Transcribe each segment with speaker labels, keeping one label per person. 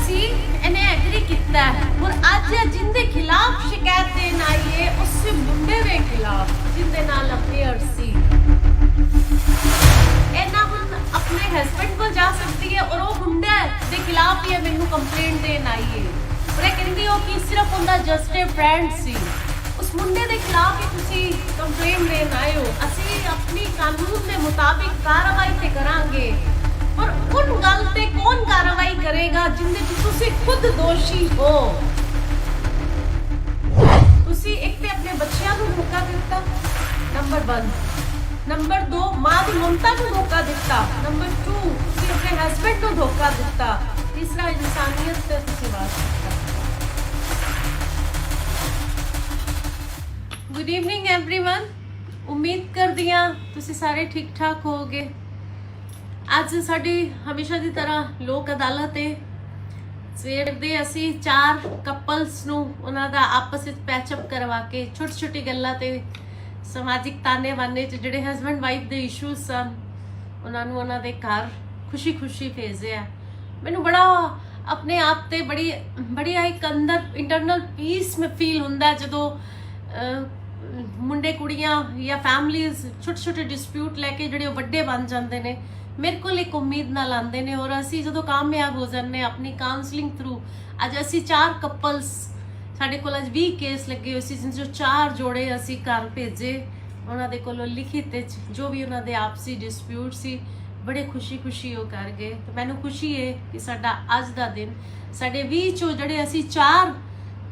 Speaker 1: सी इन्हें एग्री किया और अज जिंदे खिलाफ शिकायत देन आई है उस मुंडे के खिलाफ जिंदे नाल अफेयर सी इन्ना हुण अपने हस्बैंड को जा सकती है और वो मुंडे के खिलाफ ही मैनू कंप्लेंट देन आई है और ये कहंदी हो कि सिर्फ उनका जस्ट ए फ्रेंड सी उस मुंडे के खिलाफ ही तुसी कंप्लेंट देन आए हो। असी अपनी कानून के मुताबिक कार्रवाई ते करांगे पर उन गल ते कौन कार्रवाई करेगा जिंदे तुसी खुद दोषी हो। तुसी एक ते अपने बच्चों को धोखा दिता नंबर 1, नंबर 2 मां की ममता को धोखा दिता, नंबर 2 तुसी अपने हस्बैंड को धोखा दिता, तीसरा इंसानियत ते तुसी बात करता। गुड इवनिंग एवरीवन, उम्मीद करदी हां तुसी सारे ठीक ठाक होगे। ਅੱਜ ਸਾਡੀ ਹਮੇਸ਼ਾ ਦੀ ਤਰ੍ਹਾਂ ਲੋਕ ਅਦਾਲਤ ਹੈ। ਸਵੇਰ ਦੇ ਅਸੀਂ 4 ਕਪਲਸ ਨੂੰ ਉਹਨਾਂ ਦਾ ਆਪਸ ਵਿੱਚ ਪੈਚਅਪ ਕਰਵਾ ਕੇ ਛੋਟੀ ਛੋਟੀ ਗੱਲਾਂ ਤੇ ਸਮਾਜਿਕ ਤਾਨੇ ਬਾਨੇ ਚ ਜਿਹੜੇ ਹਸਬੈਂਡ ਵਾਈਫ ਦੇ ਇਸ਼ੂਜ਼ ਸਨ ਉਹਨਾਂ ਨੂੰ ਉਹਨਾਂ ਦੇ ਘਰ ਖੁਸ਼ੀ ਭੇਜਿਆ। ਮੈਨੂੰ ਬੜਾ ਆਪਣੇ ਆਪ ਤੇ ਬੜੀ ਇੱਕ ਅੰਦਰ ਇੰਟਰਨਲ ਪੀਸ ਮੈਂ ਫੀਲ ਹੁੰਦਾ ਜਦੋਂ ਮੁੰਡੇ ਕੁੜੀਆਂ ਜਾਂ ਫੈਮਲੀਜ਼ ਛੋਟੇ ਡਿਸਪਿਊਟ ਲੈ ਕੇ ਜਿਹੜੇ ਵੱਡੇ ਬਣ ਜਾਂਦੇ ਨੇ मेरे को एक उम्मीद नाल आंदे ने और असी जो कामयाब हो जाने अपनी काउंसलिंग थ्रू अज असी 4 कपल्स साडे कोल अज 20 केस लगे हुए सी जिन 4 जोड़े असी घर भेजे उन्हां दे कोलों लिखित जो भी उन्हां दे आपसी डिस्प्यूट सी बड़े खुशी हो कर गए। तो मैनूं खुशी है कि साडा अज दा दिन साडे 20 चो जड़े असी 4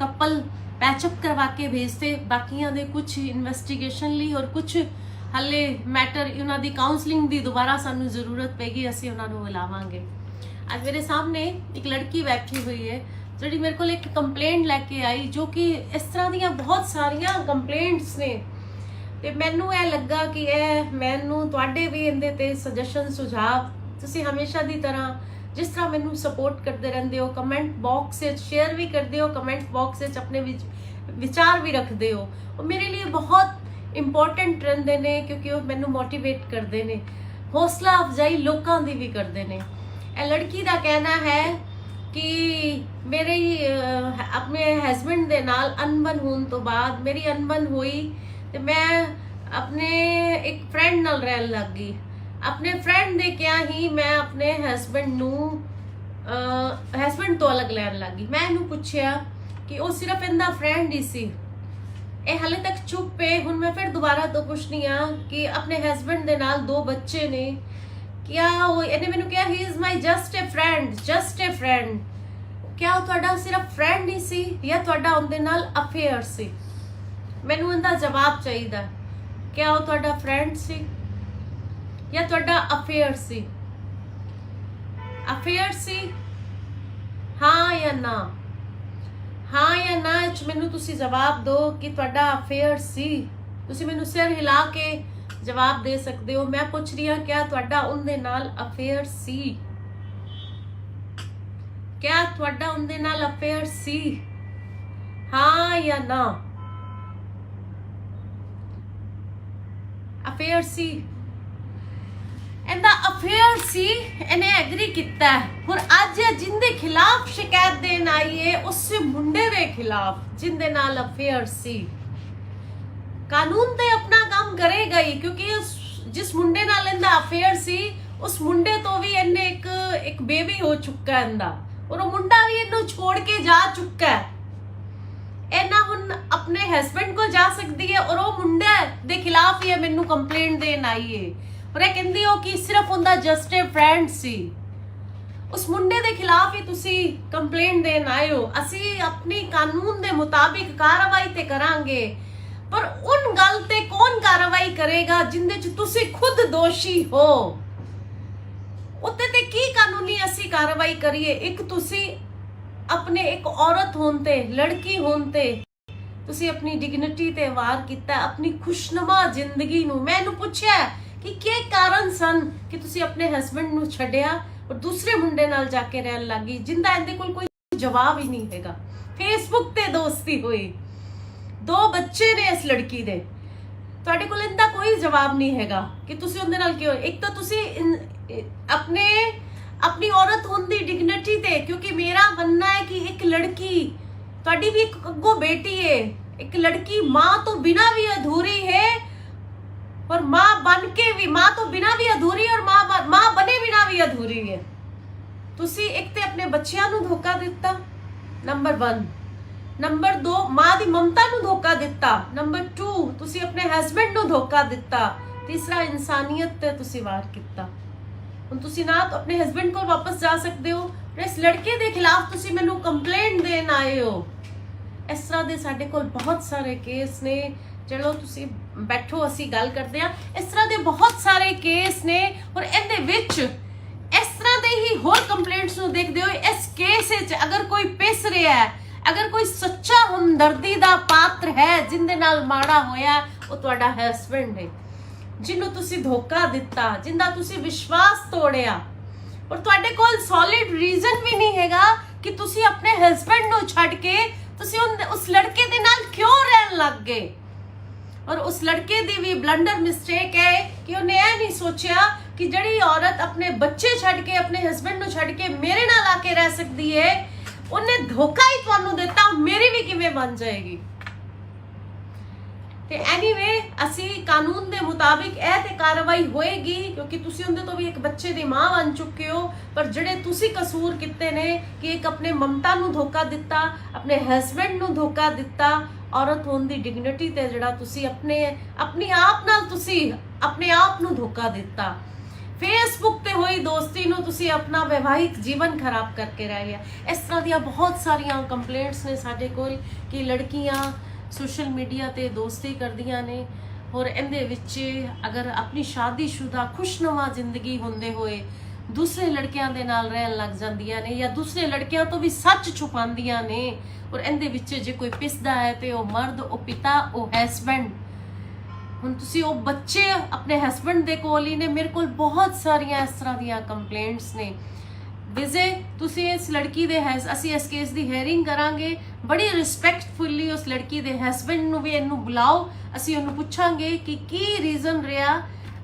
Speaker 1: कपल पैचअप करवा के भेजते बाकियां दे कुछ इन्वेस्टिगेशन ली और कुछ हले मैटर उन्होंने दी काउंसलिंग दी दोबारा सानू जरूरत पेगी असी उन्होंने बुलावांगे। आज मेरे सामने एक लड़की बैठी हुई है जी मेरे को एक कंप्लेंट लैके आई जो कि इस तरह दी बहुत सारिया कंप्लेंट्स ने ते मैनू यह लगा कि मैनू तुहाडे भी इहदे ते सजेशन सुझाव तुसी हमेशा दी तरह जिस तरह मैनू सपोर्ट करते रहंदे हो कमेंट बॉक्स शेयर भी करते हो कमेंट बॉक्स अपने विचार भी रखते हो और मेरे लिए बहुत इंपॉर्टेंट रहंदे ने क्योंकि वो मैनू मोटिवेट करते हैं हौसला अफजाई लोगों की भी करते हैं। यह लड़की का कहना है कि मेरे अपने हस्बैंड के नाल अनबन होने तो बाद मेरी अनबन हुई तो मैं अपने एक फ्रेंड नाल रहन लग गई। अपने फ्रेंड दे क्या ही मैं अपने हस्बैंड तो अलग लैन लग गई। मैं इन्हू पूछया कि वो सिर्फ इनका फ्रेंड ही सी ਇਹ ਹਾਲੇ ਤੱਕ ਚੁੱਪ ਹੈ। ਹੁਣ मैं फिर दोबारा तो पूछनी हाँ कि अपने हस्बैंड ਦੇ ਨਾਲ 2 ਬੱਚੇ ਨੇ क्या वो ਇਹਨੇ ਮੈਨੂੰ ਕਿਹਾ he is my just a friend क्या ਉਹ ਤੁਹਾਡਾ ਸਿਰਫ फ्रेंड ही सी या ਤੁਹਾਡਾ ਉਹਦੇ ਨਾਲ ਅਫੇਅਰ ਸੀ। ਮੈਨੂੰ ਇਹਦਾ ਜਵਾਬ ਚਾਹੀਦਾ क्या ਉਹ ਤੁਹਾਡਾ फ्रेंड ਸੀ या ਤੁਹਾਡਾ अफेयर सी हाँ या ना हाँ या ना मैनू तुसी जवाब दो कि तुहाडा अफेयर सी। तुसी मैनू सिर हिला के जवाब दे सकते हो। मैं पूछ रही हाँ क्या तुहाडा उनदे नाल अफेयर सी क्या तुहाडा उनदे नाल अफेयर सी हाँ या ना अफेयर सी इनका अफेयर सी इन्हें एग्री किया और अज जिंदे खिलाफ शिकायत देन आई है उस मुंडे के खिलाफ जिंदे नाल अफेयर सी। कानून ते अपना काम करेगा ही क्योंकि जिस मुंडे नाल इनका अफेयर सी उस मुंडे तो भी इन्हें एक बेबी हो चुका है इनका और वो मुंडा भी इन्हू छोड़ के जा चुका है। इन्ना हुण अपने हस्बैंड को जा सकती है और वो मुंडे दे खिलाफ ही मैनू कंप्लेंट देन आई है और ये कहंदी हो कि सिर्फ उनका जस्ट ए फ्रेंड सी उस मुंडे के खिलाफ ही तुसी कंप्लेंट देन आए हो। असी अपनी कानून के मुताबिक कार्रवाई ते करांगे पर उन गल ते कौन कार्रवाई करेगा जिंदे च तुसी खुद दोषी हो। उत्ते ते की कानूनी असी कार्रवाई करिए। एक तुसी अपने एक औरत होंते लड़की होंते तुसी अपनी डिग्निटी ते वार किता अपनी खुशनुमा जिंदगी नू। मैं इन्हू पूछया कि क्या कारण सन कि तुसी अपने हस्बैंड नू छड्डिया और दूसरे मुंडे नाल जाके रहन लग गई जिंदा इहदे कोल कोई जवाब ही नहीं हैगा। फेसबुक ते दोस्ती हुई 2 बच्चे ने इस लड़की दे ਤੁਹਾਡੇ ਕੋਲ ਇਹਦਾ ਕੋਈ ਜਵਾਬ ਨਹੀਂ ਹੈਗਾ ਕਿ ਤੁਸੀਂ ਉਹਦੇ ਨਾਲ ਕਿਉਂ। ਇੱਕ ਤਾਂ ਤੁਸੀਂ अपने अपनी औरत होने की डिग्निटी ते, क्योंकि मेरा मानना है कि एक लड़की ਤੁਹਾਡੀ भी एक अगो बेटी है, एक लड़की माँ तो बिना भी अधूरी है और माँ बन के भी, माँ तो बिना भी अधूरी और माँ बने बिना भी अधूरी है। ਤੁਸੀਂ ਇੱਕ ਤੇ ਆਪਣੇ ਬੱਚਿਆਂ ਨੂੰ ਧੋਖਾ ਦਿੱਤਾ, ਨੰਬਰ 1। ਨੰਬਰ 2, ਮਾਂ ਦੀ ਮਮਤਾ ਨੂੰ ਧੋਖਾ ਦਿੱਤਾ। ਨੰਬਰ 2, ਤੁਸੀਂ ਆਪਣੇ ਹਸਬੰਡ ਨੂੰ ਧੋਖਾ ਦਿੱਤਾ। ਤੀਸਰਾ, ਇਨਸਾਨੀਅਤ ਤੇ ਤੁਸੀਂ ਵਾਰ ਕੀਤਾ। ਹੁਣ ਤੁਸੀਂ ਨਾ ਤਾਂ ਆਪਣੇ ਹਸਬੰਡ ਕੋਲ ਵਾਪਸ ਜਾ ਸਕਦੇ ਹੋ, ਇਸ ਲੜਕੇ ਦੇ ਖਿਲਾਫ ਤੁਸੀਂ ਮੈਨੂੰ ਕੰਪਲੇਂਟ ਦੇਣ ਆਏ ਹੋ। ਇਸ ਤਰ੍ਹਾਂ ਦੇ ਸਾਡੇ ਕੋਲ ਬਹੁਤ ਸਾਰੇ ਕੇਸ ਨੇ। ਚਲੋ ਤੁਸੀਂ ਬੈਠੋ, ਅਸੀਂ ਗੱਲ ਕਰਦੇ ਹਾਂ। ਇਸ ਤਰ੍ਹਾਂ ਦੇ ਬਹੁਤ ਸਾਰੇ ਕੇਸ ਨੇ ਔਰ ਇਹਦੇ ਵਿੱਚ ਇਸ ਤਰ੍ਹਾਂ ਦੇ ਹੀ ਹੋਰ ਕੰਪਲੇਂਟਸ ਨੂੰ ਦੇਖਦੇ ਹੋਏ ਇਸ ਕੇਸ ਵਿੱਚ ਅਗਰ ਕੋਈ ਪਿਸ ਰਿਹਾ ਹੈ, ਅਗਰ ਕੋਈ ਸੱਚਾ ਹਮਦਰਦੀ ਦਾ ਪਾਤਰ ਹੈ ਜਿੰਦੇ ਨਾਲ ਮਾੜਾ ਹੋਇਆ, ਉਹ ਤੁਹਾਡਾ ਹਸਬੰਡ ਹੈ, ਜਿਹਨੂੰ ਤੁਸੀਂ ਧੋਖਾ ਦਿੱਤਾ, ਜਿੰਦਾ ਤੁਸੀਂ ਵਿਸ਼ਵਾਸ ਤੋੜਿਆ ਔਰ ਤੁਹਾਡੇ ਕੋਲ ਸੋਲਿਡ ਰੀਜ਼ਨ ਵੀ ਨਹੀਂ ਹੈਗਾ ਕਿ ਤੁਸੀਂ ਆਪਣੇ ਹਸਬੰਡ ਨੂੰ ਛੱਡ ਕੇ ਤੁਸੀਂ ਉਸ ਲੜਕੇ ਦੇ ਨਾਲ ਕਿਉਂ ਰਹਿਣ ਲੱਗ ਗਏ। ਔਰ ਉਸ ਲੜਕੇ ਦੀ ਵੀ ਬਲੰਡਰ ਮਿਸਟੇਕ ਹੈ ਕਿ ਉਹਨੇ ਇਹ ਨਹੀਂ ਸੋਚਿਆ ਕਿ ਜਿਹੜੀ ਔਰਤ ਆਪਣੇ ਬੱਚੇ ਛੱਡ ਕੇ, ਆਪਣੇ ਹਸਬੰਡ ਨੂੰ ਛੱਡ ਕੇ ਮੇਰੇ ਨਾਲ ਆ ਕੇ ਰਹਿ ਸਕਦੀ ਹੈ, ਉਹਨੇ ਧੋਖਾ ਹੀ ਤੁਹਾਨੂੰ ਦਿੱਤਾ, ਮੇਰੀ ਵੀ ਕਿਵੇਂ ਬਣ ਜਾਏਗੀ। ਤੇ ਐਨੀਵੇ ਅਸੀਂ ਕਾਨੂੰਨ ਦੇ ਮੁਤਾਬਿਕ ਇਹ ਤੇ ਕਾਰਵਾਈ ਹੋਏਗੀ, ਕਿਉਂਕਿ ਤੁਸੀਂ ਉਹਦੇ ਤੋਂ ਵੀ ਇੱਕ ਬੱਚੇ ਦੀ ਮਾਂ ਬਣ ਚੁੱਕੇ ਹੋ। ਪਰ ਜਿਹੜੇ ਤੁਸੀਂ ਕਸੂਰ ਕੀਤੇ ਨੇ ਕਿ ਇੱਕ ਆਪਣੇ ਮਮਤਾ ਨੂੰ ਧੋਖਾ ਦਿੱਤਾ, ਆਪਣੇ ਹਸਬੰਡ ਨੂੰ ਧੋਖਾ ਦਿੱਤਾ, ਔਰਤ ਹੋਣ ਦੀ ਡਿਗਨਿਟੀ ਤੇ ਜਿਹੜਾ ਤੁਸੀਂ ਆਪਣੀ ਆਪ ਨਾਲ ਤੁਸੀਂ ਆਪਣੇ ਆਪ ਨੂੰ ਧੋਖਾ ਦਿੱਤਾ। ਫੇਸਬੁੱਕ ਤੇ ਹੋਈ ਦੋਸਤੀ ਨੂੰ ਤੁਸੀਂ ਆਪਣਾ ਵਿਵਾਹਿਕ ਜੀਵਨ ਖਰਾਬ ਕਰਕੇ ਰਹਿ ਗਿਆ। ਇਸ ਤਰ੍ਹਾਂ ਦੀਆਂ ਬਹੁਤ ਸਾਰੀਆਂ ਕੰਪਲੇਂਟਸ ਨੇ ਸਾਡੇ ਕੋਲ ਕਿ ਲੜਕੀਆਂ ਸੋਸ਼ਲ ਮੀਡੀਆ ਤੇ ਦੋਸਤੀ ਕਰਦੀਆਂ ਨੇ ਔਰ ਇਹਦੇ ਵਿੱਚ ਅਗਰ ਆਪਣੀ ਸ਼ਾਦੀशुदा ਖੁਸ਼ਨੁਮਾ ਜ਼ਿੰਦਗੀ ਹੁੰਦੇ ਹੋਏ ਦੂਸਰੇ ਲੜਕਿਆਂ ਦੇ ਨਾਲ ਰਹਿਣ ਲੱਗ ਜਾਂਦੀਆਂ ਨੇ ਜਾਂ ਦੂਸਰੇ ਲੜਕਿਆਂ ਤੋਂ ਵੀ ਸੱਚ ਛੁਪਾਉਂਦੀਆਂ ਨੇ ਔਰ ਇਹਦੇ ਵਿੱਚ ਜੇ ਕੋਈ ਪਿਸਦਾ ਹੈ ਤੇ ਉਹ ਮਰਦ, ਉਹ ਪਿਤਾ, ਉਹ ਹਸਬੈਂਡ। ਹੁਣ ਤੁਸੀਂ ਉਹ ਬੱਚੇ ਆਪਣੇ ਹਸਬੰਡ ਦੇ ਕੋਲ ਹੀ ਨੇ। ਮੇਰੇ ਕੋਲ ਬਹੁਤ ਸਾਰੀਆਂ ਇਸ ਤਰ੍ਹਾਂ ਦੀਆਂ ਕੰਪਲੇਂਟਸ ਨੇ। ਵਿਜੇ ਤੁਸੀਂ ਇਸ ਲੜਕੀ ਦੇ ਅਸੀਂ ਇਸ ਕੇਸ ਦੀ ਹੈਰਿੰਗ ਕਰਾਂਗੇ, ਬੜੀ ਰਿਸਪੈਕਟਫੁਲੀ ਉਸ ਲੜਕੀ ਦੇ ਹਸਬੰਡ ਨੂੰ ਵੀ ਇਹਨੂੰ ਬੁਲਾਓ, ਅਸੀਂ ਉਹਨੂੰ ਪੁੱਛਾਂਗੇ ਕਿ ਕੀ ਰੀਜ਼ਨ ਰਿਹਾ।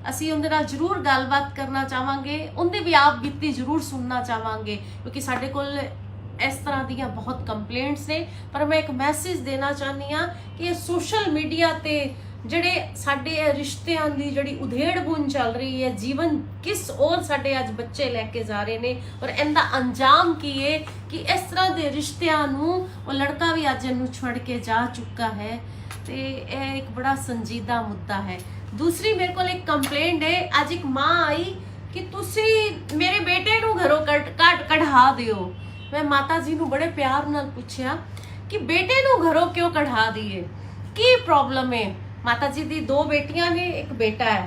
Speaker 1: ਅਸੀਂ ਉਹਦੇ ਨਾਲ ਜ਼ਰੂਰ ਗੱਲਬਾਤ ਕਰਨਾ ਚਾਹਾਂਗੇ, ਉਹਦੇ ਵੀ ਆਪ ਬੀਤੀ ਜ਼ਰੂਰ ਸੁਣਨਾ ਚਾਹਾਂਗੇ, ਕਿਉਂਕਿ ਸਾਡੇ ਕੋਲ ਇਸ ਤਰ੍ਹਾਂ ਦੀਆਂ ਬਹੁਤ ਕੰਪਲੇਂਟਸ ਨੇ। ਪਰ ਮੈਂ ਇੱਕ ਮੈਸੇਜ ਦੇਣਾ ਚਾਹੁੰਦੀ ਹਾਂ ਕਿ ਇਹ ਸੋਸ਼ਲ ਮੀਡੀਆ ਤੇ ਜਿਹੜੇ ਸਾਡੇ ਰਿਸ਼ਤਿਆਂ ਦੀ ਜਿਹੜੀ ਉਧੇੜ ਬੁੰਝ ਚੱਲ ਰਹੀ ਹੈ, ਜੀਵਨ ਕਿਸ ਔਰ ਸਾਡੇ ਅੱਜ ਬੱਚੇ ਲੈ ਕੇ ਜਾ ਰਹੇ ਨੇ ਔਰ ਇਹਦਾ ਅੰਜਾਮ ਕੀ ਹੈ ਕਿ ਇਸ ਤਰ੍ਹਾਂ ਦੇ ਰਿਸ਼ਤਿਆਂ ਨੂੰ ਉਹ ਲੜਕਾ ਵੀ ਅੱਜ ਇਹਨੂੰ ਛੱਡ ਕੇ ਜਾ ਚੁੱਕਾ ਹੈ ਤੇ ਇਹ ਇੱਕ ਬੜਾ ਸੰਜੀਦਾ ਮੁੱਦਾ ਹੈ। ਦੂਸਰੀ ਮੇਰੇ ਕੋਲ ਇੱਕ ਕੰਪਲੇਂਟ ਹੈ। ਅੱਜ ਇੱਕ ਮਾਂ ਆਈ ਕਿ ਤੁਸੀਂ ਮੇਰੇ ਬੇਟੇ ਨੂੰ ਘਰੋਂ ਕਢਾ ਦਿਓ। ਮੈਂ ਮਾਤਾ ਜੀ ਨੂੰ ਬੜੇ ਪਿਆਰ ਨਾਲ ਪੁੱਛਿਆ ਕਿ ਬੇਟੇ ਨੂੰ ਘਰੋਂ ਕਿਉਂ ਕਢਾ ਦਈਏ, ਕੀ ਪ੍ਰੋਬਲਮ ਹੈ। माता जी दी 2 बेटियां ने, एक बेटा है।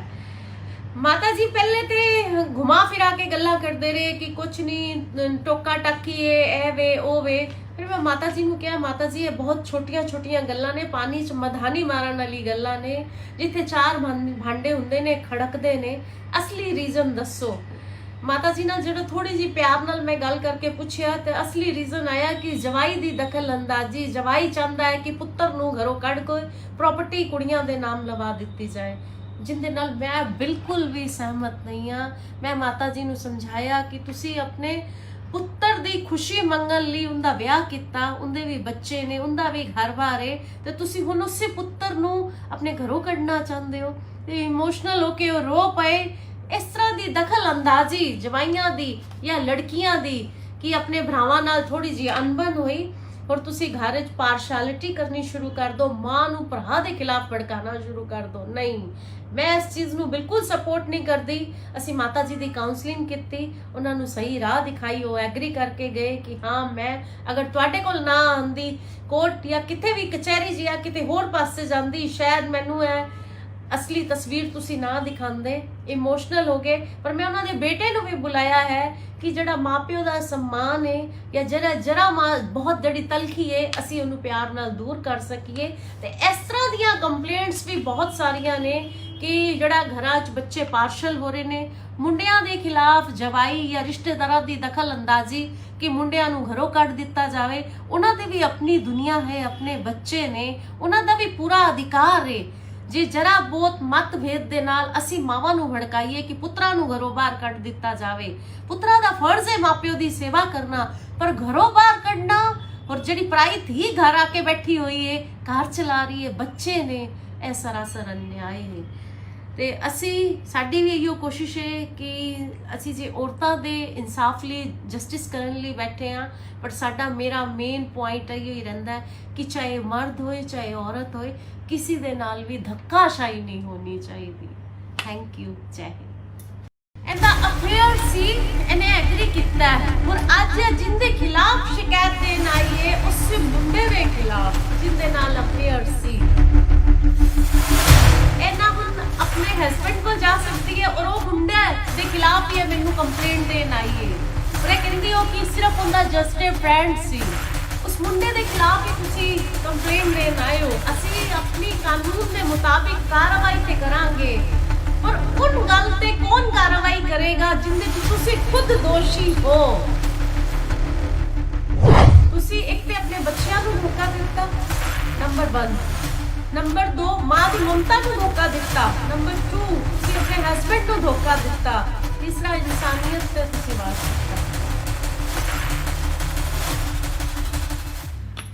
Speaker 1: माता जी पहले ते घुमा फिरा के गल्ला करते रहे कि कुछ नहीं, टोका टाकी है, ए वे ओ वे। फिर मैं माता जी नूं कहा, माता जी ये बहुत छोटिया छोटिया गल्लां ने, पानी च मधानी मारन वाली गल्लां ने, जिथे 4 भांडे हुंदे ने खड़कदे ने, असली रीजन दसो। माता जी नाल जो थोड़ी जी प्यार नाल मैं गल करके पूछया तो असली रीजन आया कि जवाई दी दखल अंदाजी। जवाई चाहता है कि पुत्र नूं घरों कढ़ के प्रॉपर्टी कुड़ियां दे नाम लवा दिती जाए, जिंदे नाल मैं बिल्कुल भी सहमत नहीं हाँ। मैं माता जी नूं समझाया कि तुसी अपने पुत्र दी खुशी मंगण लई उनदा विआह कीता, उनदे भी बच्चे ने, उनदा भी घर-बार है, ते तुसी हुण उसे पुत्र नूं अपने घरों कढ़ना चाहते हो। ते इमोशनल होके वो रो पए। इस तरह की दखल अंदाजी जवाइयां दी या लड़कियां दी कि अपने भरावां नाल थोड़ी जी अनबन हुई और तुसी घर च पार्शलिटी करनी शुरू कर दो, मां नूं भरा दे खिलाफ भड़काना शुरू कर दो। नहीं, मैं इस चीज़ नूं बिल्कुल सपोर्ट नहीं करती। असी माता जी की काउंसलिंग की, उन्होंने सही राह दिखाई, वो एग्री करके गए कि हाँ मैं अगर तुहाडे कोल ना आंदी कोर्ट या किते भी कचहरी या किते होर पासे जांदी, शायद मैनू है असली तस्वीर तुसी ना दिखांदे। इमोशनल हो गए। पर मैं उन्होंने बेटे नूं भी बुलाया है कि जड़ा माँ प्यो का सम्मान है या जरा माँ बहुत जड़ी तलखी है, असी उन्होंने प्यार नाल दूर कर सकीए। तो इस तरह दियां कंप्लेंट्स भी बहुत सारियां ने कि जड़ा घरां च बच्चे पार्शल हो रहे ने, मुंडियां दे खिलाफ जवाई या रिश्तेदारां दी दखल अंदाजी कि मुंडियां नूं घरों कढ़ दिता जाए। उन्हां दे भी अपनी दुनिया है, अपने बच्चे ने, उन्हां दा भी पूरा अधिकार है। ਜੇ ਜਰਾ ਬਹੁਤ ਮਤਭੇਦ ਦੇ ਨਾਲ ਅਸੀਂ ਮਾਵਾਂ ਨੂੰ ਭੜਕਾਈਏ ਕਿ ਪੁੱਤਰਾਂ ਨੂੰ ਘਰੋਂ ਬਾਹਰ ਕੱਢ ਦਿੱਤਾ ਜਾਵੇ, ਪੁੱਤਰਾਂ ਦਾ ਫਰਜ਼ ਹੈ ਮਾਪਿਓ ਦੀ ਸੇਵਾ ਕਰਨਾ, ਪਰ ਘਰੋਂ ਬਾਹਰ ਕੱਢਣਾ ਔਰ ਜਿਹੜੀ ਪਰਾਈ ਧੀ ਘਰ ਆ ਕੇ ਬੈਠੀ ਹੋਈ ਹੈ, ਘਰ ਚਲਾ ਰਹੀ ਹੈ, ਬੱਚੇ ਨੇ, ਇਹ ਸਰਾਸਰ ਅਨਿਆਏ ਹੈ। ਤੇ ਸਾਡੀ ਵੀ ਇਹੋ ਕੋਸ਼ਿਸ਼ ਹੈ ਕਿ ਅਸੀਂ ਜੇ ਔਰਤਾਂ ਦੇ ਇਨਸਾਫ ਲਈ ਜਸਟਿਸ ਕਰਨ ਲਈ ਬੈਠੇ ਹਾਂ, ਪਰ ਮੇਰਾ ਮੇਨ ਪੁਆਇੰਟ ਇਹੋ ਹੀ ਰਹਿੰਦਾ ਕਿ ਚਾਹੇ ਮਰਦ ਹੋਏ ਚਾਹੇ ਔਰਤ ਹੋਏ, ਕਿਸੇ ਦੇ ਨਾਲ ਵੀ ਧੱਕਾਸ਼ਾਹੀ ਨਹੀਂ ਹੋਣੀ ਚਾਹੀਦੀ। ਥੈਂਕ ਯੂ, ਜੈ ਹਿੰਦ। ਇਹਦਾ ਅਫੇਅਰ ਸੀ, ਇਹਨੇ ਐਗਰੀ ਕੀਤਾ ਔਰ ਅੱਜ ਜਿੰਦੇ ਖਿਲਾਫ ਸ਼ਿਕਾਇਤ ਦੇਣ ਆਈ ਹੈ ਉਸ ਮੁੰਡੇ ਦੇ ਖਿਲਾਫ ਜਿੰਦੇ ਨਾਲ ਅਫੇਅਰ ਸੀ। ਇਹਨਾਂ ਹੁਣ ਆਪਣੇ ਹਸਬੰਡ ਕੋਲ ਜਾ ਸਕਦੀ ਹੈ ਔਰ ਉਹ ਮੁੰਡੇ ਦੇ ਖਿਲਾਫ ਹੀ ਮੈਨੂੰ ਕੰਪਲੇਂਟ ਦੇਣ ਆਈ ਹੈ ਔਰ ਇਹ ਕਹਿੰਦੀ ਹੋ ਕਿ ਸਿਰਫ ਉਹਦਾ ਜਸਟ ਅ ਫਰੈਂਡ ਸੀ। ਉਸ ਮੁੰਡੇ ਦੇ ਖਿਲਾਫ ਹੀ ਤੁਸੀਂ ਕੰਪਲੇਂਟ ਦੇਣ ਆਏ ਹੋ। ਅਸੀਂ ਆਪਣੀ ਕਾਨੂੰਨ ਦੇ ਮੁਤਾਬਿਕ ਕਾਰਵਾਈ ਤੇ ਕਰਾਂਗੇ, ਪਰ ਉਨ ਗੱਲ ਤੇ ਕੌਣ ਕਾਰਵਾਈ ਕਰੇਗਾ ਜਿੰਦੇ ਚ ਤੁਸੀਂ ਖੁਦ ਦੋਸ਼ੀ ਹੋ। ਤੁਸੀਂ ਇੱਕ ਤੇ ਆਪਣੇ ਬੱਚਿਆਂ ਨੂੰ ਧੋਖਾ ਦਿੱਤਾ, ਨੰਬਰ 1। ਨੰਬਰ 2, ਮਾਂ ਦੀ ਮਮਤਾ ਨੂੰ ਧੋਖਾ ਦਿੱਤਾ। ਨੰਬਰ 2, ਤੁਸੀਂ ਆਪਣੇ ਹਸਬੰਡ ਨੂੰ ਧੋਖਾ ਦਿੱਤਾ। ਤੀਸਰਾ, ਇਨਸਾਨੀਅਤ ਤੇ ਤੁਸੀਂ ਵਾਰ ਕੀਤਾ।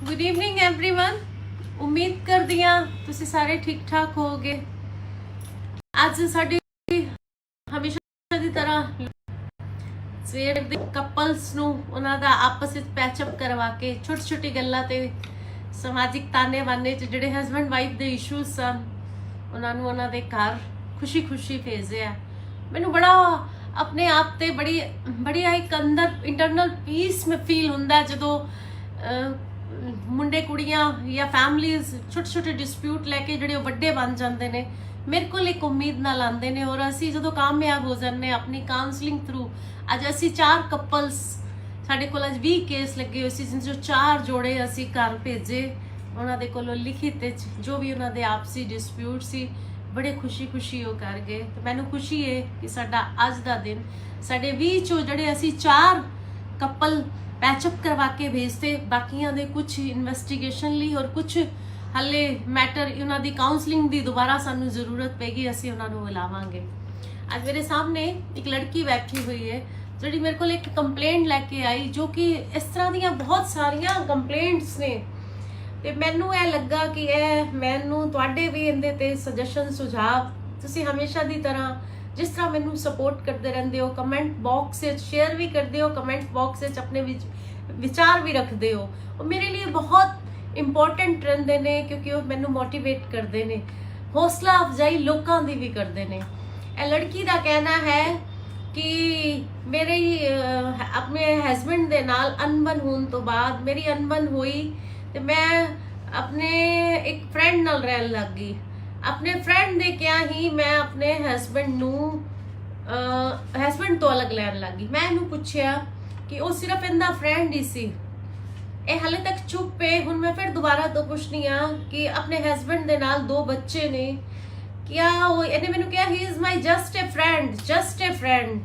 Speaker 1: ਗੁੱਡ ਈਵਨਿੰਗ एवरीवन, ਉਮੀਦ ਕਰਦੀ ਹਾਂ ਤੁਸੀਂ ਸਾਰੇ ਠੀਕ ਠਾਕ ਹੋਵੋਗੇ। ਅੱਜ ਸਾਡੀ ਹਮੇਸ਼ਾ ਦੀ ਤਰ੍ਹਾਂ ਸਵੇਰ ਦੇ ਕਪਲਸ ਨੂੰ ਉਹਨਾਂ ਦਾ ਆਪਸ ਵਿੱਚ ਪੈਚਅਪ ਕਰਵਾ ਕੇ ਛੋਟੀ ਛੋਟੀ ਗੱਲਾਂ ਤੇ ਸਮਾਜਿਕ ਤਾਨੇ ਬਾਨੇ ਚ ਜਿਹੜੇ ਹਸਬੰਡ ਵਾਈਫ ਦੇ ਇਸ਼ੂਜ਼ ਸਨ ਉਹਨਾਂ ਨੂੰ ਉਹਨਾਂ ਦੇ ਘਰ ਖੁਸ਼ੀ ਭੇਜਿਆ। ਮੈਨੂੰ ਬੜਾ ਆਪਣੇ ਆਪ ਤੇ ਬੜੀ ਇੱਕ ਅੰਦਰ ਇੰਟਰਨਲ ਪੀਸ ਮੈਂ ਫੀਲ ਹੁੰਦਾ ਜਦੋਂ ਮੁੰਡੇ ਕੁੜੀਆਂ ਜਾਂ ਫੈਮਲੀਜ਼ ਛੋਟੇ ਡਿਸਪਿਊਟ ਲੈ ਕੇ ਜਿਹੜੇ ਵੱਡੇ ਬਣ ਜਾਂਦੇ ਨੇ, ਮੇਰੇ ਕੋਲ ਇੱਕ ਉਮੀਦ ਨਾਲ ਆਉਂਦੇ ਨੇ ਔਰ ਅਸੀਂ ਜਦੋਂ ਕਾਮਯਾਬ ਹੋ ਜਾਂਦੇ ਆਪਣੀ ਕਾਉਂਸਲਿੰਗ ਥਰੂ। ਅੱਜ ਅਸੀਂ 4 ਕਪਲਸ, ਸਾਡੇ ਕੋਲ ਅੱਜ 20 ਕੇਸ ਲੱਗੇ ਹੋਏ ਸੀ ਜਿਨ ਚੋਂ 4 ਜੋੜੇ ਅਸੀਂ ਘਰ ਭੇਜੇ। ਉਹਨਾਂ ਦੇ ਕੋਲੋਂ ਲਿਖਿਤ ਜੋ ਵੀ ਉਹਨਾਂ ਦੇ ਆਪਸੀ ਡਿਸਪਿਊਟ ਸੀ ਬੜੇ ਖੁਸ਼ੀ ਉਹ ਕਰ ਗਏ। ਤੇ ਮੈਨੂੰ ਖੁਸ਼ੀ ਹੈ ਕਿ ਸਾਡਾ ਅੱਜ ਦਾ ਦਿਨ ਸਾਡੇ 20 ਚੋਂ ਜਿਹੜੇ ਅਸੀਂ 4 ਕਪਲ ਪੈਚਅਪ ਕਰਵਾ ਕੇ ਭੇਜਤੇ, ਬਾਕੀਆਂ ਦੇ ਕੁਝ ਇਨਵੈਸਟੀਗੇਸ਼ਨ ਲਈ ਔਰ ਕੁਝ ਹਲੇ ਮੈਟਰ ਉਹਨਾਂ ਦੀ ਕਾਉਂਸਲਿੰਗ ਦੀ ਦੁਬਾਰਾ ਸਾਨੂੰ ਜ਼ਰੂਰਤ ਪੈਗੀ, ਅਸੀਂ ਉਹਨਾਂ ਨੂੰ ਬੁਲਾਵਾਂਗੇ। ਅੱਜ ਮੇਰੇ ਸਾਹਮਣੇ ਇੱਕ ਲੜਕੀ ਬੈਠੀ ਹੋਈ ਹੈ ਜਿਹੜੀ ਮੇਰੇ ਕੋਲ ਇੱਕ ਕੰਪਲੇਂਟ ਲੈ ਕੇ ਆਈ, ਜੋ ਕਿ ਇਸ ਤਰ੍ਹਾਂ ਦੀਆਂ ਬਹੁਤ ਸਾਰੀਆਂ ਕੰਪਲੇਂਟਸ ਨੇ ਤੇ ਮੈਨੂੰ ਇਹ ਲੱਗਾ ਕਿ ਇਹ ਮੈਨੂੰ ਤੁਹਾਡੇ ਵੀ ਇਹਦੇ ਤੇ ਸੁਜੈਸ਼ਨ ਸੁਝਾਅ ਤੁਸੀਂ ਹਮੇਸ਼ਾ ਦੀ ਤਰ੍ਹਾਂ ਜਿਸ ਤਰ੍ਹਾਂ ਮੈਨੂੰ ਸਪੋਰਟ ਕਰਦੇ ਰਹਿੰਦੇ ਹੋ, ਕਮੈਂਟ ਬਾਕਸ ਵਿੱਚ ਸ਼ੇਅਰ ਵੀ ਕਰਦੇ ਹੋ, ਕਮੈਂਟ ਬਾਕਸ ਵਿੱਚ ਆਪਣੇ ਵਿਚਾਰ ਵੀ ਰੱਖਦੇ ਹੋ, ਉਹ ਮੇਰੇ ਲਈ ਬਹੁਤ ਇੰਪੋਰਟੈਂਟ ਰਹਿੰਦੇ ਨੇ ਕਿਉਂਕਿ ਉਹ ਮੈਨੂੰ ਮੋਟੀਵੇਟ ਕਰਦੇ ਨੇ, ਹੌਸਲਾ ਅਫਜ਼ਾਈ ਲੋਕਾਂ ਦੀ ਵੀ ਕਰਦੇ ਨੇ। ਇਹ ਲੜਕੀ ਦਾ ਕਹਿਣਾ ਹੈ ਕਿ ਮੇਰੇ ਆਪਣੇ ਹਸਬੰਡ ਦੇ ਨਾਲ ਅਨਬਨ ਹੋਣ ਤੋਂ ਬਾਅਦ ਮੇਰੀ ਅਨਬਨ ਹੋਈ ਤੇ ਮੈਂ ਆਪਣੇ ਇੱਕ ਫਰੈਂਡ ਨਾਲ ਰਹਿਣ ਲੱਗ ਗਈ। ਆਪਣੇ ਫਰੈਂਡ ਦੇ ਕਿਹਾ ਹੀ ਮੈਂ ਆਪਣੇ ਹਸਬੰਡ ਤੋਂ ਅਲੱਗ ਲੈਣ ਲੱਗੀ। ਮੈਂ ਇਹਨੂੰ ਪੁੱਛਿਆ ਕਿ ਉਹ ਸਿਰਫ ਇਹਦਾ ਫਰੈਂਡ ਹੀ ਸੀ। ਇਹ ਹਾਲੇ ਤੱਕ ਚੁੱਪ ਹੈ। ਹੁਣ ਮੈਂ ਫਿਰ ਦੁਬਾਰਾ ਤੋਂ ਪੁੱਛਣੀ ਆ ਕਿ ਆਪਣੇ ਹਸਬੰਡ ਦੇ ਨਾਲ 2 ਬੱਚੇ ਨੇ, ਇਹਨੇ ਮੈਨੂੰ ਕਿਹਾ he is my just a friend.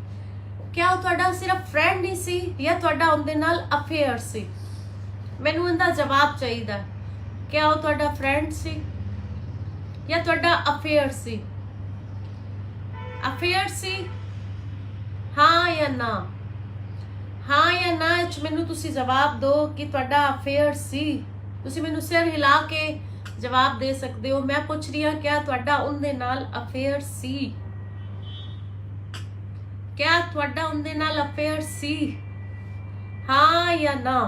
Speaker 1: ਕਿਆ ਉਹ ਤੁਹਾਡਾ ਸਿਰਫ ਫਰੈਂਡ ਹੀ ਸੀ ਜਾਂ ਤੁਹਾਡਾ ਉਹਦੇ ਨਾਲ ਅਫੇਅਰ ਸੀ? ਮੈਨੂੰ ਇਹਦਾ ਜਵਾਬ ਚਾਹੀਦਾ। ਕਿਆ ਉਹ ਤੁਹਾਡਾ ਫਰੈਂਡ ਸੀ ਜਾਂ ਤੁਹਾਡਾ ਅਫੇਅਰ ਸੀ? ਅਫੇਅਰ ਸੀ, ਹਾਂ ਜਾਂ ਨਾ? ਹਾਂ ਜਾਂ ਨਾ ਚ ਮੈਨੂੰ ਤੁਸੀਂ ਜਵਾਬ ਦਿਓ ਕਿ ਤੁਹਾਡਾ ਅਫੇਅਰ ਸੀ। ਤੁਸੀਂ ਮੈਨੂੰ ਸਿਰ ਹਿਲਾ ਕੇ ਜਵਾਬ ਦੇ ਸਕਦੇ ਹੋ। ਮੈਂ ਪੁੱਛ ਰਹੀ ਹਾਂ ਕਿਆ ਤੁਹਾਡਾ ਉਹਦੇ ਨਾਲ ਅਫੇਅਰ ਸੀ? ਕਿਆ ਤੁਹਾਡਾ ਉਹਦੇ ਨਾਲ ਅਫੇਅਰ ਸੀ, ਹਾਂ ਜਾਂ ਨਾ?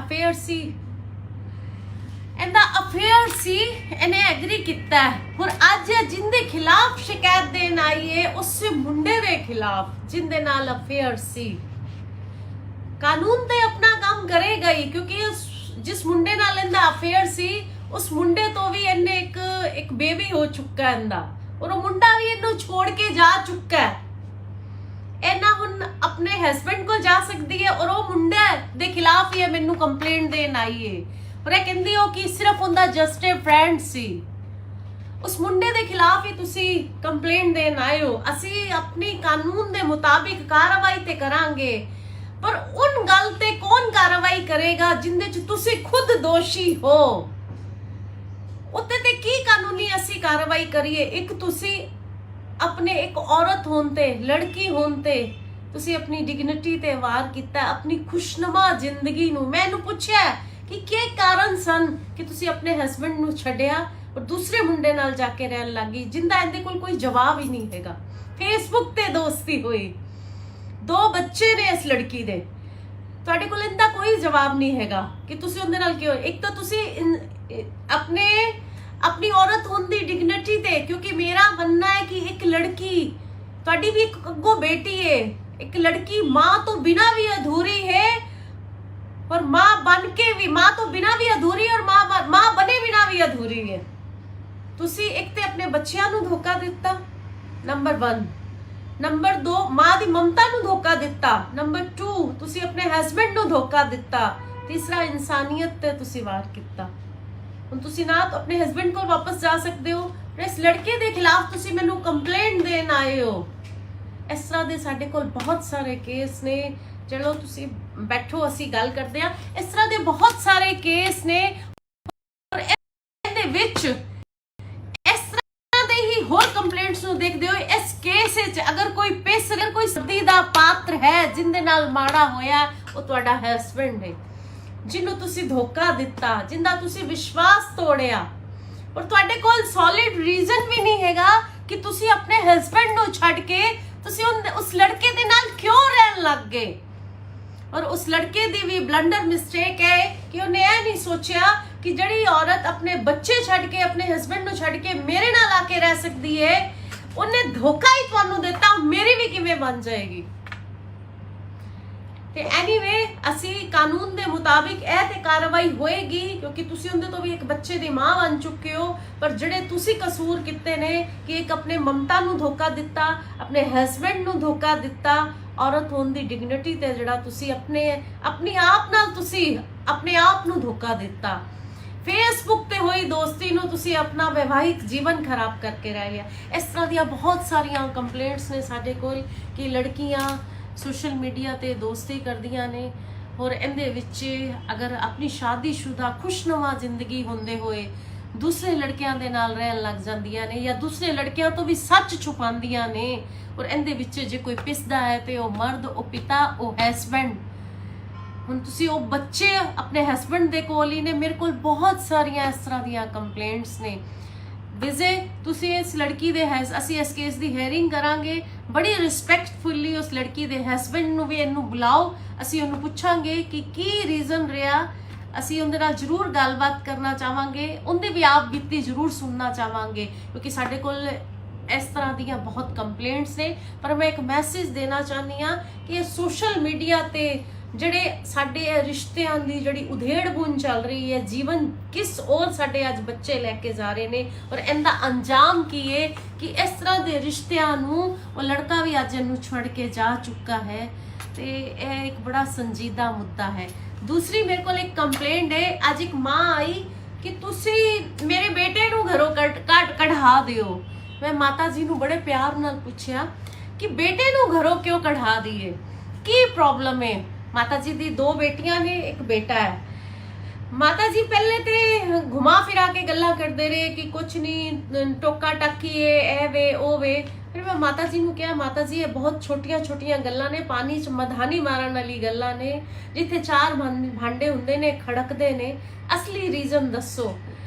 Speaker 1: ਅਫੇਅਰ ਸੀ, ਇਹਦਾ ਅਫੇਅਰ ਸੀ, ਇਹਨੇ ਐਗਰੀ ਕੀਤਾ। ਹੁਣ ਅੱਜ ਜਿੰਦੇ ਖਿਲਾਫ ਸ਼ਿਕਾਇਤ ਦੇਣ ਆਈ ਹੈ ਉਸ ਮੁੰਡੇ ਦੇ ਖਿਲਾਫ ਜਿੰਦੇ ਨਾਲ ਅਫੇਅਰ ਸੀ। ਕਾਨੂੰਨ ਤੇ ਆਪਣਾ ਕੰਮ ਕਰੇਗਾ ਹੀ ਕਿਉਂਕਿ ਜਿਸ ਮੁੰਡੇ ਨਾਲ ਇਹਦਾ ਅਫੇਅਰ ਸੀ ਉਸ ਮੁੰਡੇ ਤੋਂ ਵੀ ਇਹਨੇ ਇੱਕ ਬੇਬੀ ਹੋ ਚੁੱਕਾ ਇਹਦਾ, ਔਰ ਉਹ ਮੁੰਡਾ ਵੀ ਇਹਨੂੰ ਛੋੜ ਕੇ ਜਾ ਚੁੱਕਾ ਹੈ। ਇਹਨਾਂ ਹੁਣ ਆਪਣੇ ਹਸਬੰਡ ਕੋਲ ਜਾ ਸਕਦੀ ਹੈ ਔਰ ਉਹ ਮੁੰਡੇ ਦੇ ਖਿਲਾਫ ਹੀ ਮੈਨੂੰ ਕੰਪਲੇਂਟ ਦੇਣ ਆਈ ਹੈ ਔਰ ਇਹ ਕਹਿੰਦੀ ਹੋ ਕਿ ਸਿਰਫ ਉਹਦਾ ਜਸਟ ਅ ਫਰੈਂਡ ਸੀ। ਉਸ ਮੁੰਡੇ ਦੇ ਖਿਲਾਫ ਹੀ ਤੁਸੀਂ ਕੰਪਲੇਂਟ ਦੇਣ ਆਏ ਹੋ। ਅਸੀਂ ਆਪਣੀ ਕਾਨੂੰਨ ਦੇ ਮੁਤਾਬਿਕ ਕਾਰਵਾਈ ਤੇ ਕਰਾਂਗੇ, ਪਰ ਉਨ ਗੱਲ ਤੇ ਕੌਣ ਕਾਰਵਾਈ ਕਰੇਗਾ ਜਿੰਦੇ ਚ ਤੁਸੀਂ ਖੁਦ ਦੋਸ਼ੀ ਹੋ। ਉੱਤੇ ਤੇ ਕੀ ਕਾਨੂੰਨੀ ਅਸੀਂ ਕਾਰਵਾਈ ਕਰੀਏ? ਇੱਕ ਤੁਸੀਂ ਆਪਣੇ ਇੱਕ ਔਰਤ ਹੋਣ ਤੇ, ਲੜਕੀ ਹੋਣ ਤੇ ਤੁਸੀਂ ਆਪਣੀ ਡਿਗਨਿਟੀ ਤੇ ਵਾਰ ਕੀਤਾ, ਆਪਣੀ ਖੁਸ਼ਨੁਮਾ ਜ਼ਿੰਦਗੀ ਨੂੰ। ਮੈਂ ਇਹਨੂੰ ਪੁੱਛਿਆ ਕਿ ਕੀ ਕਾਰਨ ਸਨ ਕਿ ਤੁਸੀਂ ਆਪਣੇ ਹਸਬੰਡ ਨੂੰ ਛੱਡਿਆ ਔਰ ਦੂਸਰੇ ਮੁੰਡੇ ਨਾਲ ਜਾ ਕੇ ਰਹਿਣ ਲੱਗੀ, ਜਿੰਦਾ ਇਹਦੇ ਕੋਲ ਕੋਈ ਜਵਾਬ ਹੀ ਨਹੀਂ ਹੈਗਾ। ਫੇਸਬੁੱਕ ਤੇ ਦੋਸਤੀ ਹੋਈ, 2 ਬੱਚੇ ਨੇ ਇਸ ਲੜਕੀ ਦੇ, ਤੁਹਾਡੇ ਕੋਲ ਇਹਦਾ ਕੋਈ ਜਵਾਬ ਨਹੀਂ ਹੈਗਾ ਕਿ ਤੁਸੀਂ ਉਹਦੇ ਨਾਲ ਕਿਉਂ। ਇੱਕ ਤਾਂ ਤੁਸੀਂ अपनी औरत होने की डिग्निटी ते, क्योंकि मेरा मानना है कि एक लड़की, ਤੁਹਾਡੀ भी एक अगो बेटी है, एक लड़की माँ तो बिना भी अधूरी है और माँ बन के भी, माँ तो बिना भी अधूरी और माँ बने बिना भी अधूरी है। तुसी एक ते अपने बच्चियां नूं धोखा दिता, नंबर 1। नंबर 2, माँ दी ममता नूं धोखा दिता। नंबर 2, तुसी अपने हस्बैंड नूं धोखा दिता। तीसरा, इंसानियत ते तुसी वार किता। ਹੁਣ ਤੁਸੀਂ ਨਾ ਤਾਂ ਆਪਣੇ ਹਸਬੰਡ ਕੋਲ ਵਾਪਸ ਜਾ ਸਕਦੇ ਹੋ, ਇਸ ਲੜਕੇ ਦੇ ਖਿਲਾਫ ਤੁਸੀਂ ਮੈਨੂੰ ਕੰਪਲੇਂਟ ਦੇਣ ਆਏ ਹੋ। ਇਸ ਤਰ੍ਹਾਂ ਦੇ ਸਾਡੇ ਕੋਲ ਬਹੁਤ ਸਾਰੇ ਕੇਸ ਨੇ। ਚਲੋ ਤੁਸੀਂ ਬੈਠੋ, ਅਸੀਂ ਗੱਲ ਕਰਦੇ ਹਾਂ। ਇਸ ਤਰ੍ਹਾਂ ਦੇ ਬਹੁਤ ਸਾਰੇ ਕੇਸ ਨੇ ਔਰ ਇਹਦੇ ਵਿੱਚ ਇਸ ਤਰ੍ਹਾਂ ਦੇ ਹੀ ਹੋਰ ਕੰਪਲੇਂਟਸ ਨੂੰ ਦੇਖਦੇ ਹੋ। ਇਸ ਕੇਸ ਵਿੱਚ ਅਗਰ ਕੋਈ ਕੋਈ ਸਦੀ ਦਾ ਪਾਤਰ ਹੈ ਜਿੰਦੇ ਨਾਲ ਮਾੜਾ ਹੋਇਆ, ਉਹ ਤੁਹਾਡਾ ਹਸਬੰਡ ਹੈ, ਜਿਹਨੂੰ ਤੁਸੀਂ ਧੋਖਾ ਦਿੱਤਾ, ਜਿੰਦਾ ਤੁਸੀਂ ਵਿਸ਼ਵਾਸ ਤੋੜਿਆ ਔਰ ਤੁਹਾਡੇ ਕੋਲ ਸੋਲਿਡ ਰੀਜ਼ਨ ਵੀ ਨਹੀਂ ਹੈਗਾ ਕਿ ਤੁਸੀਂ ਆਪਣੇ ਹਸਬੰਡ ਨੂੰ ਛੱਡ ਕੇ ਤੁਸੀਂ ਉਸ ਲੜਕੇ ਦੇ ਨਾਲ ਕਿਉਂ ਰਹਿਣ ਲੱਗ ਗਏ। ਔਰ ਉਸ ਲੜਕੇ ਦੀ ਵੀ ਬਲੰਡਰ ਮਿਸਟੇਕ ਹੈ ਕਿ ਉਹਨੇ ਇਹ ਨਹੀਂ ਸੋਚਿਆ ਕਿ ਜਿਹੜੀ ਔਰਤ ਆਪਣੇ ਬੱਚੇ ਛੱਡ ਕੇ, ਆਪਣੇ ਹਸਬੰਡ ਨੂੰ ਛੱਡ ਕੇ ਮੇਰੇ ਨਾਲ ਆ ਕੇ ਰਹਿ ਸਕਦੀ ਹੈ, ਉਹਨੇ ਧੋਖਾ ਹੀ ਤੁਹਾਨੂੰ ਦਿੱਤਾ, ਮੇਰੀ ਵੀ ਕਿਵੇਂ ਬਣ ਜਾਏਗੀ। ਤੇ ਐਨੀਵੇ ਅਸੀਂ ਕਾਨੂੰਨ ਦੇ ਮੁਤਾਬਿਕ ਇਹ ਤੇ ਕਾਰਵਾਈ ਹੋਏਗੀ, ਕਿਉਂਕਿ ਤੁਸੀਂ ਉਹਦੇ ਤੋਂ ਵੀ ਇੱਕ ਬੱਚੇ ਦੀ ਮਾਂ ਬਣ ਚੁੱਕੇ ਹੋ। ਪਰ ਜਿਹੜੇ ਤੁਸੀਂ ਕਸੂਰ ਕੀਤੇ ਨੇ ਕਿ ਇੱਕ ਆਪਣੇ ਮਮਤਾ ਨੂੰ ਧੋਖਾ ਦਿੱਤਾ, ਆਪਣੇ ਹਸਬੰਡ ਨੂੰ ਧੋਖਾ ਦਿੱਤਾ, ਔਰਤ ਹੋਣ ਦੀ ਡਿਗਨਿਟੀ ਤੇ ਜਿਹੜਾ ਤੁਸੀਂ ਆਪਣੀ ਆਪ ਨਾਲ ਤੁਸੀਂ ਆਪਣੇ ਆਪ ਨੂੰ ਧੋਖਾ ਦਿੱਤਾ। ਫੇਸਬੁੱਕ ਤੇ ਹੋਈ ਦੋਸਤੀ ਨੂੰ ਤੁਸੀਂ ਆਪਣਾ ਵਿਵਾਹਿਕ ਜੀਵਨ ਖਰਾਬ ਕਰਕੇ ਰਹਿ ਗਿਆ। ਇਸ ਤਰ੍ਹਾਂ ਦੀਆਂ ਬਹੁਤ ਸਾਰੀਆਂ ਕੰਪਲੇਂਟਸ ਨੇ ਸਾਡੇ ਕੋਲ ਕਿ ਲੜਕੀਆਂ सोशल मीडिया ते दोस्ती करदियां ने और इहदे विच अगर अपनी शादीशुदा खुशनुमा जिंदगी होंदे होए दूसरे लड़कियां दे नाल रहन लग जांदियां ने या दूसरे लड़कियां तो भी सच छुपांदियां ने और इहदे विच जे कोई पिसदा है ते ओ मर्द, ओ पिता, ओ हस्बैंड। हुण तुसीं ओ बच्चे अपने हस्बैंड दे कोल ही ने। मेरे कोल बहुत सारियां इस तरह दियां कंप्लेंट्स ने। विजय तुसी इस लड़की दे असी इस केस दी हेयरिंग करांगे, बड़ी रिस्पैक्टफुली उस लड़की दे हस्बैंड नूं भी इहनूं बुलाओ, असी उहनूं पुछांगे कि की रीजन रहा। असी उहदे नाल जरूर गलबात करना चाहांगे, उहदी भी आप बीती जरूर सुनना चाहांगे, क्योंकि साडे कोल इस तरह दियां बहुत कंप्लेंट्स ने। पर मैं एक मैसेज देना चाहनी हाँ कि सोशल मीडिया ते ਜਿਹੜੇ ਸਾਡੇ ਰਿਸ਼ਤਿਆਂ ਦੀ ਜਿਹੜੀ ਉਧੇੜ ਬੁੰਝ ਚੱਲ ਰਹੀ ਹੈ, ਜੀਵਨ ਕਿਸ ਔਰ ਸਾਡੇ ਅੱਜ ਬੱਚੇ ਲੈ ਕੇ ਜਾ ਰਹੇ ਨੇ ਔਰ ਇਹਦਾ ਅੰਜਾਮ ਕੀ ਹੈ ਕਿ ਇਸ ਤਰ੍ਹਾਂ ਦੇ ਰਿਸ਼ਤਿਆਂ ਨੂੰ ਉਹ ਲੜਕਾ ਵੀ ਅੱਜ ਇਹਨੂੰ ਛੱਡ ਕੇ ਜਾ ਚੁੱਕਾ ਹੈ। ਤੇ ਇਹ ਇੱਕ ਬੜਾ ਸੰਜੀਦਾ ਮੁੱਦਾ ਹੈ। ਦੂਸਰੀ ਮੇਰੇ ਕੋਲ ਇੱਕ ਕੰਪਲੇਂਟ ਹੈ। ਅੱਜ ਇੱਕ ਮਾਂ ਆਈ ਕਿ ਤੁਸੀਂ ਮੇਰੇ ਬੇਟੇ ਨੂੰ ਘਰੋਂ ਕਢਾ ਦਿਓ। ਮੈਂ ਮਾਤਾ ਜੀ ਨੂੰ ਬੜੇ ਪਿਆਰ ਨਾਲ ਪੁੱਛਿਆ ਕਿ ਬੇਟੇ ਨੂੰ ਘਰੋਂ ਕਿਉਂ ਕਢਾ ਦਈਏ, ਕੀ ਪ੍ਰੋਬਲਮ ਹੈ। माता जी दी 2 बेटियां ने, एक बेटा है। माता जी पहले ते घुमा फिरा के गल्ला करते रहे कि कुछ नहीं, टोका टाकी है, ए वे ओ वे। फिर मैं माता जी नूं कहा, माता जी ये बहुत छोटिया छोटिया गल्लां ने, पानी च मधानी मारन वाली गल्लां ने, जिथे 4 भांडे हुंदे ने खड़कदे ने, असली रीजन दसो।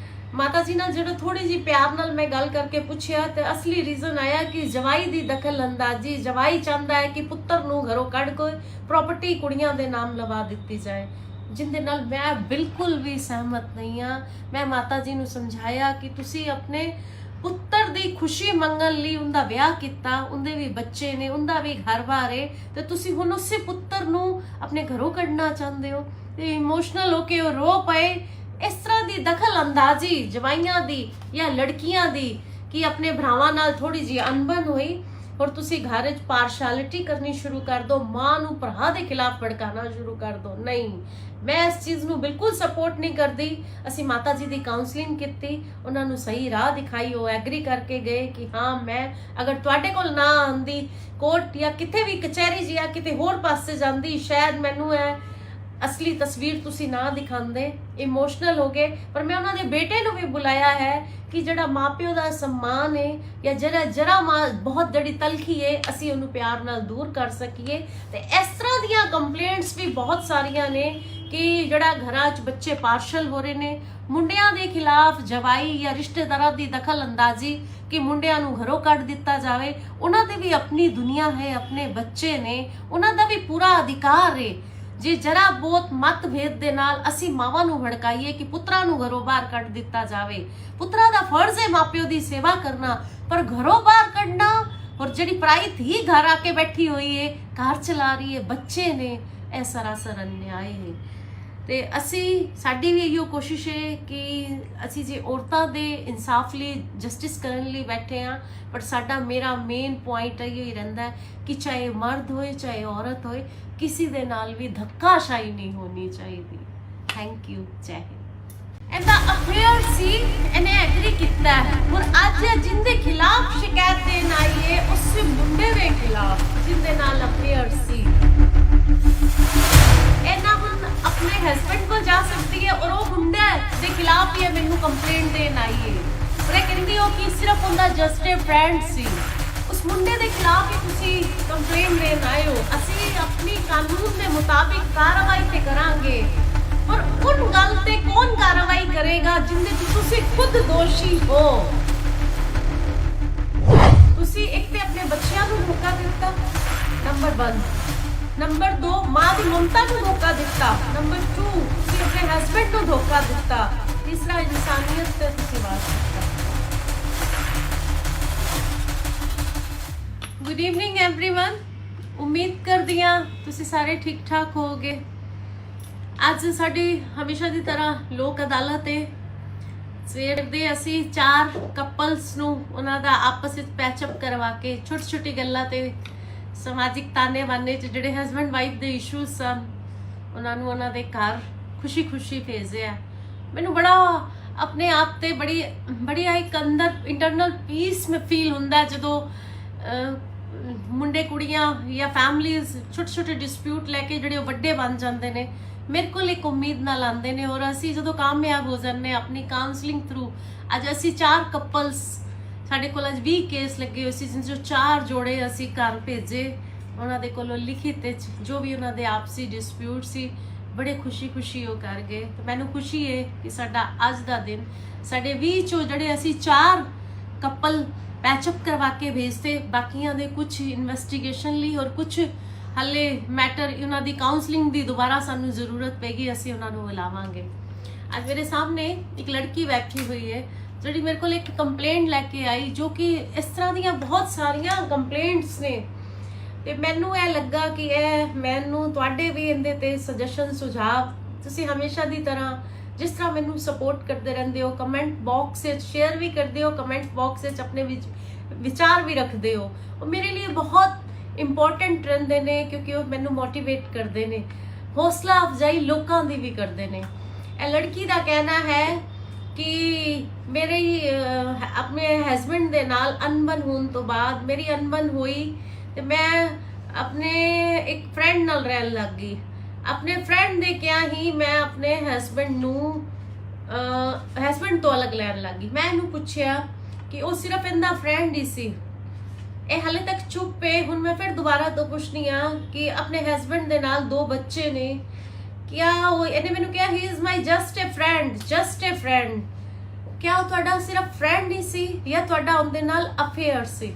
Speaker 1: माता जी नाल जो थोड़ी जी प्यार नाल मैं गल करके पूछया तो असली रीजन आया कि जवाई दी दखल अंदाजी। जवाई चाहता है कि पुत्र नूं घरों कढ़ के प्रॉपर्टी कुड़ियां दे नाम लवा दिती जाए, जिंदे नाल मैं बिल्कुल भी सहमत नहीं हाँ। मैं माता जी नूं समझाया कि तुसी अपने पुत्र दी खुशी मंगन लई उनदा विआह कीता, उनदे भी बच्चे ने, उनदा भी घर-बार है, ते तुसी हुण उसे पुत्र नूं अपने घरों कढ़ना चाहते हो। ते इमोशनल होके वो रो पए। इस तरह की दखल अंदाजी जवाइयां दी या लड़कियां दी कि अपने भरावां नाल थोड़ी जी अनबन हुई और तुसी घर च पार्शलिटी करनी शुरू कर दो, मां नूं भरा दे खिलाफ भड़काना शुरू कर दो। नहीं, मैं इस चीज़ नूं बिल्कुल सपोर्ट नहीं करती। असी माता जी की काउंसलिंग की, उन्होंने सही राह दिखाई, वो एग्री करके गए कि हाँ मैं अगर तुहाडे कोल ना आंदी कोर्ट या किते भी कचहरी या किते होर पासे जांदी, शायद मैनू है असली तस्वीर तुसी ना दिखांदे, इमोशनल हो गए। पर मैं उन्होंने बेटे नूं भी बुलाया है कि जड़ा माँ प्यो दा सम्मान है या जरा बहुत जड़ी तलखी है असी उन्होंने प्यार नाल दूर कर सकीए। ते इस तरह दियां कंप्लेंट्स भी बहुत सारियां ने कि जड़ा घरां च बच्चे पार्शल हो रहे ने, मुंडियां दे खिलाफ जवाई या रिश्तेदारां दी दखल अंदाजी कि मुंडियां नूं घरों कढ दिता जावे। उन्हां दे भी अपनी दुनिया है, अपने बच्चे ने, उन्हां दा भी पूरा अधिकार है। जे जरा बहुत मतभेद दे नाल असी मावां नूं भड़काईए कि पुत्रा नूं घरों बाहर कढ दिता जावे, पुत्रा दा फर्ज है मापिओ दी सेवा करना, पर घरों बाहर कढना और जिहड़ी पराई धी घर आके बैठी हुई है, घर चला रही है, बच्चे ने, यह सरासर अन्याय है। ते असी साडी भी इहो कोशिश है कि असी जे औरतां दे इंसाफ लई जस्टिस करन लई बैठे हाँ, पर साडा मेरा मेन पॉइंट इहो ही रहिंदा है कि चाहे मर्द होए चाहे औरत होए, किसी दे नाल भी धक्काशाही नहीं होनी चाहिए। थैंक यू, जय हिंद। ਇਹਦਾ ਅਫੇਅਰ ਸੀ, ਇਹਨੇ ਐਗਰੀ ਕੀਤਾ ਔਰ ਅੱਜ ਜਿੰਦੇ ਖਿਲਾਫ ਸ਼ਿਕਾਇਤ ਦੇਣ ਆਈ ਹੈ ਉਸ ਮੁੰਡੇ ਦੇ ਖਿਲਾਫ ਜਿੰਦੇ ਨਾਲ ਅਫੇਅਰ ਸੀ। ਇਹਨਾਂ ਹੁਣ ਆਪਣੇ ਹਸਬੰਡ ਕੋਲ ਜਾ ਸਕਦੀ ਹੈ ਔਰ ਉਹ ਮੁੰਡਾ ਦੇ ਖਿਲਾਫ ਹੀ ਮੈਨੂੰ ਕੰਪਲੇਂਟ ਦੇਣ ਆਈ ਹੈ। ਪਰ ਇਹ ਕਹਿੰਦੀ ਹੋ ਕਿ ਸਿਰਫ ਉਹਦਾ ਜਸਟ ਅ ਫਰੈਂਡ ਸੀ। ਉਸ ਮੁੰਡੇ ਦੇ ਖਿਲਾਫ ਹੀ ਤੁਸੀਂ ਕੰਪਲੇਂਟ ਦੇਣ ਆਏ ਹੋ। ਅਸੀਂ ਆਪਣੀ ਕਾਨੂੰਨ ਦੇ ਮੁਤਾਬਿਕ ਕਾਰਵਾਈ ਤੇ ਕਰਾਂਗੇ, पर उन गल ते कौन कार्रवाई करेगा जिंदे तुसी खुद दोषी हो। तुसी एक ते अपने बच्चियां नूं धोखा दिता, नंबर 1। नंबर 2, मां दी ममता नूं धोखा दिता। नंबर 2, तुसी अपने हस्बैंड नूं धोखा दिता। तीसरा, इंसानियत ते तुसी बात करता। गुड इवनिंग एवरीवन, उम्मीद करदी हां तुसी सारे ठीक ठाक होगे। ਅੱਜ ਸਾਡੀ ਹਮੇਸ਼ਾ ਦੀ ਤਰ੍ਹਾਂ ਲੋਕ ਅਦਾਲਤ ਹੈ। ਸਵੇਰ ਦੇ ਅਸੀਂ 4 ਕਪਲਸ ਨੂੰ ਉਹਨਾਂ ਦਾ ਆਪਸ ਵਿੱਚ ਪੈਚਅਪ ਕਰਵਾ ਕੇ ਛੋਟੀ ਛੋਟੀ ਗੱਲਾਂ ਤੇ ਸਮਾਜਿਕ ਤਾਨੇ ਬਾਨੇ ਚ ਜਿਹੜੇ ਹਸਬੈਂਡ ਵਾਈਫ ਦੇ ਇਸ਼ੂਜ਼ ਸਨ ਉਹਨਾਂ ਨੂੰ ਉਹਨਾਂ ਦੇ ਘਰ ਖੁਸ਼ੀ ਭੇਜਿਆ। ਮੈਨੂੰ ਬੜਾ ਆਪਣੇ ਆਪ ਤੇ ਬੜੀ ਇੱਕ ਅੰਦਰ ਇੰਟਰਨਲ ਪੀਸ ਮੈਂ ਫੀਲ ਹੁੰਦਾ ਜਦੋਂ ਮੁੰਡੇ ਕੁੜੀਆਂ ਜਾਂ ਫੈਮਲੀਜ਼ ਛੋਟੇ ਡਿਸਪਿਊਟ ਲੈ ਕੇ ਜਿਹੜੇ ਵੱਡੇ ਬਣ ਜਾਂਦੇ ਨੇ, मेरे को एक उम्मीद नाल आंदे ने और असी जो कामयाब हो जाने अपनी काउंसलिंग थ्रू। अज असी 4 कपल्स साडे कोल अज 20 केस लगे हुए सी, जिन जो 4 जोड़े असी घर भेजे। उन्हां दे कोलों लिखित जो भी उन्हां दे आपसी डिस्प्यूट सी बड़े खुशी हो कर गए। तो मैनूं खुशी है कि साडा अज दा दिन साडे 20 चो जड़े असी 4 कपल पैचअप करवा के भेजते, बाकियां दे कुछ इन्वेस्टिगेशन ली और कुछ हले मैटर उन्हों की काउंसलिंग की दोबारा सानू जरूरत पेगी, असी उन्होंने बुलावांगे। अज मेरे सामने एक लड़की बैठी हुई है जी मेरे को एक कंप्लेंट लैके आई, जो कि इस तरह दी बहुत सारिया कंप्लेंट्स ने। तो मैनू यह लगा कि मैनू तुहाडे भी इहदे ते सजेशन सुझाव तुसी हमेशा की तरह जिस तरह मैनू सपोर्ट करते रहंदे हो, कमेंट बॉक्स शेयर भी करते हो, कमेंट बॉक्स अपने विचार भी रखते हो, और मेरे लिए बहुत इंपॉर्टेंट रहंदे ने क्योंकि वो मैनू मोटिवेट करते हैं, हौसला अफजाई लोगों की भी करते हैं। यह लड़की का कहना है कि मेरे अपने हस्बैंड दे नाल अनबन होने तो बाद मेरी अनबन हुई तो मैं अपने एक फ्रेंड नाल रहन लग गई। अपने फ्रेंड दे क्या ही मैं अपने हस्बैंड नू हस्बैंड तो अलग लैन लग गई। मैं इनू पूछया कि वो सिर्फ इनका फ्रेंड ही सी। ਇਹ ਹਾਲੇ ਤੱਕ ਚੁੱਪ ਹੈ। ਹੁਣ ਮੈਂ ਫਿਰ ਦੁਬਾਰਾ ਤੋਂ ਪੁੱਛਣੀ ਆ ਕਿ ਆਪਣੇ ਹਸਬੰਡ ਦੇ ਨਾਲ 2 ਬੱਚੇ ਨੇ, ਕਿਆ ਉਹ ਇਹਨੇ ਮੈਨੂੰ ਕਿਹਾ he is my just a friend. ਕਿਆ ਉਹ ਤੁਹਾਡਾ ਸਿਰਫ ਫਰੈਂਡ ਹੀ ਸੀ ਜਾਂ ਤੁਹਾਡਾ ਉਹਦੇ ਨਾਲ ਅਫੇਅਰ ਸੀ?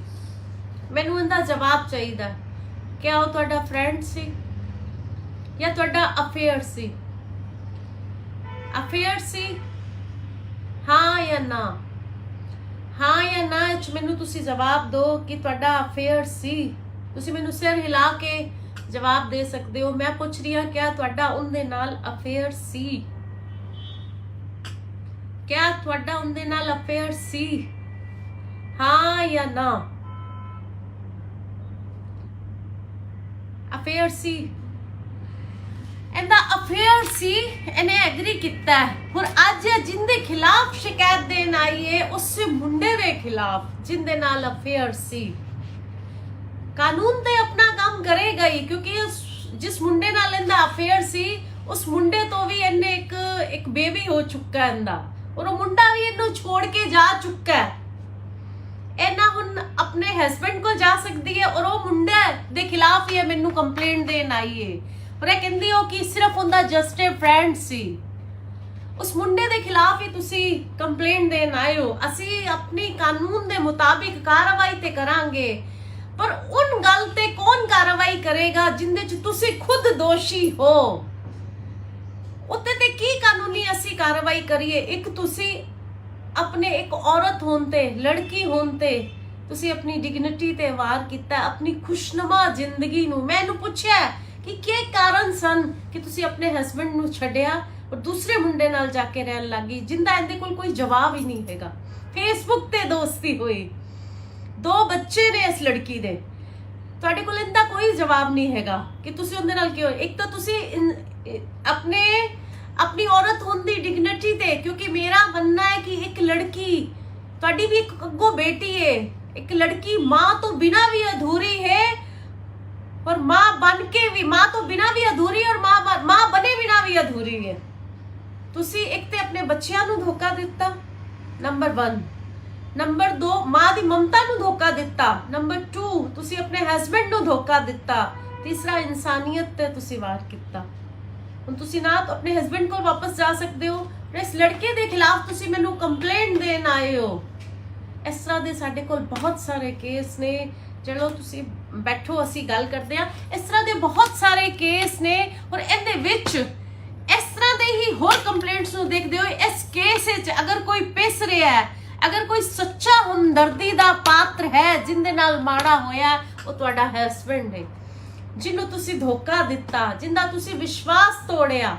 Speaker 1: ਮੈਨੂੰ ਇਹਦਾ ਜਵਾਬ ਚਾਹੀਦਾ। ਕਿਆ ਉਹ ਤੁਹਾਡਾ ਫਰੈਂਡ ਸੀ ਜਾਂ ਤੁਹਾਡਾ ਅਫੇਅਰ ਸੀ? ਅਫੇਅਰ ਸੀ, ਹਾਂ ਜਾਂ ਨਾ? हाँ या ना मैनू तुसी जवाब दो कि तुहाडा अफेयर सी। तुसी मैनू सिर हिला के जवाब दे सकते हो। मैं पूछ रही हाँ, क्या तुहाडा उनदे नाल अफेयर सी? क्या तुहाडा उनदे नाल अफेयर सी? हाँ या ना? अफेयर सी, ਇਹਦਾ ਅਫੇਅਰ ਸੀ, ਇਹਨੇ ਐਗਰੀ ਕੀਤਾ ਹੁਣ ਅੱਜ ਜਿੰਦੇ ਖਿਲਾਫ ਸ਼ਿਕਾਇਤ ਦੇਣ ਆਈ ਹੈ ਉਸ ਮੁੰਡੇ ਦੇ ਖਿਲਾਫ ਜਿੰਦੇ ਨਾਲ ਅਫੇਅਰ ਸੀ। ਕਾਨੂੰਨ ਤੇ ਆਪਣਾ ਕੰਮ ਕਰੇਗਾ ਹੀ, ਕਿਉਂਕਿ ਜਿਸ ਮੁੰਡੇ ਨਾਲ ਇਹਦਾ ਅਫੇਅਰ ਸੀ उस मुंडे तो भी इन्ने एक बेबी हो चुका है इंदा, और वो मुंडा भी इन्नू छोड़ के जा चुका है। इन्ना हुन अपने हस्बैंड को जा सकती है, और वो मुंडे दे खिलाफ ही मैनू कंप्लेंट देन आई है, और ये कहंदी हो कि सिर्फ उनका जस्ट ए फ्रेंड सी। उस मुंडे दे खिलाफ ही तुसी कंप्लेंट देन आए हो। असी अपनी कानून दे मुताबिक कार्रवाई ते करांगे, पर उन गल ते कौन कार्रवाई करेगा जिंदे च तुसी खुद दोषी हो। उत्ते ते की कानूनी असी कार्रवाई करिए। एक तुसी अपने एक औरत होंते, लड़की होंते, तुसी अपनी डिग्निटी ते वार किता, अपनी खुशनुमा जिंदगी नू। मैं इन्हू पुछया कि क्या कारण सन कि तुसी अपने हस्बैंड नू छड्या और दूसरे मुंडे नाल जाके रहन लगी, जिंदा इहदे कोल कोई जवाब ही नहीं हैगा। फेसबुक ते दोस्ती हुई, 2 बच्चे ने इस लड़की दे, तुहाडे कोल इहदा कोई जवाब नहीं हैगा कि तुसी उहदे नाल क्यों। एक तो तुसी अपनी औरत होंदी डिग्निटी ते, क्योंकि मेरा मानना है कि एक लड़की, तुहाडी भी एक अगो बेटी है, एक लड़की मां तो बिना भी अधूरी है, और मां बन के भी, मां तो बिना भी अधूरी और मां बने बिना भी अधूरी है। तुसी एक ते अपने बच्चियां नू धोखा दिता, नंबर 1। नंबर 2, मां दी ममता नू धोखा दिता। नंबर 2, तुसी अपने हस्बैंड नू धोखा दिता। तीसरा, इंसानियत ते तुसी वार किता। हुण तुसी ना तो अपने हस्बैंड को वापस जा सकते हो, इस लड़के दे खिलाफ तुसी मैनू कंप्लेंट देन आए हो। इस तरह दे साडे कोल बहुत सारे केस ने। चलो तुसी बैठो, असी गल करते हैं। इस तरह दे बहुत सारे केस ने, और इहदे विच इस तरह दे ही होर कंप्लेंट्स नू देखदे हो। इस केस विच अगर कोई पिस रहा है, अगर कोई सच्चा हमदर्दी दा पात्र है जिंदे नाल माड़ा होया, वो तुहाडा हस्बैंड है, जिन्नू तुसी धोखा दिता, जिंदा तुसी विश्वास तोड़िया,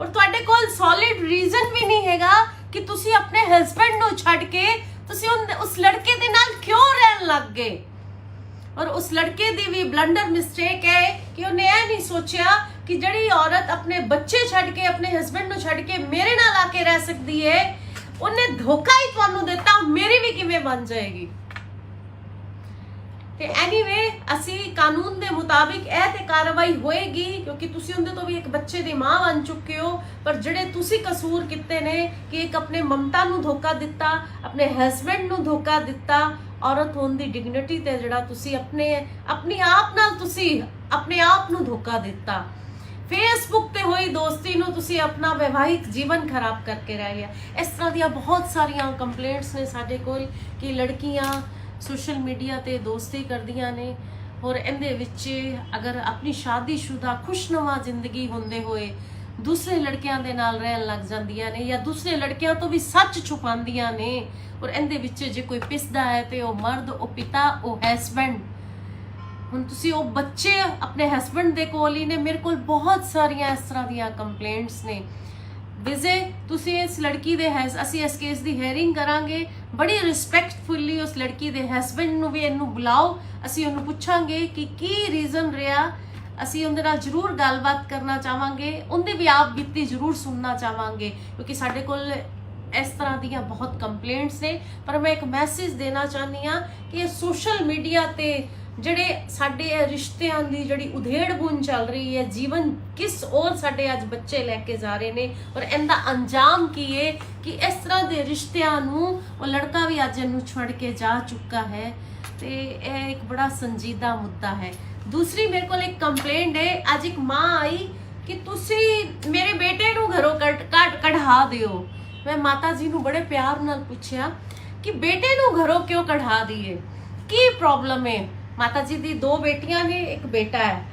Speaker 1: और तुहाडे कोल सॉलिड रीजन भी नहीं हैगा कि तुसी अपने हस्बैंड नू छड्ड के तुसी उस लड़के दे नाल क्यों रहन लग गए। और उस लड़के दी भी ब्लंडर मिस्टेक है कि उन्हें यह नहीं सोचा कि जड़ी औरत अपने बच्चे छड्ड के, अपने हस्बैंड नू छड्ड के मेरे नाल आके रह सकती है, उन्हें धोखा ही तुहानू दिता, मेरी भी किवें बन जाएगी। ते एनीवे, असी कानून दे मुताबिक ए ते कार्रवाई होएगी, क्योंकि तुसी उनदे तो भी एक बच्चे दी मां बन चुके हो। पर जड़े तुसी कसूर किते ने कि एक अपने ममता नू धोखा दिता, अपने हस्बैंड नू धोखा दिता, औरत होने दी डिग्निटी ते जड़ा तुसी अपनी आप नाल तुसी अपने आप नू धोखा दिता। फेसबुक ते होई दोस्ती नू तुसी अपना वैवाहिक जीवन खराब करके रह गया। इस तरह दी बहुत सारियां कंप्लेंट्स ने साडे कोल कि लड़कियां सोशल मीडिया ते दोस्ती करदियां ने, और इहदे विच अगर अपनी शादीशुदा खुशनुमा जिंदगी होंदे होए दूसरे लड़कियां दे नाल रहन लग जांदियां ने, या दूसरे लड़कियां तो भी सच छुपांदियां ने, और इहदे विच जे कोई पिसदा है ते ओ मर्द, ओ पिता, ओ हस्बैंड। हुण तुसी ओ बच्चे अपने हस्बैंड दे कोल ही ने। मेरे कोल बहुत सारियां इस तरह दियां कंप्लेंट्स ने। विजे तुसी इस लड़की दे असी इस केस दी हेयरिंग करांगे, बड़ी रिस्पैक्टफुली उस लड़की दे हस्बैंड नू भी इनू बुलाओ, असी उन्हें पूछांगे कि की रीजन रहा। असी उनदे नाल जरूर गलबात करना चाहांगे, उनदी भी आप बीती जरूर सुनना चाहांगे, क्योंकि साडे कोल इस तरह दियां बहुत कंप्लेंट्स ने। पर मैं एक मैसेज देना चाहनी हाँ कि सोशल मीडिया ते जड़े साडे रिश्तियां दी जड़ी उधेड़ बुन चल रही है, जीवन किस और साडे अज बच्चे लैके जा रहे ने, और इनका अंजाम की है कि इस तरह के रिश्तियां नू वो लड़का भी अज इनू छड़ के जा चुका है। तो यह एक बड़ा संजीदा मुद्दा है। दूसरी मेरे को एक कंप्लेंट है, अज एक माँ आई कि तुसी मेरे बेटे नू घरों कढ़ा दिओ। मैं माता जी नू बड़े प्यार नाल पूछया कि बेटे नू घरों क्यों कढ़ा दिए, की प्रॉब्लम है। माता जी दी 2 बेटियां ने, एक बेटा है।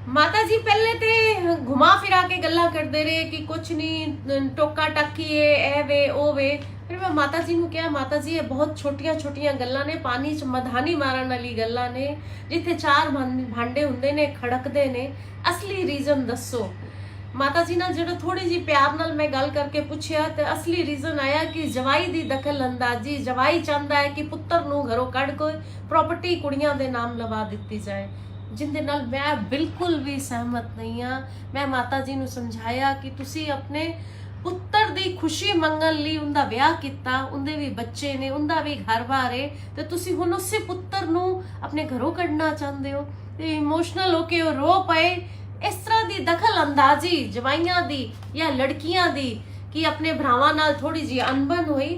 Speaker 1: माता जी पहले ते घुमा फिरा के गल्ला करते रहे कि कुछ नहीं, टोका टाकी है, ए वे ओ वे। फिर मैं माता जी नू कहा, माता जी ये बहुत छोटिया छोटिया गल्लां ने, पानी च मधानी मारन वाली गल्लां ने, जिथे 4 भांडे हुंदे ने खड़कदे ने, असली रीजन दसो। माता जी ना जो थोड़ी जी प्यार नाल मैं गल करके पूछया तो असली रीजन आया कि जवाई दी दखल अंदाजी, जवाई चाहता है कि पुत्र नू घरों कढ़ के प्रॉपर्टी कुड़ियां दे नाम लवा दी जाए, जिंदे नाल मैं बिल्कुल भी सहमत नहीं हाँ। मैं माता जी नू समझाया कि तुसी अपने पुत्र दी खुशी मंगन लई उनदा विआह किता, उनदे भी बच्चे ने, उनदा भी घर बार है, तो तुसी हुण उसे पुत्र नू अपने घरों कढ़ना चाहते हो। इमोशनल होके रो पाए, इस तरह की दखल अंदाजी जवाइयां दी या लड़कियां दी कि अपने भरावां नाल थोड़ी जी अनबन हुई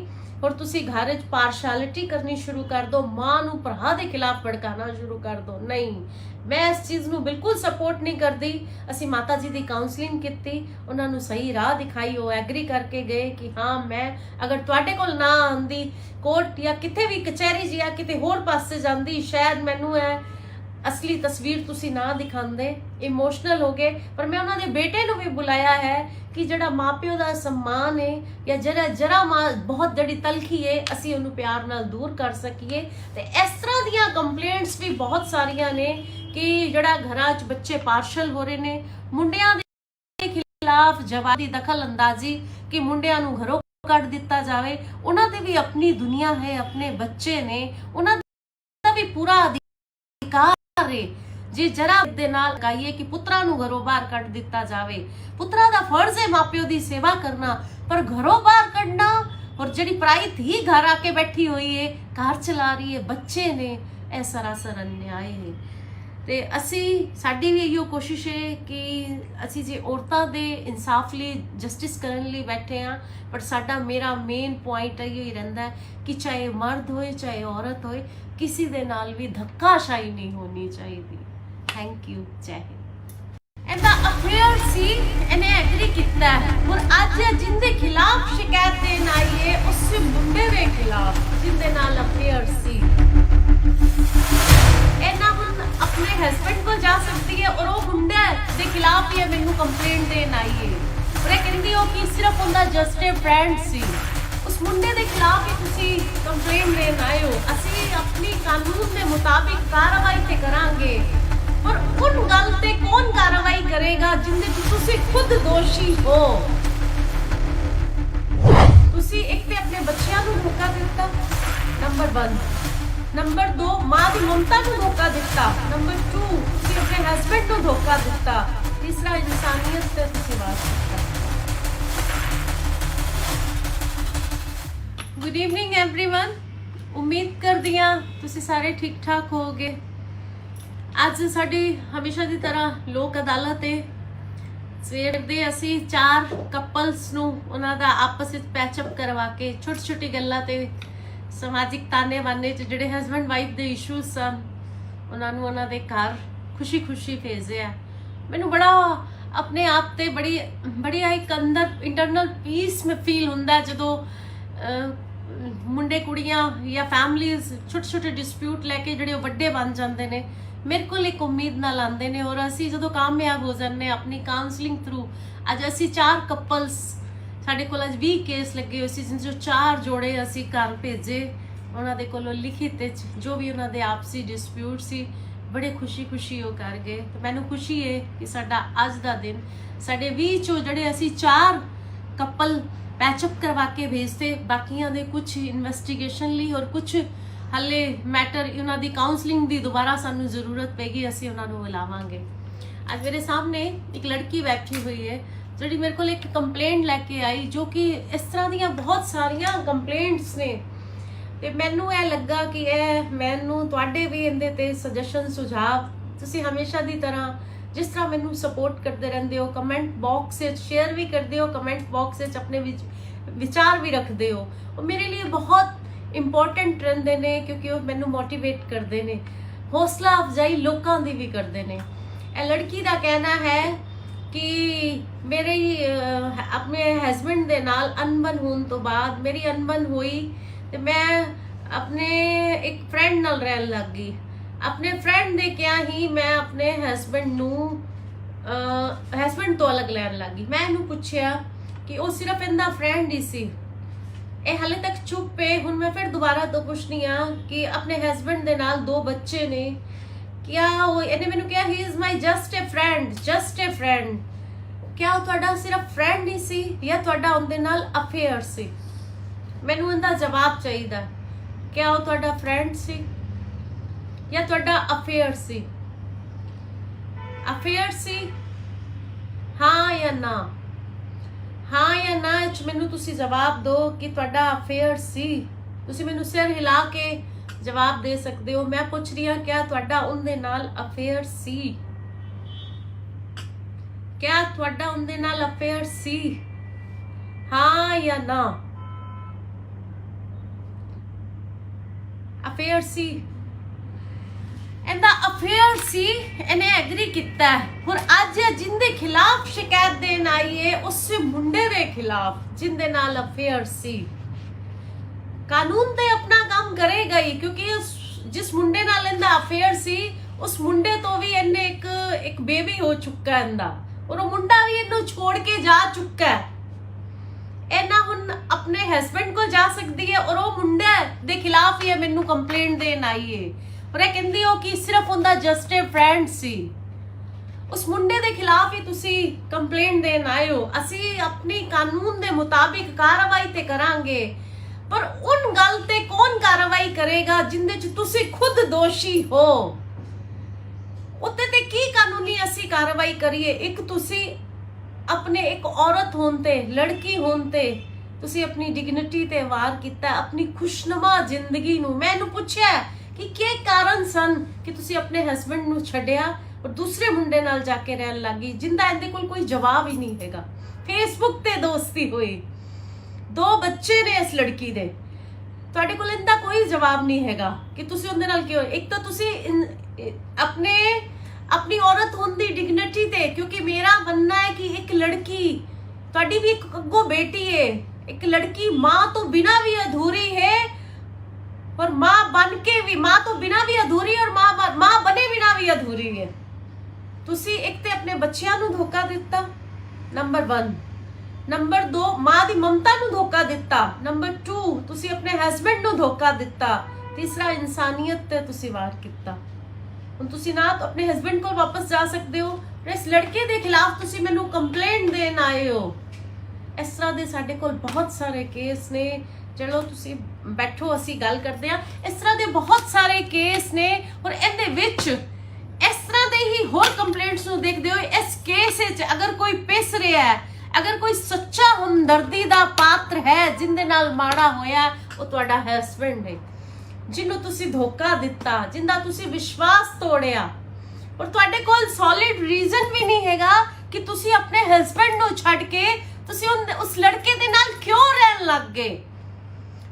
Speaker 1: और तुसी घर च पार्शलिटी करनी शुरू कर दो, मां नू भरा दे खिलाफ भड़काना शुरू कर दो। नहीं, मैं इस चीज़ नू बिल्कुल सपोर्ट नहीं करती। असी माता जी की काउंसलिंग की, उन्होंने सही राह दिखाई, वो एग्री करके गए कि हाँ मैं अगर तुहाडे कोल ना आंदी कोर्ट या किते भी कचहरी जी या किते होर पासे जांदी, शायद मैनू है असली तस्वीर तुसी ना दिखांदे, इमोशनल हो गए। पर मैं उन्होंने बेटे नू भी बुलाया है कि जड़ा माँ प्यो का सम्मान है या जरा बहुत जड़ी तलखी है असी उन्हें प्यार नाल दूर कर सकीए। तो इस तरह दियां कंप्लेंट्स भी बहुत सारियां ने कि जड़ा घरां च बच्चे पार्शल हो रहे ने, मुंडियां दे खिलाफ जवाबी दखल अंदाजी कि मुंडियां नू घरों कट दिता जाए। उन्हां दे भी अपनी दुनिया है, अपने बच्चे ने, उन्हां दा भी पूरा अधिकार जी जरा दे नाल कहिए कि पुत्रा नू घरों बाहर कट दिता जावे। पुत्रा दा फर्ज है मापियो दी सेवा करना, पर घरों बाहर कढ़ना और जड़ी पराई थी घर आके बैठी हुई है, घर चला रही है, बच्चे ने, यह सरासर अन्याय है। ते असी साडी भी इहो कोशिश है कि असी जे औरतां दे इंसाफ लई जस्टिस करन लई बैठे हाँ, पर साडा मेरा मेन पॉइंट इहो ही रहिंदा है कि चाहे मर्द होए चाहे औरत होए, किसी दे नाल भी धक्काशाही नहीं होनी चाहिए। थैंक यू, जय हिंद। एंड द अफेयर सी इन्हें एग्री किया और अज जिंदे खिलाफ शिकायत देन आई है उस मुंडे दे खिलाफ जिंदे नाल अफेयर सी, एना हुन अपने हस्बैंड को जा सकती है और वो मुंडे दे खिलाफ ही मैनू कंप्लेंट देन आई है और ये कहंदी हो कि सिर्फ उनका जस्ट ए फ्रेंड सी, उस मुंडे के खिलाफ ही तुसी कंप्लेंट देन आए हो। असी अपनी कानून के मुताबिक कार्रवाई ते करांगे, पर उन गल ते कौन कार्रवाई करेगा जिंदे तुसी खुद दोषी हो। तुसी एक ते अपने बच्चों को धोखा दिता, नंबर 1, नंबर 2 मां की ममता को धोखा दिता, नंबर 2 तुसी अपने हस्बैंड को धोखा दिता, तीसरा इंसानियत ते तुसी बात करता। गुड इवनिंग एवरीवन, उम्मीद करदी हां तुसी सारे ठीक ठाक होगे। अज साडी हमेशा की तरह लोक अदालत है। सवेर दे असी 4 कपल्स नू उन्हां दा आपस विच पैचअप करवा के छोटी छोटी गल्लां ते समाजिक ताने बाने च जिहड़े हस्बैंड वाइफ दे इशूज सन उन्हां नू उन्हां दे घर खुशी खुशी भेजिया। मैनू बड़ा अपने आप ते बड़ी एक अंदर इंटरनल पीस में फील हुंदा जदों मुंडे कुड़ियां या फैमिलीज छोटे छोटे डिस्प्यूट लैके जिहड़े वड्डे बन जाते हैं, मेरे को एक उम्मीद नाल आंदे ने और असी जो कामयाब हो जाने अपनी काउंसलिंग थ्रू। अज असी 4 कपल्स साडे कोल अज 20 केस लगे हुए सी, जिन 4 जोड़े असी घर भेजे, उन्हां दे कोलों लिखित जो भी उन्हां दे आपसी डिस्प्यूट सी बड़े खुशी खुशी वो कर गए। तो मैनू खुशी है कि साडा अज दा दिन साडे 20 चो जिहड़े असी 4 कपल पैचअप करवा के भेजते, बाकियां दे कुछ इन्वेस्टिगेशन ली और कुछ हले मैटर उन्हां दी काउंसलिंग दी दोबारा सानू जरूरत पेगी, असी उन्हां नू बुलावांगे। अज मेरे सामने एक लड़की बैठी हुई है जिहड़ी मेरे को एक कंप्लेंट लैके आई, जो कि इस तरह दी बहुत सारियां कंप्लेंट्स ने। ते मैनू यह लगा कि यह मैनू तुहाडे भी इहदे ते सजेशन सुझाव तुसी हमेशा दी तरह जिस तरह मैनू सपोर्ट करते रहंदे हो, कमेंट बॉक्स शेयर भी करते हो, कमेंट बॉक्स अपने विचार भी रखते हो, और मेरे लिए बहुत इंपॉर्टेंट रहंदे ने क्योंकि वो मैनू मोटिवेट करते हैं, हौसला अफजाई लोगों की भी करते हैं। यह लड़की का कहना है कि मेरे अपने हस्बैंड के नाल अनबन होने तो बाद मेरी अनबन हुई तो मैं अपने एक फ्रेंड नाल रहन लग गई। अपने फ्रेंड दे क्या ही मैं अपने हस्बैंड तो अलग लैन लग गई। मैं इन्हू पूछया कि वो सिर्फ इनका फ्रेंड ही सी, ये हाले तक चुप है। हुण मैं फिर दोबारा तो पुछनी हाँ कि अपने हस्बैंड दे नाल 2 बच्चे ने, क्या वो इन्हें मैनू कहा he is my just a friend. क्या वो तुहाडा सिर्फ फ्रेंड ही सी या तुहाडा उनदे नाल अफेयर सी? मैनू इनका जवाब चाहिए। क्या वो तुहाडा फ्रेंड सी या तुहाडा अफेयर सी? अफेयर सी, हाँ या ना? हाँ या ना मैनू तुसी जवाब दो कि तुहाडा अफेयर सी। तुसी मैनू सिर हिला के जवाब दे सकते हो। मैं पूछ रही हाँ क्या तुहाडा उनदे नाल अफेयर सी? क्या ਤੁਹਾਡਾ ਉਹਦੇ ਨਾਲ ਅਫੇਅਰ ਸੀ? हाँ या ना? अफेयर सी, ਇਹਦਾ ਅਫੇਅਰ ਸੀ, ਇਹਨੇ ਐਗਰੀ ਕੀਤਾ ਹੁਣ ਅੱਜ ਜਿੰਦੇ ਖਿਲਾਫ ਸ਼ਿਕਾਇਤ ਦੇਣ ਆਈ ਹੈ ਉਸ ਮੁੰਡੇ ਦੇ ਖਿਲਾਫ ਜਿੰਦੇ ਨਾਲ ਅਫੇਅਰ ਸੀ। ਕਾਨੂੰਨ ਤੇ ਆਪਣਾ ਕੰਮ ਕਰੇਗਾ ਹੀ ਕਿਉਂਕਿ ਜਿਸ ਮੁੰਡੇ ਨਾਲ ਇਹਦਾ ਅਫੇਅਰ ਸੀ ਉਸ ਮੁੰਡੇ ਤੋਂ ਵੀ ਇਹਨੇ ਇੱਕ ਬੇਬੀ ਹੋ ਚੁੱਕਾ ਇਹਦਾ, ਔਰ ਉਹ ਮੁੰਡਾ ਵੀ ਇਹਨੂੰ ਛੋੜ ਕੇ ਜਾ ਚੁੱਕਾ ਹੈ। ਇਹਨਾਂ ਹੁਣ ਆਪਣੇ ਹਸਬੈਂਡ ਕੋਲ ਜਾ ਸਕਦੀ ਹੈ ਔਰ ਉਹ ਮੁੰਡੇ ਦੇ ਖਿਲਾਫ ਹੀ ਮੈਨੂੰ ਕੰਪਲੇਂਟ ਦੇਣ ਆਈ ਹੈ ਔਰ ਇਹ ਕਹਿੰਦੀ ਹੋ ਕਿ ਸਿਰਫ ਉਹਦਾ ਜਸਟ ਅ ਫਰੈਂਡ ਸੀ। ਉਸ ਮੁੰਡੇ ਦੇ ਖਿਲਾਫ ਹੀ ਤੁਸੀਂ ਕੰਪਲੇਂਟ ਦੇਣ ਆਏ ਹੋ। ਅਸੀਂ ਆਪਣੀ ਕਾਨੂੰਨ ਦੇ ਮੁਤਾਬਿਕ ਕਾਰਵਾਈ ਤੇ ਕਰਾਂਗੇ, ਪਰ ਉਨ ਗੱਲ ਤੇ ਕੌਣ ਕਾਰਵਾਈ ਕਰੇਗਾ ਜਿੰਦੇ ਚ ਤੁਸੀਂ ਖੁਦ ਦੋਸ਼ੀ ਹੋ? ਉੱਤੇ ਤੇ ਕੀ ਕਾਨੂੰਨੀ ਅਸੀਂ ਕਾਰਵਾਈ ਕਰੀਏ? ਇੱਕ ਤੁਸੀਂ अपने एक औरत होते, लड़की होते तुसी अपनी डिग्निटी ते वार किता, अपनी खुशनुमा जिंदगी नू। मैं इन्हू पुछया कि क्या कारण सन कि तुसी अपने हस्बैंड नू छड्डिया और दूसरे मुंडे नाल जाके रहन लगी जिंदा इहदे कोल कोई जवाब ही नहीं हैगा। फेसबुक ते दोस्ती हुई, 2 बच्चे ने इस लड़की दे, तुहाडे कोल इहदा कोई जवाब नहीं हैगा कि तुसी उहदे नाल क्यों। एक तो तुसी अपनी औरत होने की डिग्निटी ते, क्योंकि मेरा मनना है कि एक लड़की तुहाडी भी एक अगो बेटी है, एक लड़की माँ तो बिना भी अधूरी है और माँ बन के भी, माँ तो बिना भी अधूरी और माँ बने बिना भी अधूरी है। तुसी एक ते अपने बच्चियां नू धोखा दिता, नंबर 1। नंबर 2 माँ दी ममता नू धोखा दिता। नंबर 2 तुसी अपने हस्बैंड नू धोखा दिता। तीसरा इंसानियत ते तुसी वार किता। ਹੁਣ ਤੁਸੀਂ ਨਾ ਤਾਂ ਆਪਣੇ ਹਸਬੈਂਡ ਕੋਲ ਵਾਪਸ ਜਾ ਸਕਦੇ ਹੋ, ਇਸ ਲੜਕੇ ਦੇ ਖਿਲਾਫ ਤੁਸੀਂ ਮੈਨੂੰ ਕੰਪਲੇਂਟ ਦੇਣ ਆਏ ਹੋ। ਇਸ ਤਰ੍ਹਾਂ ਦੇ ਸਾਡੇ ਕੋਲ ਬਹੁਤ ਸਾਰੇ ਕੇਸ ਨੇ। ਚਲੋ ਤੁਸੀਂ ਬੈਠੋ, ਅਸੀਂ ਗੱਲ ਕਰਦੇ ਹਾਂ। ਇਸ ਤਰ੍ਹਾਂ ਦੇ ਬਹੁਤ ਸਾਰੇ ਕੇਸ ਨੇ ਔਰ ਇਹਦੇ ਵਿੱਚ ਇਸ ਤਰ੍ਹਾਂ ਦੇ ਹੀ ਹੋਰ ਕੰਪਲੇਂਟਸ ਨੂੰ ਦੇਖਦੇ ਹੋ। ਇਸ ਕੇਸ ਵਿੱਚ ਅਗਰ ਕੋਈ ਪਿਸ ਰਿਹਾ ਹੈ, ਅਗਰ ਕੋਈ ਸੱਚਾ ਹਮਦਰਦੀ ਦਾ ਪਾਤਰ ਹੈ ਜਿੰਦੇ ਨਾਲ ਮਾੜਾ ਹੋਇਆ, ਉਹ ਤੁਹਾਡਾ ਹਸਬੈਂਡ ਹੈ ਜਿਹਨੂੰ ਤੁਸੀਂ ਧੋਖਾ ਦਿੱਤਾ, ਜਿੰਦਾ ਤੁਸੀਂ ਵਿਸ਼ਵਾਸ ਤੋੜਿਆ ਔਰ ਤੁਹਾਡੇ ਕੋਲ ਸੋਲਿਡ ਰੀਜ਼ਨ ਵੀ ਨਹੀਂ ਹੈਗਾ ਕਿ ਤੁਸੀਂ ਆਪਣੇ ਹਸਬੈਂਡ ਨੂੰ ਛੱਡ ਕੇ ਤੁਸੀਂ ਉਸ ਲੜਕੇ ਦੇ ਨਾਲ ਕਿਉਂ ਰਹਿਣ ਲੱਗ ਗਏ।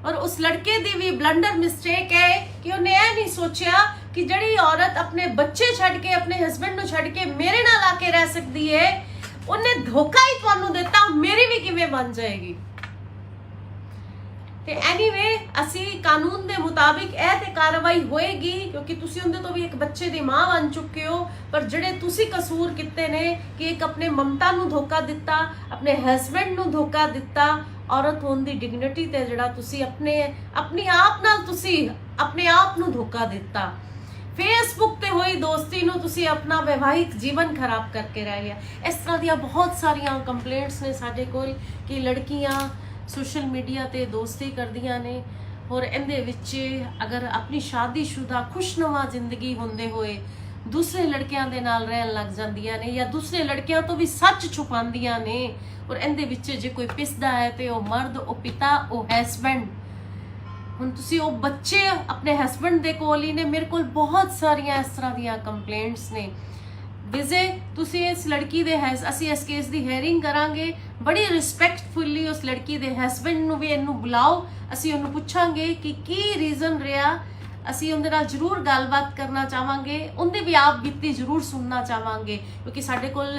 Speaker 1: ਔਰ ਉਸ ਲੜਕੇ ਦੀ ਵੀ ਬਲੰਡਰ ਮਿਸਟੇਕ ਹੈ ਕਿ ਉਹਨੇ ਇਹ ਨਹੀਂ ਸੋਚਿਆ ਕਿ ਜਿਹੜੀ ਔਰਤ ਆਪਣੇ ਬੱਚੇ ਛੱਡ ਕੇ, ਆਪਣੇ ਹਸਬੈਂਡ ਨੂੰ ਛੱਡ ਕੇ ਮੇਰੇ ਨਾਲ ਆ ਕੇ ਰਹਿ ਸਕਦੀ ਹੈ, ਉਹਨੇ ਧੋਖਾ ਹੀ ਤੁਹਾਨੂੰ ਦਿੱਤਾ, ਮੇਰੀ ਵੀ ਕਿਵੇਂ ਬਣ ਜਾਏਗੀ। ਤੇ ਐਨੀਵੇ ਅਸੀਂ ਕਾਨੂੰਨ ਦੇ ਮੁਤਾਬਿਕ ਇਹ ਤੇ ਕਾਰਵਾਈ ਹੋਏਗੀ ਕਿਉਂਕਿ ਤੁਸੀਂ ਉਹਦੇ ਤੋਂ ਵੀ ਇੱਕ ਬੱਚੇ ਦੀ ਮਾਂ ਬਣ ਚੁੱਕੇ ਹੋ। ਪਰ ਜਿਹੜੇ ਤੁਸੀਂ ਕਸੂਰ ਕੀਤੇ ਨੇ ਕਿ ਇੱਕ ਆਪਣੇ ਮਮਤਾ ਨੂੰ ਧੋਖਾ ਦਿੱਤਾ, ਆਪਣੇ ਹਸਬੈਂਡ ਨੂੰ ਧੋਖਾ ਦਿੱਤਾ, ਔਰਤ ਹੋਣ ਦੀ ਡਿਗਨਿਟੀ ਤੇ ਜਿਹੜਾ ਤੁਸੀਂ ਆਪਣੀ ਆਪ ਨਾਲ ਤੁਸੀਂ ਆਪਣੇ ਆਪ ਨੂੰ ਧੋਖਾ ਦਿੱਤਾ। ਫੇਸਬੁੱਕ ਤੇ ਹੋਈ ਦੋਸਤੀ ਨੂੰ ਤੁਸੀਂ ਆਪਣਾ ਵਿਵਾਹਿਕ ਜੀਵਨ ਖਰਾਬ ਕਰਕੇ ਰਹਿ ਗਿਆ। ਇਸ ਤਰ੍ਹਾਂ ਦੀਆਂ ਬਹੁਤ ਸਾਰੀਆਂ ਕੰਪਲੇਂਟਸ ਨੇ ਸਾਡੇ ਕੋਲ ਕਿ ਲੜਕੀਆਂ सोशल मीडिया ते दोस्ती करदियां ने और इहदे विच अगर अपनी शादीशुदा खुशनुमा जिंदगी होंदे होए दूसरे लड़कियां दे नाल रहन लग जांदियां ने या दूसरे लड़कियां तो भी सच छुपांदियां ने और इहदे विच जे कोई पिसदा है ते ओ मर्द, ओ पिता, ओ हस्बैंड। हुण तुसीं ओ बच्चे अपने हस्बैंड दे कोल ही ने। मेरे कोल बहुत सारियां इस तरह दियां कंप्लेंट्स ने। विजय तुसी इस लड़की दे असी इस केस दी हेयरिंग करांगे, बड़ी रिस्पैक्टफुली उस लड़की दे हस्बैंड नू भी इनू बुलाओ, असी उन्हें पूछांगे कि की रीजन रहा। असी उनदे नाल जरूर गलबात करना चाहांगे, उनदी भी आप बीती जरूर सुनना चाहांगे क्योंकि साडे कोल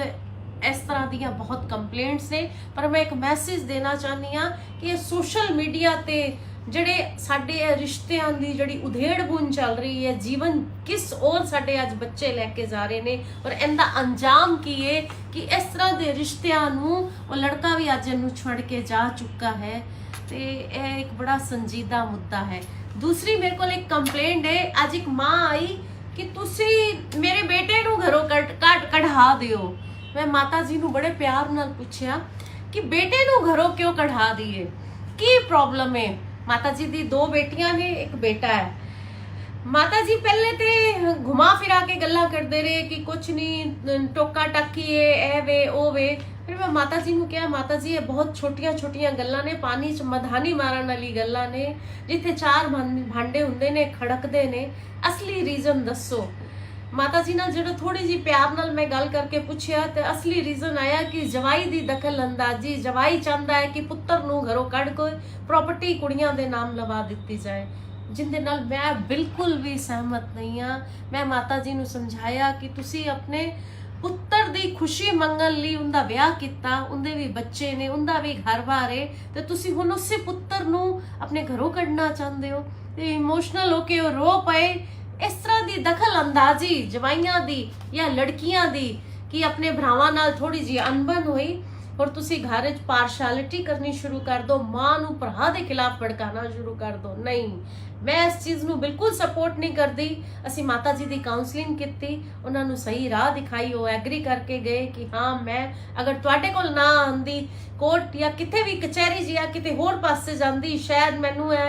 Speaker 1: इस तरह दियां बहुत कंप्लेंट्स ने। पर मैं एक मैसेज देना चाहनी हाँ कि सोशल मीडिया ते ਜਿਹੜੇ ਸਾਡੇ ਰਿਸ਼ਤਿਆਂ ਦੀ ਜਿਹੜੀ ਉਧੇੜ ਬੁੰਝ ਚੱਲ ਰਹੀ ਹੈ, ਜੀਵਨ ਕਿਸ ਔਰ ਸਾਡੇ ਅੱਜ ਬੱਚੇ ਲੈ ਕੇ ਜਾ ਰਹੇ ਨੇ ਔਰ ਇਹਦਾ ਅੰਜਾਮ ਕੀ ਹੈ ਕਿ ਇਸ ਤਰ੍ਹਾਂ ਦੇ ਰਿਸ਼ਤਿਆਂ ਨੂੰ ਉਹ ਲੜਕਾ ਵੀ ਅੱਜ ਇਹਨੂੰ ਛੱਡ ਕੇ ਜਾ ਚੁੱਕਾ ਹੈ ਤੇ ਇਹ ਇੱਕ ਬੜਾ ਸੰਜੀਦਾ ਮੁੱਦਾ ਹੈ। ਦੂਸਰੀ ਮੇਰੇ ਕੋਲ ਇੱਕ ਕੰਪਲੇਂਟ ਹੈ। ਅੱਜ ਇੱਕ ਮਾਂ ਆਈ ਕਿ ਤੁਸੀਂ ਮੇਰੇ ਬੇਟੇ ਨੂੰ ਘਰੋਂ ਕਢਾ ਦਿਓ। ਮੈਂ ਮਾਤਾ ਜੀ ਨੂੰ ਬੜੇ ਪਿਆਰ ਨਾਲ ਪੁੱਛਿਆ ਕਿ ਬੇਟੇ ਨੂੰ ਘਰੋਂ ਕਿਉਂ ਕਢਾ ਦਈਏ, ਕੀ ਪ੍ਰੋਬਲਮ ਹੈ। माता जी दी 2 बेटियां ने, एक बेटा है। माता जी पहले ते घुमा फिरा के गल्ला करते रहे कि कुछ नहीं, टोका टाकी है, ए वे ओ वे। फिर मैं माता जी नू कहा, माता जी ये बहुत छोटिया छोटिया गल्लां ने, पानी च मधानी मारन वाली गल्लां ने, जिथे 4 भांडे हुंदे ने खड़कदे ने, असली रीजन दसो। ਮਾਤਾ ਜੀ ਨਾਲ ਜਿਹੜਾ ਥੋੜੀ ਜੀ ਪਿਆਰ ਨਾਲ ਮੈਂ ਗੱਲ ਕਰਕੇ ਪੁੱਛਿਆ ਤੇ ਅਸਲੀ ਰੀਜ਼ਨ ਆਇਆ ਕਿ ਜਵਾਈ ਦੀ ਦਖਲ ਅੰਦਾਜ਼ੀ, ਜਵਾਈ ਚਾਹੁੰਦਾ ਹੈ ਕਿ ਪੁੱਤਰ ਨੂੰ ਘਰੋਂ ਕੱਢ ਕੇ ਪ੍ਰਾਪਰਟੀ ਕੁੜੀਆਂ ਦੇ ਨਾਮ ਲਵਾ ਦਿੱਤੀ ਜਾਏ, ਜਿੰਦੇ ਨਾਲ ਮੈਂ ਬਿਲਕੁਲ ਵੀ ਸਹਿਮਤ ਨਹੀਂ ਹਾਂ। ਮੈਂ ਮਾਤਾ ਜੀ ਨੂੰ ਸਮਝਾਇਆ ਕਿ ਤੁਸੀਂ ਆਪਣੇ ਪੁੱਤਰ ਦੀ ਖੁਸ਼ੀ ਮੰਗਣ ਲਈ ਉਹਦਾ ਵਿਆਹ ਕੀਤਾ, ਉਹਦੇ ਵੀ ਬੱਚੇ ਨੇ, ਉਹਦਾ ਵੀ ਘਰ-ਬਾਰ ਹੈ, ਤੇ ਤੁਸੀਂ ਹੁਣ ਉਸੇ ਪੁੱਤਰ ਨੂੰ ਆਪਣੇ ਘਰੋਂ ਕੱਢਣਾ ਚਾਹੁੰਦੇ ਹੋ। ਤੇ ਇਮੋਸ਼ਨਲ ਹੋ ਕੇ ਉਹ ਰੋ ਪਏ। ਇਸ ਤਰ੍ਹਾਂ ਦੀ ਦਖਲ ਅੰਦਾਜ਼ੀ ਜਵਾਈਆਂ ਦੀ ਜਾਂ ਲੜਕੀਆਂ ਦੀ ਕਿ ਆਪਣੇ ਭਰਾਵਾਂ ਨਾਲ ਥੋੜੀ ਜਿਹੀ ਅਣਬਣ ਹੋਈ और तुसी घर च पार्शलिटी करनी शुरू कर दो, मां नू भरा दे खिलाफ भड़काना शुरू कर दो। नहीं, मैं इस चीज़ नू बिल्कुल सपोर्ट नहीं करती। असी माता जी की काउंसलिंग की, उन्होंने सही राह दिखाई, वो एग्री करके गए कि हाँ मैं अगर तुहाडे कोल ना आंदी कोर्ट या किते भी कचहरी या किते होर पासे जांदी, शायद मैनू है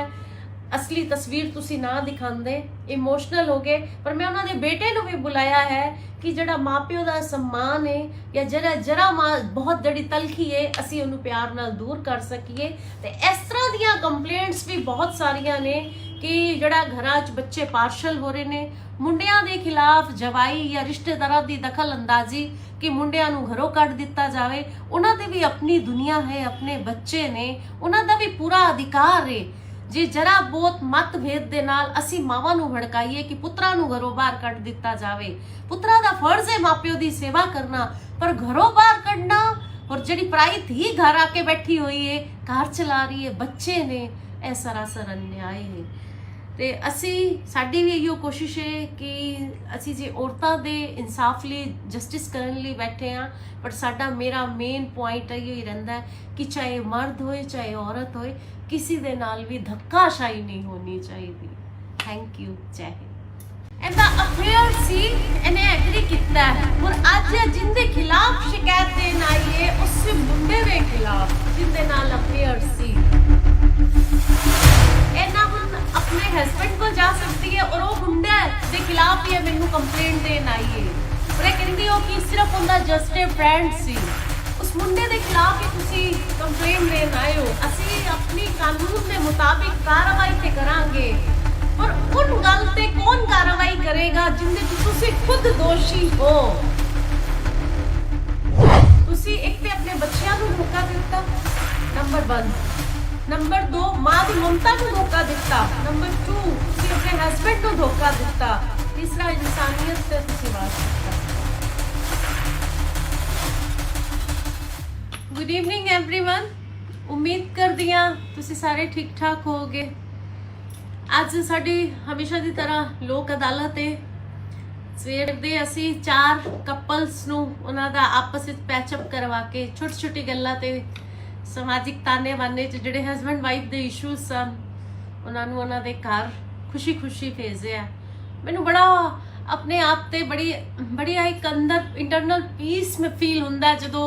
Speaker 1: असली तस्वीर तुसी ना दिखांदे। इमोशनल हो गए। पर मैं उन्होंने बेटे नू भी बुलाया है कि जड़ा माँ प्यो का सम्मान है या जरा माँ बहुत जड़ी तलखी है, असी उन्हें प्यार नाल दूर कर सकीए। ते इस तरह दियां कंप्लेंट्स भी बहुत सारियां ने कि जड़ा घरां च बच्चे पार्शल हो रहे ने, मुंडियां दे खिलाफ जवाई या रिश्तेदारां दी दखल अंदाजी कि मुंडियां नू घरों कढ दिता जाए। उन्हां दे भी अपनी दुनिया है, अपने बच्चे ने, उन्हां दा भी पूरा अधिकार है। जे जरा बहुत मतभेद दे नाल असी मावां नू भड़काइए कि पुत्रा नू घरों बाहर कढ दिता जावे, पुत्रा दा फर्ज है मापियो दी सेवा करना, पर घरों बाहर कढना और जिहड़ी पराई धी घर आके बैठी हुई है, घर चला रही है, बच्चे ने, यह सरासर अन्याय है। ते असी साडी भी इहो कोशिश है कि असी जे औरतां दे इंसाफ लई जस्टिस करन लई बैठे हाँ, पर साडा मेरा मेन पॉइंट इहो ही रहिंदा है कि चाहे मर्द होए चाहे औरत होए, किसी दे नाल भी धक्काशाही नहीं होनी चाहिए। थैंक यू, जय हिंद। ਇਹਦਾ ਅਫੇਅਰ ਸੀ, ਇਹਨੇ ਐਗਰੀ ਕੀਤਾ ਔਰ ਅੱਜ ਜਿੰਦੇ ਖਿਲਾਫ ਸ਼ਿਕਾਇਤ ਦੇਣ ਆਈ ਹੈ ਉਸ ਮੁੰਡੇ ਦੇ ਖਿਲਾਫ ਜਿੰਦੇ ਨਾਲ ਅਫੇਅਰ ਸੀ। ਇਹਨਾਂ ਹੁਣ ਆਪਣੇ ਹਸਬੰਡ ਕੋਲ ਜਾ ਸਕਦੀ ਹੈ ਔਰ ਉਹ ਮੁੰਡੇ ਦੇ ਖਿਲਾਫ ਹੀ ਮੈਨੂੰ ਕੰਪਲੇਂਟ ਦੇਣ ਆਈ ਹੈ। ਪਰ ਇਹ ਕਹਿੰਦੀ ਹੋ ਕਿ ਸਿਰਫ ਉਹਦਾ ਜਸਟ ਅ ਫਰੈਂਡ ਸੀ। ਉਸ ਮੁੰਡੇ ਦੇ ਖਿਲਾਫ ਹੀ ਤੁਸੀਂ ਕੰਪਲੇਂਟ ਦੇਣ ਆਏ ਹੋ। ਅਸੀਂ ਆਪਣੀ ਕਾਨੂੰਨ ਦੇ ਮੁਤਾਬਿਕ ਕਾਰਵਾਈ ਤੇ ਕਰਾਂਗੇ, पर उन गल ते कौन कार्रवाई करेगा जिंदे तुसी खुद दोषी हो। तुसी एक ते अपने बच्चियां नू धोखा दिता, नंबर 1। नंबर 2, मां दी ममता नू धोखा दिता। नंबर 2, तुसी अपने हस्बैंड नू धोखा दिता। तीसरा, इंसानियत ते तुसी बात करता। गुड इवनिंग एवरीवन, उम्मीद करदी हां तुसी सारे ठीक ठाक होगे। ਅੱਜ ਸਾਡੀ ਹਮੇਸ਼ਾ ਦੀ ਤਰ੍ਹਾਂ ਲੋਕ ਅਦਾਲਤ ਹੈ। ਸਵੇਰ ਦੇ ਅਸੀਂ 4 ਕਪਲਸ ਨੂੰ ਉਹਨਾਂ ਦਾ ਆਪਸ ਵਿੱਚ ਪੈਚਅਪ ਕਰਵਾ ਕੇ ਛੋਟੀ ਛੋਟੀ ਗੱਲਾਂ ਤੇ ਸਮਾਜਿਕ ਤਾਨੇ ਬਾਨੇ ਚ ਜਿਹੜੇ ਹਸਬੈਂਡ ਵਾਈਫ ਦੇ ਇਸ਼ੂਜ਼ ਸਨ ਉਹਨਾਂ ਨੂੰ ਉਹਨਾਂ ਦੇ ਘਰ ਖੁਸ਼ੀ ਭੇਜਿਆ। ਮੈਨੂੰ ਬੜਾ ਆਪਣੇ ਆਪ ਤੇ ਬੜੀ ਇੱਕ ਅੰਦਰ ਇੰਟਰਨਲ ਪੀਸ ਮੈਂ ਫੀਲ ਹੁੰਦਾ ਜਦੋਂ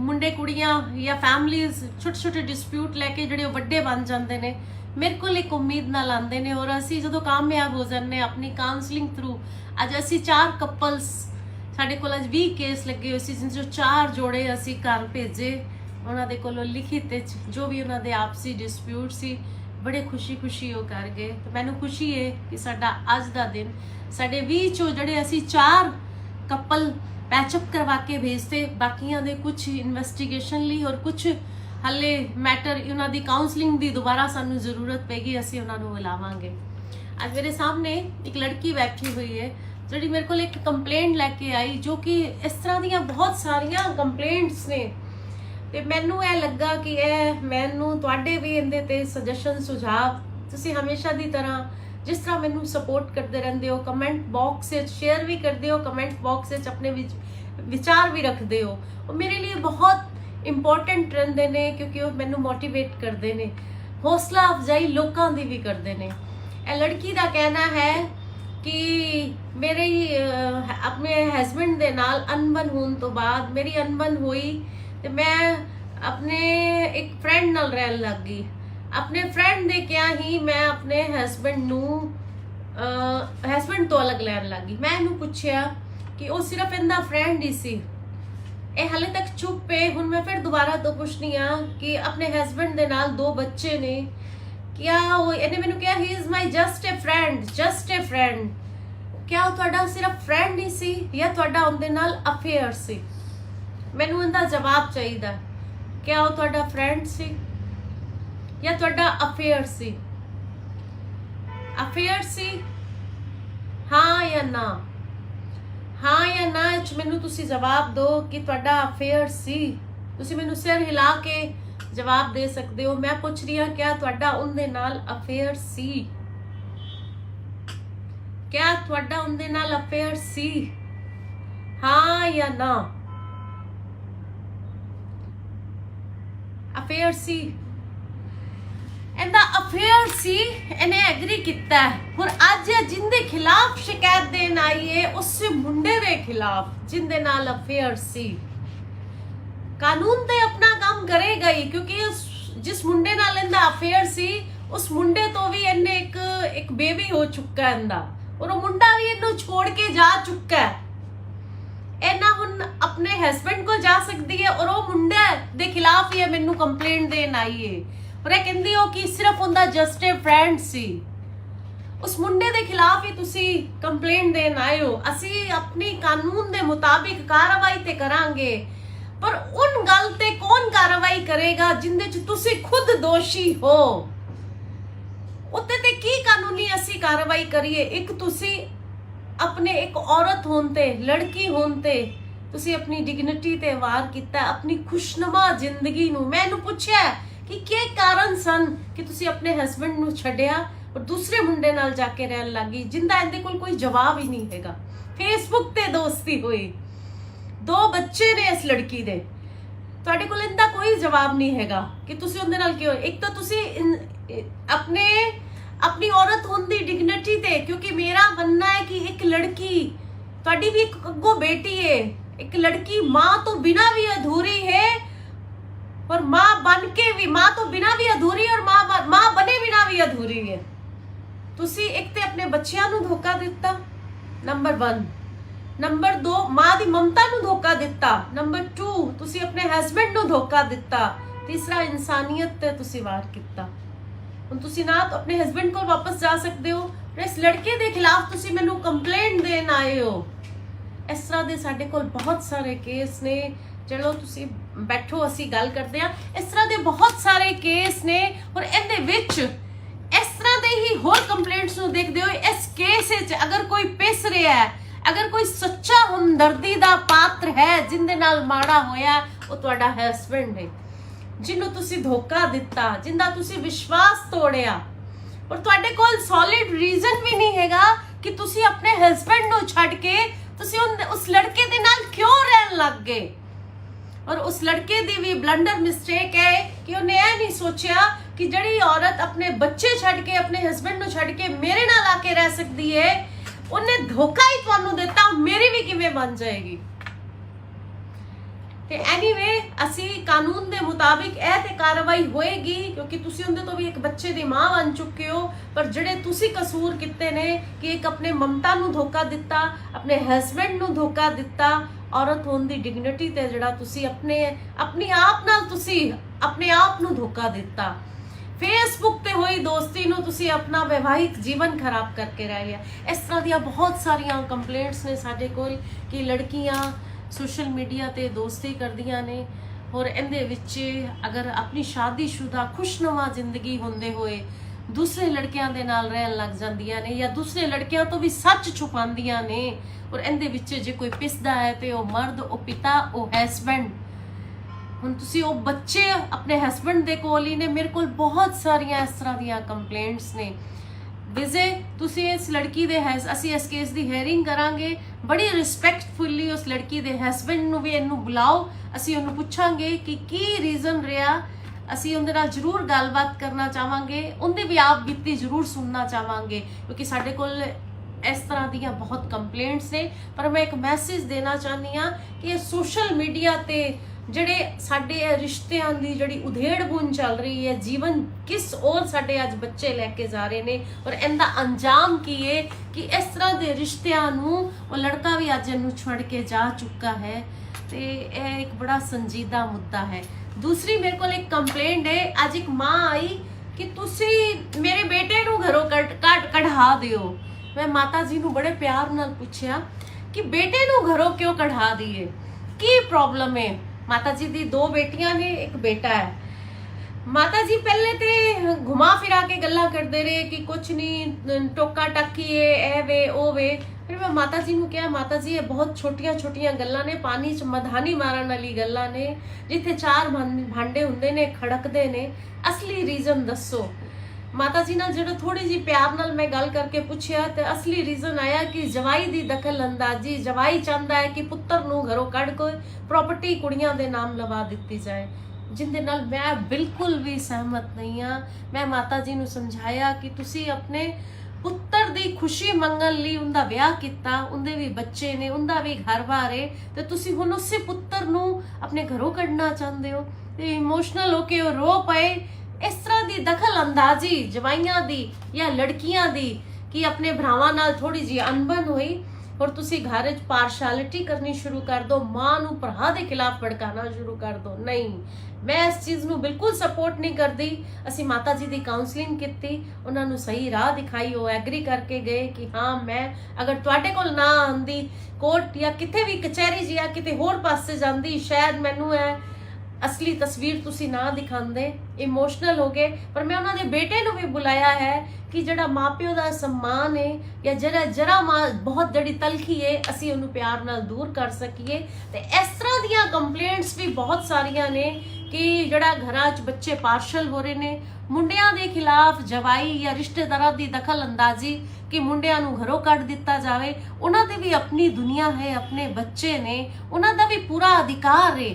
Speaker 1: ਮੁੰਡੇ ਕੁੜੀਆਂ ਜਾਂ ਫੈਮਲੀਜ਼ ਛੋਟੇ ਡਿਸਪਿਊਟ ਲੈ ਕੇ ਜਿਹੜੇ ਵੱਡੇ ਬਣ ਜਾਂਦੇ ਨੇ, मेरे को एक उम्मीद नाल आंदे ने और असी जो कामयाब हो जाने अपनी काउंसलिंग थ्रू। अज असी 4 कपल्स साडे कोल अज 20 केस लगे हुए सी, जिन जो 4 जोड़े असी घर भेजे। उन्हां दे कोलों लिखित जो भी उन्हां दे आपसी डिस्प्यूट सी बड़े खुशी हो कर गए। तो मैनू खुशी है कि साडा अज दा दिन साडे 20 चो जड़े असी 4 कपल पैचअप करवा के भेजते, बाकियां दे कुछ इन्वेस्टिगेशन ली और कुछ हले मैटर उन्हों की काउंसलिंग की दोबारा सानू जरूरत पेगी, असी उन्होंने बुलावांगे। अज मेरे सामने एक लड़की बैठी हुई है जी मेरे को एक कंप्लेंट लैके आई, जो कि इस तरह दी बहुत सारिया कंप्लेंट्स ने। तो मैनू यह लगा कि मैनू तुहाडे भी इहदे ते सजेशन सुझाव तुसी हमेशा की तरह जिस तरह मैनू सपोर्ट करते रहंदे हो, कमेंट बॉक्स शेयर भी करते हो, कमेंट बॉक्स अपने विचार भी रखते हो, और मेरे लिए बहुत इंपॉर्टेंट रहंदे ने क्योंकि वो मैनू मोटिवेट करते हैं, हौसला अफजाई लोगों की भी करते हैं। यह लड़की का कहना है कि मेरे अपने हस्बैंड के नाल अनबन होने तो बाद मेरी अनबन हुई तो मैं अपने एक फ्रेंड नाल रहन लग गई। अपने फ्रेंड दे क्या ही मैं अपने हस्बैंड तो अलग लैन लग गई। मैं इन्हू पूछया कि वो सिर्फ इनका फ्रेंड ही सी। ਇਹ ਹਾਲੇ ਤੱਕ ਚੁੱਪ ਹੈ। ਹੁਣ ਮੈਂ ਫਿਰ ਦੁਬਾਰਾ ਤੋਂ ਪੁੱਛਣੀ ਆ ਕਿ ਆਪਣੇ ਹਸਬੰਡ ਦੇ ਨਾਲ 2 ਬੱਚੇ ਨੇ, ਕਿਆ ਇਹਨੇ ਮੈਨੂੰ ਕਿਹਾ he is my just a friend क्या वो तुहाडा सिर्फ फ्रेंड ही सी या तुहाडा उनदे नाल अफेयर सी? मैनू इनदा जवाब चाहिए। क्या वो तुहाडा फ्रेंड सी या तुहाडा अफेयर सी? अफेयर सी, हाँ या ना? हाँ या ना च मैनू तुसी जवाब दो कि तुहाडा अफेयर सी। तुसी मैनू सिर हिला के जवाब दे सकते हो। मैं पूछ रही हाँ, क्या तुहाडा उनदे नाल अफेयर सी? क्या तुहाडा उनदे नाल अफेयर सी? हाँ या ना? अफेयर सी, ਇਹਦਾ ਅਫੇਅਰ ਸੀ, ਇਹਨੇ ਐਗਰੀ ਕੀਤਾ ਹੁਣ ਅੱਜ ਜਿੰਦੇ ਖਿਲਾਫ ਸ਼ਿਕਾਇਤ ਦੇਣ ਆਈ ਹੈ ਉਸੇ ਮੁੰਡੇ ਦੇ ਖਿਲਾਫ ਜਿੰਦੇ ਨਾਲ ਅਫੇਅਰ ਸੀ। ਕਾਨੂੰਨ ਤੇ ਆਪਣਾ ਕੰਮ ਕਰੇਗਾ ਹੀ, ਕਿਉਂਕਿ ਜਿਸ ਮੁੰਡੇ ਨਾਲ ਇਹਦਾ ਅਫੇਅਰ ਸੀ ਉਸ ਮੁੰਡੇ ਤੋਂ ਵੀ ਇਹਨੇ ਇੱਕ ਬੇਬੀ ਹੋ ਚੁੱਕਾ ਇਹਦਾ, ਔਰ ਉਹ ਮੁੰਡਾ ਵੀ ਇਹਨੂੰ ਛੋੜ ਕੇ ਜਾ ਚੁੱਕਾ ਹੈ। ਇਹਨਾਂ ਹੁਣ ਆਪਣੇ ਹਸਬੈਂਡ ਕੋਲ ਜਾ ਸਕਦੀ ਹੈ ਔਰ ਉਹ ਮੁੰਡੇ ਦੇ ਖਿਲਾਫ ਹੀ ਮੈਨੂੰ ਕੰਪਲੇਂਟ ਦੇਣ ਆਈ ਹੈ। और यह कहती हो कि सिर्फ उनका जस्ट ए फ्रेंड सी। उस मुंडे के खिलाफ ही तुसी कंप्लेंट देन आए हो। असी अपनी कानून के मुताबिक कार्रवाई ते करांगे, पर उन गल ते कौन कार्रवाई करेगा जिंदे च तुसी खुद दोषी हो? उत्ते ते की कानूनी असी कार्रवाई करिए? एक तुसी अपने एक औरत होंते, लड़की होंते तुसी अपनी डिग्निटी ते वार किता, अपनी खुशनुमा जिंदगी नू। मैं इन्हू पुछया कि क्या कारण सन कि तुसी अपने हस्बैंड नू छड्डिया और दूसरे मुंडे नाल जाके रहन लगी, जिंदा इहदे कोल कोई जवाब ही नहीं हैगा। फेसबुक ते दोस्ती हुई, 2 बच्चे ने इस लड़की दे, तुहाडे कोल इहदा कोई जवाब नहीं हैगा कि तुसी उहदे नाल क्यों। एक तो तुसी अपनी औरत होने दी डिग्निटी ते, क्योंकि मेरा मानना है कि एक लड़की, तुहाडी भी एक अग्गों बेटी है, एक लड़की माँ तो बिना भी अधूरी है और माँ बन के भी, माँ तो बिना भी अधूरी और माँ बने बिना भी अधूरी है। तुसी एक ते अपने बच्चियां नू धोखा दिता, नंबर 1। नंबर 2, माँ दी ममता नू धोखा दिता। नंबर 2, तुसी अपने हस्बैंड नू धोखा दिता। तीसरा, इंसानियत ते तुसी वार किता। हुण तुसी ना तो अपने हस्बैंड को वापस जा सकते हो, इस लड़के दे खिलाफ तुसी मैनू कंप्लेंट देन आए हो। इस तरह दे साडे कोल बहुत सारे केस ने। चलो तुसी बैठो, असी गल करते हैं। इस तरह के बहुत सारे केस ने और इहदे विच इस तरह दे ही होर कंप्लेंट्स नू देखदे हो। इस केस विच अगर कोई पिस रहा है, अगर कोई सच्चा हमदर्दी दा पात्र है जिंदे नाल माड़ा होया, वो तुहाडा हस्बैंड है जिन्नू तुसी धोखा दिता, जिंदा तुसी विश्वास तोड़िया, और तुहाडे कोल सॉलिड रीजन भी नहीं हैगा कि तुसी अपने हस्बैंड नू छड्ड के तुसी उस लड़के दे नाल क्यों रहन लग गए। और उस लड़के दी भी ब्लंडर मिस्टेक है कि उन्हें यह नहीं सोचा कि जड़ी औरत अपने बच्चे छड़ के, अपने हस्बैंड नू छड़ के मेरे नाल आके रह सकती है, उन्हें धोखा ही तुहानू देता, मेरी भी किवें बन जाएगी। ते एनीवे असी कानून दे मुताबिक ए ते कार्रवाई होएगी, क्योंकि तुसी उनदे तो भी एक बच्चे दी मां बन चुके हो। पर जड़े तुसी कसूर किते ने कि एक अपने ममता नू धोखा दिता, अपने हस्बैंड नू धोखा दिता, औरत होने दी डिग्निटी ते जड़ा तुसी अपनी आप नाल तुसी अपने आप नू धोखा दिता। फेसबुक ते होई दोस्ती नू तुसी अपना वैवाहिक जीवन खराब करके रह लिया। इस तरह दी बहुत सारियां कंप्लेंट्स ने साडे कोल कि लड़कियां सोशल मीडिया ते दोस्ती करदियां ने और इहदे विच अगर अपनी शादीशुदा खुशनुमा जिंदगी होंदे होए दूसरे लड़कियां दे नाल रहन लग जांदियां ने, या दूसरे लड़कियां तो भी सच छुपांदियां ने। और इहदे विच जे कोई पिसदा है तो वह मर्द, वह पिता, वह हस्बैंड। हुण तुसी वह बच्चे अपने हस्बैंड दे कोल ही ने। मेरे कोल बहुत सारियां इस तरह दियां कंप्लेंट्स ने। विजे तुसी इस लड़की दे असी इस केस दी हेयरिंग करांगे, बड़ी रिस्पैक्टफुली उस लड़की दे हस्बैंड नू भी इनू बुलाओ, असी उन्होंने पूछांगे कि की रीजन रहा। असी उनदे नाल जरूर गलबात करना चाहांगे, उनदी भी आप बीती जरूर सुनना चाहांगे, क्योंकि साडे कोल इस तरह दियां बहुत कंप्लेंट्स ने। पर मैं एक मैसेज देना चाहनी हाँ कि सोशल मीडिया ते जड़े साडे रिश्तियां दी जड़ी उधेड़ बुन चल रही है, जीवन किस और साडे अज बच्चे लैके जा रहे ने, और इनका अंजाम की है कि इस तरह के रिश्तियां नू वो लड़का भी अज इनू छड़ के जा चुका है। तो यह एक बड़ा संजीदा मुद्दा है। दूसरी मेरे को एक कंप्लेंट है, अज एक माँ आई कि तुसी मेरे बेटे नू घरों कढ़ा दिओ। मैं माता जी ਨੂੰ ਬੜੇ ਪਿਆਰ ਨਾਲ ਪੁੱਛਿਆ ਕਿ ਬੇਟੇ ਨੂੰ ਘਰੋਂ ਕਿਉਂ ਕਢਾ ਦਈਏ, ਕੀ ਪ੍ਰੋਬਲਮ ਹੈ। ਮਾਤਾ ਜੀ ਦੀ 2 ਬੇਟੀਆਂ ਨੇ, 1 ਬੇਟਾ ਹੈ। माता जी पहले ते घुमा फिरा के गल्ला करते रहे कि कुछ नहीं, टोका टाकी है, ए वे ओ वे। फिर मैं माता जी को कहा, माता जी ये बहुत छोटिया छोटिया गल्ला ने, पानी च मधानी मारन वाली गल्ला ने, जिथे 4 भांडे हुंदे ने खड़कदे ने, असली रीजन दसो। माता जी ना जो थोड़ी जी प्यार नाल मैं गल करके पूछया तो असली रीजन आया कि जवाई दी दखल अंदाजी, जवाई चाहता है कि पुत्र नूं घरों कढ़ के प्रॉपर्टी कुड़ियां दे नाम लवा दित्ती जाए, जिंदे नाल मैं बिल्कुल भी सहमत नहीं हाँ। मैं माता जी नूं समझाया कि तुसी अपने पुत्र दी खुशी मंगन लई उनदा विआह कीता, उनदे भी बच्चे ने, उनदा भी घर-बार है, ते तुसी हुण उसे पुत्र नूं अपने घरों कढना चाहते हो। ते इमोशनल होके वो रो पए। इस तरह दी दखल अंदाजी जवाइयां दी या लड़कियां दी कि अपने भरावां नाल थोड़ी जी अनबन हुई और तुसी घर च पार्शलिटी करनी शुरू कर दो, मां नूं भरा दे खिलाफ भड़काना शुरू कर दो। नहीं, मैं इस चीज़ नूं बिल्कुल सपोर्ट नहीं करती। असी माता जी दी काउंसलिंग की, उन्होंने सही राह दिखाई, वो एग्री करके गए कि हाँ मैं अगर तुहाडे कोल ना आंदी कोर्ट या किते भी कचहरी जी या किते होर पासे जांदी, शायद मैनू है असली तस्वीर तुसी ना दिखांदे। इमोशनल हो गए। पर मैं उन्होंने बेटे नूं भी बुलाया है कि जड़ा माँ प्यो का सम्मान है या जरा माँ बहुत जड़ी तलखी है, असी उन्होंने प्यार नाल दूर कर सकीए। तो इस तरह दियां कंप्लेंट्स भी बहुत सारियां ने कि जड़ा घरां च बच्चे पार्शल हो रहे ने, मुंडियां दे खिलाफ जवाई या रिश्तेदारां दी दखल अंदाजी कि मुंडियां नूं घरों कढ दिता जाए। उन्हां दे भी अपनी दुनिया है, अपने बच्चे ने, उन्हां दा भी पूरा अधिकार है।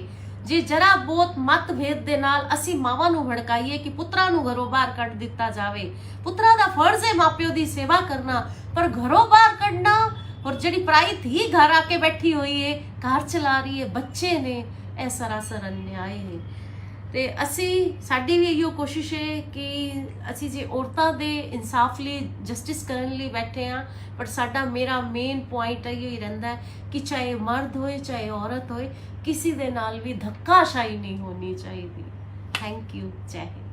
Speaker 1: जे जरा बहुत मतभेद दे नाल असी मावां नूं भड़काईए कि पुत्रा नूं घरों बाहर कढ दिता जावे, पुत्रा दा फर्ज है माँ प्यो दी सेवा करना, पर घरों बाहर कढना और जिहड़ी पराई धी घर आके बैठी हुई है, घर चला रही है, बच्चे ने, यह सरासर अन्याय है। ते असी साडी भी इहो कोशिश है कि असी जे औरतां दे इंसाफ लई जस्टिस करन लई बैठे हाँ, पर साडा मेरा मेन पॉइंट इहो ही रहिंदा है कि चाहे मर्द होए चाहे औरत होए, किसी दे नाल भी धक्काशाही नहीं होनी चाहिए। थैंक यू, जय हिंद।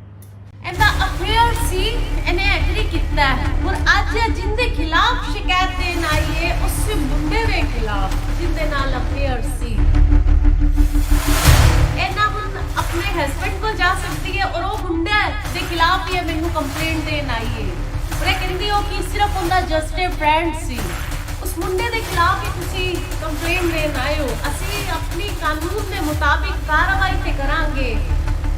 Speaker 1: ਇਹਦਾ ਅਫੇਅਰ ਸੀ, ਇਹਨੇ ਐਗਰੀ ਕੀਤਾ ਔਰ ਅੱਜ ਜਿੰਦੇ ਖਿਲਾਫ ਸ਼ਿਕਾਇਤ ਦੇਣ ਆਈ ਹੈ ਉਸ ਮੁੰਡੇ ਦੇ ਖਿਲਾਫ ਜਿੰਦੇ ਨਾਲ ਅਫੇਅਰ ਸੀ। ਇਹਨਾਂ ਹੁਣ ਆਪਣੇ ਹਸਬੰਡ ਕੋਲ ਜਾ ਸਕਦੀ ਹੈ ਔਰ ਉਹ ਮੁੰਡੇ ਦੇ ਖਿਲਾਫ ਹੀ ਮੈਨੂੰ ਕੰਪਲੇਂਟ ਦੇਣ ਆਈ ਹੈ ਔਰ ਇਹ ਕਹਿੰਦੀ ਉਹ ਕਿ ਸਿਰਫ ਉਹਦਾ ਜਸਟ ਅ ਫਰੈਂਡ ਸੀ। ਉਸ ਮੁੰਡੇ ਦੇ ਖਿਲਾਫ ਹੀ ਤੁਸੀਂ ਕੰਪਲੇਂਟ ਦੇਣ ਆਏ ਹੋ। ਅਸੀਂ ਆਪਣੀ ਕਾਨੂੰਨ ਦੇ ਮੁਤਾबिक ਕਾਰਵਾਈ ਤੇ ਕਰਾਂਗੇ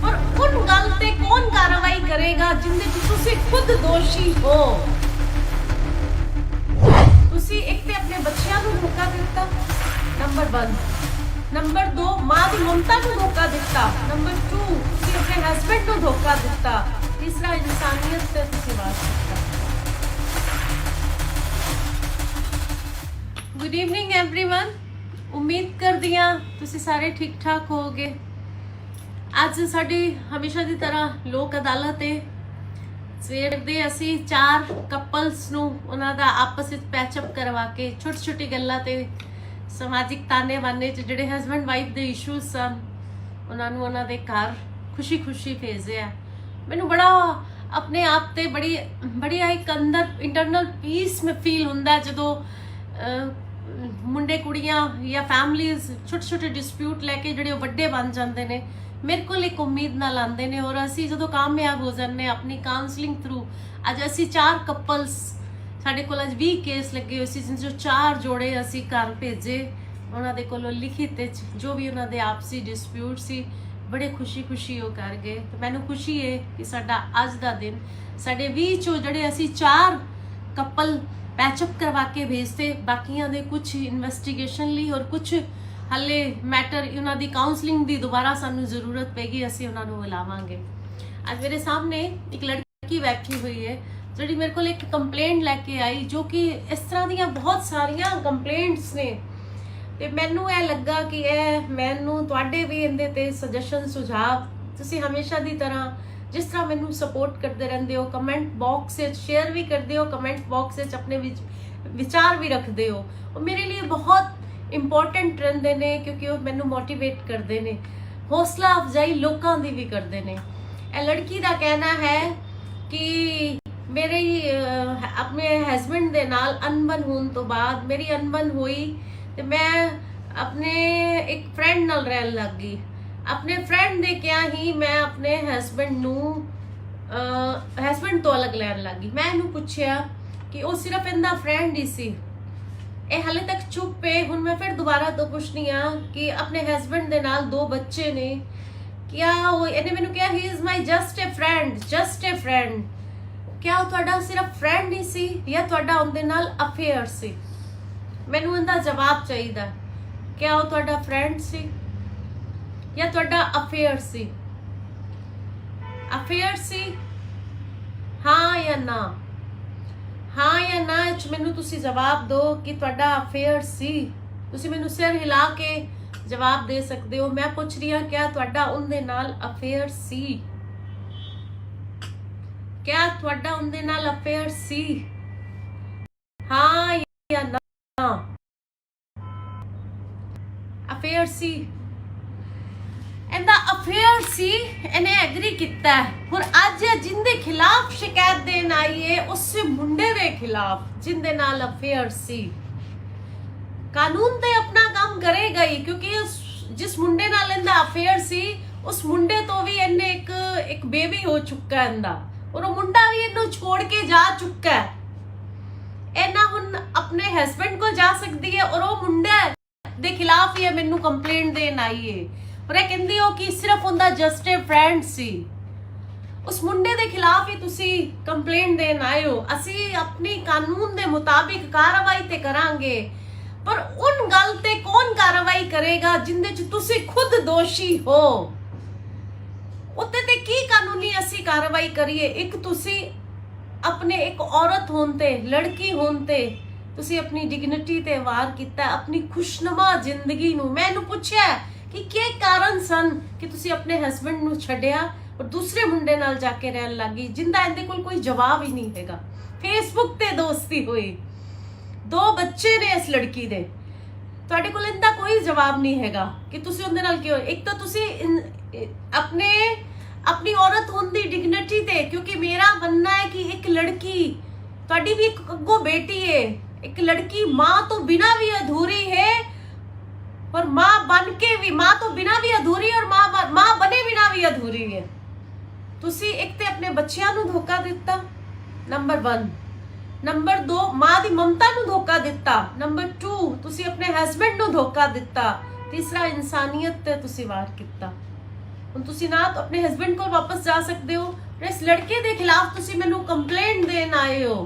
Speaker 1: पर उन गल ते कौन कार्रवाई करेगा जिंदे तुसी खुद दोषी हो। तुसी एक ते अपने बच्चियां नूं धोखा दिता, नंबर 1। नंबर 2, मां दी ममता नूं धोखा दिता। नंबर 2, तुसी अपने हस्बैंड नूं धोखा दिता। तीसरा, इंसानियत ते तुसी वार किता। Good evening everyone. उम्मीद करदी हां तुसी सारे ठीक ठाक होगे। ਅੱਜ ਸਾਡੀ ਹਮੇਸ਼ਾ ਦੀ ਤਰ੍ਹਾਂ ਲੋਕ ਅਦਾਲਤ ਹੈ। ਸਵੇਰ ਦੇ ਅਸੀਂ 4 ਕਪਲਸ ਨੂੰ ਉਹਨਾਂ ਦਾ ਆਪਸ ਵਿੱਚ ਪੈਚਅਪ ਕਰਵਾ ਕੇ ਛੋਟੀ ਛੋਟੀ ਗੱਲਾਂ ਤੇ ਸਮਾਜਿਕ ਤਾਨੇ ਬਾਨੇ ਚ ਜਿਹੜੇ ਹਸਬੈਂਡ ਵਾਈਫ ਦੇ ਇਸ਼ੂਜ਼ ਸਨ ਉਹਨਾਂ ਨੂੰ ਉਹਨਾਂ ਦੇ ਘਰ ਖੁਸ਼ੀ ਖੁਸ਼ੀ ਭੇਜਿਆ। ਮੈਨੂੰ ਬੜਾ ਆਪਣੇ ਆਪ ਤੇ ਬੜੀ ਇੱਕ ਅੰਦਰ ਇੰਟਰਨਲ ਪੀਸ ਮੈਂ ਫੀਲ ਹੁੰਦਾ ਜਦੋਂ ਮੁੰਡੇ ਕੁੜੀਆਂ ਜਾਂ ਫੈਮਲੀਜ਼ ਛੋਟੇ ਛੋਟੇ ਡਿਸਪਿਊਟ ਲੈ ਕੇ ਜਿਹੜੇ ਵੱਡੇ ਬਣ ਜਾਂਦੇ ਨੇ, मेरे को एक उम्मीद नाल आंदे ने और असी जो कामयाब हो जाने अपनी काउंसलिंग थ्रू। अज असी 4 कपल्स साडे कोल अज 20 केस लगे हुए सी, जिन जो 4 जोड़े असी घर भेजे। उन्हां दे कोलों लिखित जो भी उन्हां दे आपसी डिस्प्यूट सी बड़े खुशी खुशी वो कर गए। तो मैनू खुशी है कि साडा अज दा दिन साडे 20 चो जड़े असी 4 कपल पैचअप करवा के भेजते, बाकियां दे कुछ इन्वेस्टिगेशन ली और कुछ हले मैटर उन्होंने दी काउंसलिंग दी दोबारा सानू जरूरत पेगी, असी उन्होंने बुलावांगे। आज मेरे सामने एक लड़की बैठी हुई है जी मेरे को एक कंप्लेंट लैके आई, जो कि इस तरह दियां बहुत सारियां कंप्लेंट्स ने। ते मैनू ये लगा कि मैनू तुहाडे भी इहदे ते सजेशन सुझाव तुसी हमेशा दी तरह जिस तरह मैनू सपोर्ट करते रहंदे हो, कमेंट बॉक्स में शेयर भी करते हो, कमेंट बॉक्स में अपने विचार भी रखते हो, और मेरे लिए बहुत इंपॉर्टेंट रहंदे ने क्योंकि वो मैनू मोटिवेट करते हैं, हौसला अफजाई लोगों की भी करते हैं। यह लड़की का कहना है कि ਮੇਰੇ ਆਪਣੇ ਹਸਬੰਡ ਦੇ ਨਾਲ ਅਨਬਨ ਹੋਣ ਤੋਂ ਬਾਅਦ ਮੇਰੀ ਅਨਬਨ ਹੋਈ ਤੇ ਮੈਂ ਆਪਣੇ ਇੱਕ ਫਰੈਂਡ ਨਾਲ ਰਹਿਣ ਲੱਗ ਗਈ। ਆਪਣੇ ਫਰੈਂਡ ਦੇ ਕਿਹਾ ਹੀ ਮੈਂ ਆਪਣੇ ਹਸਬੰਡ ਤੋਂ ਅਲੱਗ ਲੈਣ ਲੱਗ ਗਈ। ਮੈਂ ਇਹਨੂੰ ਪੁੱਛਿਆ ਕਿ ਉਹ ਸਿਰਫ ਇਹਦਾ ਫਰੈਂਡ ਹੀ ਸੀ, ਇਹ ਹਾਲੇ ਤੱਕ ਚੁੱਪ ਹੈ। ਹੁਣ ਮੈਂ ਫਿਰ ਦੁਬਾਰਾ ਤੋਂ ਪੁੱਛਣੀ ਆ ਕਿ ਆਪਣੇ ਹਸਬੰਡ ਦੇ ਨਾਲ 2 ਬੱਚੇ ਨੇ, ਕਿਆ ਇਹਨੇ ਮੈਨੂੰ ਕਿਹਾ he is my just a friend. ਕਿਆ ਉਹ ਤੁਹਾਡਾ ਸਿਰਫ ਫਰੈਂਡ ਹੀ ਸੀ ਜਾਂ ਤੁਹਾਡਾ ਉਹਦੇ ਨਾਲ ਅਫੇਅਰ ਸੀ? ਮੈਨੂੰ ਇਹਦਾ ਜਵਾਬ ਚਾਹੀਦਾ। ਕਿਆ ਉਹ ਤੁਹਾਡਾ ਫਰੈਂਡ ਸੀ ਜਾਂ ਤੁਹਾਡਾ ਅਫੇਅਰ ਸੀ? ਅਫੇਅਰ ਸੀ, ਹਾਂ ਜਾਂ ਨਾ? ਹਾਂ ਜਾਂ ਨਾ ਚ ਮੈਨੂੰ ਤੁਸੀਂ ਜਵਾਬ ਦਿਓ ਕਿ ਤੁਹਾਡਾ ਅਫੇਅਰ ਸੀ। ਤੁਸੀਂ ਮੈਨੂੰ ਸਿਰ ਹਿਲਾ ਕੇ ਜਵਾਬ ਦੇ ਸਕਦੇ ਹੋ। ਮੈਂ ਪੁੱਛ ਰਹੀ ਹਾਂ ਕਿਆ ਤੁਹਾਡਾ ਉਹਦੇ ਨਾਲ ਅਫੇਅਰ ਸੀ? ਕਿਆ ਤੁਹਾਡਾ ਉਹਦੇ ਨਾਲ ਅਫੇਅਰ ਸੀ? ਹਾਂ ਜਾਂ ਨਾ? ਅਫੇਅਰ ਸੀ, ਇਹਦਾ ਅਫੇਅਰ ਸੀ, ਇਹਨੇ ਐਗਰੀ ਕੀਤਾ। ਹੁਣ ਅੱਜ ਜਿੰਦੇ ਖਿਲਾਫ ਸ਼ਿਕਾਇਤ ਦੇਣ ਆਈ ਹੈ ਉਸੇ ਮੁੰਡੇ ਦੇ ਖਿਲਾਫ ਜਿੰਦੇ ਨਾਲ ਅਫੇਅਰ ਸੀ। ਕਾਨੂੰਨ ਤੇ ਆਪਣਾ ਕੰਮ ਕਰੇਗਾ ਹੀ, ਕਿਉਂਕਿ ਜਿਸ ਮੁੰਡੇ ਨਾਲ ਇਹਦਾ ਅਫੇਅਰ ਸੀ ਉਸ ਮੁੰਡੇ ਤੋਂ ਵੀ ਇਹਨੇ ਇੱਕ ਬੇਬੀ ਹੋ ਚੁੱਕਾ ਇਹਦਾ, ਔਰ ਉਹ ਮੁੰਡਾ ਵੀ ਇਹਨੂੰ ਛੋੜ ਕੇ ਜਾ ਚੁੱਕਾ ਹੈ। ਇਹ ਨਾ ਹੁਣ ਆਪਣੇ ਹਸਬੰਡ ਕੋਲ ਜਾ ਸਕਦੀ ਹੈ ਔਰ ਉਹ ਮੁੰਡਾ ਦੇ ਖਿਲਾਫ ਹੀ ਮੈਨੂੰ ਕੰਪਲੇਂਟ ਦੇਣ ਆਈ ਹੈ। ਪਰ ਇਹ ਕਹਿੰਦੀ ਹੋ ਕਿ ਸਿਰਫ ਉਹਦਾ ਜਸਟ ਅ ਫਰੈਂਡ ਸੀ। ਉਸ ਮੁੰਡੇ ਦੇ ਖਿਲਾਫ ਹੀ ਤੁਸੀਂ ਕੰਪਲੇਂਟ ਦੇਣ ਆਏ ਹੋ। ਅਸੀਂ ਆਪਣੀ ਕਾਨੂੰਨ ਦੇ ਮੁਤਾਬਿਕ ਕਾਰਵਾਈ ਤੇ ਕਰਾਂਗੇ, ਪਰ ਉਨ ਗੱਲ ਤੇ ਕੌਣ ਕਾਰਵਾਈ ਕਰੇਗਾ ਜਿੰਦੇ ਚ ਤੁਸੀਂ ਖੁਦ ਦੋਸ਼ੀ ਹੋ? ਉੱਤੇ ਤੇ ਕੀ ਕਾਨੂੰਨੀ ਅਸੀਂ ਕਾਰਵਾਈ ਕਰੀਏ? ਇੱਕ ਤੁਸੀਂ ਆਪਣੇ ਇੱਕ ਔਰਤ ਹੋਣ ਤੇ, ਲੜਕੀ ਹੋਣ ਤੇ ਤੁਸੀਂ ਆਪਣੀ ਡਿਗਨਿਟੀ ਤੇ ਵਾਰ ਕੀਤਾ, ਆਪਣੀ ਖੁਸ਼ਨੁਮਾ ਜ਼ਿੰਦਗੀ ਨੂੰ। ਮੈਂ ਇਹਨੂੰ ਪੁੱਛਿਆ ਕਿ ਕੀ ਕਾਰਨ ਸਨ ਕਿ ਤੁਸੀਂ ਆਪਣੇ ਹਸਬੰਡ ਨੂੰ ਛੱਡਿਆ ਔਰ ਦੂਸਰੇ ਮੁੰਡੇ ਨਾਲ ਜਾ ਕੇ ਰਹਿਣ ਲੱਗੀ, ਜਿੰਦਾ ਇਹਦੇ ਕੋਲ ਕੋਈ ਜਵਾਬ ਹੀ ਨਹੀਂ ਹੈਗਾ। ਫੇਸਬੁੱਕ ਤੇ ਦੋਸਤੀ ਹੋਈ, 2 ਬੱਚੇ ਨੇ ਇਸ ਲੜਕੀ ਦੇ, ਤੁਹਾਡੇ ਕੋਲ ਇਹਦਾ ਕੋਈ ਜਵਾਬ ਨਹੀਂ ਹੈਗਾ ਕਿ ਤੁਸੀਂ ਉਹਦੇ ਨਾਲ ਕਿਉਂ। ਇੱਕ ਤਾਂ ਤੁਸੀਂ ਆਪਣੀ ਔਰਤ ਹੋਣ ਦੀ ਡਿਗਨਿਟੀ ਤੇ, ਕਿਉਂਕਿ ਮੇਰਾ ਮੰਨਣਾ ਹੈ ਕਿ ਇੱਕ ਲੜਕੀ, ਤੁਹਾਡੀ ਵੀ ਇੱਕ ਅੱਗੋਂ ਬੇਟੀ ਹੈ, ਇੱਕ ਲੜਕੀ ਮਾਂ ਤੋਂ ਬਿਨਾ ਵੀ ਅਧੂਰੀ ਹੈ और माँ बन के भी, माँ तो बिना भी अधूरी और माँ बने बिना भी अधूरी है। तुसी एक ते अपने बच्चियां नू धोखा दिता, नंबर 1। नंबर 2 माँ दी ममता नू धोखा दिता। नंबर 2 तुसी अपने हस्बैंड नू धोखा दिता। तीसरा इंसानियत ते तुसी वार किता। हुण तुसी ना तो अपने हस्बैंड को वापस जा सकते हो, इस लड़के दे खिलाफ तुसी मैनू कंप्लेंट देन आए हो।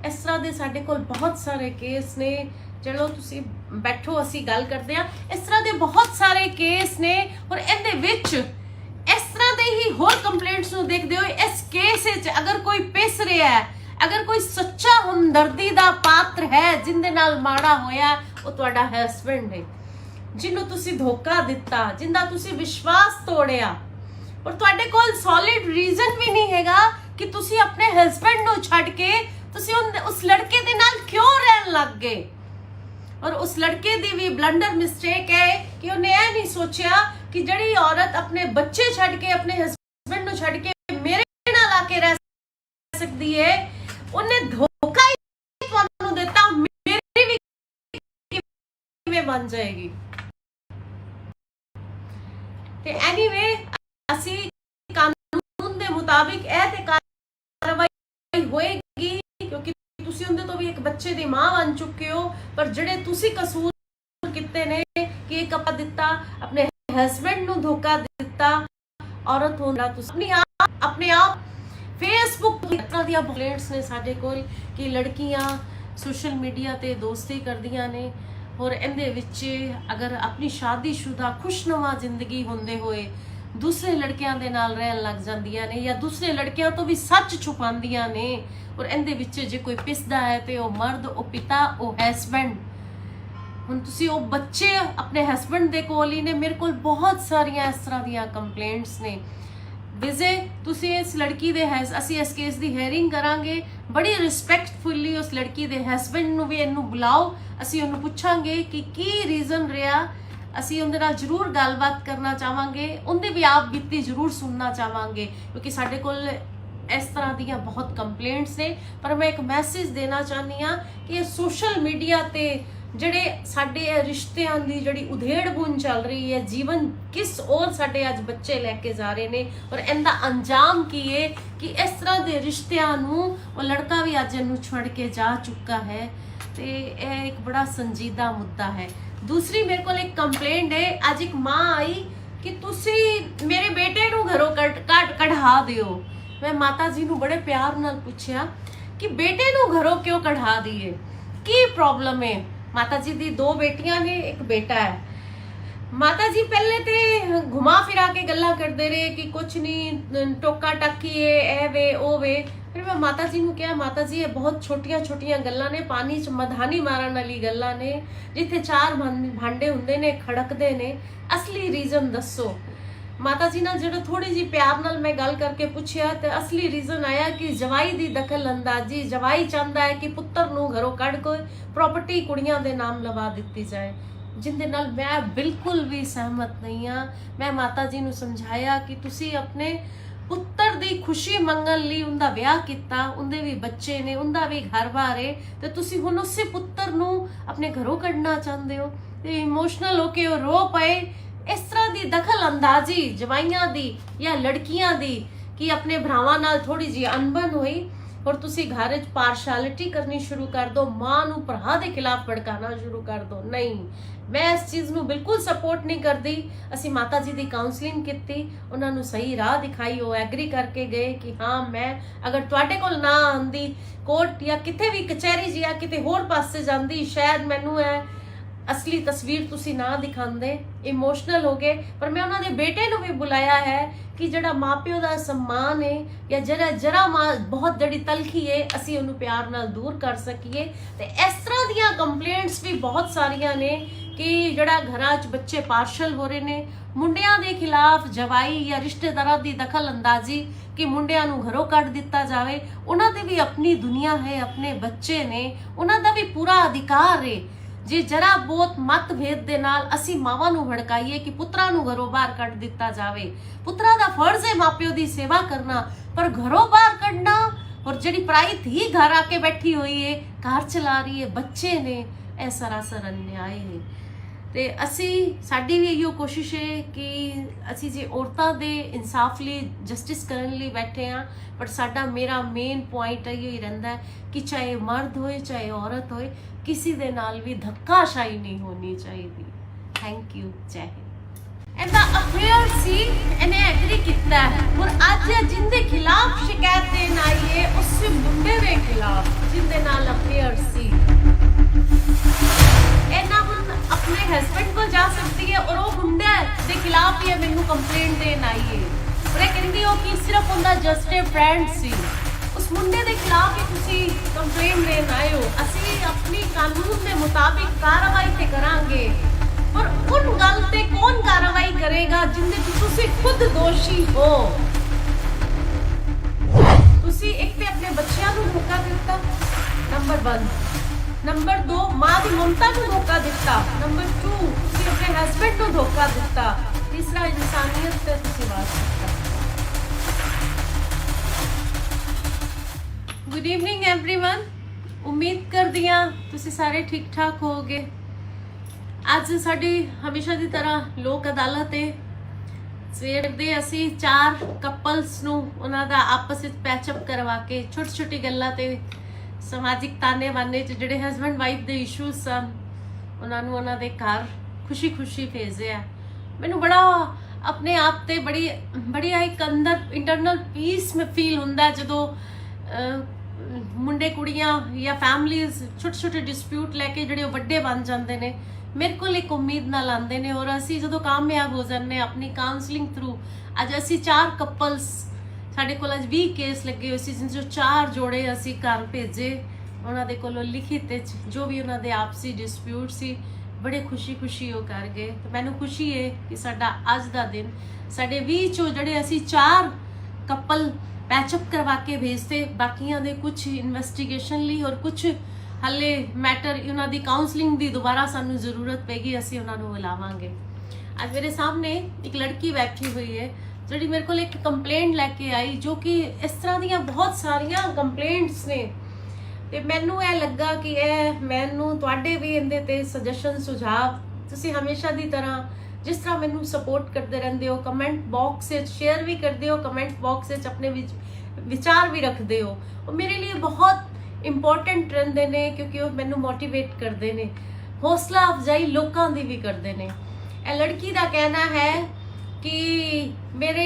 Speaker 1: इस तरह दे साडे कोल बहुत सारे केस ने। चलो तुसी बैठो, असी गल करते हैं। इस तरह के बहुत सारे केस ने और इहदे विच इस तरह दे ही होर कंप्लेंट्स नूं देखदे होए इस केस विच अगर कोई पिस रहा है, अगर कोई सच्चा हमदर्दी दा पात्र है जिंदे नाल माड़ा होया, वो तुहाडा हस्बैंड है जिन्हों तुसी धोखा दिता, जिंदा तुसी विश्वास तोड़िया, और तुहाडे कोल सॉलिड रीजन भी नहीं हैगा कि तुसी अपने हस्बैंड नूं छड्ड के तुसी उस लड़के दे नाल क्यों रहन लग गए। और उस लड़के दी भी ब्लंडर मिस्टेक है कि उन्हें यह नहीं सोचा कि जड़ी औरत अपने बच्चे छड़ के, अपने हस्बैंड छड़ के मेरे नाल आके रह सकती है, उन्हें धोखा ही तुहानू देता, मेरी भी किवें बन जाएगी। ते एनीवे असी कानून दे मुताबिक ए ते कार्रवाई होएगी, क्योंकि तुसी उनदे तो भी एक बच्चे दी मां बन चुके हो। पर जड़े तुसी कसूर किते ने कि एक अपा दिता, अपने हस्बैंड नू धोखा दिता, औरत होना तुसी अपने आप फेसबुक इतना दिया कंप्लेंट्स ने साडे कोल कि लड़कियां सोशल मीडिया ते दोस्ती करदियां ने और इहदे विच अगर अपनी शादीशुदा खुशनुमा जिंदगी होंदे होए दूसरे लड़कियां दे नाल रहन लग जांदियां ने, या दूसरे लड़कियां तो भी सच छुपांदियां ने। और इहदे विच जे कोई पिसदा है तो वो मर्द, वो पिता, वो हस्बैंड। हुण तुसी वो बच्चे अपने हस्बैंड दे कोल ही ने। मेरे कोल बहुत सारियां इस तरह दियां कंप्लेंट्स ने। विजय तुसी इस लड़की दे असी इस केस दी हेयरिंग करांगे, बड़ी रिस्पैक्टफुली उस लड़की दे हस्बैंड नू भी इनू बुलाओ, असी उन्हें पुछांगे कि की रीजन रहा। असी उनदे नाल जरूर गलबात करना चाहांगे, उनदी भी आप बीती जरूर सुनना चाहांगे, क्योंकि साडे कोल इस तरह ਦੀਆਂ बहुत कंप्लेंट्स ने। पर मैं एक मैसेज देना चाहनी हाँ कि सोशल मीडिया ते ਜਿਹੜੇ ਸਾਡੇ ਰਿਸ਼ਤਿਆਂ ਦੀ ਜਿਹੜੀ ਉਧੇੜ ਬੁਣ ਚੱਲ ਰਹੀ ਹੈ, ਜੀਵਨ ਕਿਸ ਔਰ ਸਾਡੇ ਅੱਜ ਬੱਚੇ ਲੈ ਕੇ ਜਾ ਰਹੇ ਨੇ ਔਰ ਇਹਦਾ ਅੰਜਾਮ ਕੀ ਹੈ ਕਿ ਇਸ ਤਰ੍ਹਾਂ ਦੇ ਰਿਸ਼ਤਿਆਂ ਨੂੰ ਉਹ ਲੜਕਾ ਵੀ ਅੱਜ ਇਹਨੂੰ ਛੱਡ ਕੇ ਜਾ ਚੁੱਕਾ ਹੈ ਤੇ ਇਹ ਇੱਕ ਬੜਾ ਸੰਜੀਦਾ ਮੁੱਦਾ ਹੈ। ਦੂਸਰੀ ਮੇਰੇ ਕੋਲ ਇੱਕ ਕੰਪਲੇਂਟ ਹੈ, ਅੱਜ ਇੱਕ ਮਾਂ ਆਈ ਕਿ ਤੁਸੀਂ ਮੇਰੇ ਬੇਟੇ ਨੂੰ ਘਰੋਂ ਕਢਾ ਦਿਓ। ਮੈਂ ਮਾਤਾ ਜੀ ਨੂੰ ਬੜੇ ਪਿਆਰ ਨਾਲ ਪੁੱਛਿਆ ਕਿ ਬੇਟੇ ਨੂੰ ਘਰੋਂ ਕਿਉਂ ਕਢਾ ਦਈਏ, ਕੀ ਪ੍ਰੋਬਲਮ ਹੈ। माता जी दी 2 बेटियां ने, एक बेटा है। माता जी पहले ते घुमा फिरा के गल्ला करते रहे कि कुछ नहीं, टोका टाकी है, ए वे ओ वे। फिर मैं माता जी को कहा, माता जी ये बहुत छोटिया छोटिया गल्ला ने, पानी च मधानी मारन वाली गल्ला ने, जिथे 4 भांडे हुंदे ने खड़कदे ने, असली रीजन दसो। माता जी ना जो थोड़ी जी प्यार नाल मैं गल करके पूछया तो असली रीजन आया कि जवाई दी दखल अंदाजी, जवाई चाहता है कि पुत्र नूं घरों कढ़ के प्रॉपर्टी कुड़ियां दे नाम लवा दिती जाए, जिंदे नाल मैं बिल्कुल भी सहमत नहीं हाँ। मैं माता जी नूं समझाया कि तुसी अपने पुत्र दी खुशी मंगन लई उनदा विआह कीता, उनदे भी बच्चे ने, उनदा भी घर-बार है ते तुसी हुण उसे पुत्र नूं अपने घरों कढ़ना चाहते हो ते इमोशनल होके रो पए। इस तरह की दखल अंदाजी जवाइयां दी या लड़कियां दी कि अपने भरावां नाल थोड़ी जी अनबन हुई और तुसी घर च पार्शलिटी करनी शुरू कर दो, मां नूं भरा दे खिलाफ भड़काना शुरू कर दो। नहीं, मैं इस चीज़ नूं बिल्कुल सपोर्ट नहीं करती। असी माता जी की काउंसलिंग की, उन्होंने सही राह दिखाई, वो एग्री करके गए कि हाँ मैं अगर तुहाडे कोल ना आंदी कोर्ट या किते भी कचहरी जी या किते होर पासे जांदी, शायद मैनू है असली तस्वीर तुसी ना दिखांदे, इमोशनल हो गए। पर मैं उन्होंने बेटे नूं भी बुलाया है कि जड़ा माँ प्यो का सम्मान है या जरा बहुत जड़ी तलखी है असी उन्होंने प्यार नाल दूर कर सकीए। तो इस तरह दियां कंप्लेंट्स भी बहुत सारियां ने कि जड़ा घरां च बच्चे पार्शल हो रहे ने, मुंडियां दे खिलाफ जवाई या रिश्तेदारां दी दखल अंदाजी कि मुंडियां नूं घरों कढ़ दिता जाए। उन्हां दे भी अपनी दुनिया है, अपने बच्चे ने, उन्हां दा भी पूरा अधिकार है। जे जरा बहुत मतभेद दे नाल असी मावां नूं भड़काईए कि पुत्रा नूं घरों बाहर कढ़ दिता जावे, पुत्रा दा फर्ज है मापिओ दी सेवा करना, पर घरों बाहर कढ़ना और जिहड़ी पराई धी घर आके बैठी हुई है, घर चला रही है, बच्चे ने, यह सरासर अन्याय है। ते असी साडी भी इहो कोशिश है कि असी जे औरतां दे इंसाफ लई जस्टिस करन लई बैठे हाँ, पर साडा मेरा मेन पॉइंट इहो ही रहिंदा है कि चाहे मर्द होए चाहे औरत होए, किसी दे नाल भी धक्काशाही नहीं होनी चाहिए। थैंक यू, जय हिंद। ਇਹਦਾ ਅਫੇਅਰ ਸੀ, ਇਹਨੇ ਐਗਰੀ ਕੀਤਾ ਔਰ ਅੱਜ ਜਿੰਦੇ ਖਿਲਾਫ ਸ਼ਿਕਾਇਤ ਦੇਣ ਆਈ ਹੈ ਉਸ ਮੁੰਡੇ ਦੇ ਖਿਲਾਫ ਜਿੰਦੇ ਨਾਲ ਅਫੇਅਰ ਸੀ। ਇਹਨਾਂ ਹੁਣ ਆਪਣੇ ਹਸਬੰਡ ਕੋਲ ਜਾ ਸਕਦੀ ਹੈ ਔਰ ਉਹ ਮੁੰਡੇ ਦੇ ਖਿਲਾਫ ਹੀ ਮੈਨੂੰ ਕੰਪਲੇਂਟ ਦੇਣ ਆਈ ਹੈ ਔਰ ਇਹ ਕਹਿੰਦੀ ਉਹ ਕਿ ਸਿਰਫ ਉਹਦਾ ਜਸਟ ਅ ਫਰੈਂਡ ਸੀ। उस मुंडे के खिलाफ ही तुसी कंप्लेन देन आए हो। असी अपनी कानून के मुताबिक कार्रवाई ते करांगे, पर उन गल ते कौन कार्रवाई करेगा जिंदे तुसी खुद दोषी हो। तुसी एक ते अपने बच्चियां नूं धोखा दिता, नंबर 1। नंबर 2 मां दी ममता नूं धोखा दिता। नंबर 2 तुसी अपने हस्बैंड नूं धोखा दिता। तीसरा इंसानियत ते तुसी वार किता। गुड इवनिंग एवरीवन, उम्मीद करदी हां तुसी सारे ठीक ठाक होगे। ਅੱਜ ਸਾਡੀ ਹਮੇਸ਼ਾ ਦੀ ਤਰ੍ਹਾਂ ਲੋਕ ਅਦਾਲਤ ਹੈ। ਸਵੇਰ ਦੇ ਅਸੀਂ 4 ਕਪਲਸ ਨੂੰ ਉਹਨਾਂ ਦਾ ਆਪਸ ਵਿੱਚ ਪੈਚਅਪ ਕਰਵਾ ਕੇ ਛੋਟੀ ਛੋਟੀ ਗੱਲਾਂ ਤੇ ਸਮਾਜਿਕ ਤਾਨੇ ਬਾਨੇ ਚ ਜਿਹੜੇ ਹਸਬੈਂਡ ਵਾਈਫ ਦੇ ਇਸ਼ੂਜ਼ ਸਨ ਉਹਨਾਂ ਨੂੰ ਉਹਨਾਂ ਦੇ ਘਰ ਖੁਸ਼ੀ ਖੁਸ਼ੀ ਭੇਜਿਆ। ਮੈਨੂੰ ਬੜਾ ਆਪਣੇ ਆਪ ਤੇ ਬੜੀ ਇੱਕ ਅੰਦਰ ਇੰਟਰਨਲ ਪੀਸ ਮੈਂ ਫੀਲ ਹੁੰਦਾ ਜਦੋਂ ਮੁੰਡੇ ਕੁੜੀਆਂ ਜਾਂ ਫੈਮਲੀਜ਼ ਛੋਟੇ ਛੋਟੇ ਡਿਸਪਿਊਟ ਲੈ ਕੇ ਜਿਹੜੇ ਵੱਡੇ ਬਣ ਜਾਂਦੇ ਨੇ मेरे को एक उम्मीद नाल आंदे ने और असी जो कामयाब हो जाने अपनी काउंसलिंग थ्रू। अज असी 4 कपल्स साडे कोल अज 20 केस लगे हुए सी जिन 4 जोड़े असी घर भेजे। उन्होंने कोलों लिखित जो भी उन्होंने आपसी डिस्प्यूट सी बड़े खुशी खुशी वो कर गए। तो मैनू खुशी है कि साडा अज दा दिन साडे 20 चो जड़े असी 4 कपल पैचअप करवा के भेजते, बाकियां दे कुछ इन्वेस्टिगेशन ली और कुछ हले मैटर उन्हों की काउंसलिंग की दोबारा सानू जरूरत पेगी, असी उन्होंने बुलावांगे। आज मेरे सामने एक लड़की बैठी हुई है ਜਿਹੜੀ ਮੇਰੇ ਕੋਲ ਇੱਕ ਕੰਪਲੇਂਟ ਲੈ ਕੇ ਆਈ, ਜੋ ਕਿ ਇਸ ਤਰ੍ਹਾਂ ਦੀਆਂ ਬਹੁਤ ਸਾਰੀਆਂ ਕੰਪਲੇਂਟਸ ਨੇ, ਤੇ ਮੈਨੂੰ ਇਹ ਲੱਗਾ ਕਿ ਇਹ ਮੈਨੂੰ ਤੁਹਾਡੇ ਵੀ ਇਹਦੇ ਤੇ ਸੁਜੈਸ਼ਨ ਸੁਝਾਅ, ਤੁਸੀਂ ਹਮੇਸ਼ਾ ਦੀ ਤਰ੍ਹਾਂ ਜਿਸ ਤਰ੍ਹਾਂ ਮੈਨੂੰ ਸਪੋਰਟ ਕਰਦੇ ਰਹਿੰਦੇ ਹੋ, ਕਮੈਂਟ ਬਾਕਸ ਵਿੱਚ ਸ਼ੇਅਰ ਵੀ ਕਰਦੇ ਹੋ, ਕਮੈਂਟ ਬਾਕਸ ਵਿੱਚ ਆਪਣੇ ਵਿਚਾਰ ਵੀ ਰੱਖਦੇ ਹੋ, ਉਹ ਮੇਰੇ ਲਈ ਬਹੁਤ ਇੰਪੋਰਟੈਂਟ ਰਹਿੰਦੇ ਨੇ, ਕਿਉਂਕਿ ਉਹ ਮੈਨੂੰ ਮੋਟੀਵੇਟ ਕਰਦੇ ਨੇ, ਹੌਸਲਾ ਅਫਜ਼ਾਈ ਲੋਕਾਂ ਦੀ ਵੀ ਕਰਦੇ ਨੇ। ਇਹ ਲੜਕੀ ਦਾ ਕਹਿਣਾ ਹੈ ਕਿ ਮੇਰੇ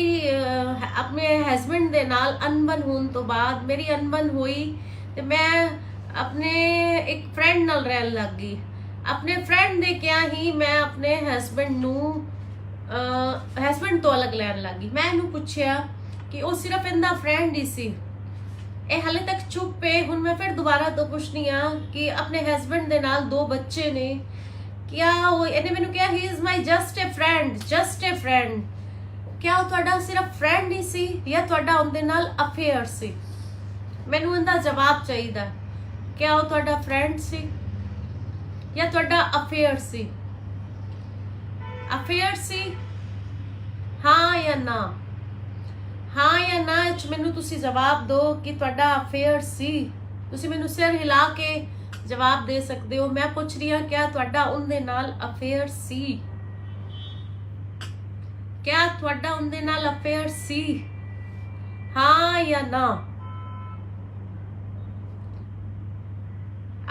Speaker 1: ਆਪਣੇ ਹਸਬੈਂਡ ਦੇ ਨਾਲ ਅਨਬਨ ਹੋਣ ਤੋਂ ਬਾਅਦ ਮੇਰੀ ਅਨਬਨ ਹੋਈ ਤੇ ਮੈਂ ਆਪਣੇ ਇੱਕ ਫਰੈਂਡ ਨਾਲ ਰਹਿਣ ਲੱਗ ਗਈ। ਆਪਣੇ ਫਰੈਂਡ ਦੇ ਕਿਹਾ ਹੀ ਮੈਂ ਆਪਣੇ ਹਸਬੈਂਡ ਤੋਂ ਅਲੱਗ ਲੈਣ ਲੱਗ ਗਈ। ਮੈਂ ਇਹਨੂੰ ਪੁੱਛਿਆ ਕਿ ਉਹ ਸਿਰਫ ਇਹਦਾ ਫਰੈਂਡ ਹੀ ਸੀ। ਇਹ ਹਾਲੇ ਤੱਕ ਚੁੱਪ ਹੈ। ਹੁਣ ਮੈਂ ਫਿਰ ਦੁਬਾਰਾ ਤੋਂ ਪੁੱਛਣੀ ਆ ਕਿ ਆਪਣੇ ਹਸਬੈਂਡ ਦੇ ਨਾਲ 2 ਬੱਚੇ ਨੇ, ਕਿਆ ਉਹ ਇਹਨੇ ਮੈਨੂੰ ਕਿਹਾ he is my just a friend. ਕਿਆ ਉਹ ਤੁਹਾਡਾ ਸਿਰਫ ਫਰੈਂਡ ਹੀ ਸੀ ਜਾਂ ਤੁਹਾਡਾ ਉਹਦੇ ਨਾਲ ਅਫੇਅਰ ਸੀ? ਮੈਨੂੰ ਇਹਦਾ ਜਵਾਬ ਚਾਹੀਦਾ। ਕਿਆ ਉਹ ਤੁਹਾਡਾ ਫਰੈਂਡ ਸੀ ਜਾਂ ਤੁਹਾਡਾ ਅਫੇਅਰ ਸੀ? ਅਫੇਅਰ ਸੀ, ਹਾਂ ਜਾਂ ਨਾ? ਹਾਂ ਜਾਂ ਨਾ ਚ ਮੈਨੂੰ ਤੁਸੀਂ ਜਵਾਬ ਦਿਓ ਕਿ ਤੁਹਾਡਾ ਅਫੇਅਰ ਸੀ। ਤੁਸੀਂ ਮੈਨੂੰ ਸਿਰ ਹਿਲਾ ਕੇ ਜਵਾਬ ਦੇ ਸਕਦੇ ਹੋ। ਮੈਂ ਪੁੱਛ ਰਹੀ ਹਾਂ, ਕਿਆ ਤੁਹਾਡਾ ਉਹਦੇ ਨਾਲ ਅਫੇਅਰ ਸੀ? ਕਿਆ ਤੁਹਾਡਾ ਉਹਦੇ ਨਾਲ ਅਫੇਅਰ ਸੀ, ਹਾਂ ਜਾਂ ਨਾ?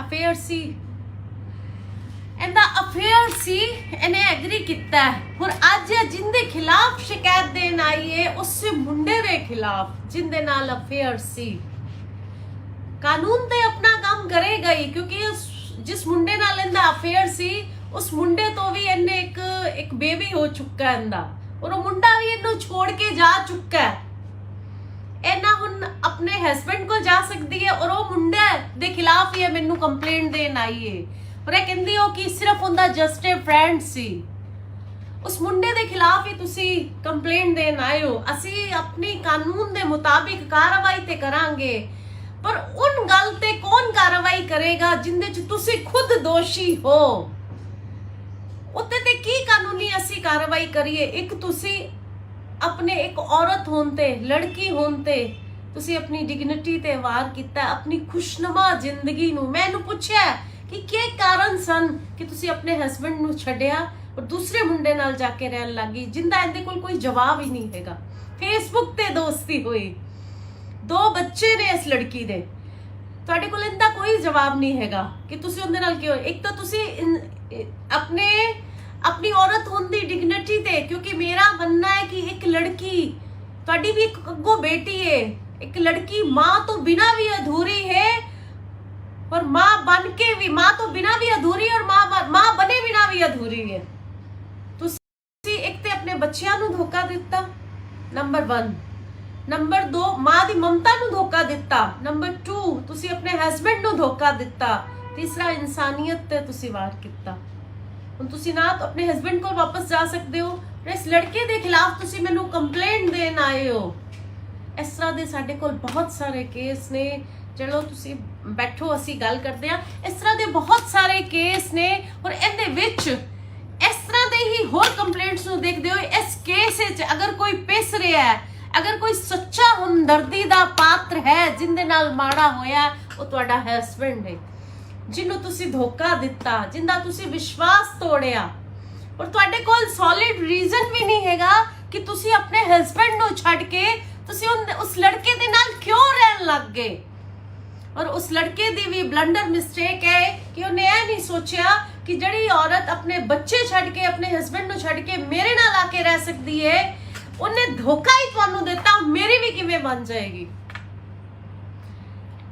Speaker 1: ਅਫੇਅਰ ਸੀ, ਇਹਦਾ ਅਫੇਅਰ ਸੀ, ਇਹਨੇ ਐਗਰੀ ਕੀਤਾ। ਹੁਣ ਅੱਜ ਜਿੰਦੇ ਖਿਲਾਫ ਸ਼ਿਕਾਇਤ ਦੇਣ ਆਈ ਹੈ ਉਸੇ ਮੁੰਡੇ ਦੇ ਖਿਲਾਫ ਜਿੰਦੇ ਨਾਲ ਅਫੇਅਰ ਸੀ। ਕਾਨੂੰਨ ਤੇ ਆਪਣਾ ਕੰਮ ਕਰੇਗਾ ਹੀ, ਕਿਉਂਕਿ ਜਿਸ ਮੁੰਡੇ ਨਾਲ ਇਹਦਾ ਅਫੇਅਰ ਸੀ ਉਸ ਮੁੰਡੇ ਤੋਂ ਵੀ ਇਹਨੇ ਇੱਕ ਬੇਬੀ ਹੋ ਚੁੱਕਾ ਇਹਦਾ, ਔਰ ਉਹ ਮੁੰਡਾ ਵੀ ਇਹਨੂੰ ਛੋੜ ਕੇ ਜਾ ਚੁੱਕਾ ਹੈ। ਇਹ ਨਾ ਹੁਣ ਆਪਣੇ ਹਸਬੈਂਡ ਕੋਲ ਜਾ ਸਕਦੀ ਹੈ, ਔਰ ਉਹ ਮੁੰਡੇ ਦੇ ਖਿਲਾਫ ਹੀ ਮੈਨੂੰ ਕੰਪਲੇਂਟ ਦੇਣ ਆਈ ਹੈ, ਔਰ ਇਹ ਕਹਿੰਦੀ ਹੋ ਕਿ ਸਿਰਫ ਉਹਦਾ ਜਸਟ ਅ ਫਰੈਂਡ ਸੀ। ਉਸ ਮੁੰਡੇ ਦੇ ਖਿਲਾਫ ਹੀ ਤੁਸੀਂ ਕੰਪਲੇਂਟ ਦੇਣ ਆਏ ਹੋ। ਅਸੀਂ ਆਪਣੀ ਕਾਨੂੰਨ ਦੇ ਮੁਤਾਬਿਕ ਕਾਰਵਾਈ ਤੇ ਕਰਾਂਗੇ, ਪਰ ਉਨ ਗੱਲ ਤੇ ਕੌਣ ਕਾਰਵਾਈ ਕਰੇਗਾ ਜਿੰਦੇ ਚ ਤੁਸੀਂ ਖੁਦ ਦੋਸ਼ੀ ਹੋ? ਉੱਤੇ ਤੇ ਕੀ ਕਾਨੂੰਨੀ ਅਸੀਂ ਕਾਰਵਾਈ ਕਰੀਏ? ਇੱਕ ਤੁਸੀਂ ਆਪਣੇ ਇੱਕ ਔਰਤ ਹੋਣ ਤੇ, ਲੜਕੀ ਹੋਣ ਤੇ ਤੁਸੀਂ ਆਪਣੀ ਡਿਗਨਿਟੀ ਤੇ ਵਾਰ ਕੀਤਾ, ਆਪਣੀ ਖੁਸ਼ਨੁਮਾ ਜ਼ਿੰਦਗੀ ਨੂੰ। ਮੈਂ ਇਹਨੂੰ ਪੁੱਛਿਆ ਕਿ ਕੀ ਕਾਰਨ ਸਨ ਕਿ ਤੁਸੀਂ ਆਪਣੇ ਹਸਬੈਂਡ ਨੂੰ ਛੱਡਿਆ ਔਰ ਦੂਸਰੇ ਮੁੰਡੇ ਨਾਲ ਜਾ ਕੇ ਰਹਿਣ ਲੱਗੀ, ਜਿੰਦਾ ਇਹਦੇ ਕੋਲ ਕੋਈ ਜਵਾਬ ਹੀ ਨਹੀਂ ਹੈਗਾ। ਫੇਸਬੁੱਕ ਤੇ ਦੋਸਤੀ ਹੋਈ, 2 ਬੱਚੇ ਨੇ ਇਸ ਲੜਕੀ ਦੇ, ਤੁਹਾਡੇ ਕੋਲ ਇਹਦਾ ਕੋਈ ਜਵਾਬ ਨਹੀਂ ਹੈਗਾ ਕਿ ਤੁਸੀਂ ਉਹਦੇ ਨਾਲ ਕਿਉਂ। ਇੱਕ ਤਾਂ ਤੁਸੀਂ ਆਪਣੀ ਔਰਤ ਹੋਣ ਦੀ ਡਿਗਨਿਟੀ ਤੇ, ਕਿਉਂਕਿ ਮੇਰਾ ਮੰਨਣਾ ਹੈ ਕਿ ਇੱਕ ਲੜਕੀ, ਤੁਹਾਡੀ ਵੀ ਇੱਕ ਅੱਗੋਂ ਬੇਟੀ ਹੈ, ਇੱਕ ਲੜਕੀ ਮਾਂ ਤੋਂ ਬਿਨਾ ਵੀ ਅਧੂਰੀ ਹੈ और माँ बन के भी, माँ तो बिना भी अधूरी और माँ बने बिना भी अधूरी है। तुसी एक ते अपने बच्चियां नू धोखा दिता, नंबर 1। नंबर 2, माँ दी ममता नू धोखा दिता। नंबर 2, तुसी अपने हस्बैंड नू धोखा दिता। तीसरा, इंसानियत ते तुसी वार किता। हुण तुसी ना तो अपने हस्बैंड को वापस जा सकते हो, इस लड़के दे खिलाफ तुसी मैनू कंप्लेंट देन आए हो। इस तरह दे साडे कोल बहुत सारे केस ने। चलो तुसी बैठो, असी गल करते हैं। इस तरह के बहुत सारे केस ने और इहदे विच इस तरह दे ही होर कंप्लेंट्स नूं देखदे होए इस केस विच अगर कोई पिस रहा है, अगर कोई सच्चा हमदर्दी दा पात्र है जिंदे नाल माड़ा होया, वो तुहाडा हस्बैंड है जिन्नू तुसी धोखा दिता, जिंदा तुसी विश्वास तोड़िया, और तुहाडे कोल सॉलिड रीजन भी नहीं हैगा कि तुसी अपने हस्बैंड नूं छड्ड के तुसी उस लड़के दे नाल क्यों रहन लग गए। और उस लड़के दी भी ब्लंडर मिस्टेक है कि उन्हें यह नहीं सोचा कि जड़ी औरत अपने बच्चे छड़ के, अपने हस्बैंड नूं छड़ के मेरे नाल आके रह सकती है, उन्हें धोखा ही तुहानू देता, मेरी भी किवें बन जाएगी।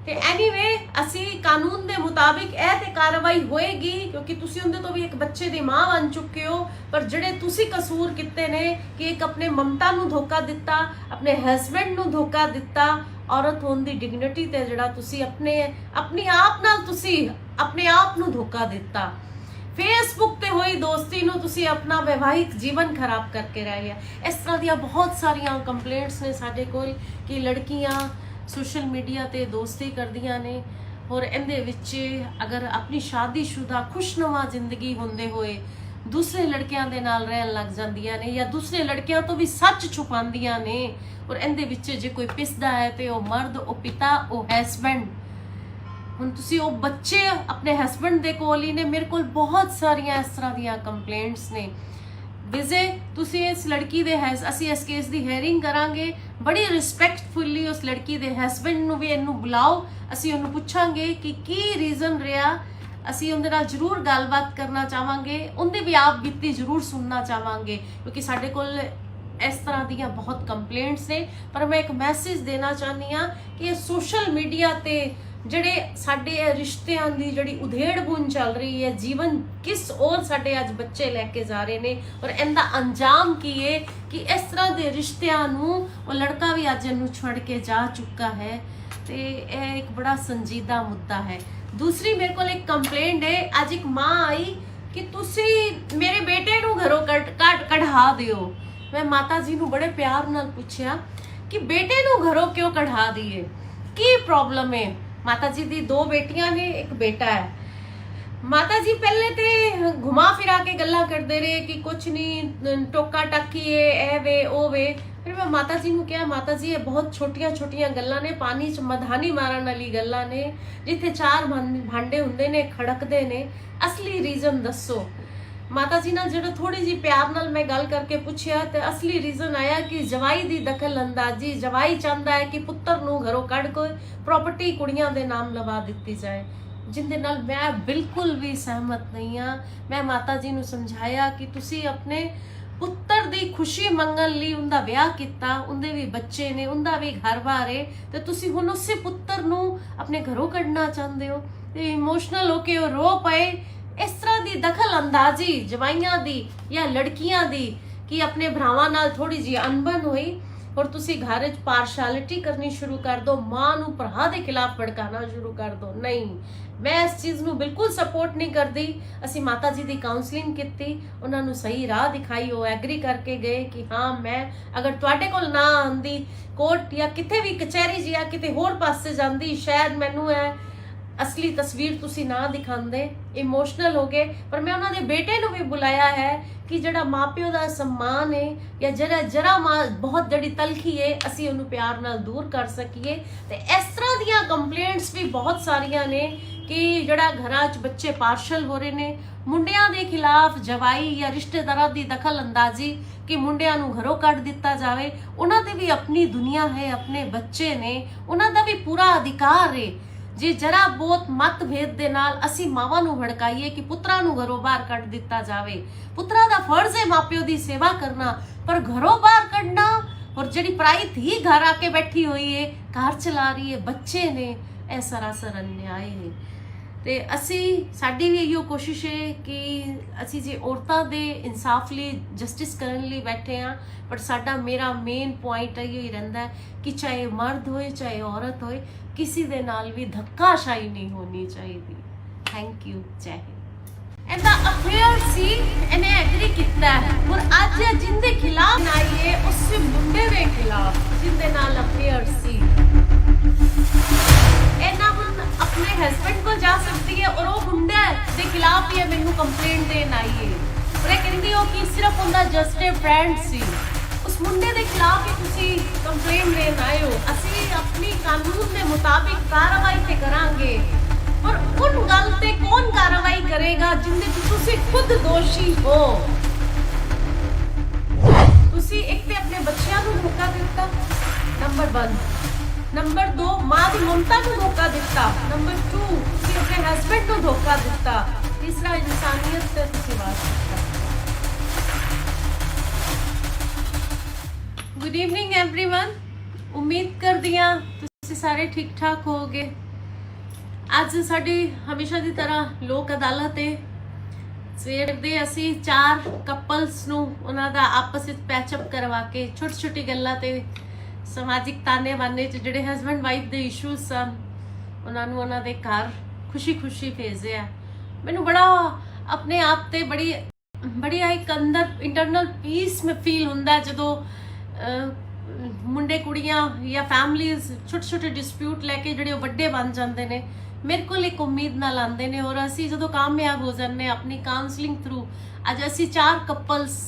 Speaker 1: ते एनीवे असी कानून दे मुताबिक ए ते कार्रवाई होएगी, क्योंकि तुसी उनदे तो भी एक बच्चे दी मां बन चुके हो। पर जड़े तुसी कसूर किते ने कि एक अपने ममता नू धोखा दिता, अपने हस्बैंड नू धोखा दिता, औरत होने दी डिग्निटी ते जड़ा तुसी अपनी आप नाल तुसी अपने आप नू धोखा दिता। फेसबुक ते होई दोस्ती नू तुसी अपना वैवाहिक जीवन खराब करके रह गया। इस तरह दी बहुत सारियां कंप्लेंट्स ने साडे कोल कि लड़कियां सोशल मीडिया ते दोस्ती करदियां ने और इहदे विच अगर अपनी शादीशुदा खुशनुमा जिंदगी होंदे होए ਦੂਸਰੇ ਲੜਕਿਆਂ ਦੇ ਨਾਲ ਰਹਿਣ ਲੱਗ ਜਾਂਦੀਆਂ ਨੇ ਜਾਂ ਦੂਸਰੇ ਲੜਕਿਆਂ ਤੋਂ ਵੀ ਸੱਚ ਛੁਪਾਉਂਦੀਆਂ ਨੇ। ਔਰ ਇਹਦੇ ਵਿੱਚ ਜੇ ਕੋਈ ਪਿਸਦਾ ਹੈ ਤੇ ਉਹ ਮਰਦ, ਉਹ ਪਿਤਾ, ਉਹ ਹਸਬੈਂਡ। ਹੁਣ ਤੁਸੀਂ ਉਹ ਬੱਚੇ ਆਪਣੇ ਹਸਬੈਂਡ ਦੇ ਕੋਲ ਹੀ ਨੇ। ਮੇਰੇ ਕੋਲ ਬਹੁਤ ਸਾਰੀਆਂ ਇਸ ਤਰ੍ਹਾਂ ਦੀਆਂ ਕੰਪਲੇਂਟਸ ਨੇ। ਵਿਜੇ ਤੁਸੀਂ ਇਸ ਲੜਕੀ ਦੇ ਅਸੀਂ ਇਸ ਕੇਸ ਦੀ ਹੈਰਿੰਗ ਕਰਾਂਗੇ, ਬੜੀ ਰਿਸਪੈਕਟਫੁਲੀ ਉਸ ਲੜਕੀ ਦੇ ਹਸਬੈਂਡ ਨੂੰ ਵੀ ਇਹਨੂੰ ਬੁਲਾਓ, ਅਸੀਂ ਉਹਨੂੰ ਪੁੱਛਾਂਗੇ ਕਿ ਕੀ ਰੀਜ਼ਨ ਰਿਹਾ। ਅਸੀਂ ਉਹਦੇ ਨਾਲ ਜ਼ਰੂਰ ਗੱਲਬਾਤ ਕਰਨਾ ਚਾਹਾਂਗੇ, ਉਹਦੇ ਵੀ ਆਪ ਬੀਤੀ ਜ਼ਰੂਰ ਸੁਣਨਾ ਚਾਹਾਂਗੇ, ਕਿਉਂਕਿ ਸਾਡੇ ਕੋਲ ਇਸ ਤਰ੍ਹਾਂ ਦੀਆਂ ਬਹੁਤ ਕੰਪਲੇਂਟਸ ਨੇ। ਪਰ ਮੈਂ ਇੱਕ ਮੈਸੇਜ ਦੇਣਾ ਚਾਹੁੰਦੀ ਹਾਂ ਕਿ ਇਹ ਸੋਸ਼ਲ ਮੀਡੀਆ ਤੇ ਜਿਹੜੇ ਸਾਡੇ ਰਿਸ਼ਤਿਆਂ ਦੀ ਜਿਹੜੀ ਉਧੇੜ-ਬੁਣ ਚੱਲ ਰਹੀ ਹੈ, ਜੀਵਨ ਕਿਸ ਔਰ ਸਾਡੇ ਅੱਜ ਬੱਚੇ ਲੈ ਕੇ ਜਾ ਰਹੇ ਨੇ ਔਰ ਇਹਦਾ ਅੰਜਾਮ ਕੀ ਹੈ ਕਿ ਇਸ ਤਰ੍ਹਾਂ ਦੇ ਰਿਸ਼ਤਿਆਂ ਨੂੰ ਉਹ ਲੜਕਾ ਵੀ ਅੱਜ ਇਹਨੂੰ ਛੱਡ ਕੇ ਜਾ ਚੁੱਕਾ ਹੈ। ਤੇ ਇਹ ਇੱਕ ਬੜਾ ਸੰਜੀਦਾ ਮੁੱਦਾ ਹੈ। ਦੂਸਰੀ ਮੇਰੇ ਕੋਲ ਇੱਕ ਕੰਪਲੇਂਟ ਹੈ। ਅੱਜ ਇੱਕ ਮਾਂ ਆਈ ਕਿ ਤੁਸੀਂ ਮੇਰੇ ਬੇਟੇ ਨੂੰ ਘਰੋਂ ਕਢਾ ਦਿਓ। ਮੈਂ ਮਾਤਾ ਜੀ ਨੂੰ ਬੜੇ ਪਿਆਰ ਨਾਲ ਪੁੱਛਿਆ ਕਿ ਬੇਟੇ ਨੂੰ ਘਰੋਂ ਕਿਉਂ ਕਢਾ ਦਈਏ, ਕੀ ਪ੍ਰੋਬਲਮ ਹੈ। ਮਾਤਾ ਜੀ ਦੀ 2 ਬੇਟੀਆਂ ਨੇ, ਇੱਕ ਬੇਟਾ ਹੈ। ਮਾਤਾ ਜੀ ਪਹਿਲੇ ਤੇ ਘੁਮਾ ਫਿਰਾ ਕੇ ਗੱਲਾਂ ਕਰਦੇ ਰਹੇ ਕਿ ਕੁਛ ਨਹੀਂ, ਟੋਕਾ ਟਾਕੀ ਹੈ, ਇਹ ਵੇ ਉਹ ਵੇ। ਫਿਰ ਮੈਂ ਮਾਤਾ ਜੀ ਨੂੰ ਕਿਹਾ, ਮਾਤਾ ਜੀ ਇਹ ਬਹੁਤ ਛੋਟੀਆਂ ਛੋਟੀਆਂ ਗੱਲਾਂ ਨੇ, ਪਾਣੀ 'ਚ ਮਧਾਨੀ ਮਾਰਨ ਵਾਲੀ ਗੱਲਾਂ ਨੇ। ਜਿੱਥੇ 4 ਭਾਂਡੇ ਹੁੰਦੇ ਨੇ ਖੜਕਦੇ ਨੇ, ਅਸਲੀ ਰੀਜ਼ਨ ਦੱਸੋ। ਮਾਤਾ ਜੀ ਨਾਲ ਜਿਹੜਾ ਥੋੜੀ ਜੀ ਪਿਆਰ ਨਾਲ ਮੈਂ ਗੱਲ ਕਰਕੇ ਪੁੱਛਿਆ ਤੇ ਅਸਲੀ ਰੀਜ਼ਨ ਆਇਆ ਕਿ ਜਵਾਈ ਦੀ ਦਖਲ ਅੰਦਾਜ਼ੀ। ਜਵਾਈ ਚਾਹੁੰਦਾ ਹੈ ਕਿ ਪੁੱਤਰ ਨੂੰ ਘਰੋਂ ਕੱਢ ਕੇ ਪ੍ਰਾਪਰਟੀ ਕੁੜੀਆਂ ਦੇ ਨਾਮ ਲਵਾ ਦਿੱਤੀ ਜਾਏ, ਜਿੰਦੇ ਨਾਲ ਮੈਂ ਬਿਲਕੁਲ ਵੀ ਸਹਿਮਤ ਨਹੀਂ ਹਾਂ। ਮੈਂ ਮਾਤਾ ਜੀ ਨੂੰ ਸਮਝਾਇਆ ਕਿ ਤੁਸੀਂ ਆਪਣੇ ਪੁੱਤਰ ਦੀ ਖੁਸ਼ੀ ਮੰਗਣ ਲਈ ਉਹਦਾ ਵਿਆਹ ਕੀਤਾ, ਉਹਦੇ ਵੀ ਬੱਚੇ ਨੇ, ਉਹਦਾ ਵੀ ਘਰ-ਬਾਰ ਹੈ, ਤੇ ਤੁਸੀਂ ਹੁਣ ਉਸੇ ਪੁੱਤਰ ਨੂੰ ਆਪਣੇ ਘਰੋਂ ਕੱਢਣਾ ਚਾਹੁੰਦੇ ਹੋ। ਤੇ ਇਮੋਸ਼ਨਲ ਹੋ ਕੇ ਉਹ ਰੋ ਪਏ। ਇਸ ਤਰ੍ਹਾਂ ਦੀ ਦਖਲ ਅੰਦਾਜ਼ੀ ਜਵਾਈਆਂ ਦੀ ਜਾਂ ਲੜਕੀਆਂ ਦੀ ਕਿ ਆਪਣੇ ਭਰਾਵਾਂ ਨਾਲ ਥੋੜੀ ਜਿਹੀ ਅਣਬਣ ਹੋਈ ਔਰ ਤੁਸੀਂ ਘਰ ਵਿੱਚ ਪਾਰਸ਼ੈਲਿਟੀ ਕਰਨੀ ਸ਼ੁਰੂ ਕਰ ਦੋ, ਮਾਂ ਨੂੰ ਭਰਾ ਦੇ ਖਿਲਾਫ ਭੜਕਾਣਾ ਸ਼ੁਰੂ ਕਰ ਦੋ। ਨਹੀਂ, ਮੈਂ ਇਸ ਚੀਜ਼ ਨੂੰ ਬਿਲਕੁਲ ਸਪੋਰਟ ਨਹੀਂ ਕਰਦੀ। ਅਸੀਂ ਮਾਤਾ ਜੀ ਦੀ ਕਾਉਂਸਲਿੰਗ ਕੀਤੀ, ਉਹਨਾਂ ਨੂੰ ਸਹੀ ਰਾਹ ਦਿਖਾਈ, ਉਹ ਐਗਰੀ ਕਰਕੇ ਗਏ ਕਿ ਹਾਂ ਮੈਂ ਅਗਰ ਤੁਹਾਡੇ ਕੋਲ ਨਾ ਆਉਂਦੀ ਕੋਰਟ ਜਾਂ ਕਿਤੇ ਵੀ ਕਚਹਿਰੀ ਜਾਂ ਕਿਤੇ ਹੋਰ ਪਾਸੇ ਜਾਂਦੀ, ਸ਼ਾਇਦ ਮੈਨੂੰ ਇਹ ਅਸਲੀ ਤਸਵੀਰ ਤੁਸੀਂ ਨਾ ਦਿਖਾਉਂਦੇ। ਇਮੋਸ਼ਨਲ ਹੋ ਗਏ। ਪਰ ਮੈਂ ਉਹਨਾਂ ਦੇ ਬੇਟੇ ਨੂੰ ਵੀ ਬੁਲਾਇਆ ਹੈ ਕਿ ਜਿਹੜਾ ਮਾਪਿਓ ਦਾ ਸਨਮਾਨ ਹੈ ਜਾਂ ਜਰਾ ਬਹੁਤ ਜਿਹੜੀ ਤਲਖੀ ਹੈ, ਅਸੀਂ ਉਹਨੂੰ ਪਿਆਰ ਨਾਲ ਦੂਰ ਕਰ ਸਕੀਏ। ਤੇ ਇਸ ਤਰ੍ਹਾਂ ਦੀਆਂ ਕੰਪਲੇਂਟਸ ਵੀ ਬਹੁਤ ਸਾਰੀਆਂ ਨੇ ਕਿ ਜਿਹੜਾ ਘਰਾਂ 'ਚ ਬੱਚੇ ਪਾਰਸ਼ਲ ਹੋ ਰਹੇ ਨੇ, ਮੁੰਡਿਆਂ ਦੇ ਖਿਲਾਫ ਜਵਾਈ ਜਾਂ ਰਿਸ਼ਤੇਦਾਰਾਂ ਦੀ ਦਖਲ ਅੰਦਾਜ਼ੀ ਕਿ ਮੁੰਡਿਆਂ ਨੂੰ ਘਰੋਂ ਕੱਢ ਦਿੱਤਾ ਜਾਵੇ। ਉਹਨਾਂ ਦੀ ਵੀ ਆਪਣੀ ਦੁਨੀਆ ਹੈ, ਆਪਣੇ ਬੱਚੇ ਨੇ, ਉਹਨਾਂ ਦਾ ਵੀ ਪੂਰਾ ਅਧਿਕਾਰ ਹੈ। ਜੇ ਜਰਾ ਬਹੁਤ ਮਤਭੇਦ ਦੇ ਨਾਲ ਅਸੀਂ ਮਾਵਾਂ ਨੂੰ ਭੜਕਾਈਏ ਕਿ ਪੁੱਤਰਾਂ ਨੂੰ ਘਰੋਂ ਬਾਹਰ ਕੱਢ ਦਿੱਤਾ ਜਾਵੇ, ਪੁੱਤਰਾਂ ਦਾ ਫਰਜ਼ ਹੈ ਮਾਪਿਓ ਦੀ ਸੇਵਾ ਕਰਨਾ, ਪਰ ਘਰੋਂ ਬਾਹਰ ਕੱਢਣਾ ਔਰ ਜਿਹੜੀ ਪਰਾਈ ਧੀ ਘਰ ਆ ਕੇ ਬੈਠੀ ਹੋਈ ਹੈ, ਘਰ ਚਲਾ ਰਹੀ ਹੈ, ਬੱਚੇ ਨੇ, ਇਹ ਸਰਾਸਰ ਅਨਿਆਏ ਹੈ। ਤੇ ਸਾਡੀ ਵੀ ਇਹੋ ਕੋਸ਼ਿਸ਼ ਹੈ ਕਿ ਅਸੀਂ ਜੇ ਔਰਤਾਂ ਦੇ ਇਨਸਾਫ ਲਈ ਜਸਟਿਸ ਕਰਨ ਲਈ ਬੈਠੇ ਹਾਂ, ਪਰ ਮੇਰਾ ਮੇਨ ਪੁਆਇੰਟ ਇਹੋ ਹੀ ਰਹਿੰਦਾ ਹੈ ਕਿ ਚਾਹੇ ਮਰਦ ਹੋਏ ਚਾਹੇ ਔਰਤ ਹੋਏ, ਕਿਸੇ ਦੇ ਨਾਲ ਵੀ ਧੱਕਾਸ਼ਾਹੀ ਨਹੀਂ ਹੋਣੀ ਚਾਹੀਦੀ। Thank you. ਜੈ ਹਿੰਦ। ਇਹਦਾ ਅਫੇਅਰ ਸੀ, ਇਹਨੇ ਐਗਰੀ ਕੀਤਾ ਔਰ ਅੱਜ ਜਿੰਦੇ ਖਿਲਾਫ ਆਈਏ ਉਸ ਮੁੰਡੇ ਦੇ ਖਿਲਾਫ ਜਿੰਦੇ ਨਾਲ ਅਫੇਅਰ ਸੀ, ਇਹਨਾਂ ਹੁਣ ਆਪਣੇ ਹਸਬੈਂਡ ਕੋਲ ਜਾ ਸਕਦੀ ਹੈ ਔਰ ਉਹ ਮੁੰਡੇ ਦੇ ਖਿਲਾਫ ਹੀ ਮੈਨੂੰ ਕੰਪਲੇਂਟ ਦੇਣ ਆਈ ਹੈ। ਪਰ ਇਹ ਕਹਿੰਦੀ ਉਹ ਕਿ ਸਿਰਫ ਉਹਦਾ ਜਸਟ ਅ ਫਰੈਂਡ ਸੀ। ਉਸ ਮੁੰਡੇ ਦੇ ਖਿਲਾਫ ਹੀ ਤੁਸੀਂ ਕੰਪਲੇਂਟ ਦੇਣ ਆਏ ਹੋ। ਅਸੀਂ ਆਪਣੀ ਕਾਨੂੰਨ ਦੇ ਮੁਤਾਬਿਕ ਕਾਰਵਾਈ ਤੇ ਕਰਾਂਗੇ, ਪਰ ਉਨ ਗੱਲ ਤੇ ਕੌਣ ਕਾਰਵਾਈ ਕਰੇਗਾ ਜਿੰਦੇ ਚ ਤੁਸੀਂ ਖੁਦ ਦੋਸ਼ੀ ਹੋ। ਤੁਸੀਂ ਇੱਕ ਤੇ ਆਪਣੇ ਬੱਚਿਆਂ ਨੂੰ ਧੋਖਾ ਦਿੱਤਾ, ਨੰਬਰ 1। ਨੰਬਰ 2, ਮਾਂ ਦੀ ਮਮਤਾ ਨੂੰ ਧੋਖਾ ਦਿੱਤਾ। ਨੰਬਰ 2, ਤੁਸੀਂ ਆਪਣੇ ਹਸਬੈਂਡ ਨੂੰ ਧੋਖਾ ਦਿੱਤਾ। ਤੀਸਰਾ, ਇਨਸਾਨੀਅਤ ਤੇ ਤੁਸੀਂ ਵਾਰ ਕੀਤਾ। Good evening everyone. ਉਮੀਦ ਕਰਦੀ ਹਾਂ ਤੁਸੀਂ ਸਾਰੇ ਠੀਕ ਠਾਕ ਹੋਵੋਗੇ। ਅੱਜ ਸਾਡੀ ਹਮੇਸ਼ਾ ਦੀ ਤਰ੍ਹਾਂ ਲੋਕ ਅਦਾਲਤ ਹੈ। ਸਵੇਰ ਦੇ ਅਸੀਂ 4 ਕਪਲਸ ਨੂੰ ਉਹਨਾਂ ਦਾ ਆਪਸ ਵਿੱਚ ਪੈਚਅਪ ਕਰਵਾ ਕੇ ਛੋਟੀ ਛੋਟੀ ਗੱਲਾਂ ਤੇ ਸਮਾਜਿਕ ਤਾਨੇ ਬਾਨੇ ਚ ਜਿਹੜੇ ਹਸਬੈਂਡ ਵਾਈਫ ਦੇ ਇਸ਼ੂਜ਼ ਸਨ, ਉਹਨਾਂ ਨੂੰ ਉਹਨਾਂ ਦੇ ਘਰ ਖੁਸ਼ੀ ਭੇਜਿਆ। ਮੈਨੂੰ ਬੜਾ ਆਪਣੇ ਆਪ ਤੇ ਬੜੀ ਇੱਕ ਅੰਦਰ ਇੰਟਰਨਲ ਪੀਸ ਮੈਂ ਫੀਲ ਹੁੰਦਾ ਜਦੋਂ ਮੁੰਡੇ ਕੁੜੀਆਂ ਜਾਂ ਫੈਮਲੀਜ਼ ਛੋਟੇ ਛੋਟੇ ਡਿਸਪਿਊਟ ਲੈ ਕੇ ਜਿਹੜੇ ਉਹ ਵੱਡੇ ਬਣ ਜਾਂਦੇ ਨੇ। ਮੇਰੇ ਕੋਲ ਇੱਕ ਉਮੀਦ ਨਾਲ ਆਉਂਦੇ ਨੇ ਔਰ ਅਸੀਂ ਜਦੋਂ ਕਾਮਯਾਬ ਹੋ ਜਾਂਦੇ ਆਪਣੀ ਕਾਉਂਸਲਿੰਗ ਥਰੂ। ਅੱਜ ਅਸੀਂ 4 ਕਪਲਸ,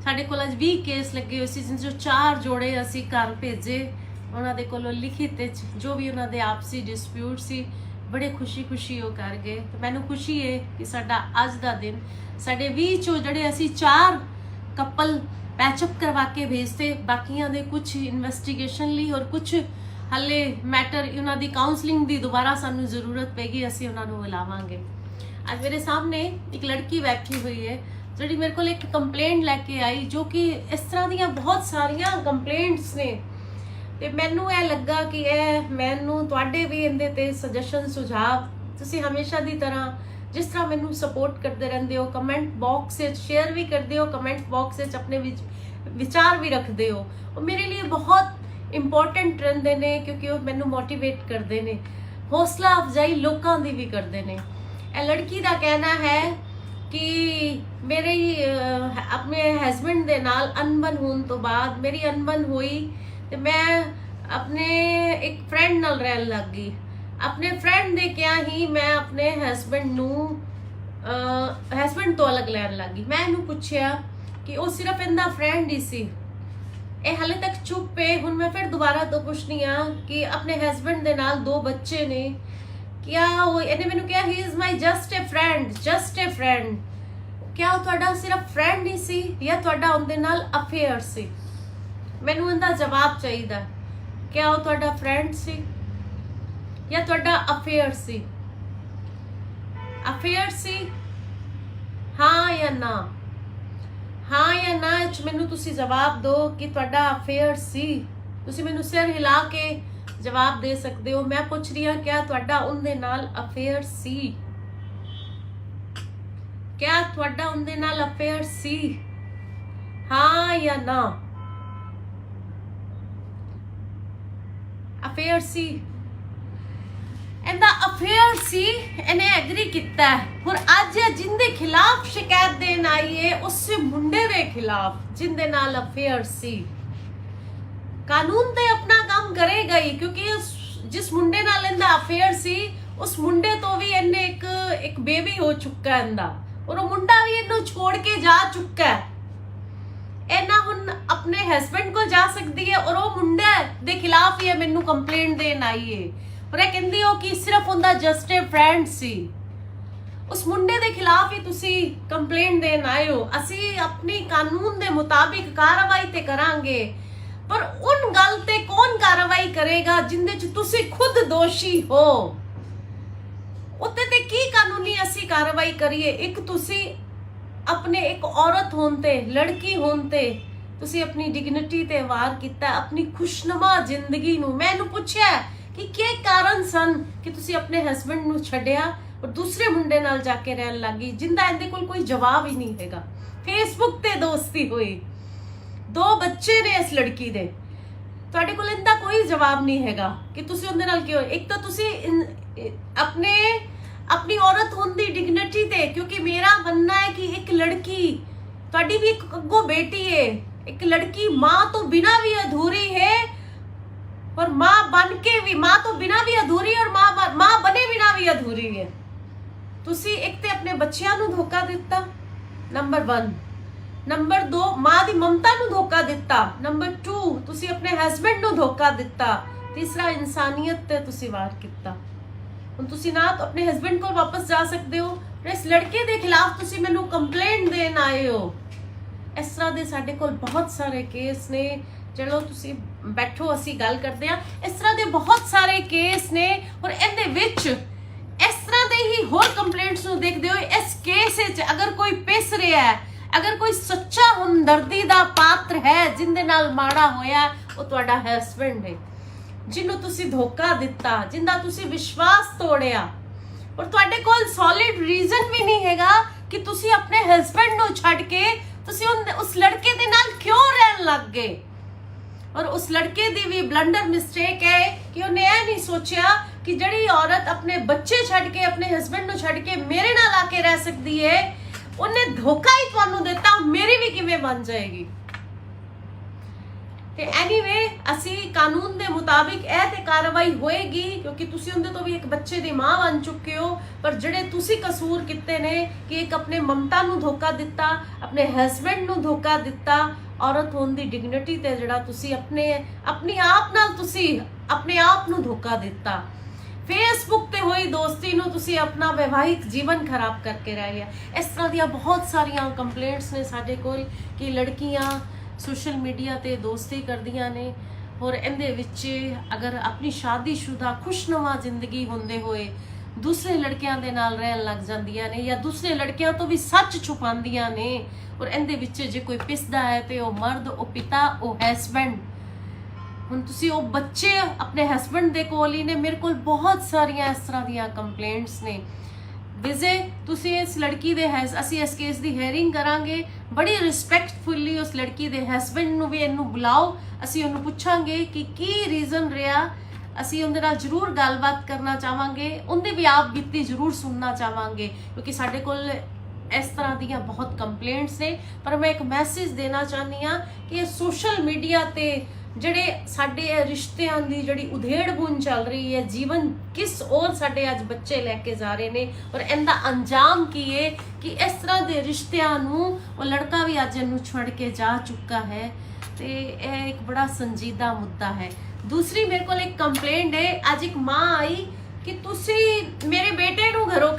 Speaker 1: ਸਾਡੇ ਕੋਲ ਅੱਜ 20 ਕੇਸ ਲੱਗੇ ਹੋਏ ਸੀ, ਜਿਨ ਚੋਂ 4 ਜੋੜੇ ਅਸੀਂ ਘਰ ਭੇਜੇ। ਉਹਨਾਂ ਦੇ ਕੋਲੋਂ ਲਿਖਿਤ ਵਿੱਚ ਜੋ ਵੀ ਉਹਨਾਂ ਦੇ ਆਪਸੀ ਡਿਸਪਿਊਟ ਸੀ ਬੜੇ ਖੁਸ਼ੀ ਉਹ ਕਰ ਗਏ। ਤੇ ਮੈਨੂੰ ਖੁਸ਼ੀ ਹੈ ਕਿ ਸਾਡਾ ਅੱਜ ਦਾ ਦਿਨ ਸਾਡੇ 20 ਚੋਂ ਜਿਹੜੇ ਅਸੀਂ 4 ਕਪਲ ਪੈਚਅਪ ਕਰਵਾ ਕੇ ਭੇਜਤੇ, ਬਾਕੀਆਂ ਦੇ ਕੁਝ ਇਨਵੈਸਟੀਗੇਸ਼ਨ ਲਈ ਔਰ ਕੁਝ ਹਲੇ ਮੈਟਰ ਉਹਨਾਂ ਦੀ ਕਾਉਂਸਲਿੰਗ ਦੀ ਦੁਬਾਰਾ ਸਾਨੂੰ ਜ਼ਰੂਰਤ ਪੈਗੀ, ਅਸੀਂ ਉਹਨਾਂ ਨੂੰ ਬੁਲਾਵਾਂਗੇ। ਅੱਜ ਮੇਰੇ ਸਾਹਮਣੇ ਇੱਕ ਲੜਕੀ ਬੈਠੀ ਹੋਈ ਹੈ ਜਿਹੜੀ ਮੇਰੇ ਕੋਲ ਇੱਕ ਕੰਪਲੇਂਟ ਲੈ ਕੇ ਆਈ, ਜੋ ਕਿ ਇਸ ਤਰ੍ਹਾਂ ਦੀਆਂ ਬਹੁਤ ਸਾਰੀਆਂ ਕੰਪਲੇਂਟਸ ਨੇ। ਤੇ ਮੈਨੂੰ ਇਹ ਲੱਗਾ ਕਿ ਇਹ ਮੈਨੂੰ ਤੁਹਾਡੇ ਵੀ ਇਹਦੇ ਤੇ ਸੁਜੈਸ਼ਨ ਸੁਝਾਅ, ਤੁਸੀਂ ਹਮੇਸ਼ਾ ਦੀ ਤਰ੍ਹਾਂ ਜਿਸ ਤਰ੍ਹਾਂ ਮੈਨੂੰ ਸਪੋਰਟ ਕਰਦੇ ਰਹਿੰਦੇ ਹੋ, ਕਮੈਂਟ ਬਾਕਸ ਵਿੱਚ ਸ਼ੇਅਰ ਵੀ ਕਰਦੇ ਹੋ, ਕਮੈਂਟ ਬਾਕਸ ਵਿੱਚ ਆਪਣੇ ਵਿਚਾਰ ਵੀ ਰੱਖਦੇ ਹੋ, ਉਹ ਮੇਰੇ ਲਈ ਬਹੁਤ ਇੰਪੋਰਟੈਂਟ ਰਹਿੰਦੇ ਨੇ ਕਿਉਂਕਿ ਉਹ ਮੈਨੂੰ ਮੋਟੀਵੇਟ ਕਰਦੇ ਨੇ, ਹੌਸਲਾ ਅਫਜ਼ਾਈ ਲੋਕਾਂ ਦੀ ਵੀ ਕਰਦੇ ਨੇ। ਇਹ ਲੜਕੀ ਦਾ ਕਹਿਣਾ ਹੈ ਕਿ ਮੇਰੇ ਆਪਣੇ ਹਸਬੈਂਡ ਦੇ ਨਾਲ ਅਨਬਨ ਹੋਣ ਤੋਂ ਬਾਅਦ ਮੇਰੀ ਅਨਬਨ ਹੋਈ ਤੇ ਮੈਂ ਆਪਣੇ ਇੱਕ ਫਰੈਂਡ ਨਾਲ ਰਹਿਣ ਲੱਗ ਗਈ। ਆਪਣੇ ਫਰੈਂਡ ਦੇ ਕਿਹਾ ਹੀ ਮੈਂ ਆਪਣੇ ਹਸਬੈਂਡ ਤੋਂ ਅਲੱਗ ਲੈਣ ਲੱਗ ਗਈ। ਮੈਂ ਇਹਨੂੰ ਪੁੱਛਿਆ ਕਿ ਉਹ ਸਿਰਫ ਇਹਦਾ ਫਰੈਂਡ ਹੀ ਸੀ। ਇਹ ਹਾਲੇ ਤੱਕ ਚੁੱਪ ਹੈ। ਹੁਣ ਮੈਂ ਫਿਰ ਦੁਬਾਰਾ ਤੋਂ ਪੁੱਛਣੀ ਆ ਕਿ ਆਪਣੇ ਹਸਬੈਂਡ ਦੇ ਨਾਲ 2 ਬੱਚੇ ਨੇ, ਕਿਆ ਉਹ ਇਹਨੇ ਮੈਨੂੰ ਕਿਹਾ he is my just a friend. ਕਿਆ ਉਹ ਤੁਹਾਡਾ ਸਿਰਫ ਫਰੈਂਡ ਹੀ ਸੀ ਜਾਂ ਤੁਹਾਡਾ ਉਹਦੇ ਨਾਲ ਅਫੇਅਰ ਸੀ? ਮੈਨੂੰ ਇਹਦਾ ਜਵਾਬ ਚਾਹੀਦਾ। ਕਿਆ ਉਹ ਤੁਹਾਡਾ ਫਰੈਂਡ ਸੀ ਜਾਂ ਤੁਹਾਡਾ ਅਫੇਅਰ ਸੀ? ਅਫੇਅਰ ਸੀ, ਹਾਂ ਜਾਂ ਨਾ? ਹਾਂ ਜਾਂ ਨਾ ਚ ਮੈਨੂੰ ਤੁਸੀਂ ਜਵਾਬ ਦਿਓ ਕਿ ਤੁਹਾਡਾ ਅਫੇਅਰ ਸੀ। ਤੁਸੀਂ ਮੈਨੂੰ ਸਿਰ ਹਿਲਾ ਕੇ ਜਵਾਬ ਦੇ ਸਕਦੇ ਹੋ। ਮੈਂ ਪੁੱਛ ਰਹੀ ਹਾਂ ਕਿਆ ਤੁਹਾਡਾ ਉਹਦੇ ਨਾਲ ਅਫੇਅਰ ਸੀ? ਕਿਆ ਤੁਹਾਡਾ ਉਹਦੇ ਨਾਲ ਅਫੇਅਰ ਸੀ, ਹਾਂ ਜਾਂ ਨਾ? ਅਫੇਅਰ ਸੀ, ਇਹਦਾ ਅਫੇਅਰ ਸੀ, ਇਹਨੇ ਐਗਰੀ ਕੀਤਾ। ਹੁਣ ਅੱਜ ਜਿੰਦੇ ਖਿਲਾਫ ਸ਼ਿਕਾਇਤ ਦੇਣ ਆਈ ਹੈ ਉਸ ਮੁੰਡੇ ਦੇ ਖਿਲਾਫ ਜਿੰਦੇ ਨਾਲ ਅਫੇਅਰ ਸੀ। ਕਾਨੂੰਨ ਤੇ ਆਪਣਾ ਕੰਮ ਕਰੇਗਾ ਹੀ ਕਿਉਂਕਿ ਜਿਸ ਮੁੰਡੇ ਨਾਲ ਇਹਦਾ ਅਫੇਅਰ ਸੀ ਉਸ ਮੁੰਡੇ ਤੋਂ ਵੀ ਇਹਨੇ ਇੱਕ ਬੇਬੀ ਹੋ ਚੁੱਕਾ ਇਹਦਾ, ਔਰ ਉਹ ਮੁੰਡਾ ਵੀ ਇਹਨੂੰ ਛੋੜ ਕੇ ਜਾ ਚੁੱਕਾ ਹੈ। ਇਹ ਨਾ ਹੁਣ ਆਪਣੇ ਹਸਬੈਂਡ ਕੋਲ ਜਾ ਸਕਦੀ ਹੈ ਔਰ ਉਹ ਮੁੰਡਾ ਦੇ ਖਿਲਾਫ ਹੀ ਮੈਨੂੰ ਕੰਪਲੇਂਟ ਦੇਣ ਆਈ ਹੈ ਔਰ ਇਹ ਕਹਿੰਦੀ ਹੋ ਕਿ ਸਿਰਫ ਉਹਦਾ ਜਸਟ ਅ ਫਰੈਂਡ ਸੀ। ਉਸ ਮੁੰਡੇ ਦੇ ਖਿਲਾਫ ਹੀ ਤੁਸੀਂ ਕੰਪਲੇਂਟ ਦੇਣ ਆਏ ਹੋ। ਅਸੀਂ ਆਪਣੀ ਕਾਨੂੰਨ ਦੇ ਮੁਤਾਬਿਕ ਕਾਰਵਾਈ ਤੇ ਕਰਾਂਗੇ, ਪਰ ਉਨ ਗੱਲ ਤੇ ਕੌਣ ਕਾਰਵਾਈ ਕਰੇਗਾ ਜਿੰਦੇ ਚ ਤੁਸੀਂ ਖੁਦ ਦੋਸ਼ੀ ਹੋ? ਉੱਤੇ ਤੇ ਕੀ ਕਾਨੂੰਨੀ ਅਸੀਂ ਕਾਰਵਾਈ ਕਰੀਏ? ਇੱਕ ਤੁਸੀਂ ਆਪਣੇ ਇੱਕ ਔਰਤ ਹੋਣ ਤੇ, ਲੜਕੀ ਹੋਣ ਤੇ ਤੁਸੀਂ ਆਪਣੀ ਡਿਗਨਿਟੀ ਤੇ ਵਾਰ ਕੀਤਾ, ਆਪਣੀ ਖੁਸ਼ਨੁਮਾ ਜ਼ਿੰਦਗੀ ਨੂੰ। ਮੈਂ ਇਹਨੂੰ ਪੁੱਛਿਆ ਕਿ ਕੀ ਕਾਰਨ ਸਨ ਕਿ ਤੁਸੀਂ ਆਪਣੇ ਹਸਬੈਂਡ ਨੂੰ ਛੱਡਿਆ ਔਰ ਦੂਸਰੇ ਮੁੰਡੇ ਨਾਲ ਜਾ ਕੇ ਰਹਿਣ ਲੱਗੀ, ਜਿੰਦਾ ਇਹਦੇ ਕੋਲ ਕੋਈ ਜਵਾਬ ਹੀ ਨਹੀਂ ਹੈਗਾ। ਫੇਸਬੁੱਕ ਤੇ ਦੋਸਤੀ ਹੋਈ, 2 ਬੱਚੇ ਨੇ ਇਸ ਲੜਕੀ ਦੇ, ਤੁਹਾਡੇ ਕੋਲ ਇਹਦਾ ਕੋਈ ਜਵਾਬ ਨਹੀਂ ਹੈਗਾ ਕਿ ਤੁਸੀਂ ਉਹਦੇ ਨਾਲ ਕਿਉਂ। ਇੱਕ ਤਾਂ ਤੁਸੀਂ ਆਪਣੀ ਔਰਤ ਹੋਣ ਦੀ ਡਿਗਨਿਟੀ ਤੇ, ਕਿਉਂਕਿ ਮੇਰਾ ਮੰਨਣਾ ਹੈ ਕਿ ਇੱਕ ਲੜਕੀ, ਤੁਹਾਡੀ ਵੀ ਇੱਕ ਅੱਗੋਂ ਬੇਟੀ ਹੈ, ਇੱਕ ਲੜਕੀ ਮਾਂ ਤੋਂ ਬਿਨਾ ਵੀ ਅਧੂਰੀ ਹੈ और माँ बन के भी, माँ तो बिना भी अधूरी और माँ बने बिना भी अधूरी है। तुसी एक ते अपने बच्चियां नू धोखा दिता, नंबर 1। नंबर 2 माँ दी ममता नू धोखा दिता। नंबर 2 तुसी अपने हस्बैंड नू धोखा दिता। तीसरा इंसानियत ते तुसी वार किता। हुण तुसी ना तो अपने हस्बैंड को वापस जा सकते हो, इस लड़के दे खिलाफ तुसी मैनू कंप्लेंट देन आए हो। इस तरह दे साडे कोल बहुत सारे केस ने। चलो तुसी बैठो, असी गल करते हैं। इस तरह के बहुत सारे केस ने और इहदे विच इस तरह दे ही होर कंप्लेंट्स नूं देखदे होए इस केस विच अगर कोई पिस रहा है, अगर कोई सच्चा हमदर्दी दा पात्र है जिंदे नाल माड़ा होया, वो तुहाडा हस्बैंड है जिन्हों तुसी धोखा दिता, जिंदा तुसी विश्वास तोड़िया और तुहाडे कोल सॉलिड रीजन भी नहीं हैगा कि तुसी अपने हस्बैंड नूं छड्ड के तुसी उस लड़के दे नाल क्यों रहन लग गए। और उस लड़के दी भी ब्लंडर मिस्टेक है कि उन्हें यह नहीं सोचा कि जड़ी औरत अपने बच्चे छड़ के, अपने हस्बैंड छड़ के मेरे नाल आके रह सकती है, उन्हें धोखा ही तुहानू देता, मेरी भी किवें बन जाएगी। ਤੇ ਐਨੀਵੇ ਅਸੀਂ ਕਾਨੂੰਨ ਦੇ ਮੁਤਾਬਿਕ ਇਹ ਤੇ ਕਾਰਵਾਈ ਹੋਏਗੀ, ਕਿਉਂਕਿ ਤੁਸੀਂ ਉਹਦੇ ਤੋਂ ਵੀ ਇੱਕ ਬੱਚੇ ਦੀ ਮਾਂ ਬਣ ਚੁੱਕੇ ਹੋ। ਪਰ ਜਿਹੜੇ ਤੁਸੀਂ ਕਸੂਰ ਕੀਤੇ ਨੇ ਕਿ ਇੱਕ ਆਪਣੇ ਮਮਤਾ ਨੂੰ ਧੋਖਾ ਦਿੱਤਾ, ਆਪਣੇ ਹਸਬੈਂਡ ਨੂੰ ਧੋਖਾ ਦਿੱਤਾ, ਔਰਤ ਹੋਣ ਦੀ ਡਿਗਨਿਟੀ ਤੇ ਜਿਹੜਾ ਤੁਸੀਂ ਆਪਣੀ ਆਪ ਨਾਲ ਤੁਸੀਂ ਆਪਣੇ ਆਪ ਨੂੰ ਧੋਖਾ ਦਿੱਤਾ। ਫੇਸਬੁੱਕ ਤੇ ਹੋਈ ਦੋਸਤੀ ਨੂੰ ਤੁਸੀਂ ਆਪਣਾ ਵਿਵਾਹਿਕ ਜੀਵਨ ਖਰਾਬ ਕਰਕੇ ਰਹਿ ਗਿਆ। ਇਸ ਤਰ੍ਹਾਂ ਦੀਆਂ ਬਹੁਤ ਸਾਰੀਆਂ ਕੰਪਲੇਂਟਸ ਨੇ ਸਾਡੇ ਕੋਲ ਕਿ ਲੜਕੀਆਂ ਸੋਸ਼ਲ ਮੀਡੀਆ ਤੇ ਦੋਸਤੀ ਕਰਦੀਆਂ ਨੇ ਔਰ ਇਹਦੇ ਵਿੱਚ ਅਗਰ ਆਪਣੀ ਸ਼ਾਦੀशुदा ਖੁਸ਼ਨੁਮਾ ਜ਼ਿੰਦਗੀ ਹੁੰਦੇ ਹੋਏ ਦੂਸਰੇ ਲੜਕਿਆਂ ਦੇ ਨਾਲ ਰਹਿਣ ਲੱਗ ਜਾਂਦੀਆਂ ਨੇ ਜਾਂ ਦੂਸਰੇ ਲੜਕਿਆਂ ਤੋਂ ਵੀ ਸੱਚ ਛੁਪਾਉਂਦੀਆਂ ਨੇ। ਔਰ ਇਹਦੇ ਵਿੱਚ ਜੇ ਕੋਈ ਪਿਸਦਾ ਹੈ ਤੇ ਉਹ ਮਰਦ, ਉਹ ਪਿਤਾ, ਉਹ ਹਸਬੈਂਡ। ਹੁਣ ਤੁਸੀਂ ਉਹ ਬੱਚੇ ਆਪਣੇ ਹਸਬੈਂਡ ਦੇ ਕੋਲ ਹੀ ਨੇ। ਮੇਰੇ ਕੋਲ ਬਹੁਤ ਸਾਰੀਆਂ ਇਸ ਤਰ੍ਹਾਂ ਦੀਆਂ ਕੰਪਲੇਂਟਸ ਨੇ। ਵਿਜੇ ਤੁਸੀਂ ਇਸ ਲੜਕੀ ਦੇ ਅਸੀਂ ਇਸ ਕੇਸ ਦੀ ਹੈਰਿੰਗ ਕਰਾਂਗੇ, ਬੜੀ ਰਿਸਪੈਕਟਫੁਲੀ ਉਸ ਲੜਕੀ ਦੇ ਹਸਬੈਂਡ ਨੂੰ ਵੀ ਇਹਨੂੰ ਬੁਲਾਓ, ਅਸੀਂ ਉਹਨੂੰ ਪੁੱਛਾਂਗੇ ਕਿ ਕੀ ਰੀਜ਼ਨ ਰਿਹਾ। ਅਸੀਂ ਉਹਦੇ ਨਾਲ ਜ਼ਰੂਰ ਗੱਲਬਾਤ ਕਰਨਾ ਚਾਹਾਂਗੇ, ਉਹਦੇ ਵੀ ਆਪ ਬੀਤੀ ਜ਼ਰੂਰ ਸੁਣਨਾ ਚਾਹਾਂਗੇ, ਕਿਉਂਕਿ ਸਾਡੇ ਕੋਲ ਇਸ ਤਰ੍ਹਾਂ ਦੀਆਂ ਬਹੁਤ ਕੰਪਲੇਂਟਸ ਨੇ। ਪਰ ਮੈਂ ਇੱਕ ਮੈਸੇਜ ਦੇਣਾ ਚਾਹੁੰਦੀ ਹਾਂ ਕਿ ਸੋਸ਼ਲ ਮੀਡੀਆ ਤੇ ਜਿਹੜੇ ਸਾਡੇ ਰਿਸ਼ਤਿਆਂ ਦੀ ਜਿਹੜੀ ਉਧੇੜ-ਬੁਣ ਚੱਲ ਰਹੀ ਹੈ, ਜੀਵਨ ਕਿਸ ਔਰ ਸਾਡੇ ਅੱਜ ਬੱਚੇ ਲੈ ਕੇ ਜਾ ਰਹੇ ਨੇ ਔਰ ਇਹਦਾ ਅੰਜਾਮ ਕੀ ਹੈ ਕਿ ਇਸ ਤਰ੍ਹਾਂ ਦੇ ਰਿਸ਼ਤਿਆਂ ਨੂੰ ਉਹ ਲੜਕਾ ਵੀ ਅੱਜ ਇਹਨੂੰ ਛੱਡ ਕੇ ਜਾ ਚੁੱਕਾ ਹੈ। ਤੇ ਇਹ ਇੱਕ ਬੜਾ ਸੰਜੀਦਾ ਮੁੱਦਾ ਹੈ। ਦੂਸਰੀ ਮੇਰੇ ਕੋਲ ਇੱਕ ਕੰਪਲੇਂਟ ਹੈ। ਅੱਜ ਇੱਕ ਮਾਂ ਆਈ ਕਿ ਤੁਸੀਂ ਮੇਰੇ ਬੇਟੇ ਨੂੰ ਘਰੋਂ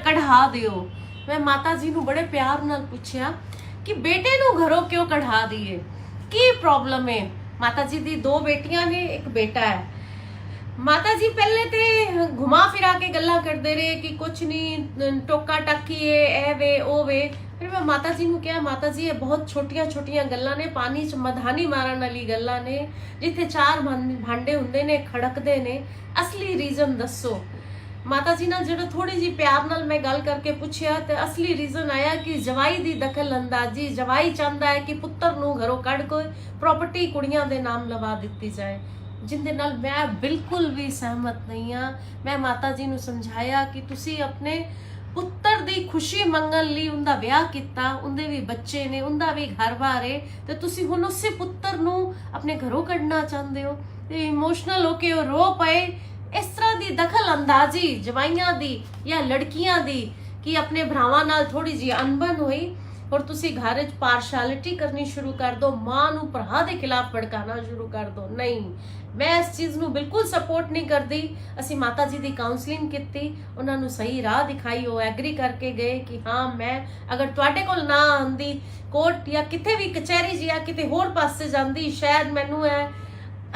Speaker 1: ਕਢਾ ਦਿਓ। ਮੈਂ ਮਾਤਾ ਜੀ ਨੂੰ ਬੜੇ ਪਿਆਰ ਨਾਲ ਪੁੱਛਿਆ ਕਿ ਬੇਟੇ ਨੂੰ ਘਰੋਂ ਕਿਉਂ ਕਢਾ ਦਈਏ, ਕੀ ਪ੍ਰੋਬਲਮ ਹੈ। ਮਾਤਾ ਜੀ ਦੀ 2 ਬੇਟੀਆਂ ਨੇ, ਇੱਕ ਬੇਟਾ ਹੈ। ਮਾਤਾ ਜੀ ਪਹਿਲੇ ਤੇ ਘੁਮਾ ਫਿਰਾ ਕੇ ਗੱਲਾਂ ਕਰਦੇ ਰਹੇ ਕਿ ਕੁਛ ਨਹੀਂ, ਟੋਕਾ ਟਾਕੀ ਹੈ, ਇਹ ਵੇ ਉਹ ਵੇ। ਫਿਰ ਮੈਂ ਮਾਤਾ ਜੀ ਨੂੰ ਕਿਹਾ, ਮਾਤਾ ਜੀ ਇਹ ਬਹੁਤ ਛੋਟੀਆਂ ਗੱਲਾਂ ਨੇ, ਪਾਣੀ 'ਚ ਮਧਾਨੀ ਮਾਰਨ ਵਾਲੀ ਗੱਲਾਂ ਨੇ। ਜਿੱਥੇ 4 ਭਾਂਡੇ ਹੁੰਦੇ ਨੇ ਖੜਕਦੇ ਨੇ, ਅਸਲੀ ਰੀਜ਼ਨ ਦੱਸੋ। ਮਾਤਾ ਜੀ ਨਾਲ ਜਿਹੜਾ ਥੋੜੀ ਜੀ ਪਿਆਰ ਨਾਲ ਮੈਂ ਗੱਲ ਕਰਕੇ ਪੁੱਛਿਆ ਤੇ ਅਸਲੀ ਰੀਜ਼ਨ ਆਇਆ ਕਿ ਜਵਾਈ ਦੀ ਦਖਲ ਅੰਦਾਜ਼ੀ। ਜਵਾਈ ਚਾਹੁੰਦਾ ਹੈ ਕਿ ਪੁੱਤਰ ਨੂੰ ਘਰੋਂ ਕੱਢ ਕੇ ਪ੍ਰਾਪਰਟੀ ਕੁੜੀਆਂ ਦੇ ਨਾਮ ਲਵਾ ਦਿੱਤੀ ਜਾਏ, ਜਿੰਦੇ ਨਾਲ ਮੈਂ ਬਿਲਕੁਲ ਵੀ ਸਹਿਮਤ ਨਹੀਂ ਹਾਂ। ਮੈਂ ਮਾਤਾ ਜੀ ਨੂੰ ਸਮਝਾਇਆ ਕਿ ਤੁਸੀਂ ਆਪਣੇ ਪੁੱਤਰ ਦੀ ਖੁਸ਼ੀ ਮੰਗਣ ਲਈ ਉਹਦਾ ਵਿਆਹ ਕੀਤਾ, ਉਹਦੇ ਵੀ ਬੱਚੇ ਨੇ, ਉਹਦਾ ਵੀ ਘਰ-ਬਾਰ ਹੈ, ਤੇ ਤੁਸੀਂ ਹੁਣ ਉਸੇ ਪੁੱਤਰ ਨੂੰ ਆਪਣੇ ਘਰੋਂ ਕੱਢਣਾ ਚਾਹੁੰਦੇ ਹੋ। ਤੇ ਇਮੋਸ਼ਨਲ ਹੋ ਕੇ ਉਹ ਰੋ ਪਏ। ਇਸ ਤਰ੍ਹਾਂ ਦੀ ਦਖਲ ਅੰਦਾਜ਼ੀ ਜਵਾਈਆਂ ਦੀ ਜਾਂ ਲੜਕੀਆਂ ਦੀ ਕਿ ਆਪਣੇ ਭਰਾਵਾਂ ਨਾਲ ਥੋੜੀ ਜਿਹੀ ਅਣਬਣ ਹੋਈ ਔਰ ਤੁਸੀਂ ਘਰ 'ਚ ਪਾਰਸ਼ੈਲਿਟੀ ਕਰਨੀ ਸ਼ੁਰੂ ਕਰ ਦੋ, ਮਾਂ ਨੂੰ ਭਰਾ ਦੇ ਖਿਲਾਫ ਭੜਕਾਣਾ ਸ਼ੁਰੂ ਕਰ ਦੋ। ਨਹੀਂ, ਮੈਂ ਇਸ ਚੀਜ਼ ਨੂੰ ਬਿਲਕੁਲ ਸਪੋਰਟ ਨਹੀਂ ਕਰਦੀ। ਅਸੀਂ ਮਾਤਾ ਜੀ ਦੀ ਕਾਉਂਸਲਿੰਗ ਕੀਤੀ, ਉਹਨਾਂ ਨੂੰ ਸਹੀ ਰਾਹ ਦਿਖਾਈ, ਉਹ ਐਗਰੀ ਕਰਕੇ ਗਏ ਕਿ ਹਾਂ ਮੈਂ ਅਗਰ ਤੁਹਾਡੇ ਕੋਲ ਨਾ ਆਉਂਦੀ ਕੋਰਟ ਜਾਂ ਕਿਤੇ ਵੀ ਕਚਹਿਰੀ ਜਾਂ ਕਿਤੇ ਹੋਰ ਪਾਸੇ ਜਾਂਦੀ, ਸ਼ਾਇਦ ਮੈਨੂੰ ਇਹ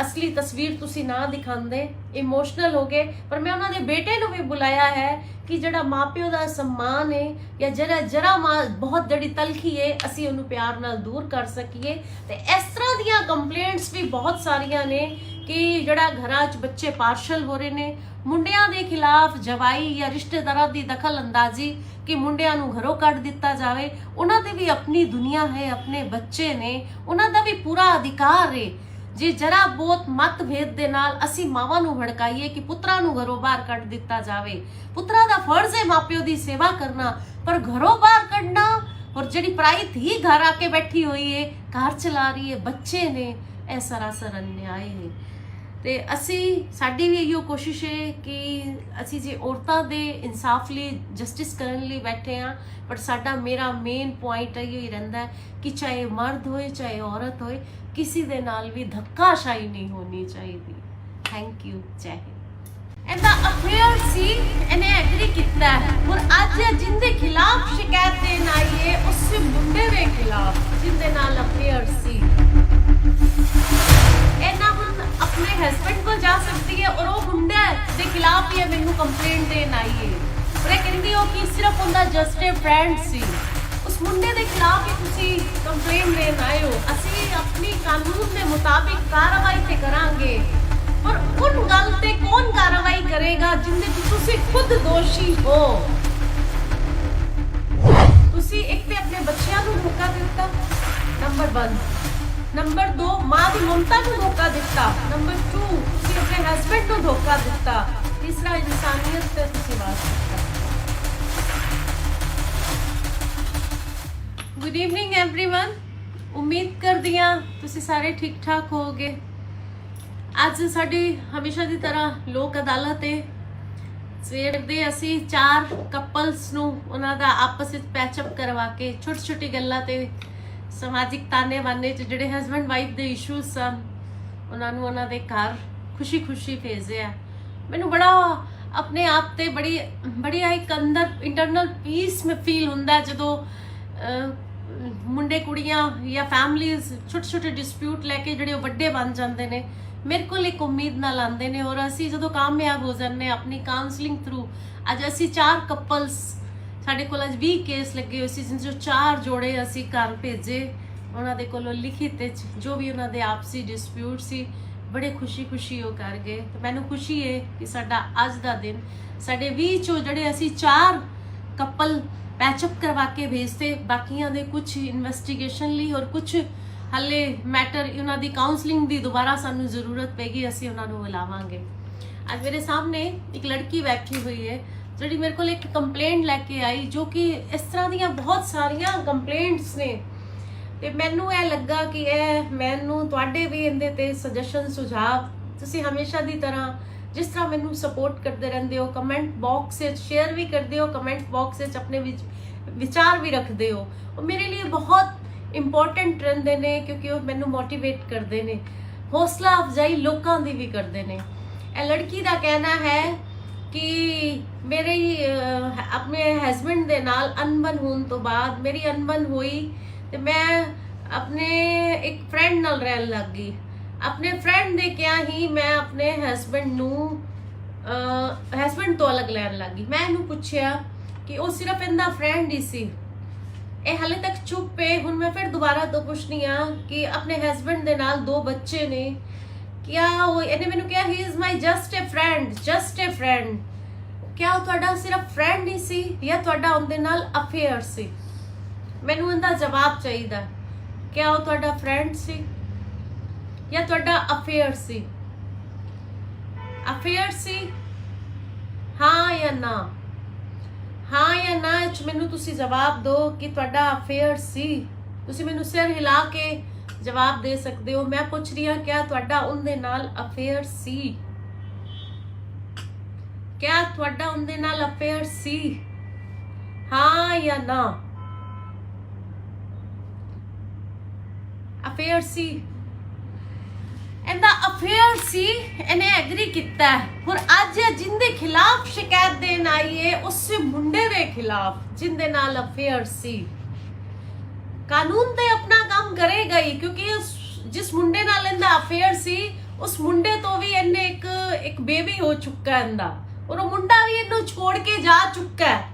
Speaker 1: ਅਸਲੀ ਤਸਵੀਰ ਤੁਸੀਂ ਨਾ ਦਿਖਾਉਂਦੇ। ਇਮੋਸ਼ਨਲ ਹੋ ਗਏ। ਪਰ ਮੈਂ ਉਹਨਾਂ ਦੇ ਬੇਟੇ ਨੂੰ ਵੀ ਬੁਲਾਇਆ ਹੈ ਕਿ ਜਿਹੜਾ ਮਾਪਿਓ ਦਾ ਸਨਮਾਨ ਹੈ ਜਾਂ ਜਰਾ ਬਹੁਤ ਜਿਹੜੀ ਤਲਖੀ ਹੈ, ਅਸੀਂ ਉਹਨੂੰ ਪਿਆਰ ਨਾਲ ਦੂਰ ਕਰ ਸਕੀਏ। ਤੇ ਇਸ ਤਰ੍ਹਾਂ ਦੀਆਂ ਕੰਪਲੇਂਟਸ ਵੀ ਬਹੁਤ ਸਾਰੀਆਂ ਨੇ ਕਿ ਜਿਹੜਾ ਘਰਾਂ 'ਚ ਬੱਚੇ ਪਾਰਸ਼ਲ ਹੋ ਰਹੇ ਨੇ, ਮੁੰਡਿਆਂ ਦੇ ਖਿਲਾਫ ਜਵਾਈ ਜਾਂ ਰਿਸ਼ਤੇਦਾਰਾਂ ਦੀ ਦਖਲ ਅੰਦਾਜ਼ੀ ਕਿ ਮੁੰਡਿਆਂ ਨੂੰ ਘਰੋਂ ਕੱਢ ਦਿੱਤਾ ਜਾਵੇ। ਉਹਨਾਂ ਦੀ ਵੀ ਆਪਣੀ ਦੁਨੀਆ ਹੈ, ਆਪਣੇ ਬੱਚੇ ਨੇ, ਉਹਨਾਂ ਦਾ ਵੀ ਪੂਰਾ ਅਧਿਕਾਰ ਹੈ। ਜੇ ਜਰਾ ਬਹੁਤ ਮਤਭੇਦ ਦੇ ਨਾਲ ਅਸੀਂ ਮਾਵਾਂ ਨੂੰ ਭੜਕਾਈਏ ਕਿ ਪੁੱਤਰਾਂ ਨੂੰ ਘਰੋਂ ਬਾਹਰ ਕੱਢ ਦਿੱਤਾ ਜਾਵੇ, ਪੁੱਤਰਾਂ ਦਾ ਫਰਜ਼ ਹੈ ਮਾਪਿਓ ਦੀ ਸੇਵਾ ਕਰਨਾ, ਪਰ ਘਰੋਂ ਬਾਹਰ ਕੱਢਣਾ ਔਰ ਜਿਹੜੀ ਪਰਾਈ ਧੀ ਘਰ ਆ ਕੇ ਬੈਠੀ ਹੋਈ ਹੈ, ਘਰ ਚਲਾ ਰਹੀ ਹੈ, ਬੱਚੇ ਨੇ, ਇਹ ਸਰਾਸਰ ਅਨਿਆਏ ਹੈ। ਤੇ ਸਾਡੀ ਵੀ ਇਹੋ ਕੋਸ਼ਿਸ਼ ਹੈ ਕਿ ਅਸੀਂ ਜੇ ਔਰਤਾਂ ਦੇ ਇਨਸਾਫ ਲਈ ਜਸਟਿਸ ਕਰਨ ਲਈ ਬੈਠੇ ਹਾਂ, ਪਰ ਮੇਰਾ ਮੇਨ ਪੁਆਇੰਟ ਇਹੋ ਹੀ ਰਹਿੰਦਾ ਕਿ ਚਾਹੇ ਮਰਦ ਹੋਏ ਚਾਹੇ ਔਰਤ ਹੋਏ, ਕਿਸੇ ਦੇ ਨਾਲ ਵੀ ਧੱਕਾਸ਼ਾਹੀ ਨਹੀਂ ਹੋਣੀ ਚਾਹੀਦੀ। Thank you. ਜੈ ਹਿੰਦ। ਇਹਦਾ ਅਫੇਅਰ ਸੀ, ਇਹਨੇ ਐਗਰੀ ਕੀਤਾ ਔਰ ਅੱਜ ਜਿੰਦੇ ਖਿਲਾਫ ਸ਼ਿਕਾਇਤ ਦੇਣ ਆਈ ਹੈ ਉਸ ਮੁੰਡੇ ਦੇ ਖਿਲਾਫ ਜਿੰਦੇ ਨਾਲ ਅਫੇਅਰ ਸੀ। ਇਹਨਾਂ ਹੁਣ ਆਪਣੇ ਹਸਬੈਂਡ ਕੋਲ ਜਾ ਸਕਦੀ ਹੈ ਔਰ ਉਹ ਮੁੰਡੇ ਦੇ ਖਿਲਾਫ ਹੀ ਮੈਨੂੰ ਕੰਪਲੇਂਟ ਦੇਣ ਆਈ ਹੈ। ਪਰ ਇਹ ਕਹਿੰਦੀ ਹੋ ਕਿ ਸਿਰਫ ਉਹਦਾ ਜਸਟ ਅ ਫਰੈਂਡ ਸੀ। ਉਸ ਮੁੰਡੇ ਦੇ ਖਿਲਾਫ ਹੀ ਤੁਸੀਂ ਕੰਪਲੇਂਟ ਦੇਣ ਆਏ ਹੋ। ਅਸੀਂ ਆਪਣੀ ਕਾਨੂੰਨ ਦੇ ਮੁਤਾਬਿਕ ਕਾਰਵਾਈ ਤੇ ਕਰਾਂਗੇ, ਪਰ ਉਨ ਗੱਲ ਤੇ ਕੌਣ ਕਾਰਵਾਈ ਕਰੇਗਾ ਜਿੰਦੇ ਵਿੱਚ ਤੁਸੀਂ ਖੁਦ ਦੋਸ਼ੀ ਹੋ। ਤੁਸੀਂ ਇੱਕ ਤੇ ਆਪਣੇ ਬੱਚਿਆਂ ਨੂੰ ਧੋਖਾ ਦਿੱਤਾ, ਨੰਬਰ 1। ਨੰਬਰ 2, ਮਾਂ ਦੀ ਮਮਤਾ ਨੂੰ ਧੋਖਾ ਦਿੱਤਾ। ਨੰਬਰ 2, ਤੁਸੀਂ ਆਪਣੇ ਹਸਬੈਂਡ ਨੂੰ ਧੋਖਾ ਦਿੱਤਾ। ਤੀਸਰਾ, ਇਨਸਾਨੀਅਤ ਤੇ ਤੁਸੀਂ ਵਾਰ ਕੀਤਾ। Good evening everyone. ਉਮੀਦ ਕਰਦੀ ਹਾਂ ਤੁਸੀਂ ਸਾਰੇ ਠੀਕ ਠਾਕ ਹੋਵੋਗੇ। ਅੱਜ ਸਾਡੀ ਹਮੇਸ਼ਾ ਦੀ ਤਰ੍ਹਾਂ ਲੋਕ ਅਦਾਲਤ ਹੈ। ਸਵੇਰ ਦੇ ਅਸੀਂ 4 ਕਪਲਸ ਨੂੰ ਉਹਨਾਂ ਦਾ ਆਪਸ ਵਿੱਚ ਪੈਚਅਪ ਕਰਵਾ ਕੇ ਛੋਟੀ ਛੋਟੀ ਗੱਲਾਂ ਤੇ ਸਮਾਜਿਕ ਤਾਨੇ ਬਾਨੇ ਚ ਜਿਹੜੇ ਹਸਬੈਂਡ ਵਾਈਫ ਦੇ ਇਸ਼ੂਜ਼ ਸਨ ਉਹਨਾਂ ਨੂੰ ਉਹਨਾਂ ਦੇ ਘਰ ਖੁਸ਼ੀ ਖੁਸ਼ੀ ਭੇਜਿਆ। ਮੈਨੂੰ ਬੜਾ ਆਪਣੇ ਆਪ ਤੇ ਬੜੀ ਇੱਕ ਅੰਦਰ ਇੰਟਰਨਲ ਪੀਸ ਮੈਂ ਫੀਲ ਹੁੰਦਾ ਜਦੋਂ ਮੁੰਡੇ ਕੁੜੀਆਂ ਜਾਂ ਫੈਮਲੀਜ਼ ਛੋਟੇ ਛੋਟੇ ਡਿਸਪਿਊਟ ਲੈ ਕੇ ਜਿਹੜੇ ਵੱਡੇ ਬਣ ਜਾਂਦੇ ਨੇ ਮੇਰੇ ਕੋਲ ਇੱਕ ਉਮੀਦ ਨਾਲ ਆਉਂਦੇ ਨੇ ਔਰ ਅਸੀਂ ਜਦੋਂ ਕਾਮਯਾਬ ਹੋ ਜਾਂਦੇ ਆਪਣੀ ਕਾਉਂਸਲਿੰਗ ਥਰੂ। ਅੱਜ ਅਸੀਂ 4 ਕਪਲਸ ਸਾਡੇ ਕੋਲ ਅੱਜ 20 ਕੇਸ ਲੱਗੇ ਹੋਏ ਸੀ ਜਿਨ ਚੋਂ 4 ਜੋੜੇ ਅਸੀਂ ਘਰ ਭੇਜੇ। ਉਹਨਾਂ ਦੇ ਕੋਲੋਂ ਲਿਖਿਤ ਜੋ ਵੀ ਉਹਨਾਂ ਦੇ ਆਪਸੀ ਡਿਸਪਿਊਟ ਸੀ ਬੜੇ ਖੁਸ਼ੀ ਉਹ ਕਰ ਗਏ। ਤੇ ਮੈਨੂੰ ਖੁਸ਼ੀ ਹੈ ਕਿ ਸਾਡਾ ਅੱਜ ਦਾ ਦਿਨ ਸਾਡੇ 20 ਚੋਂ ਜਿਹੜੇ ਅਸੀਂ 4 ਕਪਲ ਪੈਚਅਪ ਕਰਵਾ ਕੇ ਭੇਜਤੇ, ਬਾਕੀਆਂ ਦੇ ਕੁਝ ਇਨਵੈਸਟੀਗੇਸ਼ਨ ਲਈ ਔਰ ਕੁਝ ਹਲੇ ਮੈਟਰ ਉਹਨਾਂ ਦੀ ਕਾਉਂਸਲਿੰਗ ਦੀ ਦੁਬਾਰਾ ਸਾਨੂੰ ਜ਼ਰੂਰਤ ਪੈਗੀ, ਅਸੀਂ ਉਹਨਾਂ ਨੂੰ ਬੁਲਾਵਾਂਗੇ। ਅੱਜ ਮੇਰੇ ਸਾਹਮਣੇ ਇੱਕ ਲੜਕੀ ਬੈਠੀ ਹੋਈ ਹੈ ਜਿਹੜੀ ਮੇਰੇ ਕੋਲ ਇੱਕ ਕੰਪਲੇਂਟ ਲੈ ਕੇ ਆਈ ਜੋ ਕਿ ਇਸ ਤਰ੍ਹਾਂ ਦੀਆਂ ਬਹੁਤ ਸਾਰੀਆਂ ਕੰਪਲੇਂਟਸ ਨੇ ਤੇ ਮੈਨੂੰ ਇਹ ਲੱਗਾ ਕਿ ਇਹ ਮੈਨੂੰ ਤੁਹਾਡੇ ਵੀ ਇਹਦੇ ਤੇ ਸੁਜੈਸ਼ਨ ਸੁਝਾਅ ਤੁਸੀਂ ਹਮੇਸ਼ਾ ਦੀ ਤਰ੍ਹਾਂ ਜਿਸ ਤਰ੍ਹਾਂ ਮੈਨੂੰ ਸਪੋਰਟ ਕਰਦੇ ਰਹਿੰਦੇ ਹੋ, ਕਮੈਂਟ ਬਾਕਸ ਵਿੱਚ ਸ਼ੇਅਰ ਵੀ ਕਰਦੇ ਹੋ, ਕਮੈਂਟ ਬਾਕਸ ਵਿੱਚ ਆਪਣੇ ਵਿਚਾਰ ਵੀ ਰੱਖਦੇ ਹੋ, ਉਹ ਮੇਰੇ ਲਈ ਬਹੁਤ ਇੰਪੋਰਟੈਂਟ ਰਹਿੰਦੇ ਨੇ ਕਿਉਂਕਿ ਉਹ ਮੈਨੂੰ ਮੋਟੀਵੇਟ ਕਰਦੇ ਨੇ, ਹੌਸਲਾ ਅਫਜ਼ਾਈ ਲੋਕਾਂ ਦੀ ਵੀ ਕਰਦੇ ਨੇ। ਇਹ ਲੜਕੀ ਦਾ ਕਹਿਣਾ ਹੈ ਕਿ ਮੇਰੇ ਆਪਣੇ ਹਸਬੈਂਡ ਦੇ ਨਾਲ ਅਨਬਨ ਹੋਣ ਤੋਂ ਬਾਅਦ ਮੇਰੀ ਅਨਬਨ ਹੋਈ ਤੇ ਮੈਂ ਆਪਣੇ ਇੱਕ ਫਰੈਂਡ ਨਾਲ ਰਹਿਣ ਲੱਗ ਗਈ। ਆਪਣੇ ਫਰੈਂਡ ਦੇ ਕਿਹਾ ਹੀ ਮੈਂ ਆਪਣੇ ਹਸਬੈਂਡ ਤੋਂ ਅਲੱਗ ਲੈਣ ਲੱਗੀ। ਮੈਂ ਇਹਨੂੰ ਪੁੱਛਿਆ ਕਿ ਉਹ ਸਿਰਫ ਇਹਦਾ ਫਰੈਂਡ ਹੀ ਸੀ, ਇਹ ਹਾਲੇ ਤੱਕ ਚੁੱਪ ਹੈ। ਹੁਣ ਮੈਂ ਫਿਰ ਦੁਬਾਰਾ ਤੋਂ ਪੁੱਛਣੀ ਆ ਕਿ ਆਪਣੇ ਹਸਬੈਂਡ ਦੇ ਨਾਲ 2 ਬੱਚੇ ਨੇ, ਕਿਆ ਉਹ ਇਹਨੇ ਮੈਨੂੰ ਕਿਹਾ he is my just a friend. ਕਿਆ ਉਹ ਤੁਹਾਡਾ ਸਿਰਫ ਫਰੈਂਡ ਹੀ ਸੀ ਜਾਂ ਤੁਹਾਡਾ ਉਹਦੇ ਨਾਲ ਅਫੇਅਰ ਸੀ? ਮੈਨੂੰ ਇਹਦਾ ਜਵਾਬ ਚਾਹੀਦਾ। ਕਿਆ ਉਹ ਤੁਹਾਡਾ ਫਰੈਂਡ ਸੀ ਜਾਂ ਤੁਹਾਡਾ ਅਫੇਅਰ ਸੀ? ਅਫੇਅਰ ਸੀ, ਹਾਂ ਜਾਂ ਨਾ? ਹਾਂ ਜਾਂ ਨਾ ਚ ਮੈਨੂੰ ਤੁਸੀਂ ਜਵਾਬ ਦਿਓ ਕਿ ਤੁਹਾਡਾ ਅਫੇਅਰ ਸੀ। ਤੁਸੀਂ ਮੈਨੂੰ ਸਿਰ ਹਿਲਾ ਕੇ ਜਵਾਬ ਦੇ ਸਕਦੇ ਹੋ। ਮੈਂ ਪੁੱਛ ਰਹੀ ਹਾਂ ਕਿਆ ਤੁਹਾਡਾ ਉਹਦੇ ਨਾਲ ਅਫੇਅਰ ਸੀ? ਕਿਆ ਤੁਹਾਡਾ ਉਹਦੇ ਨਾਲ ਅਫੇਅਰ ਸੀ, ਹਾਂ ਜਾਂ ਨਾ? ਅਫੇਅਰ ਸੀ, ਇਹਦਾ ਅਫੇਅਰ ਸੀ, ਇਹਨੇ ਐਗਰੀ ਕੀਤਾ। ਹੁਣ ਅੱਜ ਜਿੰਦੇ ਖਿਲਾਫ ਸ਼ਿਕਾਇਤ ਦੇਣ ਆਈ ਹੈ ਉਸ ਮੁੰਡੇ ਦੇ ਖਿਲਾਫ ਜਿੰਦੇ ਨਾਲ ਅਫੇਅਰ ਸੀ। ਕਾਨੂੰਨ ਤੇ ਆਪਣਾ ਕੰਮ ਕਰੇਗਾ ਹੀ ਕਿਉਂਕਿ ਜਿਸ ਮੁੰਡੇ ਨਾਲ ਇਹਦਾ ਅਫੇਅਰ ਸੀ ਉਸ ਮੁੰਡੇ ਤੋਂ ਵੀ ਇਹਨੇ ਇੱਕ ਬੇਬੀ ਹੋ ਚੁੱਕਾ ਇਹਦਾ ਔਰ ਉਹ ਮੁੰਡਾ ਵੀ ਇਹਨੂੰ ਛੋੜ ਕੇ ਜਾ ਚੁੱਕਾ ਹੈ।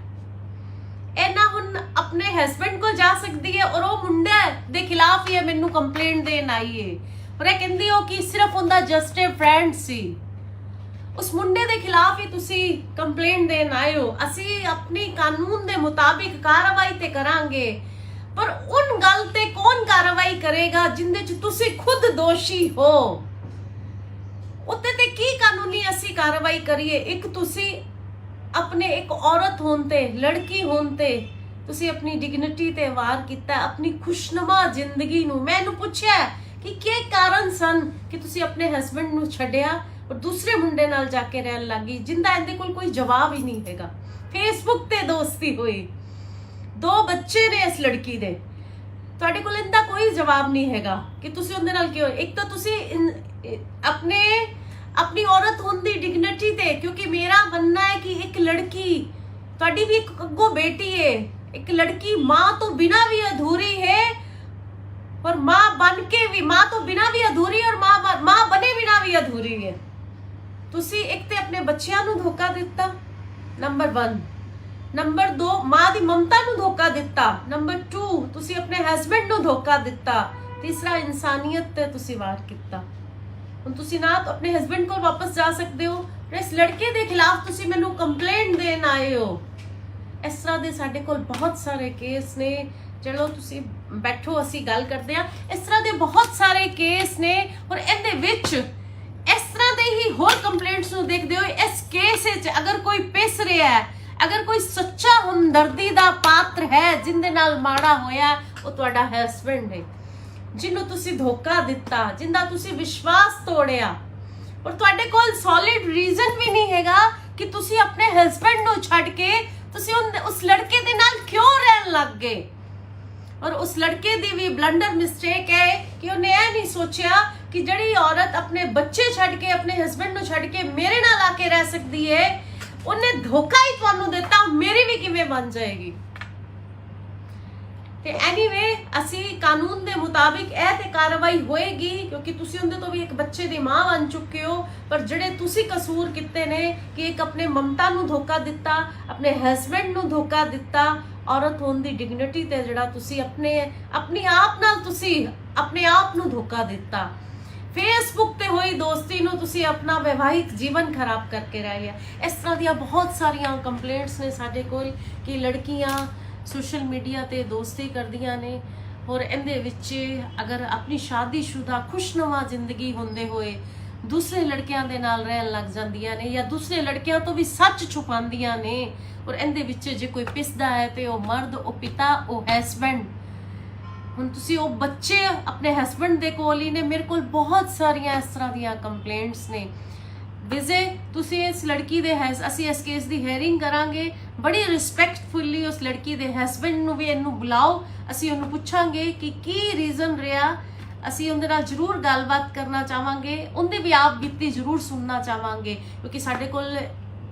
Speaker 1: ਇਹਨਾਂ ਹੁਣ ਆਪਣੇ ਹਸਬੈਂਡ ਕੋਲ ਜਾ ਸਕਦੀ ਹੈ ਔਰ ਉਹ ਮੁੰਡਾ ਦੇ ਖਿਲਾਫ ਹੀ ਮੈਨੂੰ ਕੰਪਲੇਂਟ ਦੇਣ ਆਈ ਹੈ ਔਰ ਇਹ ਕਹਿੰਦੀ ਹੋ ਕਿ ਸਿਰਫ ਉਹਦਾ ਜਸਟ ਅ ਫਰੈਂਡ ਸੀ। ਉਸ ਮੁੰਡੇ ਦੇ ਖਿਲਾਫ ਹੀ ਤੁਸੀਂ ਕੰਪਲੇਂਟ ਦੇਣ ਆਏ ਹੋ। ਅਸੀਂ ਆਪਣੀ ਕਾਨੂੰਨ ਦੇ ਮੁਤਾਬਿਕ ਕਾਰਵਾਈ ਤੇ ਕਰਾਂਗੇ ਪਰ ਉਨ ਗੱਲ ਤੇ ਕੌਣ ਕਾਰਵਾਈ ਕਰੇਗਾ ਜਿੰਦੇ ਚ ਤੁਸੀਂ ਖੁਦ ਦੋਸ਼ੀ ਹੋ? ਉੱਤੇ ਤੇ ਕੀ ਕਾਨੂੰਨੀ ਅਸੀਂ ਕਾਰਵਾਈ ਕਰੀਏ? ਇੱਕ ਤੁਸੀਂ ਆਪਣੇ ਇੱਕ ਔਰਤ ਹੋਣ ਤੇ, ਲੜਕੀ ਹੋਣ ਤੇ ਤੁਸੀਂ ਆਪਣੀ ਡਿਗਨਿਟੀ ਤੇ ਵਾਰ ਕੀਤਾ, ਆਪਣੀ ਖੁਸ਼ਨੁਮਾ ਜ਼ਿੰਦਗੀ ਨੂੰ। ਮੈਂ ਇਹਨੂੰ ਪੁੱਛਿਆ ਕਿ ਕੀ ਕਾਰਨ ਸਨ ਕਿ ਤੁਸੀਂ ਆਪਣੇ ਹਸਬੈਂਡ ਨੂੰ ਛੱਡਿਆ ਔਰ ਦੂਸਰੇ ਮੁੰਡੇ ਨਾਲ ਜਾ ਕੇ ਰਹਿਣ ਲੱਗੀ ਜਿੰਦਾ ਇਹਦੇ ਕੋਲ ਕੋਈ ਜਵਾਬ ਹੀ ਨਹੀਂ ਹੈਗਾ। ਫੇਸਬੁੱਕ ਤੇ ਦੋਸਤੀ ਹੋਈ, 2 ਬੱਚੇ ਨੇ ਇਸ ਲੜਕੀ ਦੇ, ਤੁਹਾਡੇ ਕੋਲ ਇਹਦਾ ਕੋਈ ਜਵਾਬ ਨਹੀਂ ਹੈਗਾ ਕਿ ਤੁਸੀਂ ਉਹਦੇ ਨਾਲ ਕਿਉਂ। ਇੱਕ ਤਾਂ ਤੁਸੀਂ ਆਪਣੀ ਔਰਤ ਹੋਣ ਦੀ ਡਿਗਨਿਟੀ ਤੇ, ਕਿਉਂਕਿ ਮੇਰਾ ਮੰਨਣਾ ਹੈ ਕਿ ਇੱਕ ਲੜਕੀ ਤੁਹਾਡੀ ਵੀ ਇੱਕ ਅੱਗੋਂ ਬੇਟੀ ਹੈ, ਇੱਕ ਲੜਕੀ ਮਾਂ ਤੋਂ ਬਿਨਾ ਵੀ ਅਧੂਰੀ ਹੈ और माँ बन के भी, माँ तो बिना भी अधूरी और माँ बने बिना भी अधूरी है। तुसी एक ते अपने बच्चियां नू धोखा दिता, नंबर 1। नंबर 2 माँ दी ममता नू धोखा दिता। नंबर 2 तुसी अपने हस्बैंड नू धोखा दिता। तीसरा इंसानियत ते तुसी वार किता। हुण तुसी ना तो अपने हस्बैंड को वापस जा सकते हो, इस लड़के दे खिलाफ तुसी मैनू कंप्लेंट देन आए हो। इस तरह दे साडे कोल बहुत सारे केस ने। चलो तुसी बैठो, असी गल करते हैं। इस तरह के बहुत सारे केस ने और इहदे विच इस तरह दे ही होर कंप्लेंट्स नूं देखदे होए इस केस विच अगर कोई पिस रहा है, अगर कोई सच्चा हमदर्दी दा पात्र है जिंदे नाल माड़ा होया, वो तुहाडा हस्बैंड है। ਜਿਹਨੂੰ ਤੁਸੀਂ ਧੋਖਾ ਦਿੱਤਾ, ਜਿੰਦਾ ਤੁਸੀਂ ਵਿਸ਼ਵਾਸ ਤੋੜਿਆ, ਔਰ ਤੁਹਾਡੇ ਕੋਲ ਸੋਲਿਡ ਰੀਜ਼ਨ ਵੀ ਨਹੀਂ ਹੈਗਾ ਕਿ ਤੁਸੀਂ ਆਪਣੇ ਹਸਬੰਡ ਨੂੰ ਛੱਡ ਕੇ ਤੁਸੀਂ ਉਸ ਲੜਕੇ ਦੇ ਨਾਲ ਕਿਉਂ ਰਹਿਣ ਲੱਗ ਗਏ। ਔਰ ਉਸ ਲੜਕੇ ਦੀ ਵੀ ਬਲੰਡਰ ਮਿਸਟੇਕ ਹੈ ਕਿ ਉਹਨੇ ਇਹ ਨਹੀਂ ਸੋਚਿਆ ਕਿ ਜਿਹੜੀ ਔਰਤ ਆਪਣੇ ਬੱਚੇ ਛੱਡ ਕੇ, ਆਪਣੇ ਹਸਬੰਡ ਨੂੰ ਛੱਡ ਕੇ ਮੇਰੇ ਨਾਲ ਆ ਕੇ ਰਹਿ ਸਕਦੀ ਹੈ, ਉਹਨੇ ਧੋਖਾ ਹੀ ਤੁਹਾਨੂੰ ਦਿੱਤਾ, ਮੇਰੀ ਵੀ ਕਿਵੇਂ ਬਣ ਜਾਏਗੀ। ਤੇ ਐਨੀਵੇ ਅਸੀਂ ਕਾਨੂੰਨ ਦੇ ਮੁਤਾਬਿਕ ਇਹ ਤੇ ਕਾਰਵਾਈ ਹੋਏਗੀ, ਕਿਉਂਕਿ ਤੁਸੀਂ ਉਹਦੇ ਤੋਂ ਵੀ ਇੱਕ ਬੱਚੇ ਦੀ ਮਾਂ ਬਣ ਚੁੱਕੇ ਹੋ। ਪਰ ਜਿਹੜੇ ਤੁਸੀਂ ਕਸੂਰ ਕੀਤੇ ਨੇ ਕਿ ਇੱਕ ਆਪਣੇ ਮਮਤਾ ਨੂੰ ਧੋਖਾ ਦਿੱਤਾ, ਆਪਣੇ ਹਸਬੰਡ ਨੂੰ ਧੋਖਾ ਦਿੱਤਾ, ਔਰਤ ਹੋਣ ਦੀ ਡਿਗਨਿਟੀ ਤੇ ਜਿਹੜਾ ਤੁਸੀਂ ਆਪਣੀ ਆਪ ਨਾਲ ਤੁਸੀਂ ਆਪਣੇ ਆਪ ਨੂੰ ਧੋਖਾ ਦਿੱਤਾ। ਫੇਸਬੁੱਕ ਤੇ ਹੋਈ ਦੋਸਤੀ ਨੂੰ ਤੁਸੀਂ ਆਪਣਾ ਵਿਵਾਹਿਕ ਜੀਵਨ ਖਰਾਬ ਕਰਕੇ ਰਹਿ ਲਿਆ। ਇਸ ਤਰ੍ਹਾਂ ਦੀਆਂ ਬਹੁਤ ਸਾਰੀਆਂ ਕੰਪਲੇਂਟਸ ਨੇ ਸਾਡੇ ਕੋਲ ਕਿ ਲੜਕੀਆਂ ਸੋਸ਼ਲ ਮੀਡੀਆ ਤੇ ਦੋਸਤੀ ਕਰਦੀਆਂ ਨੇ, ਔਰ ਇਹਦੇ ਵਿੱਚ ਅਗਰ ਆਪਣੀ ਸ਼ਾਦੀशुदा ਖੁਸ਼ਨੁਮਾ ਜ਼ਿੰਦਗੀ ਹੁੰਦੇ ਹੋਏ ਦੂਸਰੇ ਲੜਕਿਆਂ ਦੇ ਨਾਲ ਰਹਿਣ ਲੱਗ ਜਾਂਦੀਆਂ ਨੇ, ਜਾਂ ਦੂਸਰੇ ਲੜਕਿਆਂ ਤੋਂ ਵੀ ਸੱਚ ਛੁਪਾਉਂਦੀਆਂ ਨੇ। ਔਰ ਇਹਦੇ ਵਿੱਚ ਜੇ ਕੋਈ ਪਿਸਦਾ ਹੈ ਤੇ ਉਹ ਮਰਦ, ਉਹ ਪਿਤਾ, ਉਹ ਹਸਬੈਂਡ। ਹੁਣ ਤੁਸੀਂ ਉਹ ਬੱਚੇ ਆਪਣੇ ਹਸਬੈਂਡ ਦੇ ਕੋਲ ਹੀ ਨੇ। ਮੇਰੇ ਕੋਲ ਬਹੁਤ ਸਾਰੀਆਂ ਇਸ ਤਰ੍ਹਾਂ ਦੀਆਂ ਕੰਪਲੇਂਟਸ ਨੇ। ਵਿਜੇ ਤੁਸੀਂ ਇਸ ਲੜਕੀ ਦੇ ਅਸੀਂ ਇਸ ਕੇਸ ਦੀ ਹੈਰਿੰਗ ਕਰਾਂਗੇ, ਬੜੀ ਰਿਸਪੈਕਟਫੁਲੀ ਉਸ ਲੜਕੀ ਦੇ ਹਸਬੈਂਡ ਨੂੰ ਵੀ ਇਹਨੂੰ ਬੁਲਾਓ, ਅਸੀਂ ਉਹਨੂੰ ਪੁੱਛਾਂਗੇ ਕਿ ਕੀ ਰੀਜ਼ਨ ਰਿਹਾ। ਅਸੀਂ ਉਹਦੇ ਨਾਲ ਜ਼ਰੂਰ ਗੱਲਬਾਤ ਕਰਨਾ ਚਾਹਾਂਗੇ, ਉਹਦੇ ਵੀ ਆਪ ਬੀਤੀ ਜ਼ਰੂਰ ਸੁਣਨਾ ਚਾਹਾਂਗੇ, ਕਿਉਂਕਿ ਸਾਡੇ ਕੋਲ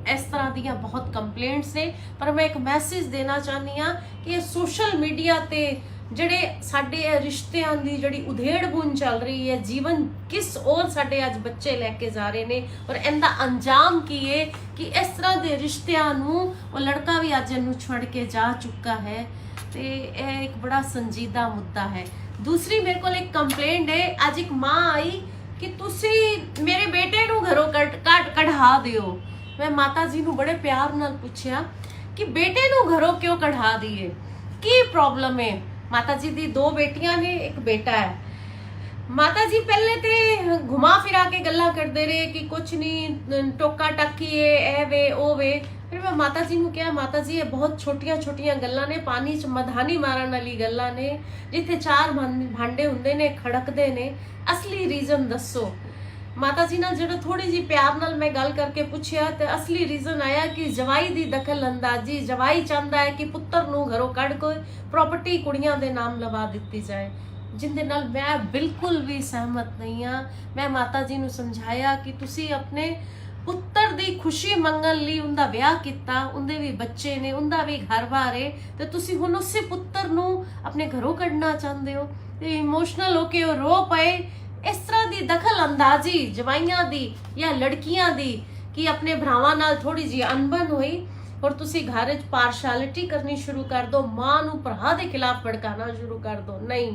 Speaker 1: ਇਸ ਤਰ੍ਹਾਂ ਦੀਆਂ ਬਹੁਤ ਕੰਪਲੇਂਟਸ ਨੇ। ਪਰ ਮੈਂ ਇੱਕ ਮੈਸੇਜ ਦੇਣਾ ਚਾਹੁੰਦੀ ਹਾਂ ਕਿ ਸੋਸ਼ਲ ਮੀਡੀਆ ਤੇ ਜਿਹੜੇ ਸਾਡੇ ਰਿਸ਼ਤਿਆਂ ਦੀ ਜਿਹੜੀ ਉਧੇੜ ਬੁਣ ਚੱਲ ਰਹੀ ਹੈ, ਜੀਵਨ ਕਿਸ ਔਰ ਸਾਡੇ ਅੱਜ ਬੱਚੇ ਲੈ ਕੇ ਜਾ ਰਹੇ ਨੇ, ਔਰ ਇਹਦਾ ਅੰਜਾਮ ਕੀ ਹੈ ਕਿ ਇਸ ਤਰ੍ਹਾਂ ਦੇ ਰਿਸ਼ਤਿਆਂ ਨੂੰ ਉਹ ਲੜਕਾ ਵੀ ਅੱਜ ਇਹਨੂੰ ਛੱਡ ਕੇ ਜਾ ਚੁੱਕਾ ਹੈ। ਤੇ ਇਹ ਇੱਕ ਬੜਾ ਸੰਜੀਦਾ ਮੁੱਦਾ ਹੈ। ਦੂਸਰੀ ਮੇਰੇ ਕੋਲ ਇੱਕ ਕੰਪਲੇਂਟ ਹੈ। ਅੱਜ ਇੱਕ ਮਾਂ ਆਈ ਕਿ ਤੁਸੀਂ ਮੇਰੇ ਬੇਟੇ ਨੂੰ ਘਰੋਂ ਕਢਾ ਦਿਓ। ਮੈਂ ਮਾਤਾ ਜੀ ਨੂੰ ਬੜੇ ਪਿਆਰ ਨਾਲ ਪੁੱਛਿਆ ਕਿ ਬੇਟੇ ਨੂੰ ਘਰੋਂ ਕਿਉਂ ਕਢਾ ਦਈਏ, ਕੀ ਪ੍ਰੋਬਲਮ ਹੈ। ਮਾਤਾ ਜੀ ਦੀ 2 ਬੇਟੀਆਂ ਨੇ, ਇੱਕ ਬੇਟਾ ਹੈ। ਮਾਤਾ ਜੀ ਪਹਿਲੇ ਤੇ ਘੁਮਾ ਫਿਰਾ ਕੇ ਗੱਲਾਂ ਕਰਦੇ ਰਹੇ ਕਿ ਕੁਛ ਨਹੀਂ, ਟੋਕਾ ਟਾਕੀ ਹੈ, ਇਹ ਵੇ ਉਹ ਵੇ। ਫਿਰ ਮੈਂ ਮਾਤਾ ਜੀ ਨੂੰ ਕਿਹਾ, ਮਾਤਾ ਜੀ ਇਹ ਬਹੁਤ ਛੋਟੀਆਂ ਗੱਲਾਂ ਨੇ, ਪਾਣੀ 'ਚ ਮਧਾਨੀ ਮਾਰਨ ਵਾਲੀ ਗੱਲਾਂ ਨੇ। ਜਿੱਥੇ 4 ਭਾਂਡੇ ਹੁੰਦੇ ਨੇ ਖੜਕਦੇ ਨੇ, ਅਸਲੀ ਰੀਜ਼ਨ ਦੱਸੋ। ਮਾਤਾ ਜੀ ਨਾਲ ਜਿਹੜਾ ਥੋੜੀ ਜੀ ਪਿਆਰ ਨਾਲ ਮੈਂ ਗੱਲ ਕਰਕੇ ਪੁੱਛਿਆ ਤੇ ਅਸਲੀ ਰੀਜ਼ਨ ਆਇਆ ਕਿ ਜਵਾਈ ਦੀ ਦਖਲ ਅੰਦਾਜ਼ੀ। ਜਵਾਈ ਚਾਹੁੰਦਾ ਹੈ ਕਿ ਪੁੱਤਰ ਨੂੰ ਘਰੋਂ ਕੱਢ ਕੇ ਪ੍ਰਾਪਰਟੀ ਕੁੜੀਆਂ ਦੇ ਨਾਮ ਲਵਾ ਦਿੱਤੀ ਜਾਏ, ਜਿੰਦੇ ਨਾਲ ਮੈਂ ਬਿਲਕੁਲ ਵੀ ਸਹਿਮਤ ਨਹੀਂ ਹਾਂ। ਮੈਂ ਮਾਤਾ ਜੀ ਨੂੰ ਸਮਝਾਇਆ ਕਿ ਤੁਸੀਂ ਆਪਣੇ ਪੁੱਤਰ ਦੀ ਖੁਸ਼ੀ ਮੰਗਣ ਲਈ ਉਹਦਾ ਵਿਆਹ ਕੀਤਾ, ਉਹਦੇ ਵੀ ਬੱਚੇ ਨੇ, ਉਹਦਾ ਵੀ ਘਰ-ਬਾਰ ਹੈ, ਤੇ ਤੁਸੀਂ ਹੁਣ ਉਸੇ ਪੁੱਤਰ ਨੂੰ ਆਪਣੇ ਘਰੋਂ ਕੱਢਣਾ ਚਾਹੁੰਦੇ ਹੋ। ਤੇ ਇਮੋਸ਼ਨਲ ਹੋ ਕੇ ਉਹ ਰੋ ਪਏ। ਇਸ ਤਰ੍ਹਾਂ ਦੀ ਦਖਲ ਅੰਦਾਜ਼ੀ ਜਵਾਈਆਂ ਦੀ ਜਾਂ ਲੜਕੀਆਂ ਦੀ ਕਿ ਆਪਣੇ ਭਰਾਵਾਂ ਨਾਲ ਥੋੜੀ ਜਿਹੀ ਅਣਬਣ ਹੋਈ, ਔਰ ਤੁਸੀਂ ਘਰ 'ਚ ਪਾਰਸ਼ੈਲਿਟੀ ਕਰਨੀ ਸ਼ੁਰੂ ਕਰ ਦੋ, ਮਾਂ ਨੂੰ ਭਰਾ ਦੇ ਖਿਲਾਫ ਭੜਕਾਣਾ ਸ਼ੁਰੂ ਕਰ ਦੋ। ਨਹੀਂ,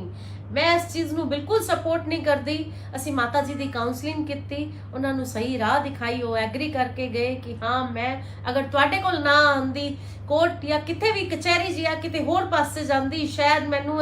Speaker 1: ਮੈਂ ਇਸ ਚੀਜ਼ ਨੂੰ ਬਿਲਕੁਲ ਸਪੋਰਟ ਨਹੀਂ ਕਰਦੀ। ਅਸੀਂ ਮਾਤਾ ਜੀ ਦੀ ਕਾਉਂਸਲਿੰਗ ਕੀਤੀ, ਉਹਨਾਂ ਨੂੰ ਸਹੀ ਰਾਹ ਦਿਖਾਈ, ਉਹ ਐਗਰੀ ਕਰਕੇ ਗਏ ਕਿ ਹਾਂ ਮੈਂ ਅਗਰ ਤੁਹਾਡੇ ਕੋਲ ਨਾ ਆਉਂਦੀ ਕੋਰਟ ਜਾਂ ਕਿਤੇ ਵੀ ਕਚਹਿਰੀ ਜਾਂ ਕਿਤੇ ਹੋਰ ਪਾਸੇ ਜਾਂਦੀ, ਸ਼ਾਇਦ ਮੈਨੂੰ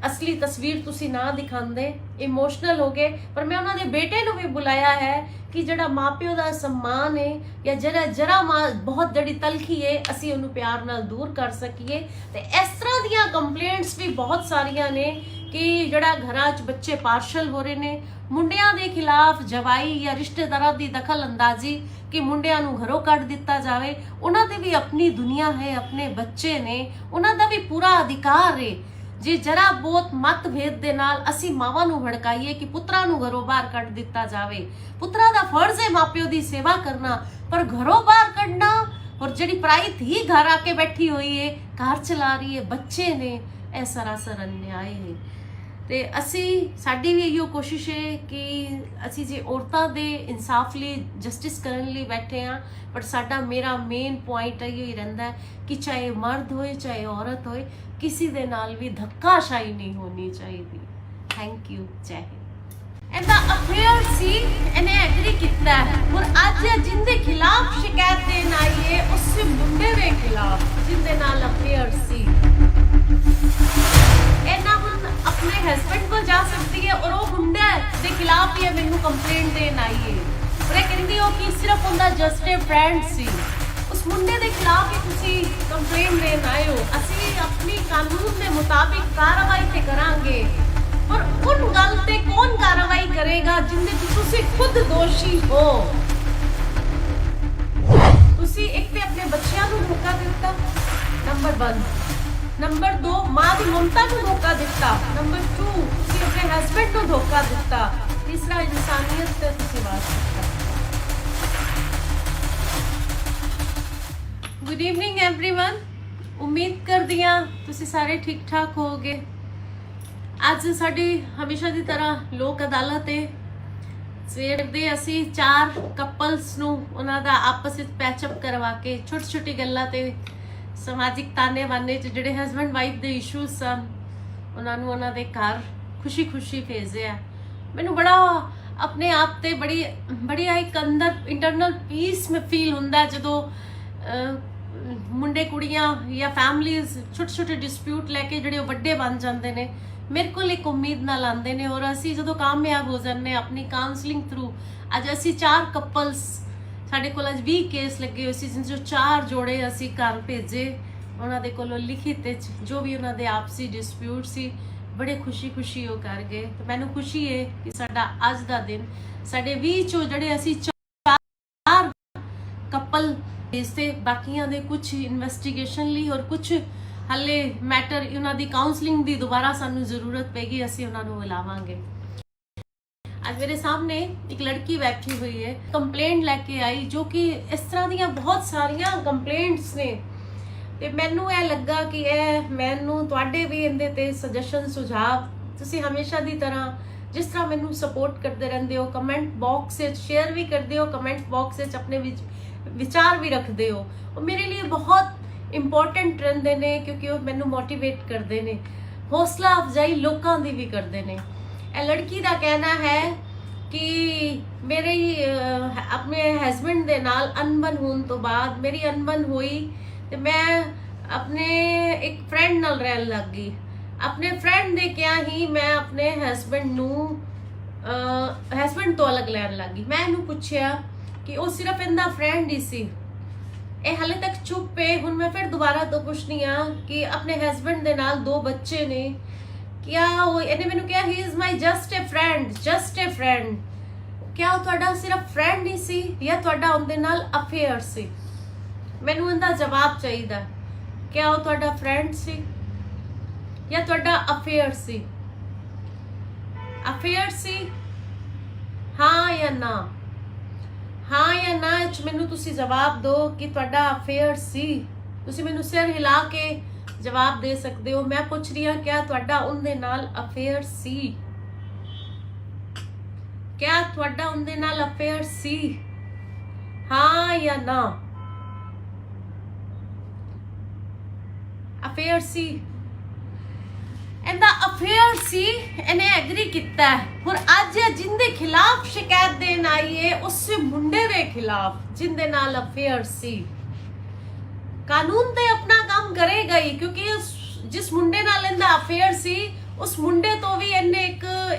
Speaker 1: ਅਸਲੀ ਤਸਵੀਰ ਤੁਸੀਂ ਨਾ ਦਿਖਾਉਂਦੇ। ਇਮੋਸ਼ਨਲ ਹੋ ਗਏ। ਪਰ ਮੈਂ ਉਹਨਾਂ ਦੇ ਬੇਟੇ ਨੂੰ ਵੀ ਬੁਲਾਇਆ ਹੈ ਕਿ ਜਿਹੜਾ ਮਾਪਿਓ ਦਾ ਸਨਮਾਨ ਹੈ ਜਾਂ ਜਰਾ ਬਹੁਤ ਜਿਹੜੀ ਤਲਖੀ ਹੈ, ਅਸੀਂ ਉਹਨੂੰ ਪਿਆਰ ਨਾਲ ਦੂਰ ਕਰ ਸਕੀਏ। ਤੇ ਇਸ ਤਰ੍ਹਾਂ ਦੀਆਂ ਕੰਪਲੇਂਟਸ ਵੀ ਬਹੁਤ ਸਾਰੀਆਂ ਨੇ ਕਿ ਜਿਹੜਾ ਘਰਾਂ 'ਚ ਬੱਚੇ ਪਾਰਸ਼ਲ ਹੋ ਰਹੇ ਨੇ, ਮੁੰਡਿਆਂ ਦੇ ਖਿਲਾਫ ਜਵਾਈ ਜਾਂ ਰਿਸ਼ਤੇਦਾਰਾਂ ਦੀ ਦਖਲ ਅੰਦਾਜ਼ੀ ਕਿ ਮੁੰਡਿਆਂ ਨੂੰ ਘਰੋਂ ਕੱਢ ਦਿੱਤਾ ਜਾਵੇ। ਉਹਨਾਂ ਦੇ ਵੀ ਆਪਣੀ ਦੁਨੀਆ ਹੈ, ਆਪਣੇ ਬੱਚੇ ਨੇ, ਉਹਨਾਂ ਦਾ ਵੀ ਪੂਰਾ ਅਧਿਕਾਰ ਹੈ। ਜੇ ਜਰਾ ਬਹੁਤ ਮਤਭੇਦ ਦੇ ਨਾਲ ਅਸੀਂ ਮਾਵਾਂ ਨੂੰ ਭੜਕਾਈਏ ਕਿ ਪੁੱਤਰਾਂ ਨੂੰ ਘਰੋਂ ਬਾਹਰ ਕੱਢ ਦਿੱਤਾ ਜਾਵੇ, ਪੁੱਤਰਾਂ ਦਾ ਫਰਜ਼ ਹੈ ਮਾਪਿਓ ਦੀ ਸੇਵਾ ਕਰਨਾ, ਪਰ ਘਰੋਂ ਬਾਹਰ ਕੱਢਣਾ, ਔਰ ਜਿਹੜੀ ਪਰਾਈ ਧੀ ਘਰ ਆ ਕੇ ਬੈਠੀ ਹੋਈ ਹੈ, ਘਰ ਚਲਾ ਰਹੀ ਹੈ, ਬੱਚੇ ਨੇ, ਇਹ ਸਰਾਸਰ ਅਨਿਆਏ ਹੈ। ਤੇ ਸਾਡੀ ਵੀ ਇਹੋ ਕੋਸ਼ਿਸ਼ ਹੈ ਕਿ ਅਸੀਂ ਜੇ ਔਰਤਾਂ ਦੇ ਇਨਸਾਫ ਲਈ, ਜਸਟਿਸ ਕਰਨ ਲਈ ਬੈਠੇ ਹਾਂ, ਪਰ ਮੇਰਾ ਮੇਨ ਪੁਆਇੰਟ ਇਹ ਹੀ ਰਹਿੰਦਾ ਕਿ ਚਾਹੇ ਮਰਦ ਹੋਏ ਚਾਹੇ ਔਰਤ ਹੋਏ, ਕਿਸੇ ਦੇ ਨਾਲ ਵੀ ਧੱਕਾਸ਼ਾਹੀ ਨਹੀਂ ਹੋਣੀ ਚਾਹੀਦੀ। Thank you. ਜੈ ਹਿੰਦ। ਇਹਦਾ ਅਫੇਅਰ ਸੀ, ਇਹਨੇ ਐਗਰੀ ਕੀਤਾ। ਹੁਣ ਅੱਜ ਜਿੰਦੇ ਖਿਲਾਫ ਸ਼ਿਕਾਇਤ ਦੇਣ ਆਈ ਹੈ, ਉਸ ਮੁੰਡੇ ਦੇ ਖਿਲਾਫ ਜਿੰਦੇ ਨਾਲ ਅਫੇਅਰ ਸੀ, ਇਹਨਾਂ ਹੁਣ ਆਪਣੇ ਹਸਬੰਡ ਕੋਲ ਜਾ ਸਕਦੀ ਹੈ, ਔਰ ਉਹ ਮੁੰਡੇ ਦੇ ਖਿਲਾਫ ਹੀ ਮੈਨੂੰ ਕੰਪਲੇਂਟ ਦੇਣ ਆਈ ਹੈ। ਪਰ ਇਹ ਕਹਿੰਦੀ ਹੋ ਕਿ ਸਿਰਫ ਉਹਦਾ ਜਸਟ ਅ ਫਰੈਂਡ ਸੀ। ਉਸ ਮੁੰਡੇ ਦੇ ਖਿਲਾਫ ਹੀ ਤੁਸੀਂ ਕੰਪਲੇਂਟ ਦੇਣ ਆਏ ਹੋ। ਅਸੀਂ ਆਪਣੀ ਕਾਨੂੰਨ ਦੇ ਮੁਤਾਬਿਕ ਕਾਰਵਾਈ ਤੇ ਕਰਾਂਗੇ। पर उन गल ते कौन कार्रवाई करेगा जिंदे च तुसी खुद दोषी हो। तुसी एक ते अपने बच्चियां नूं धोखा दिता, नंबर 1। नंबर 2, मां दी ममता नूं धोखा दिता। नंबर 2, तुसी अपने हस्बैंड नूं धोखा दिता। तीसरा, इंसानियत ते तुसी वार किता। Good evening everyone. उम्मीद करदी हां तुसी सारे ठीक ठाक होगे। ਅੱਜ ਸਾਡੀ ਹਮੇਸ਼ਾ ਦੀ ਤਰ੍ਹਾਂ ਲੋਕ ਅਦਾਲਤ ਹੈ। ਸਵੇਰ ਦੇ ਅਸੀਂ 4 ਕਪਲਸ ਨੂੰ ਉਹਨਾਂ ਦਾ ਆਪਸ ਵਿੱਚ ਪੈਚਅਪ ਕਰਵਾ ਕੇ ਛੋਟੀ ਛੋਟੀ ਗੱਲਾਂ ਤੇ ਸਮਾਜਿਕ ਤਾਨੇ ਬਾਨੇ ਚ ਜਿਹੜੇ ਹਸਬੈਂਡ ਵਾਈਫ ਦੇ ਇਸ਼ੂਜ਼ ਸਨ ਉਹਨਾਂ ਨੂੰ ਉਹਨਾਂ ਦੇ ਘਰ ਖੁਸ਼ੀ ਭੇਜਿਆ। ਮੈਨੂੰ ਬੜਾ ਆਪਣੇ ਆਪ ਤੇ ਬੜੀ ਇੱਕ ਅੰਦਰ ਇੰਟਰਨਲ ਪੀਸ ਮੈਂ ਫੀਲ ਹੁੰਦਾ ਜਦੋਂ ਮੁੰਡੇ ਕੁੜੀਆਂ ਜਾਂ ਫੈਮਲੀਜ਼ ਛੋਟੇ ਡਿਸਪਿਊਟ ਲੈ ਕੇ ਜਿਹੜੇ ਵੱਡੇ ਬਣ ਜਾਂਦੇ ਨੇ मेरे को एक उम्मीद नाल आंदे ने और असी जो कामयाब हो जाने अपनी काउंसलिंग थ्रू। अज असी 4 कपल्स साडे कोल अज 20 केस लगे हुए सी जिन 4 जोड़े असी घर भेजे उन्हां दे कोलों लिखित जो भी उन्हां दे आपसी डिस्प्यूट सी बड़े खुशी हो कर गए। तो मैनूं खुशी है कि साडा अज दा दिन साडे 20 चो जड़े असी 4 कपल भेजते बाकियां दे कुछ इन्वेस्टिगेशन ली और कुछ हले मैटर उन्हां दी काउंसलिंग दी दोबारा सानू जरूरत पेगी असी उन्हां नू बुलावांगे। आज मेरे सामने एक लड़की बैठी हुई है कंप्लेंट लेके आई जो कि इस तरह दी बहुत सारियां कंप्लेंट्स ने ते मैनू ए लगा कि ए मैनू तुहाडे भी इहदे ते सजेशन सुझाव तुसी हमेशा दी तरह जिस तरह मैनू सपोर्ट करते रहंदे हो कमेंट बॉक्स विच शेयर भी करदे हो कमेंट बॉक्स विच अपने विचार भी रखते हो और मेरे लिए बहुत इंपॉर्टेंट रहंदे ने क्योंकि वो मैनू मोटिवेट करते हैं हौसला अफजाई लोगों की भी करते हैं। ए लड़की का कहना है कि मेरे अपने हस्बैंड दे नाल अनबन होने तो बाद मेरी अनबन हुई तो मैं अपने एक फ्रेंड नाल रहन लग गई। अपने फ्रेंड दे क्या ही मैं अपने हस्बैंड नू हस्बैंड तो अलग लैन लग गई। मैं इनू पूछया कि वो सिर्फ इनका फ्रेंड ही सी ए हाले तक चुप है। हुण मैं फिर दोबारा तो पुछनी आ कि अपने हस्बैंड दे नाल 2 बच्चे ने क्या वो इन्हें मैनू कहा he is my just a friend क्या वो तुहाडा सिर्फ फ्रेंड ही सी या तुहाडा उनदे नाल अफेयर सी। मैनू इनदा जवाब चाहिदा क्या वो तुहाडा फ्रेंड सी या तुहाडा अफेयर सी। अफेयर सी हाँ या ना हाँ या ना मैनू तुसी जवाब दो कि तुहाडा अफेयर सी। तुसी मैनू सिर हिला के जवाब दे सकते हो। मैं पूछ रही हाँ क्या तुहाडा उनदे नाल अफेयर सी क्या तुहाडा उनदे नाल अफेयर सी हाँ या ना। अफेयर सी इनदा अफेयर सी इन्हें एग्री किया है। हुण अज जिंदे खिलाफ शिकायत देन आई है उस मुंडे दे खिलाफ जिंदे नाल अफेयर सी। कानून ते अपना काम करेगा ही क्योंकि जिस मुंडे नाल इनदा अफेयर सी उस मुंडे तो भी इन्हें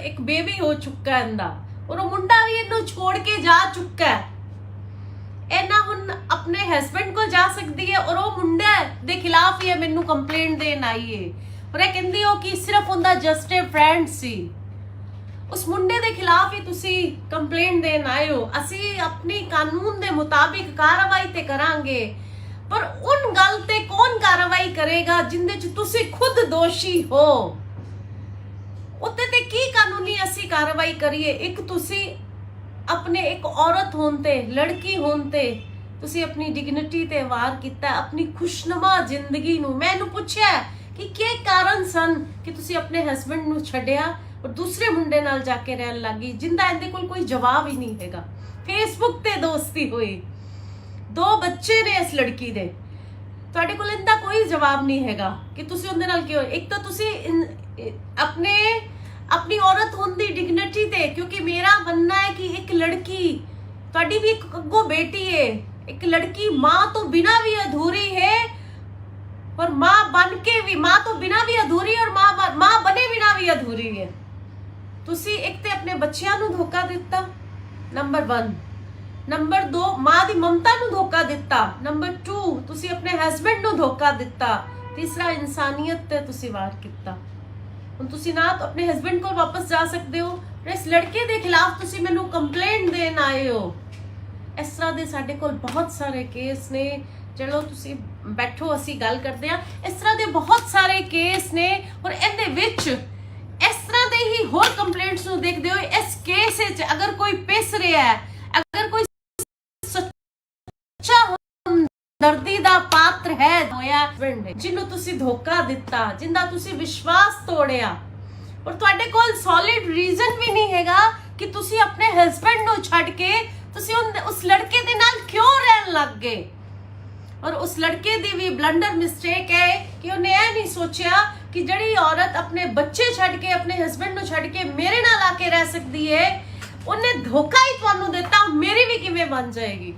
Speaker 1: एक बेबी हो चुका है इनदा और वो मुंडा भी इन्हू छोड़ के जा चुका है। इन्ना हुण अपने हस्बैंड को जा सकती है और वो मुंडे दे खिलाफ ही मैनू कंप्लेंट देन आई है और कहती हो कि सिर्फ उनका जस्ट ए फ्रेंड सी। उस मुंडे दे खिलाफ ही तुसी कंप्लेंट देन आए हो। असी अपनी कानून दे मुताबिक कार्रवाई ते करांगे पर उन गल ते कौन कार्रवाई करेगा जिंदे च तुसी खुद दोषी हो। उत्ते ते की कानूनी असी कार्रवाई करिए। एक तुसी अपने एक औरत होंते लड़की होंते तुसी अपनी डिग्निटी ते वार किता अपनी खुशनुमा जिंदगी नू। मैं इनू पूछया कि क्या कारण सन कि तुसी अपने हस्बैंड नू छड्या और दूसरे मुंडे नाल जाके रहन लगी जिंदा इहदे कोल कोई जवाब ही नहीं हैगा। फेसबुक ते दोस्ती हुई 2 बच्चे ने इस लड़की दे तुहाडे कोल इहदा कोई जवाब नहीं हैगा कि तुसी उहदे नाल क्यों। एक तो तुसी अपनी औरत होने दी डिग्निटी ते क्योंकि मेरा मानना है कि एक लड़की तुहाडी भी एक अग्गों बेटी है एक लड़की माँ तो बिना भी अधूरी है और माँ बन के भी माँ तो बिना भी अधूरी और माँ बने बिना भी अधूरी है। तुसी एक ते अपने बच्चियां नू धोखा दिता नंबर 1। नंबर 2 माँ दी ममता नू धोखा दिता। नंबर 2 तुसी अपने हस्बैंड नू धोखा दिता। तीसरा इंसानियत ते तुसी वार किता। ਹੁਣ ਤੁਸੀਂ ਨਾ ਤਾਂ ਆਪਣੇ ਹਸਬੰਡ ਕੋਲ ਵਾਪਸ ਜਾ ਸਕਦੇ ਹੋ, ਇਸ ਲੜਕੇ ਦੇ ਖਿਲਾਫ ਤੁਸੀਂ ਮੈਨੂੰ ਕੰਪਲੇਂਟ ਦੇਣ ਆਏ ਹੋ। ਇਸ ਤਰ੍ਹਾਂ ਦੇ ਸਾਡੇ ਕੋਲ ਬਹੁਤ ਸਾਰੇ ਕੇਸ ਨੇ। ਚਲੋ ਤੁਸੀਂ ਬੈਠੋ, ਅਸੀਂ ਗੱਲ ਕਰਦੇ ਆ। ਇਸ ਤਰ੍ਹਾਂ ਦੇ ਬਹੁਤ ਸਾਰੇ ਕੇਸ ਨੇ ਔਰ ਇਹਦੇ ਵਿੱਚ ਇਸ ਤਰ੍ਹਾਂ ਦੇ ਹੀ ਹੋਰ ਕੰਪਲੇਂਟਸ ਨੂੰ ਦੇਖਦੇ ਹੋਏ ਇਸ ਕੇਸ ਵਿੱਚ ਅਗਰ ਕੋਈ ਪਿਸ ਰਿਹਾ ਹੈ, ਅਗਰ ਕੋਈ ਸੱਚਾ ਦਰਦੀ ਦਾ ਪਾਤਰ ਹੈ ਹੋਇਆ ਜਿਹਨੂੰ ਤੁਸੀਂ ਧੋਖਾ ਦਿੱਤਾ, ਜਿੰਦਾ ਤੁਸੀਂ ਵਿਸ਼ਵਾਸ ਤੋੜਿਆ ਔਰ ਤੁਹਾਡੇ ਕੋਲ ਸੋਲਿਡ ਰੀਜ਼ਨ ਵੀ ਨਹੀਂ ਹੈਗਾ ਕਿ ਤੁਸੀਂ ਆਪਣੇ ਹਸਬੰਡ ਨੂੰ ਛੱਡ ਕੇ ਤੁਸੀਂ ਉਸ ਲੜਕੇ ਦੇ ਨਾਲ ਕਿਉਂ ਰਹਿਣ ਲੱਗ ਗਏ। ਔਰ ਉਸ ਲੜਕੇ ਦੀ ਵੀ ਬਲੰਡਰ ਮਿਸਟੇਕ ਹੈ ਕਿ ਉਹਨੇ ਇਹ ਨਹੀਂ ਸੋਚਿਆ ਕਿ ਜਿਹੜੀ ਔਰਤ ਆਪਣੇ ਬੱਚੇ ਛੱਡ ਕੇ ਆਪਣੇ ਹਸਬੰਡ ਨੂੰ ਛੱਡ ਕੇ ਮੇਰੇ ਨਾਲ ਆ ਕੇ ਰਹਿ ਸਕਦੀ ਹੈ, ਉਹਨੇ ਧੋਖਾ ਹੀ ਤੁਹਾਨੂੰ ਦਿੱਤਾ, ਮੇਰੀ ਵੀ ਕਿਵੇਂ ਬਣ ਜਾਏਗੀ।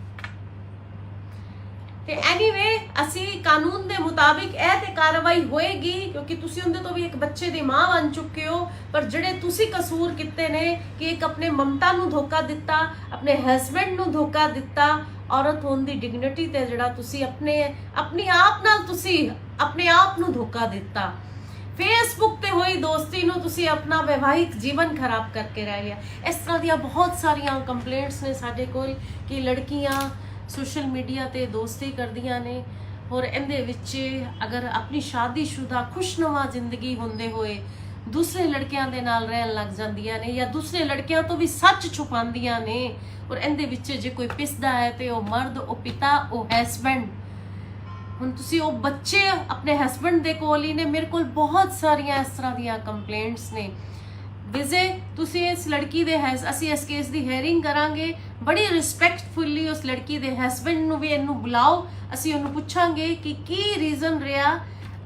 Speaker 1: ਤੇ ਐਨੀਵੇ ਅਸੀਂ ਕਾਨੂੰਨ ਦੇ ਮੁਤਾਬਿਕ ਇਹ ਤੇ ਕਾਰਵਾਈ ਹੋਏਗੀ ਕਿਉਂਕਿ ਤੁਸੀਂ ਉਹਦੇ ਤੋਂ ਵੀ ਇੱਕ ਬੱਚੇ ਦੀ ਮਾਂ ਬਣ ਚੁੱਕੇ ਹੋ। ਪਰ ਜਿਹੜੇ ਤੁਸੀਂ ਕਸੂਰ ਕੀਤੇ ਨੇ ਕਿ ਇੱਕ ਆਪਣੇ ਮਮਤਾ ਨੂੰ ਧੋਖਾ ਦਿੱਤਾ, ਆਪਣੇ ਹਸਬੰਡ ਨੂੰ ਧੋਖਾ ਦਿੱਤਾ, ਔਰਤ ਹੋਣ ਦੀ ਡਿਗਨਿਟੀ ਤੇ ਜਿਹੜਾ ਤੁਸੀਂ ਆਪਣੀ ਆਪ ਨਾਲ ਤੁਸੀਂ ਆਪਣੇ ਆਪ ਨੂੰ ਧੋਖਾ ਦਿੱਤਾ। ਫੇਸਬੁੱਕ ਤੇ ਹੋਈ ਦੋਸਤੀ ਨੂੰ ਤੁਸੀਂ ਆਪਣਾ ਵਿਵਾਹਿਕ ਜੀਵਨ ਖਰਾਬ ਕਰਕੇ ਰਹਿ ਲਿਆ। ਇਸ ਤਰ੍ਹਾਂ ਦੀਆਂ ਬਹੁਤ ਸਾਰੀਆਂ ਕੰਪਲੇਂਟਸ ਨੇ ਸਾਡੇ ਕੋਲ ਕਿ ਲੜਕੀਆਂ ਸੋਸ਼ਲ ਮੀਡੀਆ ਤੇ ਦੋਸਤੀ ਕਰਦੀਆਂ ਨੇ ਔਰ ਇਹਦੇ ਵਿੱਚ ਅਗਰ ਆਪਣੀ ਸ਼ਾਦੀशुदा ਖੁਸ਼ਨੁਮਾ ਜ਼ਿੰਦਗੀ ਹੁੰਦੇ ਹੋਏ ਦੂਸਰੇ ਲੜਕਿਆਂ ਦੇ ਨਾਲ ਰਹਿਣ ਲੱਗ ਜਾਂਦੀਆਂ ਨੇ ਜਾਂ ਦੂਸਰੇ ਲੜਕਿਆਂ ਤੋਂ ਵੀ ਸੱਚ ਛੁਪਾਉਂਦੀਆਂ ਨੇ ਔਰ ਇਹਦੇ ਵਿੱਚ ਜੇ ਕੋਈ ਪਿਸਦਾ ਹੈ ਤੇ ਉਹ ਮਰਦ, ਉਹ ਪਿਤਾ, ਉਹ ਹਸਬੈਂਡ। ਹੁਣ ਤੁਸੀਂ ਉਹ ਬੱਚੇ ਆਪਣੇ ਹਸਬੈਂਡ ਦੇ ਕੋਲ ਹੀ ਨੇ। ਮੇਰੇ ਕੋਲ ਬਹੁਤ ਸਾਰੀਆਂ ਇਸ ਤਰ੍ਹਾਂ ਦੀਆਂ ਕੰਪਲੇਂਟਸ ਨੇ। ਵਿਜੇ ਤੁਸੀਂ ਇਸ ਲੜਕੀ ਦੇ ਅਸੀਂ ਇਸ ਕੇਸ ਦੀ ਹੀਅਰਿੰਗ ਕਰਾਂਗੇ, ਬੜੀ ਰਿਸਪੈਕਟਫੁਲੀ ਉਸ ਲੜਕੀ ਦੇ ਹਸਬੈਂਡ ਨੂੰ ਵੀ ਇਹਨੂੰ ਬੁਲਾਓ, ਅਸੀਂ ਉਹਨੂੰ ਪੁੱਛਾਂਗੇ ਕਿ ਕੀ ਰੀਜ਼ਨ ਰਿਹਾ।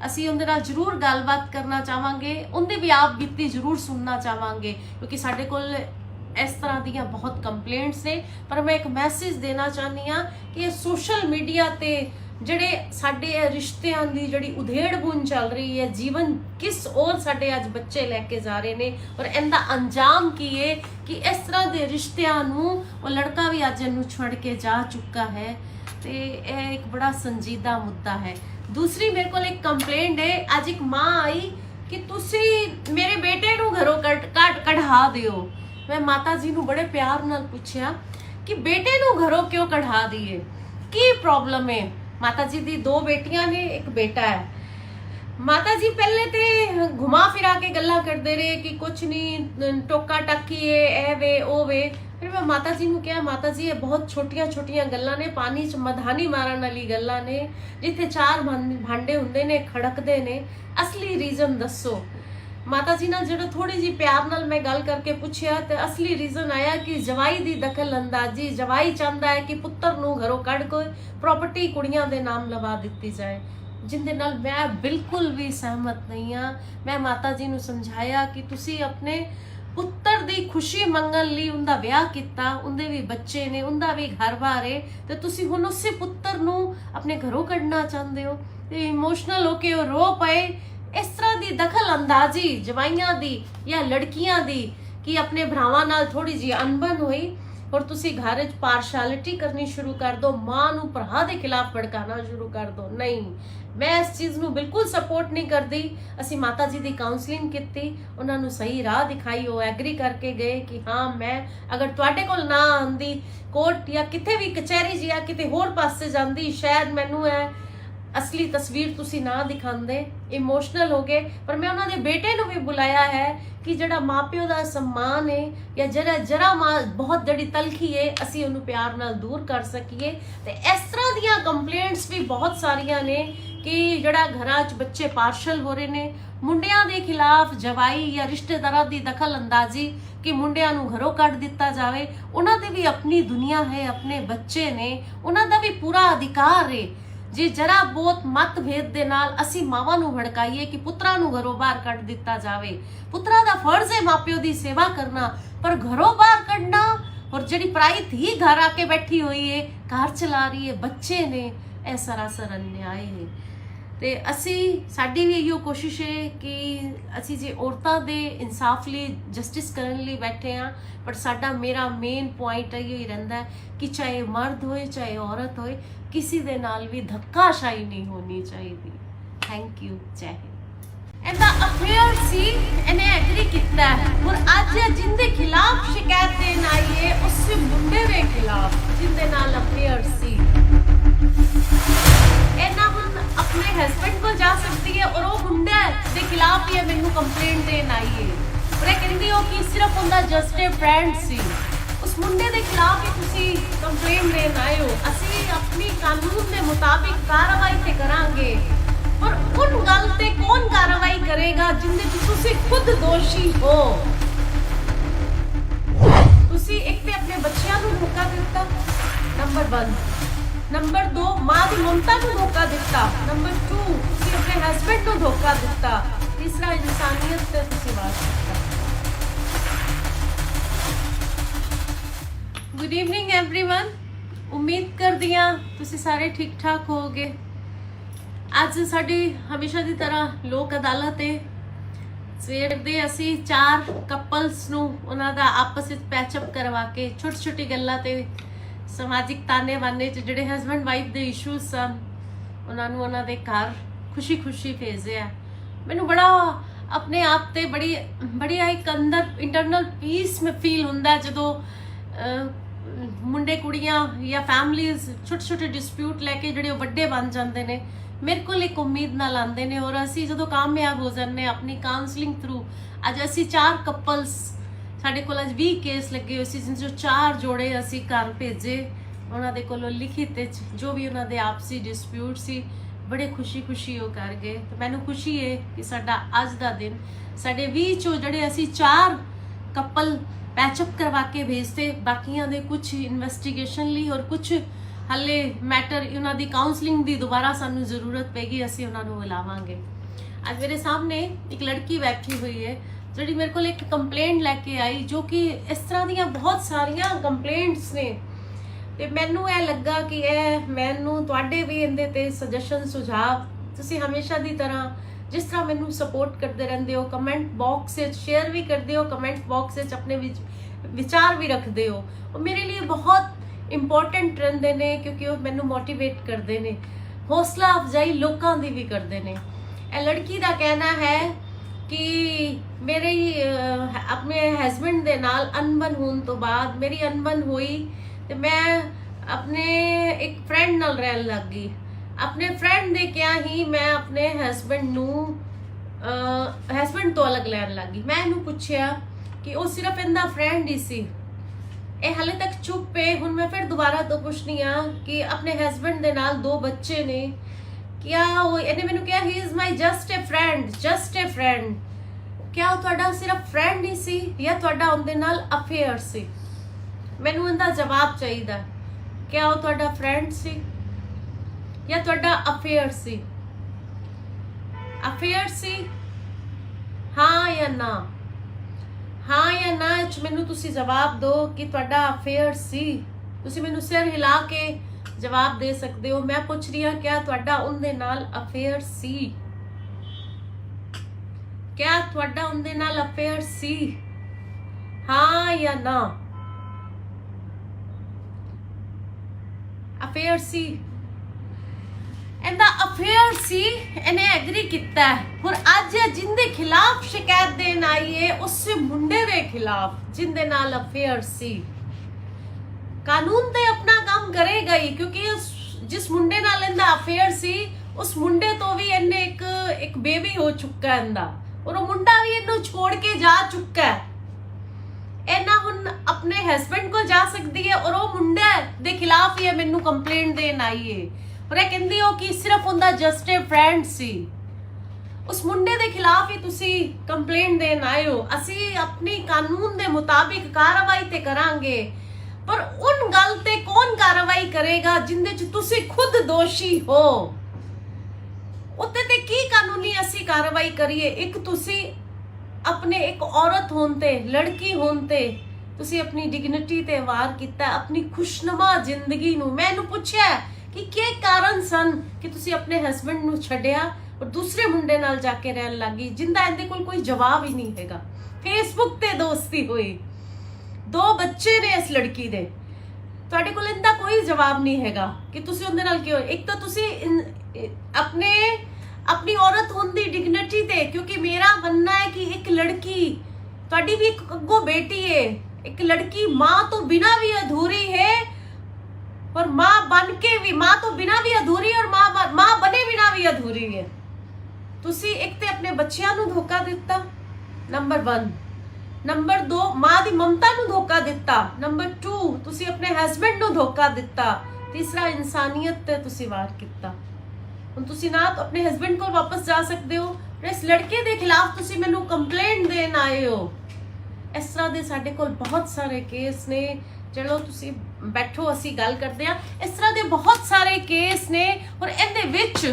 Speaker 1: ਅਸੀਂ ਉਹਦੇ ਨਾਲ ਜ਼ਰੂਰ ਗੱਲਬਾਤ ਕਰਨਾ ਚਾਹਾਂਗੇ, ਉਹਦੇ ਵੀ ਆਪ ਬੀਤੀ ਜ਼ਰੂਰ ਸੁਣਨਾ ਚਾਹਾਂਗੇ ਕਿਉਂਕਿ ਸਾਡੇ ਕੋਲ ਇਸ ਤਰ੍ਹਾਂ ਦੀਆਂ ਬਹੁਤ ਕੰਪਲੇਂਟਸ ਨੇ। ਪਰ ਮੈਂ ਇੱਕ ਮੈਸੇਜ ਦੇਣਾ ਚਾਹੁੰਦੀ ਹਾਂ ਕਿ ਇਹ ਸੋਸ਼ਲ ਮੀਡੀਆ ਤੇ ਜਿਹੜੇ ਸਾਡੇ ਰਿਸ਼ਤਿਆਂ ਦੀ ਜਿਹੜੀ ਉਧੇੜ-ਬੁਣ ਚੱਲ ਰਹੀ ਹੈ, ਜੀਵਨ ਕਿਸ ਔਰ ਸਾਡੇ ਅੱਜ ਬੱਚੇ ਲੈ ਕੇ ਜਾ ਰਹੇ ਨੇ ਔਰ ਇਹਦਾ ਅੰਜਾਮ ਕੀ ਹੈ ਕਿ ਇਸ ਤਰ੍ਹਾਂ ਦੇ ਰਿਸ਼ਤਿਆਂ ਨੂੰ ਉਹ ਲੜਕਾ ਵੀ ਅੱਜ ਇਹਨੂੰ ਛੱਡ ਕੇ ਜਾ ਚੁੱਕਾ ਹੈ ਤੇ ਇਹ ਇੱਕ ਬੜਾ ਸੰਜੀਦਾ ਮੁੱਦਾ ਹੈ। ਦੂਸਰੀ ਮੇਰੇ ਕੋਲ ਇੱਕ ਕੰਪਲੇਂਟ ਹੈ। ਅੱਜ ਇੱਕ ਮਾਂ ਆਈ ਕਿ ਤੁਸੀਂ ਮੇਰੇ ਬੇਟੇ ਨੂੰ ਘਰੋਂ ਕਢਾ ਦਿਓ। ਮੈਂ ਮਾਤਾ ਜੀ ਨੂੰ ਬੜੇ ਪਿਆਰ ਨਾਲ ਪੁੱਛਿਆ ਕਿ ਬੇਟੇ ਨੂੰ ਘਰੋਂ ਕਿਉਂ ਕਢਾ ਦਈਏ, ਕੀ ਪ੍ਰੋਬਲਮ ਹੈ। ਮਾਤਾ ਜੀ ਦੀ 2 ਬੇਟੀਆਂ ਨੇ, ਇੱਕ ਬੇਟਾ ਹੈ। ਮਾਤਾ ਜੀ ਪਹਿਲੇ ਤੇ ਘੁਮਾ ਫਿਰਾ ਕੇ ਗੱਲਾਂ ਕਰਦੇ ਰਹੇ ਕਿ ਕੁਛ ਨਹੀਂ, ਟੋਕਾ ਟਾਕੀ ਹੈ, ਇਹ ਵੇ ਉਹ ਵੇ। ਫਿਰ ਮੈਂ ਮਾਤਾ ਜੀ ਨੂੰ ਕਿਹਾ, ਮਾਤਾ ਜੀ ਇਹ ਬਹੁਤ ਛੋਟੀਆਂ ਛੋਟੀਆਂ ਗੱਲਾਂ ਨੇ, ਪਾਣੀ 'ਚ ਮਧਾਨੀ ਮਾਰਨ ਵਾਲੀ ਗੱਲਾਂ ਨੇ, ਜਿੱਥੇ 4 ਭਾਂਡੇ ਹੁੰਦੇ ਨੇ ਖੜਕਦੇ ਨੇ, ਅਸਲੀ ਰੀਜ਼ਨ ਦੱਸੋ। ਮਾਤਾ ਜੀ ਨਾਲ ਜਦੋਂ ਥੋੜੀ ਜੀ ਪਿਆਰ ਨਾਲ ਮੈਂ ਗੱਲ ਕਰਕੇ ਪੁੱਛਿਆ ਤੇ ਅਸਲੀ ਰੀਜ਼ਨ ਆਇਆ ਕਿ ਜਵਾਈ ਦੀ ਦਖਲ ਅੰਦਾਜ਼ੀ। ਜਵਾਈ ਚਾਹੁੰਦਾ ਹੈ ਕਿ ਪੁੱਤਰ ਨੂੰ ਘਰੋਂ ਕੱਢ ਕੇ ਪ੍ਰਾਪਰਟੀ ਕੁੜੀਆਂ ਦੇ ਨਾਮ ਲਵਾ ਦਿੱਤੀ ਜਾਏ, ਜਿੰਦੇ ਨਾਲ ਮੈਂ ਬਿਲਕੁਲ ਵੀ ਸਹਿਮਤ ਨਹੀਂ ਹਾਂ। ਮੈਂ ਮਾਤਾ ਜੀ ਨੂੰ ਸਮਝਾਇਆ ਕਿ ਤੁਸੀਂ ਆਪਣੇ ਪੁੱਤਰ ਦੀ ਖੁਸ਼ੀ ਮੰਗਣ ਲਈ ਉਹਦਾ ਵਿਆਹ ਕੀਤਾ, ਉਹਦੇ ਵੀ ਬੱਚੇ ਨੇ, ਉਹਦਾ ਵੀ ਘਰ-ਬਾਰ ਹੈ ਤੇ ਤੁਸੀਂ ਹੁਣ ਉਸੇ ਪੁੱਤਰ ਨੂੰ ਆਪਣੇ ਘਰੋਂ ਕੱਢਣਾ ਚਾਹੁੰਦੇ ਹੋ। ਤੇ ਇਮੋਸ਼ਨਲ ਹੋ ਕੇ ਉਹ ਰੋ ਪਏ। ਇਸ ਤਰ੍ਹਾਂ ਦੀ ਦਖਲ ਅੰਦਾਜ਼ੀ ਜਵਾਈਆਂ ਦੀ ਜਾਂ ਲੜਕੀਆਂ ਦੀ ਕਿ ਆਪਣੇ ਭਰਾਵਾਂ ਨਾਲ ਥੋੜੀ ਜਿਹੀ ਅਣਬਣ ਹੋਈ ਔਰ ਤੁਸੀਂ ਘਰ 'ਚ ਪਾਰਸ਼ੈਲਿਟੀ ਕਰਨੀ ਸ਼ੁਰੂ ਕਰ ਦੋ, ਮਾਂ ਨੂੰ ਭਰਾ ਦੇ ਖਿਲਾਫ ਭੜਕਾਉਣਾ ਸ਼ੁਰੂ ਕਰ ਦੋ। ਨਹੀਂ, ਮੈਂ ਇਸ ਚੀਜ਼ ਨੂੰ ਬਿਲਕੁਲ ਸਪੋਰਟ ਨਹੀਂ ਕਰਦੀ। ਅਸੀਂ ਮਾਤਾ ਜੀ ਦੀ ਕਾਉਂਸਲਿੰਗ ਕੀਤੀ, ਉਹਨਾਂ ਨੂੰ ਸਹੀ ਰਾਹ ਦਿਖਾਈ, ਉਹ ਐਗਰੀ ਕਰਕੇ ਗਏ ਕਿ ਹਾਂ ਮੈਂ ਅਗਰ ਤੁਹਾਡੇ ਕੋਲ ਨਾ ਆਉਂਦੀ ਕੋਰਟ ਜਾਂ ਕਿਤੇ ਵੀ ਕਚਹਿਰੀ ਜਾਂ ਕਿਤੇ ਹੋਰ ਪਾਸੇ ਜਾਂਦੀ, ਸ਼ਾਇਦ ਮੈਨੂੰ ਇਹ ਅਸਲੀ ਤਸਵੀਰ ਤੁਸੀਂ ਨਾ ਦਿਖਾਉਂਦੇ। ਇਮੋਸ਼ਨਲ ਹੋ ਗਏ। ਪਰ ਮੈਂ ਉਹਨਾਂ ਦੇ ਬੇਟੇ ਨੂੰ ਵੀ ਬੁਲਾਇਆ ਹੈ ਕਿ ਜਿਹੜਾ ਮਾਪਿਓ ਦਾ ਸਨਮਾਨ ਹੈ ਜਾਂ ਜਰਾ ਬਹੁਤ ਜਿਹੜੀ ਤਲਖੀ ਹੈ ਅਸੀਂ ਉਹਨੂੰ ਪਿਆਰ ਨਾਲ ਦੂਰ ਕਰ ਸਕੀਏ। ਤੇ ਇਸ ਤਰ੍ਹਾਂ ਦੀਆਂ ਕੰਪਲੇਂਟਸ ਵੀ ਬਹੁਤ ਸਾਰੀਆਂ ਨੇ ਕਿ ਜਿਹੜਾ ਘਰਾਂ 'ਚ ਬੱਚੇ ਪਾਰਸ਼ਲ ਹੋ ਰਹੇ ਨੇ, ਮੁੰਡਿਆਂ ਦੇ ਖਿਲਾਫ ਜਵਾਈ ਜਾਂ ਰਿਸ਼ਤੇਦਾਰਾਂ ਦੀ ਦਖਲ ਅੰਦਾਜ਼ੀ ਕਿ ਮੁੰਡਿਆਂ ਨੂੰ ਘਰੋਂ ਕੱਢ ਦਿੱਤਾ ਜਾਵੇ। ਉਹਨਾਂ ਦੀ ਵੀ ਆਪਣੀ ਦੁਨੀਆ ਹੈ, ਆਪਣੇ ਬੱਚੇ ਨੇ, ਉਹਨਾਂ ਦਾ ਵੀ ਪੂਰਾ ਅਧਿਕਾਰ ਹੈ। ਜੇ ਜਰਾ ਬਹੁਤ ਮਤਭੇਦ ਦੇ ਨਾਲ ਅਸੀਂ ਮਾਵਾਂ ਨੂੰ ਭੜਕਾਈਏ ਕਿ ਪੁੱਤਰਾਂ ਨੂੰ ਘਰੋਂ ਬਾਹਰ ਕੱਢ ਦਿੱਤਾ ਜਾਵੇ, ਪੁੱਤਰਾਂ ਦਾ ਫਰਜ਼ ਹੈ ਮਾਪਿਓ ਦੀ ਸੇਵਾ ਕਰਨਾ, ਪਰ ਘਰੋਂ ਬਾਹਰ ਕੱਢਣਾ ਔਰ ਜਿਹੜੀ ਪਰਾਈ ਧੀ ਘਰ ਆ ਕੇ ਬੈਠੀ ਹੋਈ ਹੈ, ਘਰ ਚਲਾ ਰਹੀ ਹੈ, ਬੱਚੇ ਨੇ, ਇਹ ਸਰਾਸਰ ਅਨਿਆਏ ਹੈ। ਤੇ ਸਾਡੀ ਵੀ ਇਹੋ ਕੋਸ਼ਿਸ਼ ਹੈ ਕਿ ਅਸੀਂ ਜੇ ਔਰਤਾਂ ਦੇ ਇਨਸਾਫ ਲਈ ਜਸਟਿਸ ਕਰਨ ਲਈ ਬੈਠੇ ਹਾਂ, ਪਰ ਮੇਰਾ ਮੇਨ ਪੁਆਇੰਟ ਇਹੋ ਹੀ ਰਹਿੰਦਾ ਕਿ ਚਾਹੇ ਮਰਦ ਹੋਏ ਚਾਹੇ ਔਰਤ ਹੋਏ, ਕਿਸੇ ਦੇ ਨਾਲ ਵੀ ਧੱਕਾਸ਼ਾਹੀ ਨਹੀਂ ਹੋਣੀ ਚਾਹੀਦੀ। Thank you. ਜੈ ਹਿੰਦ। ਇਹਦਾ ਅਫੇਅਰ ਸੀ। खिलाफ शिकायत देन आई है उस मुंडे दे खिलाफ जिंदे नाल अफेयर सी। एना हुण अपने हस्बैंड को जा सकती है और वो मुंडे दे खिलाफ ही मैनू कंप्लेंट देन आई है और कहती हो कि सिर्फ उनका जस्ट ए फ्रेंड सी। उस मुंडे दे खिलाफ ही तुसी कंप्लेंट देन आए हो। असी अपनी कानून के मुताबिक कार्रवाई ते करांगे पर उन गल ते कौन कार्रवाई करेगा जिंदे तुसी खुद दोषी हो। तुसी एक ते अपने बच्चियां नूं धोखा दिता, नंबर 1। नंबर 2 मां दी ममता नूं धोखा दिता। नंबर 2 तुसी अपने हस्बैंड नूं धोखा दिता। तीसरा इंसानियत ते तुसी वार किता। गुड इवनिंग एवरीवन, उम्मीद करदी हां तुसी सारे ठीक ठाक होगे। ਅੱਜ ਸਾਡੀ ਹਮੇਸ਼ਾ ਦੀ ਤਰ੍ਹਾਂ ਲੋਕ ਅਦਾਲਤ ਹੈ। ਸਵੇਰ ਦੇ ਅਸੀਂ 4 ਕਪਲਸ ਨੂੰ ਉਹਨਾਂ ਦਾ ਆਪਸ ਵਿੱਚ ਪੈਚਅਪ ਕਰਵਾ ਕੇ ਛੋਟੀ ਛੋਟੀ ਗੱਲਾਂ ਤੇ ਸਮਾਜਿਕ ਤਾਨੇ ਬਾਨੇ ਚ ਜਿਹੜੇ ਹਸਬੈਂਡ ਵਾਈਫ ਦੇ ਇਸ਼ੂਜ਼ ਸਨ ਉਹਨਾਂ ਨੂੰ ਉਹਨਾਂ ਦੇ ਘਰ ਖੁਸ਼ੀ ਭੇਜਿਆ। ਮੈਨੂੰ ਬੜਾ ਆਪਣੇ ਆਪ ਤੇ ਬੜੀ ਇੱਕ ਅੰਦਰ ਇੰਟਰਨਲ ਪੀਸ ਮੈਂ ਫੀਲ ਹੁੰਦਾ ਜਦੋਂ ਮੁੰਡੇ ਕੁੜੀਆਂ ਜਾਂ ਫੈਮਲੀਜ਼ ਛੋਟੇ ਡਿਸਪਿਊਟ ਲੈ ਕੇ ਜਿਹੜੇ ਵੱਡੇ ਬਣ ਜਾਂਦੇ ਨੇ मेरे को एक उम्मीद नाल आंदे ने और असी जो कामयाब हो जाने अपनी काउंसलिंग थ्रू। अज असी 4 कपल्स साडे कोल अज 20 केस लगे हुए सी जिन जो 4 जोड़े असी घर भेजे उन्हां दे कोलों लिखित जो भी उन्हां दे आपसी डिस्प्यूट सी बड़े खुशी हो कर गए। तो मैनूं खुशी है कि साडा अज दा दिन साडे 20 चो जड़े असी 4 कपल पैचअप करवा के भेजते बाकियां दे कुछ इन्वेस्टिगेशन ली और कुछ हले मैटर उन्होंने काउंसलिंग की दोबारा सानू जरूरत पेगी असी उन्होंने बुलावांगे। आज मेरे सामने एक लड़की बैठी हुई है जी मेरे को एक कंप्लेंट लैके आई जो कि इस तरह दी बहुत सारिया कंप्लेंट्स ने ते मैनू यह लगा कि मैनू तुहाडे भी इहदे ते सजेशन सुझाव तुसी हमेशा की तरह जिस तरह मैनू सपोर्ट करते रहंदे हो कमेंट बॉक्स शेयर भी करते हो कमेंट बॉक्स अपने विचार भी रखते हो और मेरे लिए बहुत इंपॉर्टेंट रहंदे ने क्योंकि वो मैनू मोटिवेट करते हैं हौसला अफजाई लोगों की भी करते हैं। यह लड़की का कहना है कि मेरे अपने हस्बैंड के नाल अनबन होने तो बाद मेरी अनबन हुई तो मैं अपने एक फ्रेंड नाल रहन लग गई। अपने फ्रेंड दे क्या ही मैं अपने हस्बैंड नू हस्बैंड तो अलग लैन लग गई। मैं इनू पूछया कि वो सिर्फ इनका फ्रेंड ही सी। ये हाले तक चुप है। हुण मैं फिर दोबारा तो पुछनी आ कि अपने हस्बैंड दे नाल 2 बच्चे ने क्या वो इन्हें मैनू कहा he is my just a friend. क्या वो तुहाडा सिर्फ फ्रेंड ही सी या तुहाडा उनदे नाल अफेयर सी? मैनू इनदा जवाब चाहिदा। क्या वो तुहाडा फ्रेंड सी या तुहाडा अफेयर सी? अफेयर सी हाँ या ना? हाँ या ना मैनू तुसी जवाब दो कि तुहाडा अफेयर सी। तुसी मैनू सिर हिला के जवाब दे सकते हो। मैं पूछ रही हाँ क्या तुहाडा उनदे नाल अफेयर सी? क्या तुहाडा उनदे नाल अफेयर सी? हाँ या ना? अफेयर सी इनका अफेयर सी इन्हें एग्री किया हुण अज जिंदे खिलाफ शिकायत देन आई है उस मुंडे दे खिलाफ जिंदे नाल अफेयर सी। कानून ते अपना काम करेगा ही क्योंकि जिस मुंडे नाल इनदा अफेयर सी उस मुंडे तो भी इन्हें एक बेबी हो चुका है इनदा और वो मुंडा भी इन्हू छोड़ के जा चुका है। इन्ना हुण अपने हस्बैंड को जा सकती है और वो मुंडे दे खिलाफ ही मैनू कंप्लेंट देन आई है और कहती हो कि सिर्फ उनका जस्ट ए फ्रेंड सी। उस मुंडे के खिलाफ ही तुसी कंप्लेंट देन आए हो। असी अपनी कानून के मुताबिक कार्रवाई ते करांगे पर उन गल ते कौन कार्रवाई करेगा जिंदे च तुसी खुद दोषी हो। उत्ते ते की कानूनी असी कार्रवाई करिए? एक तुसी अपने एक औरत होंते लड़की होंते तुसी अपनी डिग्निटी ते वार किता अपनी खुशनुमा जिंदगी नू। मैं इनू पूछया कि क्या कारण सन कि तुसी अपने हस्बैंड नू छड्डिया और दूसरे मुंडे नाल जाके रहन लगी जिंदा इहदे कोल कोई जवाब ही नहीं हैगा। फेसबुक ते दोस्ती हुई 2 बच्चे ने इस लड़की दे तुहाडे कोल इहदा कोई जवाब नहीं हैगा कि तुसी उहदे नाल क्यों। एक तो तुसी अपनी औरत होने दी डिग्निटी ते क्योंकि मेरा मानना है कि एक लड़की ਤੁਹਾਡੀ ਵੀ ਇੱਕ ਅੱਗੋਂ बेटी है। एक लड़की माँ तो बिना भी अधूरी है और माँ बन के भी, माँ तो बिना भी अधूरी और माँ बने बिना भी अधूरी है। ਤੁਸੀਂ ਇੱਕ ਤੇ ਆਪਣੇ ਬੱਚਿਆਂ ਨੂੰ ਧੋਖਾ ਦਿੱਤਾ, ਨੰਬਰ 1। ਨੰਬਰ 2, ਮਾਂ ਦੀ ਮਮਤਾ ਨੂੰ ਧੋਖਾ ਦਿੱਤਾ। ਨੰਬਰ 2, ਤੁਸੀਂ ਆਪਣੇ ਹਸਬੰਡ ਨੂੰ ਧੋਖਾ ਦਿੱਤਾ। ਤੀਸਰਾ, ਇਨਸਾਨੀਅਤ ਤੇ ਤੁਸੀਂ ਵਾਰ ਕੀਤਾ। ਹੁਣ ਤੁਸੀਂ ਨਾ ਤਾਂ ਆਪਣੇ ਹਸਬੰਡ ਕੋਲ ਵਾਪਸ ਜਾ ਸਕਦੇ ਹੋ, ਇਸ ਲੜਕੇ ਦੇ ਖਿਲਾਫ ਤੁਸੀਂ ਮੈਨੂੰ ਕੰਪਲੇਂਟ ਦੇਣ ਆਏ ਹੋ। ਇਸ ਤਰ੍ਹਾਂ ਦੇ ਸਾਡੇ ਕੋਲ ਬਹੁਤ ਸਾਰੇ ਕੇਸ ਨੇ। ਚਲੋ ਤੁਸੀਂ ਬੈਠੋ, ਅਸੀਂ ਗੱਲ ਕਰਦੇ ਹਾਂ। ਇਸ ਤਰ੍ਹਾਂ ਦੇ ਬਹੁਤ ਸਾਰੇ ਕੇਸ ਨੇ ਔਰ ਇਹਦੇ ਵਿੱਚ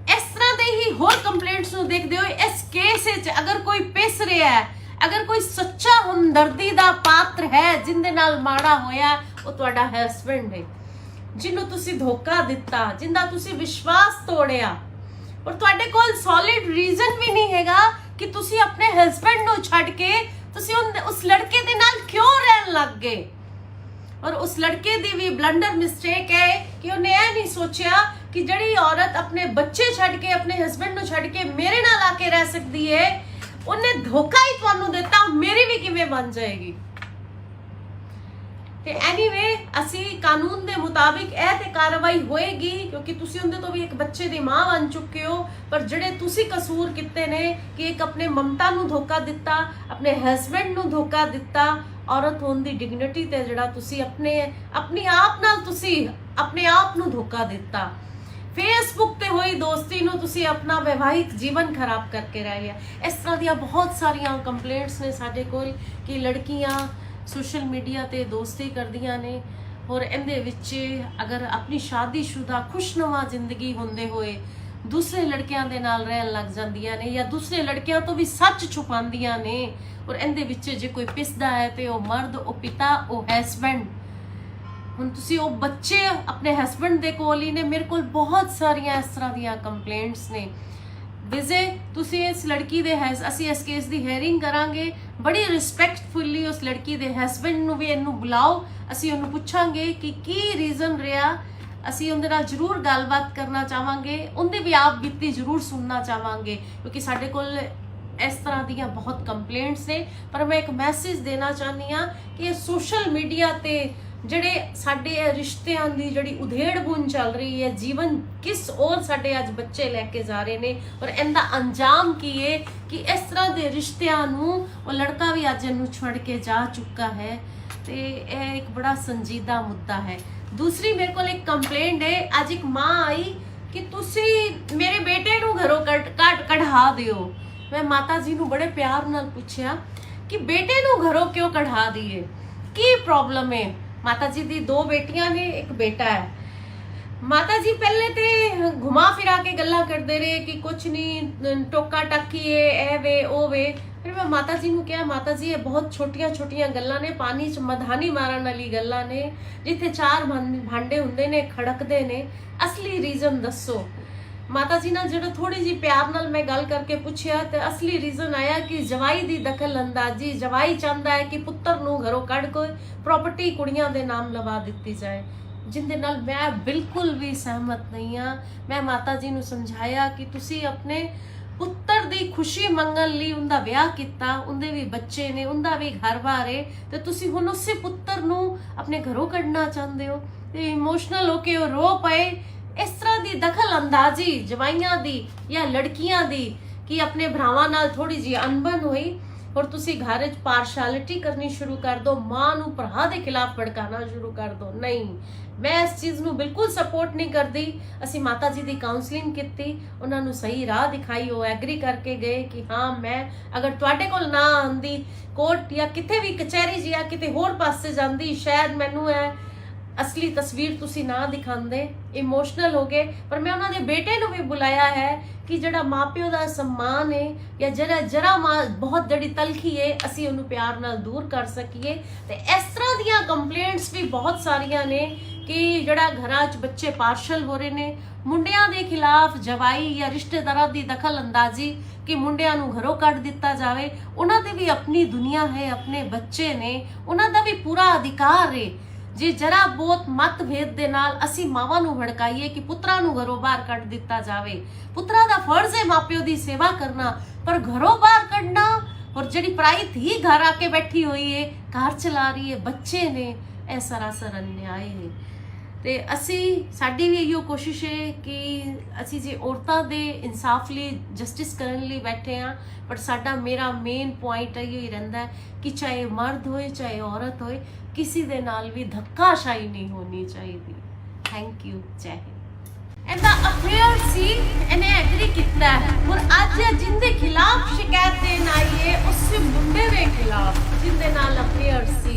Speaker 1: ਇਸ ਤਰ੍ਹਾਂ ਦੇ ਹੀ ਹੋਰ ਕੰਪਲੇਂਟਸ ਨੂੰ ਦੇਖਦੇ ਹੋਏ ਇਸ ਕੇਸ ਵਿੱਚ ਅਗਰ ਕੋਈ ਪਿਸ ਰਿਹਾ ਹੈ, ਅਗਰ ਕੋਈ ਸੱਚਾ ਹਮਦਰਦੀ ਦਾ ਪਾਤਰ ਹੈ ਜਿੰਦੇ ਨਾਲ ਮਾੜਾ ਹੋਇਆ, ਉਹ ਤੁਹਾਡਾ ਹਸਬੰਡ ਹੈ, ਜਿਹਨੂੰ ਤੁਸੀਂ ਧੋਖਾ ਦਿੱਤਾ, ਜਿੰਦਾ ਤੁਸੀਂ ਵਿਸ਼ਵਾਸ ਤੋੜਿਆ ਔਰ ਤੁਹਾਡੇ ਕੋਲ ਸੋਲਿਡ ਰੀਜ਼ਨ ਵੀ ਨਹੀਂ ਹੈਗਾ ਕਿ ਤੁਸੀਂ ਆਪਣੇ ਹਸਬੰਡ ਨੂੰ ਛੱਡ ਕੇ ਤੁਸੀਂ ਉਸ ਲੜਕੇ ਦੇ ਨਾਲ ਕਿਉਂ ਰਹਿਣ ਲੱਗ ਗਏ। ਔਰ ਉਸ ਲੜਕੇ ਦੀ ਵੀ ਬਲੰਡਰ ਮਿਸਟੇਕ ਹੈ ਕਿ ਉਹਨੇ ਇਹ ਨਹੀਂ ਸੋਚਿਆ ਕਿ ਜਿਹੜੀ ਔਰਤ ਆਪਣੇ ਬੱਚੇ ਛੱਡ ਕੇ, ਆਪਣੇ ਹਸਬੰਡ ਨੂੰ ਛੱਡ ਕੇ ਮੇਰੇ ਨਾਲ ਆ ਕੇ ਰਹਿ ਸਕਦੀ ਹੈ, ਉਹਨੇ ਧੋਖਾ ਹੀ ਤੁਹਾਨੂੰ ਦਿੱਤਾ, ਮੇਰੀ ਵੀ ਕਿਵੇਂ ਬਣ ਜਾਏਗੀ। ਤੇ ਐਨੀਵੇ ਅਸੀਂ ਕਾਨੂੰਨ ਦੇ ਮੁਤਾਬਿਕ ਇਹ ਤੇ ਕਾਰਵਾਈ ਹੋਏਗੀ ਕਿਉਂਕਿ ਤੁਸੀਂ ਉਹਦੇ ਤੋਂ ਵੀ ਇੱਕ ਬੱਚੇ ਦੀ ਮਾਂ ਬਣ ਚੁੱਕੇ ਹੋ। ਪਰ ਜਿਹੜੇ ਤੁਸੀਂ ਕਸੂਰ ਕੀਤੇ ਨੇ ਕਿ ਇੱਕ ਆਪਣੇ ਮਮਤਾ ਨੂੰ ਧੋਖਾ ਦਿੱਤਾ, ਆਪਣੇ ਹਸਬੰਡ ਨੂੰ ਧੋਖਾ ਦਿੱਤਾ, ਔਰਤ ਹੋਣ ਦੀ ਡਿਗਨਿਟੀ ਤੇ ਜਿਹੜਾ ਤੁਸੀਂ ਆਪਣੀ ਆਪ ਨਾਲ ਤੁਸੀਂ ਆਪਣੇ ਆਪ ਨੂੰ ਧੋਖਾ ਦਿੱਤਾ। ਫੇਸਬੁੱਕ ਤੇ ਹੋਈ ਦੋਸਤੀ ਨੂੰ ਤੁਸੀਂ ਆਪਣਾ ਵਿਵਾਹਿਕ ਜੀਵਨ ਖਰਾਬ ਕਰਕੇ ਰਹਿ ਗਏ। ਇਸ ਤਰ੍ਹਾਂ ਦੀਆਂ ਬਹੁਤ ਸਾਰੀਆਂ ਕੰਪਲੇਂਟਸ ਨੇ ਸਾਡੇ ਕੋਲ ਕਿ ਲੜਕੀਆਂ ਸੋਸ਼ਲ ਮੀਡੀਆ ਤੇ ਦੋਸਤੀ ਕਰਦੀਆਂ ਨੇ ਔਰ ਇਹਦੇ ਵਿੱਚ ਅਗਰ ਆਪਣੀ ਸ਼ਾਦੀशुदा ਖੁਸ਼ਨੁਮਾ ਜ਼ਿੰਦਗੀ ਹੁੰਦੇ ਹੋਏ ਦੂਸਰੇ ਲੜਕਿਆਂ ਦੇ ਨਾਲ ਰਹਿਣ ਲੱਗ ਜਾਂਦੀਆਂ ਨੇ ਜਾਂ ਦੂਸਰੇ ਲੜਕਿਆਂ ਤੋਂ ਵੀ ਸੱਚ ਛੁਪਾਉਂਦੀਆਂ ਨੇ ਔਰ ਇਹਦੇ ਵਿੱਚ ਜੇ ਕੋਈ ਪਿਸਦਾ ਹੈ ਤੇ ਉਹ ਮਰਦ, ਉਹ ਪਿਤਾ, ਉਹ ਹਸਬੰਡ। ਹੁਣ ਤੁਸੀਂ ਉਹ ਬੱਚੇ ਆਪਣੇ ਹਸਬੰਡ ਦੇ ਕੋਲ ਹੀ ਨੇ। ਮੇਰੇ ਕੋਲ ਬਹੁਤ ਸਾਰੀਆਂ ਇਸ ਤਰ੍ਹਾਂ ਦੀਆਂ ਕੰਪਲੇਂਟਸ ਨੇ। ਵਿਜੇ ਤੁਸੀਂ ਇਸ ਲੜਕੀ ਦੇ ਅਸੀਂ ਇਸ ਕੇਸ ਦੀ ਹੈਰਿੰਗ ਕਰਾਂਗੇ, ਬੜੀ ਰਿਸਪੈਕਟਫੁਲੀ ਉਸ ਲੜਕੀ ਦੇ ਹਸਬੰਡ ਨੂੰ ਵੀ ਇਹਨੂੰ ਬੁਲਾਓ, ਅਸੀਂ ਉਹਨੂੰ ਪੁੱਛਾਂਗੇ ਕਿ ਕੀ ਰੀਜ਼ਨ ਰਿਹਾ। ਅਸੀਂ ਉਹਦੇ ਨਾਲ ਜ਼ਰੂਰ ਗੱਲਬਾਤ ਕਰਨਾ ਚਾਹਾਂਗੇ, ਉਹਦੇ ਵੀ ਆਪ ਬੀਤੀ ਜ਼ਰੂਰ ਸੁਣਨਾ ਚਾਹਾਂਗੇ ਕਿਉਂਕਿ ਸਾਡੇ ਕੋਲ ਇਸ ਤਰ੍ਹਾਂ ਦੀਆਂ ਬਹੁਤ ਕੰਪਲੇਂਟਸ ਨੇ। ਪਰ ਮੈਂ ਇੱਕ ਮੈਸੇਜ ਦੇਣਾ ਚਾਹੁੰਦੀ ਹਾਂ ਕਿ ਸੋਸ਼ਲ ਮੀਡੀਆ ਤੇ ਜਿਹੜੇ ਸਾਡੇ ਰਿਸ਼ਤਿਆਂ ਦੀ ਜਿਹੜੀ ਉਧੇੜ-ਬੁਣ ਚੱਲ ਰਹੀ ਹੈ, ਜੀਵਨ ਕਿਸ ਔਰ ਸਾਡੇ ਅੱਜ ਬੱਚੇ ਲੈ ਕੇ ਜਾ ਰਹੇ ਨੇ ਔਰ ਇਹਦਾ ਅੰਜਾਮ ਕੀ ਹੈ ਕਿ ਇਸ ਤਰ੍ਹਾਂ ਦੇ ਰਿਸ਼ਤਿਆਂ ਨੂੰ ਉਹ ਲੜਕਾ ਵੀ ਅੱਜ ਇਹਨੂੰ ਛੱਡ ਕੇ ਜਾ ਚੁੱਕਾ ਹੈ ਤੇ ਇਹ ਇੱਕ ਬੜਾ ਸੰਜੀਦਾ ਮੁੱਦਾ ਹੈ। ਦੂਸਰੀ ਮੇਰੇ ਕੋਲ ਇੱਕ ਕੰਪਲੇਂਟ ਹੈ। ਅੱਜ ਇੱਕ ਮਾਂ ਆਈ ਕਿ ਤੁਸੀਂ ਮੇਰੇ ਬੇਟੇ ਨੂੰ ਘਰੋਂ ਕਢਾ ਦਿਓ। ਮੈਂ ਮਾਤਾ ਜੀ ਨੂੰ ਬੜੇ ਪਿਆਰ ਨਾਲ ਪੁੱਛਿਆ ਕਿ ਬੇਟੇ ਨੂੰ ਘਰੋਂ ਕਿਉਂ ਕਢਾ ਦਈਏ, ਕੀ ਪ੍ਰੋਬਲਮ ਹੈ। ਮਾਤਾ ਜੀ ਦੀ 2 ਬੇਟੀਆਂ ਨੇ, ਇੱਕ ਬੇਟਾ ਹੈ। ਮਾਤਾ ਜੀ ਪਹਿਲੇ ਤੇ ਘੁਮਾ ਫਿਰਾ ਕੇ ਗੱਲਾਂ ਕਰਦੇ ਰਹੇ ਕਿ ਕੁਛ ਨਹੀਂ, ਟੋਕਾ ਟਾਕੀ ਹੈ, ਇਹ ਵੇ ਉਹ ਵੇ। ਫਿਰ ਮੈਂ ਮਾਤਾ ਜੀ ਨੂੰ ਕਿਹਾ, ਮਾਤਾ ਜੀ ਇਹ ਬਹੁਤ ਛੋਟੀਆਂ ਗੱਲਾਂ ਨੇ, ਪਾਣੀ 'ਚ ਮਧਾਨੀ ਮਾਰਨ ਵਾਲੀ ਗੱਲਾਂ ਨੇ। ਜਿੱਥੇ 4 ਭਾਂਡੇ ਹੁੰਦੇ ਨੇ ਖੜਕਦੇ ਨੇ, ਅਸਲੀ ਰੀਜ਼ਨ ਦੱਸੋ। ਮਾਤਾ ਜੀ ਨਾਲ ਜਿਹੜਾ ਥੋੜੀ ਜੀ ਪਿਆਰ ਨਾਲ ਮੈਂ ਗੱਲ ਕਰਕੇ ਪੁੱਛਿਆ ਤੇ ਅਸਲੀ ਰੀਜ਼ਨ ਆਇਆ ਕਿ ਜਵਾਈ ਦੀ ਦਖਲ ਅੰਦਾਜ਼ੀ। ਜਵਾਈ ਚਾਹੁੰਦਾ ਹੈ ਕਿ ਪੁੱਤਰ ਨੂੰ ਘਰੋਂ ਕੱਢ ਕੇ ਪ੍ਰਾਪਰਟੀ ਕੁੜੀਆਂ ਦੇ ਨਾਮ ਲਵਾ ਦਿੱਤੀ ਜਾਏ, ਜਿੰਦੇ ਨਾਲ ਮੈਂ ਬਿਲਕੁਲ ਵੀ ਸਹਿਮਤ ਨਹੀਂ ਹਾਂ। ਮੈਂ ਮਾਤਾ ਜੀ ਨੂੰ ਸਮਝਾਇਆ ਕਿ ਤੁਸੀਂ ਆਪਣੇ ਪੁੱਤਰ ਦੀ ਖੁਸ਼ੀ ਮੰਗਣ ਲਈ ਉਹਦਾ ਵਿਆਹ ਕੀਤਾ, ਉਹਦੇ ਵੀ ਬੱਚੇ ਨੇ, ਉਹਦਾ ਵੀ ਘਰ-ਬਾਰ ਹੈ ਤੇ ਤੁਸੀਂ ਹੁਣ ਉਸੇ ਪੁੱਤਰ ਨੂੰ ਆਪਣੇ ਘਰੋਂ ਕੱਢਣਾ ਚਾਹੁੰਦੇ ਹੋ। ਤੇ ਇਮੋਸ਼ਨਲ ਹੋ ਕੇ ਉਹ ਰੋ ਪਏ। ਇਸ ਤਰ੍ਹਾਂ ਦੀ ਦਖਲ ਅੰਦਾਜ਼ੀ ਜਵਾਈਆਂ ਦੀ ਜਾਂ ਲੜਕੀਆਂ ਦੀ ਕਿ ਆਪਣੇ ਭਰਾਵਾਂ ਨਾਲ ਥੋੜੀ ਜਿਹੀ ਅਣਬਣ ਹੋਈ ਔਰ ਤੁਸੀਂ ਘਰ ਵਿੱਚ ਪਾਰਸ਼ੈਲਿਟੀ ਕਰਨੀ ਸ਼ੁਰੂ ਕਰ ਦੋ, ਮਾਂ ਨੂੰ ਭਰਾ ਦੇ ਖਿਲਾਫ ਭੜਕਾਣਾ ਸ਼ੁਰੂ ਕਰ ਦੋ। ਨਹੀਂ, ਮੈਂ ਇਸ ਚੀਜ਼ ਨੂੰ ਬਿਲਕੁਲ ਸਪੋਰਟ ਨਹੀਂ ਕਰਦੀ। ਅਸੀਂ ਮਾਤਾ ਜੀ ਦੀ ਕਾਉਂਸਲਿੰਗ ਕੀਤੀ, ਉਹਨਾਂ ਨੂੰ ਸਹੀ ਰਾਹ ਦਿਖਾਈ, ਉਹ ਐਗਰੀ ਕਰਕੇ ਗਏ ਕਿ ਹਾਂ ਮੈਂ ਅਗਰ ਤੁਹਾਡੇ ਕੋਲ ਨਾ ਆਉਂਦੀ ਕੋਰਟ ਜਾਂ ਕਿਤੇ ਵੀ ਕਚਹਿਰੀ ਜਾਂ ਕਿਤੇ ਹੋਰ ਪਾਸੇ ਜਾਂਦੀ, ਸ਼ਾਇਦ ਮੈਨੂੰ ਇਹ ਅਸਲੀ ਤਸਵੀਰ ਤੁਸੀਂ ਨਾ ਦਿਖਾਉਂਦੇ। ਇਮੋਸ਼ਨਲ ਹੋ ਗਏ। ਪਰ ਮੈਂ ਉਹਨਾਂ ਦੇ ਬੇਟੇ ਨੂੰ ਵੀ ਬੁਲਾਇਆ ਹੈ ਕਿ ਜਿਹੜਾ ਮਾਪਿਓ ਦਾ ਸਨਮਾਨ ਹੈ ਜਾਂ ਜਰਾ ਬਹੁਤ ਜਿਹੜੀ ਤਲਖੀ ਹੈ, ਅਸੀਂ ਉਹਨੂੰ ਪਿਆਰ ਨਾਲ ਦੂਰ ਕਰ ਸਕੀਏ। ਤੇ ਇਸ ਤਰ੍ਹਾਂ ਦੀਆਂ ਕੰਪਲੇਂਟਸ ਵੀ ਬਹੁਤ ਸਾਰੀਆਂ ਨੇ ਕਿ ਜਿਹੜਾ ਘਰਾਂ 'ਚ ਬੱਚੇ ਪਾਰਸ਼ਲ ਹੋ ਰਹੇ ਨੇ, ਮੁੰਡਿਆਂ ਦੇ ਖਿਲਾਫ ਜਵਾਈ ਜਾਂ ਰਿਸ਼ਤੇਦਾਰਾਂ ਦੀ ਦਖਲ ਅੰਦਾਜ਼ੀ ਕਿ ਮੁੰਡਿਆਂ ਨੂੰ ਘਰੋਂ ਕੱਢ ਦਿੱਤਾ ਜਾਵੇ। ਉਹਨਾਂ ਦੀ ਵੀ ਆਪਣੀ ਦੁਨੀਆ ਹੈ, ਆਪਣੇ ਬੱਚੇ ਨੇ, ਉਹਨਾਂ ਦਾ ਵੀ ਪੂਰਾ ਅਧਿਕਾਰ ਹੈ। ਜੇ ਜਰਾ ਬਹੁਤ ਮਤਭੇਦ ਦੇ ਨਾਲ ਅਸੀਂ ਮਾਵਾਂ ਨੂੰ ਭੜਕਾਈਏ ਕਿ ਪੁੱਤਰਾਂ ਨੂੰ ਘਰੋਂ ਬਾਹਰ ਕੱਢ ਦਿੱਤਾ ਜਾਵੇ, ਪੁੱਤਰਾਂ ਦਾ ਫਰਜ਼ ਹੈ ਮਾਪਿਓ ਦੀ ਸੇਵਾ ਕਰਨਾ, ਪਰ ਘਰੋਂ ਬਾਹਰ ਕੱਢਣਾ और ਜਿਹੜੀ ਪਰਾਈ ਧੀ ਘਰ ਆ ਕੇ ਬੈਠੀ ਹੋਈ ਹੈ, ਘਰ ਚਲਾ ਰਹੀ ਹੈ, ਬੱਚੇ ਨੇ, ਇਹ ਸਰਾਸਰ ਅਨਿਆਏ ਹੈ। ਤੇ ਅਸੀਂ ਸਾਡੀ ਵੀ ਇਹੋ ਕੋਸ਼ਿਸ਼ ਹੈ ਕਿ ਅਸੀਂ ਜੇ ਔਰਤਾਂ ਦੇ ਇਨਸਾਫ ਲਈ ਜਸਟਿਸ ਕਰਨ ਲਈ ਬੈਠੇ ਹਾਂ, ਪਰ ਸਾਡਾ ਮੇਰਾ ਮੇਨ ਪੁਆਇੰਟ ਇਹੋ ਹੀ ਰਹਿੰਦਾ ਹੈ ਕਿ ਚਾਹੇ ਮਰਦ ਹੋਏ ਚਾਹੇ ਔਰਤ ਹੋਏ, ਕਿਸੇ ਦੇ ਨਾਲ ਵੀ ਧੱਕਾਸ਼ਾਹੀ ਨਹੀਂ ਹੋਣੀ ਚਾਹੀਦੀ। ਥੈਂਕ ਯੂ, ਜੈ ਹਿੰਦ। ਇਹਦਾ ਅਫੇਅਰ ਸੀ, ਇਹਨੇ ਐਗਰੀ ਕੀਤਾ ਔਰ ਅੱਜ ਜਿੰਦੇ ਖਿਲਾਫ ਸ਼ਿਕਾਇਤ ਦੇਣ ਆਈ ਹੈ ਉਸ ਮੁੰਡੇ ਦੇ ਖਿਲਾਫ ਜਿੰਦੇ ਨਾਲ ਅਫੇਅਰ ਸੀ।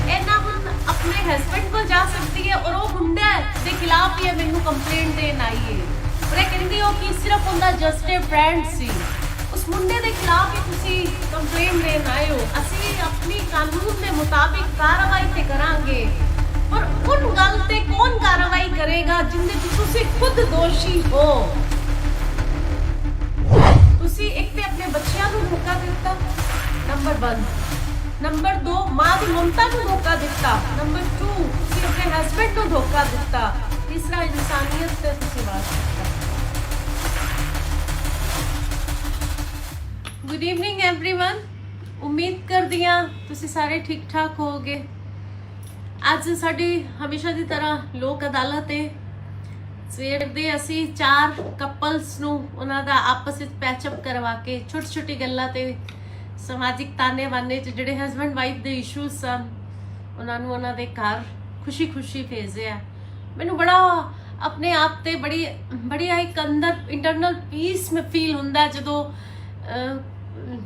Speaker 1: ਇਹਨਾਂ ਹੁਣ ਆਪਣੇ ਹਸਬੈਂਡ ਕੋਲ ਜਾ ਸਕਦੀ ਹੈ ਔਰ ਉਹ ਮੁੰਡੇ ਦੇ ਖਿਲਾਫ ਹੀ ਮੈਨੂੰ ਕੰਪਲੇਂਟ ਦੇਣ ਆਈ ਹੈ ਔਰ ਇਹ ਕਹਿੰਦੀ ਹੋ ਕਿ ਸਿਰਫ ਉਹਦਾ ਜਸਟ ਅ ਫਰੈਂਡ ਸੀ। ਉਸ ਮੁੰਡੇ ਦੇ ਖਿਲਾਫ ਹੀ ਤੁਸੀਂ ਕੰਪਲੇਂਟ ਦੇਣ ਆਏ ਹੋ। ਅਸੀਂ ਆਪਣੀ ਕਾਨੂੰਨ ਦੇ ਮੁਤਾਬਿਕ ਕਾਰਵਾਈ ਤੇ ਕਰਾਂਗੇ, ਪਰ ਉਨ ਗੱਲ ਤੇ ਕੌਣ ਕਾਰਵਾਈ ਕਰੇਗਾ ਜਿੰਦੇ ਵਿੱਚ ਤੁਸੀਂ ਖੁਦ ਦੋਸ਼ੀ ਹੋ। ਤੁਸੀਂ ਇੱਕ ਤੇ ਆਪਣੇ ਬੱਚਿਆਂ ਨੂੰ ਧੋਖਾ ਦਿੱਤਾ, ਨੰਬਰ 1। ਨੰਬਰ 2, ਮਾਂ ਦੀ ਮਮਤਾ ਨੂੰ ਧੋਖਾ ਦਿੱਤਾ। ਨੰਬਰ 2, ਤੁਸੀਂ ਆਪਣੇ ਹਸਬੈਂਡ ਨੂੰ ਧੋਖਾ ਦਿੱਤਾ। ਤੀਸਰਾ, ਇਨਸਾਨੀਅਤ ਤੇ ਤੁਸੀਂ ਵਾਰ ਕੀਤਾ। ਗੁੱਡ ਈਵਨਿੰਗ एवरीवन, ਉਮੀਦ ਕਰਦੀ ਹਾਂ ਤੁਸੀਂ ਸਾਰੇ ਠੀਕ ਠਾਕ ਹੋਵੋਗੇ। ਅੱਜ ਸਾਡੀ ਹਮੇਸ਼ਾ ਦੀ ਤਰ੍ਹਾਂ ਲੋਕ ਅਦਾਲਤ ਹੈ। ਸਵੇਰ ਦੇ ਅਸੀਂ 4 ਕਪਲਸ ਨੂੰ ਉਹਨਾਂ ਦਾ ਆਪਸ ਵਿੱਚ ਪੈਚਅਪ ਕਰਵਾ ਕੇ ਛੋਟੀ ਛੋਟੀ ਗੱਲਾਂ ਤੇ ਸਮਾਜਿਕ ਤਾਨੇ ਬਾਨੇ ਚ ਜਿਹੜੇ ਹਸਬੈਂਡ ਵਾਈਫ ਦੇ ਇਸ਼ੂਜ਼ ਸਨ ਉਹਨਾਂ ਨੂੰ ਉਹਨਾਂ ਦੇ ਘਰ ਖੁਸ਼ੀ ਖੁਸ਼ੀ ਭੇਜਿਆ। ਮੈਨੂੰ ਬੜਾ ਆਪਣੇ ਆਪ ਤੇ ਬੜੀ ਇੱਕ ਅੰਦਰ ਇੰਟਰਨਲ ਪੀਸ ਮੈਂ ਫੀਲ ਹੁੰਦਾ ਜਦੋਂ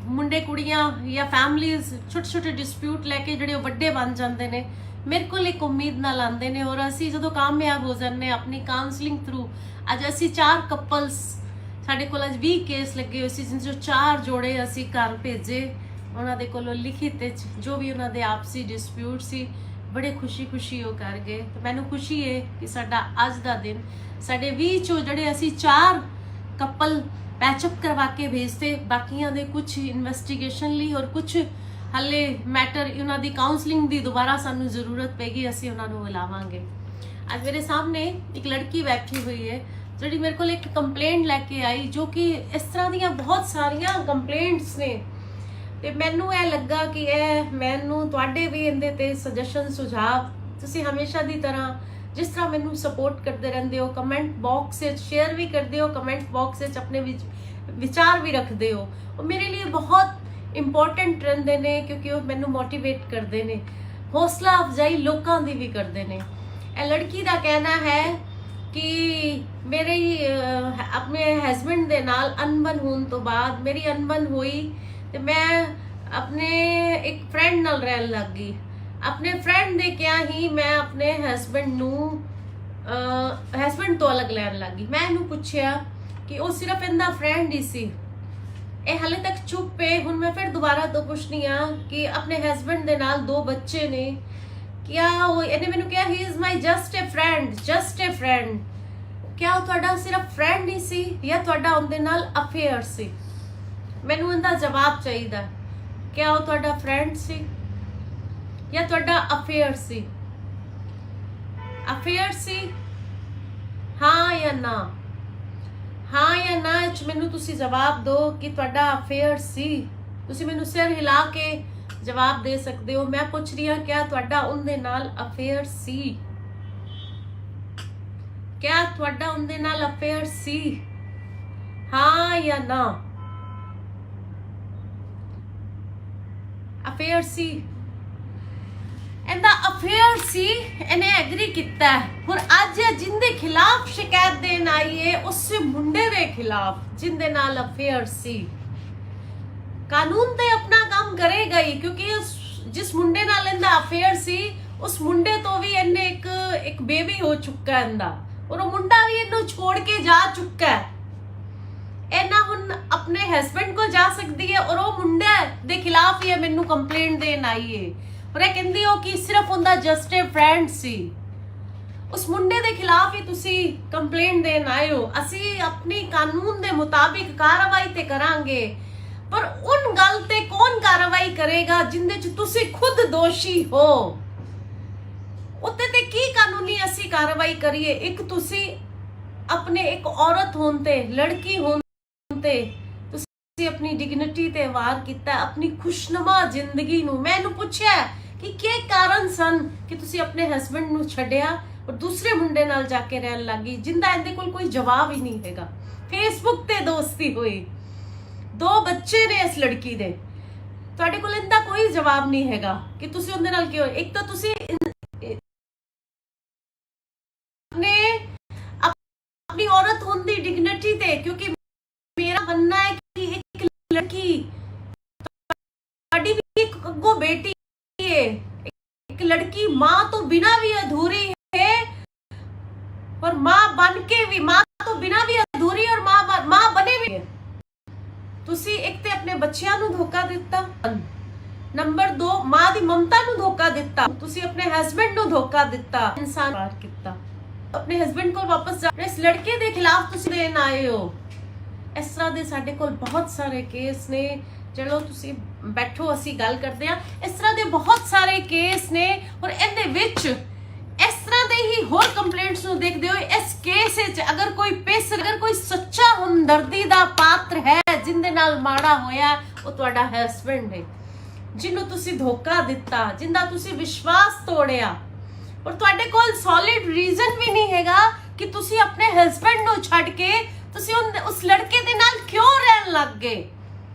Speaker 1: ਮੁੰਡੇ ਕੁੜੀਆਂ ਜਾਂ ਫੈਮਲੀਜ਼ ਛੋਟੇ ਛੋਟੇ ਡਿਸਪਿਊਟ ਲੈ ਕੇ ਜਿਹੜੇ ਵੱਡੇ ਬਣ ਜਾਂਦੇ ਨੇ, ਮੇਰੇ ਕੋਲ ਇੱਕ ਉਮੀਦ ਨਾਲ ਆਉਂਦੇ ਨੇ ਔਰ ਅਸੀਂ ਜਦੋਂ ਕਾਮਯਾਬ ਹੋ ਜਾਂਦੇ ਆਪਣੀ ਕਾਉਂਸਲਿੰਗ ਥਰੂ। ਅੱਜ ਅਸੀਂ 4 ਕਪਲਸ, ਸਾਡੇ ਕੋਲ ਅੱਜ 20 ਕੇਸ ਲੱਗੇ ਹੋਏ ਸੀ ਜਿਸ ਜੋ 4 ਜੋੜੇ ਅਸੀਂ ਘਰ ਭੇਜੇ। ਉਹਨਾਂ ਦੇ ਕੋਲੋਂ ਲਿਖਿਤ ਜੋ ਵੀ ਉਹਨਾਂ ਦੇ ਆਪਸੀ ਡਿਸਪਿਊਟ ਸੀ ਬੜੇ ਖੁਸ਼ੀ ਉਹ ਕਰ ਗਏ। ਤੇ ਮੈਨੂੰ ਖੁਸ਼ੀ ਹੈ ਕਿ ਸਾਡਾ ਅੱਜ ਦਾ ਦਿਨ ਸਾਡੇ 20 ਚੋਂ ਜਿਹੜੇ ਅਸੀਂ 4 ਕਪਲ ਪੈਚਅਪ ਕਰਵਾ ਕੇ ਭੇਜਤੇ, ਬਾਕੀਆਂ ਦੇ ਕੁਝ ਇਨਵੈਸਟੀਗੇਸ਼ਨ ਲਈ ਔਰ ਕੁਝ ਹਲੇ ਮੈਟਰ ਉਹਨਾਂ ਦੀ ਕਾਉਂਸਲਿੰਗ ਦੀ ਦੁਬਾਰਾ ਸਾਨੂੰ ਜ਼ਰੂਰਤ ਪੈਗੀ, ਅਸੀਂ ਉਹਨਾਂ ਨੂੰ ਬੁਲਾਵਾਂਗੇ। ਅੱਜ ਮੇਰੇ ਸਾਹਮਣੇ ਇੱਕ ਲੜਕੀ ਬੈਠੀ ਹੋਈ ਹੈ ਜਿਹੜੀ ਮੇਰੇ ਕੋਲ ਇੱਕ ਕੰਪਲੇਂਟ ਲੈ ਕੇ ਆਈ, ਜੋ ਕਿ ਇਸ ਤਰ੍ਹਾਂ ਦੀਆਂ ਬਹੁਤ ਸਾਰੀਆਂ ਕੰਪਲੇਂਟਸ ਨੇ ਤੇ ਮੈਨੂੰ ਇਹ ਲੱਗਾ ਕਿ ਇਹ ਮੈਨੂੰ ਤੁਹਾਡੇ ਵੀ ਇਹਦੇ ਤੇ ਸੁਜੈਸ਼ਨ ਸੁਝਾਅ ਤੁਸੀਂ ਹਮੇਸ਼ਾ ਦੀ ਤਰ੍ਹਾਂ ਜਿਸ ਤਰ੍ਹਾਂ ਮੈਨੂੰ ਸਪੋਰਟ ਕਰਦੇ ਰਹਿੰਦੇ ਹੋ, ਕਮੈਂਟ ਬਾਕਸ ਵਿੱਚ ਸ਼ੇਅਰ ਵੀ ਕਰਦੇ ਹੋ, ਕਮੈਂਟ ਬਾਕਸ ਵਿੱਚ ਆਪਣੇ ਵਿਚਾਰ ਵੀ ਰੱਖਦੇ ਹੋ, ਉਹ ਮੇਰੇ ਲਈ ਬਹੁਤ ਇੰਪੋਰਟੈਂਟ ਰਹਿੰਦੇ ਨੇ ਕਿਉਂਕਿ ਉਹ ਮੈਨੂੰ ਮੋਟੀਵੇਟ ਕਰਦੇ ਨੇ, ਹੌਸਲਾ ਅਫਜ਼ਾਈ ਲੋਕਾਂ ਦੀ ਵੀ ਕਰਦੇ ਨੇ। ਇਹ ਲੜਕੀ ਦਾ ਕਹਿਣਾ ਹੈ ਕਿ ਮੇਰੇ ਆਪਣੇ ਹਸਬੈਂਡ ਦੇ ਨਾਲ ਅਨਬਨ ਹੋਣ ਤੋਂ ਬਾਅਦ ਮੇਰੀ ਅਨਬਨ ਹੋਈ ਤੇ ਮੈਂ ਆਪਣੇ ਇੱਕ ਫਰੈਂਡ ਨਾਲ ਰਹਿਣ ਲੱਗ ਗਈ। ਆਪਣੇ ਫਰੈਂਡ ਦੇ ਕਿਹਾ ਹੀ ਮੈਂ ਆਪਣੇ ਹਸਬੈਂਡ ਤੋਂ ਅਲੱਗ ਲੈਣ ਲੱਗ ਗਈ। ਮੈਂ ਇਹਨੂੰ ਪੁੱਛਿਆ ਕਿ ਉਹ ਸਿਰਫ ਇਹਦਾ ਫਰੈਂਡ ਹੀ ਸੀ, ਇਹ ਹਾਲੇ ਤੱਕ ਚੁੱਪ ਹੈ। ਹੁਣ ਮੈਂ ਫਿਰ ਦੁਬਾਰਾ ਤੋਂ ਪੁੱਛਣੀ ਆ ਕਿ ਆਪਣੇ ਹਸਬੈਂਡ ਦੇ ਨਾਲ 2 ਬੱਚੇ ਨੇ, ਕਿਆ ਉਹ ਇਹਨੇ ਮੈਨੂੰ ਕਿਹਾ he is my just a friend. ਕਿਆ ਉਹ ਤੁਹਾਡਾ ਸਿਰਫ ਫਰੈਂਡ ਹੀ ਸੀ ਜਾਂ ਤੁਹਾਡਾ ਉਹਦੇ ਨਾਲ ਅਫੇਅਰ ਸੀ? ਮੈਨੂੰ ਇਹਦਾ ਜਵਾਬ ਚਾਹੀਦਾ। ਕਿਆ ਉਹ ਤੁਹਾਡਾ ਫਰੈਂਡ ਸੀ ਜਾਂ ਤੁਹਾਡਾ ਅਫੇਅਰ ਸੀ? ਅਫੇਅਰ ਸੀ, ਹਾਂ ਜਾਂ ਨਾ? ਹਾਂ ਜਾਂ ਨਾ ਚ ਮੈਨੂੰ ਤੁਸੀਂ ਜਵਾਬ ਦਿਓ ਕਿ ਤੁਹਾਡਾ ਅਫੇਅਰ ਸੀ। ਤੁਸੀਂ ਮੈਨੂੰ ਸਿਰ ਹਿਲਾ ਕੇ ਜਵਾਬ ਦੇ ਸਕਦੇ ਹੋ। ਮੈਂ ਪੁੱਛ ਰਹੀ ਹਾਂ ਕਿਆ ਤੁਹਾਡਾ ਉਹਦੇ ਨਾਲ ਅਫੇਅਰ ਸੀ? ਕਿਆ ਤੁਹਾਡਾ ਉਹਦੇ ਨਾਲ ਅਫੇਅਰ ਸੀ, ਹਾਂ ਜਾਂ ਨਾ? ਅਫੇਅਰ ਸੀ, ਇਹਦਾ ਅਫੇਅਰ ਸੀ, ਇਹਨੇ ਐਗਰੀ ਕੀਤਾ ਔਰ ਅੱਜ ਜਿੰਦੇ ਖਿਲਾਫ ਸ਼ਿਕਾਇਤ ਦੇਣ ਆਈ ਹੈ ਉਸ ਮੁੰਡੇ ਦੇ ਖਿਲਾਫ ਜਿੰਦੇ ਨਾਲ ਅਫੇਅਰ ਸੀ। ਕਾਨੂੰਨ ਤੇ ਆਪਣਾ ਕੰਮ ਕਰੇਗਾ ਹੀ ਕਿਉਂਕਿ ਜਿਸ ਮੁੰਡੇ ਨਾਲ ਇਹਦਾ ਅਫੇਅਰ ਸੀ ਉਸ ਮੁੰਡੇ ਤੋਂ ਵੀ ਇਹਨੇ ਇੱਕ ਬੇਬੀ ਹੋ ਚੁੱਕਾ ਇਹਦਾ ਔਰ ਉਹ ਮੁੰਡਾ ਵੀ ਇਹਨੂੰ ਛੋੜ ਕੇ ਜਾ ਚੁੱਕਾ ਹੈ। ਇਹਨਾਂ ਹੁਣ ਆਪਣੇ ਹਸਬੈਂਡ ਕੋਲ ਜਾ ਸਕਦੀ ਹੈ ਔਰ ਉਹ ਮੁੰਡੇ ਦੇ ਖਿਲਾਫ ਹੀ ਮੈਨੂੰ ਕੰਪਲੇਂਟ ਦੇਣ ਆਈ ਹੈ ਔਰ ਇਹ ਕਹਿੰਦੀ ਹੋ ਕਿ ਸਿਰਫ ਉਹਦਾ ਜਸਟ ਅ ਫਰੈਂਡ ਸੀ। ਉਸ ਮੁੰਡੇ ਦੇ ਖਿਲਾਫ ਹੀ ਤੁਸੀਂ ਕੰਪਲੇਂਟ ਦੇਣ ਆਏ ਹੋ। ਅਸੀਂ ਆਪਣੀ ਕਾਨੂੰਨ ਦੇ ਮੁਤਾਬਿਕ ਕਾਰਵਾਈ ਤੇ ਕਰਾਂਗੇ, ਪਰ ਉਨ ਗੱਲ ਤੇ ਕੌਣ ਕਾਰਵਾਈ ਕਰੇਗਾ ਜਿੰਦੇ ਚ ਤੁਸੀਂ ਖੁਦ ਦੋਸ਼ੀ ਹੋ। ਉੱਤੇ ਤੇ ਕੀ ਕਾਨੂੰਨੀ ਅਸੀਂ ਕਾਰਵਾਈ ਕਰੀਏ? ਇੱਕ ਤੁਸੀਂ ਆਪਣੇ ਇੱਕ ਔਰਤ ਹੋਣ ਤੇ, ਲੜਕੀ ਹੋਣ ਤੇ ਤੁਸੀਂ अपनी डिग्निटी ते वार किया, अपनी खुशनुमा जिंदगी नू। मैं इहनू पुछया कि क्या कारण सन कि तुसी अपने हसबैंड नू छड्डिया और दूसरे मुंडे नाल जाके रहन लगी, जिंदा इहदे कोल कोई जवाब ही नहीं हैगा। फेसबुक ते दोस्ती हुई, 2 बच्चे ने इस लड़की दे, तुहाडे कोल इहदा कोई जवाब नहीं हैगा कि तुसी उहदे नाल क्यों। एक तो तुसी अपनी औरत होने दी डिग्निटी ते, क्योंकि मेरा बनना है कि एक लड़की, भी एक अगो बेटी है, एक लड़की माँ तो बिना भी अधूरी है और माँ बन के भी, माँ तो बिना भी अधूरी और माँ बने भी है। तुसी एक ते अपने बच्चियां नू धोखा दिता, नंबर 2 माँ दी ममता नू धोखा दिता, तुसी अपने हस्बैंड नू धोखा दिता, इंसान पार किता। अपने हस्बैंड को वापस जा, इस लड़के दे खिलाफ तुसी देन आए हो। इस तरह दे साडे कोल बहुत सारे केस ने। चलो तुसी बैठो, असी गल करते हैं। इस तरह दे बहुत सारे केस ने और इहदे विच इस तरह दे ही होर कंप्लेंट्स नू देखदे हो। इस केस विच अगर कोई अगर कोई सच्चा हमदर्दी दा पात्र है जिंदे नाल माड़ा होया, वो तुहाडा हस्बैंड है, जिन्नू तुसी धोखा दिता, जिंदा तुसी विश्वास तोड़िया, और तुहाडे कोल सॉलिड रीजन भी नहीं हैगा कि तुसी अपने हस्बैंड नू छड्ड के तुसी उस लड़के दे नाल क्यों रहन लग गए।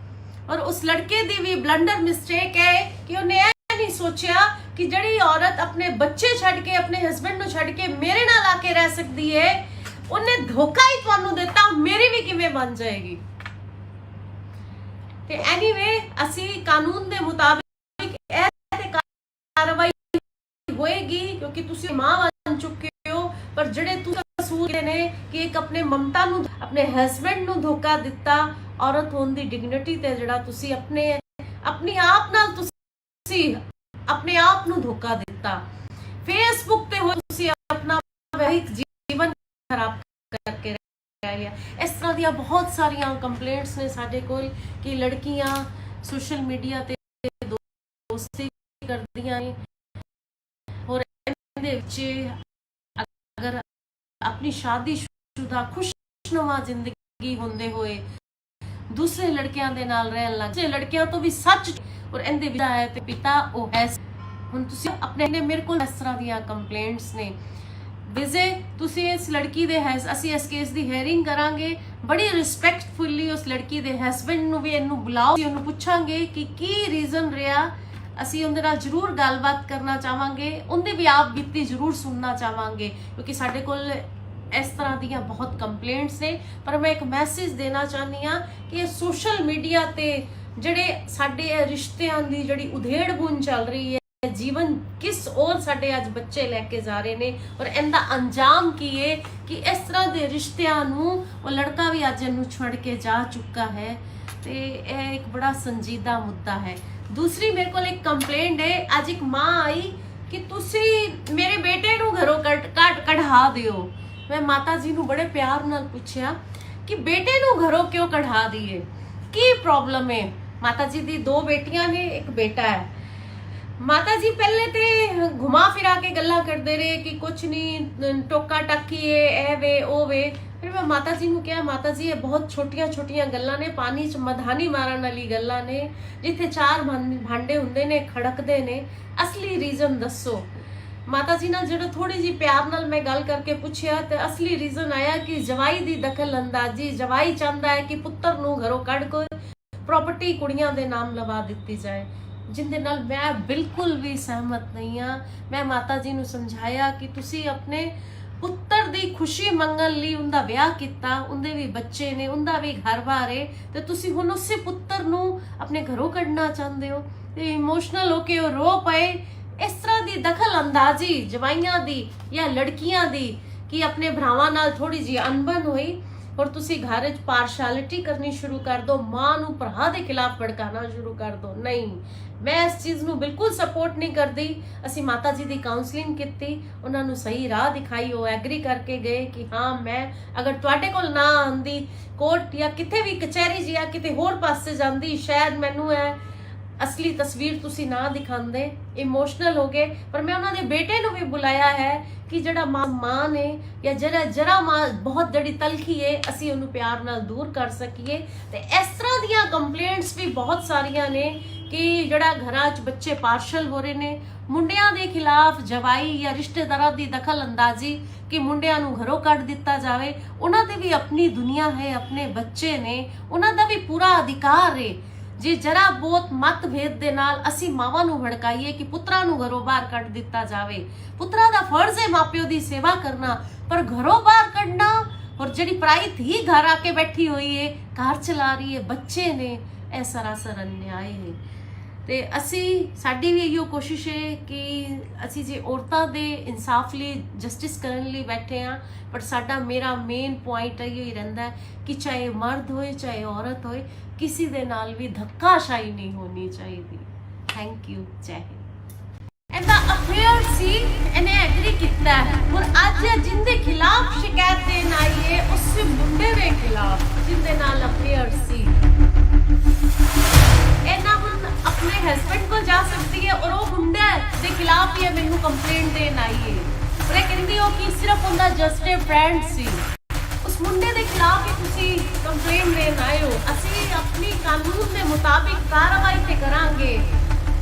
Speaker 1: और उस लड़के दी भी ब्लंडर मिस्टेक है कि उन्हें यह नहीं सोचा कि जड़ी औरत अपने बच्चे छड्ड के, अपने हस्बैंड नू छड्ड के मेरे नाल आके रह सकती है, उन्हें धोखा ही तुहानू दिता, मेरी भी किवें बन जाएगी। ते एनीवे असी कानून दे मुताबिक ए ते कार्रवाई होएगी, क्योंकि तुसी मां बन चुके हो। पर जड़े तू कसूर ने कि एक अपने ममता नू, अपने हस्बैंड नू धोखा दिता, औरत होने दी डिग्निटी ते जड़ा तुसी अपनी आप नाल तुसी अपने आप नू धोखा दिता। फेसबुक ते हो तुसी अपना वैवाहिक जीवन खराब करके रह। इस तरह दी बहुत सारियां कंप्लेंट्स ने साडे कोल कि लड़कियां सोशल मीडिया ते दोस्ती करदियां ने और इहदे विच अगर अपनी शादीशुदा खुशनुमा जिंदगी होंदे होए दूसरे लड़कियां दे नाल रहन लग, दूसरे लड़कियां तो भी सच और इहदे विच है ते पिता ओ है। हुण तुसी अपने ने मेरे कोल इस तरह दियां कंप्लेंट्स ने। विजय तुसी इस लड़की दे है, असी इस केस दी हेयरिंग करांगे, बड़ी रिस्पैक्टफुली उस लड़की दे हस्बैंड नू भी इनू बुलाओ, उन्हें पूछांगे कि की रीजन रहा। असी उनदे नाल जरूर गलबात करना चाहांगे, उनदी भी आप बीती जरूर सुनना चाहांगे, क्योंकि साडे कोल इस तरह दियां बहुत कंप्लेंट्स ने। पर मैं एक मैसेज देना चाहनी हाँ कि सोशल मीडिया ते जड़े साडे रिश्तियां दी जड़ी उधेड़ बुन चल रही है, जीवन किस और साडे अज बच्चे लेके जा रहे ने और इनदा अंजाम की है कि इस तरह दे रिश्तियां नू वो लड़का भी अज इनू छड़ के जा चुका है। ते एक बड़ा संजीदा मुद्दा है। दूसरी मेरे को एक कंप्लेंट है, आज एक माँ आई कि तुसी मेरे बेटे नू घरों कढ़ा दियो। मैं माता जी नू बड़े प्यार नाल पूछया कि बेटे नू घरों क्यों कढ़ा दिए, की प्रॉब्लम है। माता जी दी 2 बेटियां ने, एक बेटा है। माता जी पहले ते घुमा फिरा के गल्ला करते रहे कि कुछ नहीं, टोका टाकी है, ए वे ओ वे। फिर मैं माता जी नू कहा, माता जी ये बहुत छोटिया छोटिया गल्लां ने, पानी च मधानी मारन वाली गल्लां ने, जिथे 4 भांडे हुंदे ने खड़कदे ने, असली रीजन दसो। माता जी नाल जो थोड़ी जी प्यार नाल मैं गल करके पूछया तो असली रीजन आया कि जवाई दी दखल अंदाजी, जवाई चाहता है कि पुत्र नू घरों कढ़ को प्रॉपर्टी कुड़ियां दे नाम लवा दिती जाए, जिंदे नाल मैं बिल्कुल भी सहमत नहीं हाँ। मैं माता जी नू समझाया कि तुसी अपने पुत्र दी खुशी मंगन लई उनदा विआह कीता, उनदे भी बच्चे ने, उनदा भी घर-बार है, ते तुसी हुण उसे पुत्र नू अपने घरों कढ़ना चाहते हो। ते इमोशनल होके वो रो पए। इस तरह दी दखल अंदाजी जवाइयां दी या लड़कियां दी कि अपने भरावां नाल थोड़ी जी अनबन हुई और तुसी घर च पार्शलिटी करनी शुरू कर दो, मां नू भरा दे खिलाफ भड़काना शुरू कर दो। नहीं, मैं इस चीज़ नू बिल्कुल सपोर्ट नहीं करती। असी माता जी दी काउंसलिंग की, उन्होंने सही राह दिखाई, वो एग्री करके गए कि हाँ मैं अगर तुहाडे कोल ना आंदी कोर्ट या किते भी कचहरी या किते होर पासे जांदी, शायद मैनू है असली तस्वीर तुसी ना दिखांदे, इमोशनल हो गए। पर मैं उन्होंने बेटे ਨੂੰ भी बुलाया है कि ਜਿਹੜਾ ਮਾਂ ਨੇ ਜਾਂ ਜਰਾ ਮਾਂ ਬਹੁਤ ਜੜੀ ਤਲਖੀ ਹੈ ਅਸੀਂ ਉਹਨੂੰ ਪਿਆਰ ਨਾਲ ਦੂਰ ਕਰ ਸਕੀਏ। ਤੇ ਇਸ ਤਰ੍ਹਾਂ ਦੀਆਂ ਕੰਪਲੇਂਟਸ ਵੀ ਬਹੁਤ ਸਾਰੀਆਂ ਨੇ ਕਿ ਜਿਹੜਾ ਘਰਾਂ 'ਚ ਬੱਚੇ ਪਾਰਸ਼ਲ ਹੋ ਰਹੇ ਨੇ, ਮੁੰਡਿਆਂ ਦੇ ਖਿਲਾਫ ਜਵਾਈ ਜਾਂ ਰਿਸ਼ਤੇਦਾਰਾਂ ਦੀ ਦਖਲ ਅੰਦਾਜ਼ੀ ਕਿ ਮੁੰਡਿਆਂ ਨੂੰ ਘਰੋਂ ਕੱਢ ਦਿੱਤਾ ਜਾਵੇ। ਉਹਨਾਂ ਦੀ ਵੀ ਆਪਣੀ ਦੁਨੀਆ ਹੈ, ਆਪਣੇ ਬੱਚੇ ਨੇ, ਉਹਨਾਂ ਦਾ ਵੀ ਪੂਰਾ ਅਧਿਕਾਰ ਹੈ। ਜੇ ਜਰਾ ਬਹੁਤ ਮਤਭੇਦ ਦੇ ਨਾਲ ਅਸੀਂ ਮਾਵਾਂ ਨੂੰ ਭੜਕਾਈਏ ਕਿ ਪੁੱਤਰਾਂ ਨੂੰ ਘਰੋਂ ਬਾਹਰ ਕੱਢ ਦਿੱਤਾ ਜਾਵੇ, ਪੁੱਤਰਾਂ ਦਾ ਫਰਜ਼ ਹੈ ਮਾਪਿਓ ਦੀ ਸੇਵਾ ਕਰਨਾ, ਪਰ ਘਰੋਂ ਬਾਹਰ ਕੱਢਣਾ ਔਰ ਜਿਹੜੀ ਪਰਾਈ ਧੀ ਘਰ ਆ ਕੇ ਬੈਠੀ ਹੋਈ ਹੈ, ਘਰ ਚਲਾ ਰਹੀ ਹੈ, ਬੱਚੇ ਨੇ, ਇਹ ਸਰਾਸਰ ਅਨਿਆਏ ਹੈ। ਤੇ ਅਸੀਂ ਸਾਡੀ ਵੀ ਇਹੋ ਕੋਸ਼ਿਸ਼ ਹੈ ਕਿ ਅਸੀਂ ਜੇ ਔਰਤਾਂ ਦੇ ਇਨਸਾਫ ਲਈ ਜਸਟਿਸ ਕਰਨ ਲਈ ਬੈਠੇ ਹਾਂ, ਪਰ ਸਾਡਾ ਮੇਰਾ ਮੇਨ ਪੁਆਇੰਟ ਇਹੋ ਹੀ ਰਹਿੰਦਾ ਕਿ ਚਾਹੇ ਮਰਦ ਹੋਏ ਚਾਹੇ ਔਰਤ ਹੋਏ, ਕਿਸੇ ਦੇ ਨਾਲ ਵੀ ਧੱਕਾਸ਼ਾਹੀ ਨਹੀਂ ਹੋਣੀ ਚਾਹੀਦੀ। Thank you. ਜੈ ਹਿੰਦ। ਇਹਦਾ ਅਫੇਅਰ ਸੀ, ਇਹਨੇ ਐਗਰੀ ਕੀਤਾ ਔਰ ਅੱਜ ਜਿੰਦੇ ਖਿਲਾਫ ਸ਼ਿਕਾਇਤ ਦੇਣ ਆਈ ਹੈ ਉਸ ਮੁੰਡੇ ਦੇ ਖਿਲਾਫ ਜਿੰਦੇ ਨਾਲ ਅਫੇਅਰ ਸੀ। ਇਹਨਾਂ ਹੁਣ ਆਪਣੇ ਹਸਬੰਡ ਕੋਲ ਜਾ ਸਕਦੀ ਹੈ ਔਰ ਉਹ ਮੁੰਡੇ ਦੇ ਖਿਲਾਫ ਹੀ ਮੈਨੂੰ ਕੰਪਲੇਂਟ ਦੇਣ ਆਈ ਹੈ। ਪਰ ਇਹ ਕਹਿੰਦੀ ਉਹ ਕਿ ਸਿਰਫ ਉਹਦਾ ਜਸਟ ਅ ਫਰੈਂਡ ਸੀ। ਉਸ ਮੁੰਡੇ ਦੇ ਖਿਲਾਫ ਹੀ ਤੁਸੀਂ ਕੰਪਲੇਂਟ ਦੇਣ ਆਏ ਹੋ। ਅਸੀਂ ਆਪਣੀ ਕਾਨੂੰਨ ਦੇ ਮੁਤਾਬਿਕ ਕਾਰਵਾਈ ਤੇ ਕਰਾਂਗੇ,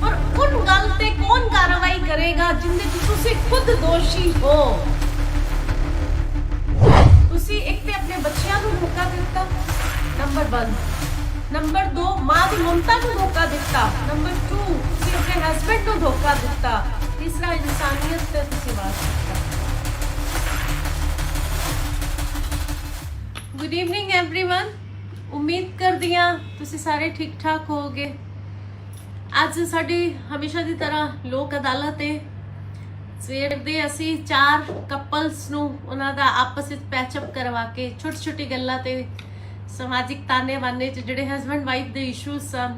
Speaker 1: ਪਰ ਉਨ ਗੱਲ ਤੇ ਕੌਣ ਕਾਰਵਾਈ ਕਰੇਗਾ ਜਿੰਦੇ ਵਿੱਚ ਤੁਸੀਂ ਖੁਦ ਦੋਸ਼ੀ ਹੋ। ਤੁਸੀਂ ਇੱਕ ਤੇ ਆਪਣੇ ਬੱਚਿਆਂ ਨੂੰ ਧੋਖਾ ਦਿੱਤਾ, ਨੰਬਰ 1। ਨੰਬਰ 2, ਮਾਂ ਦੀ ਮਮਤਾ ਨੂੰ ਧੋਖਾ ਦਿੱਤਾ। ਨੰਬਰ 2, ਤੁਸੀਂ ਆਪਣੇ ਹਸਬੰਡ ਨੂੰ ਧੋਖਾ ਦਿੱਤਾ। ਤੀਸਰਾ, ਇਨਸਾਨੀਅਤ ਤੇ ਤੁਸੀਂ ਵਾਰ ਕੀਤਾ। Good evening everyone. ਉਮੀਦ ਕਰਦੀ ਹਾਂ ਤੁਸੀਂ ਸਾਰੇ ਠੀਕ ਠਾਕ ਹੋਵੋਗੇ। ਅੱਜ ਸਾਡੀ ਹਮੇਸ਼ਾ ਦੀ ਤਰ੍ਹਾਂ ਲੋਕ ਅਦਾਲਤ ਹੈ। ਸਵੇਰ ਦੇ ਅਸੀਂ 4 ਕਪਲਸ ਨੂੰ ਉਹਨਾਂ ਦਾ ਆਪਸ ਵਿੱਚ ਪੈਚਅਪ ਕਰਵਾ ਕੇ ਛੋਟੀ ਛੋਟੀ ਗੱਲਾਂ ਤੇ ਸਮਾਜਿਕ ਤਾਨੇ ਬਾਨੇ ਚ ਜਿਹੜੇ ਹਸਬੈਂਡ ਵਾਈਫ ਦੇ ਇਸ਼ੂਜ਼ ਸਨ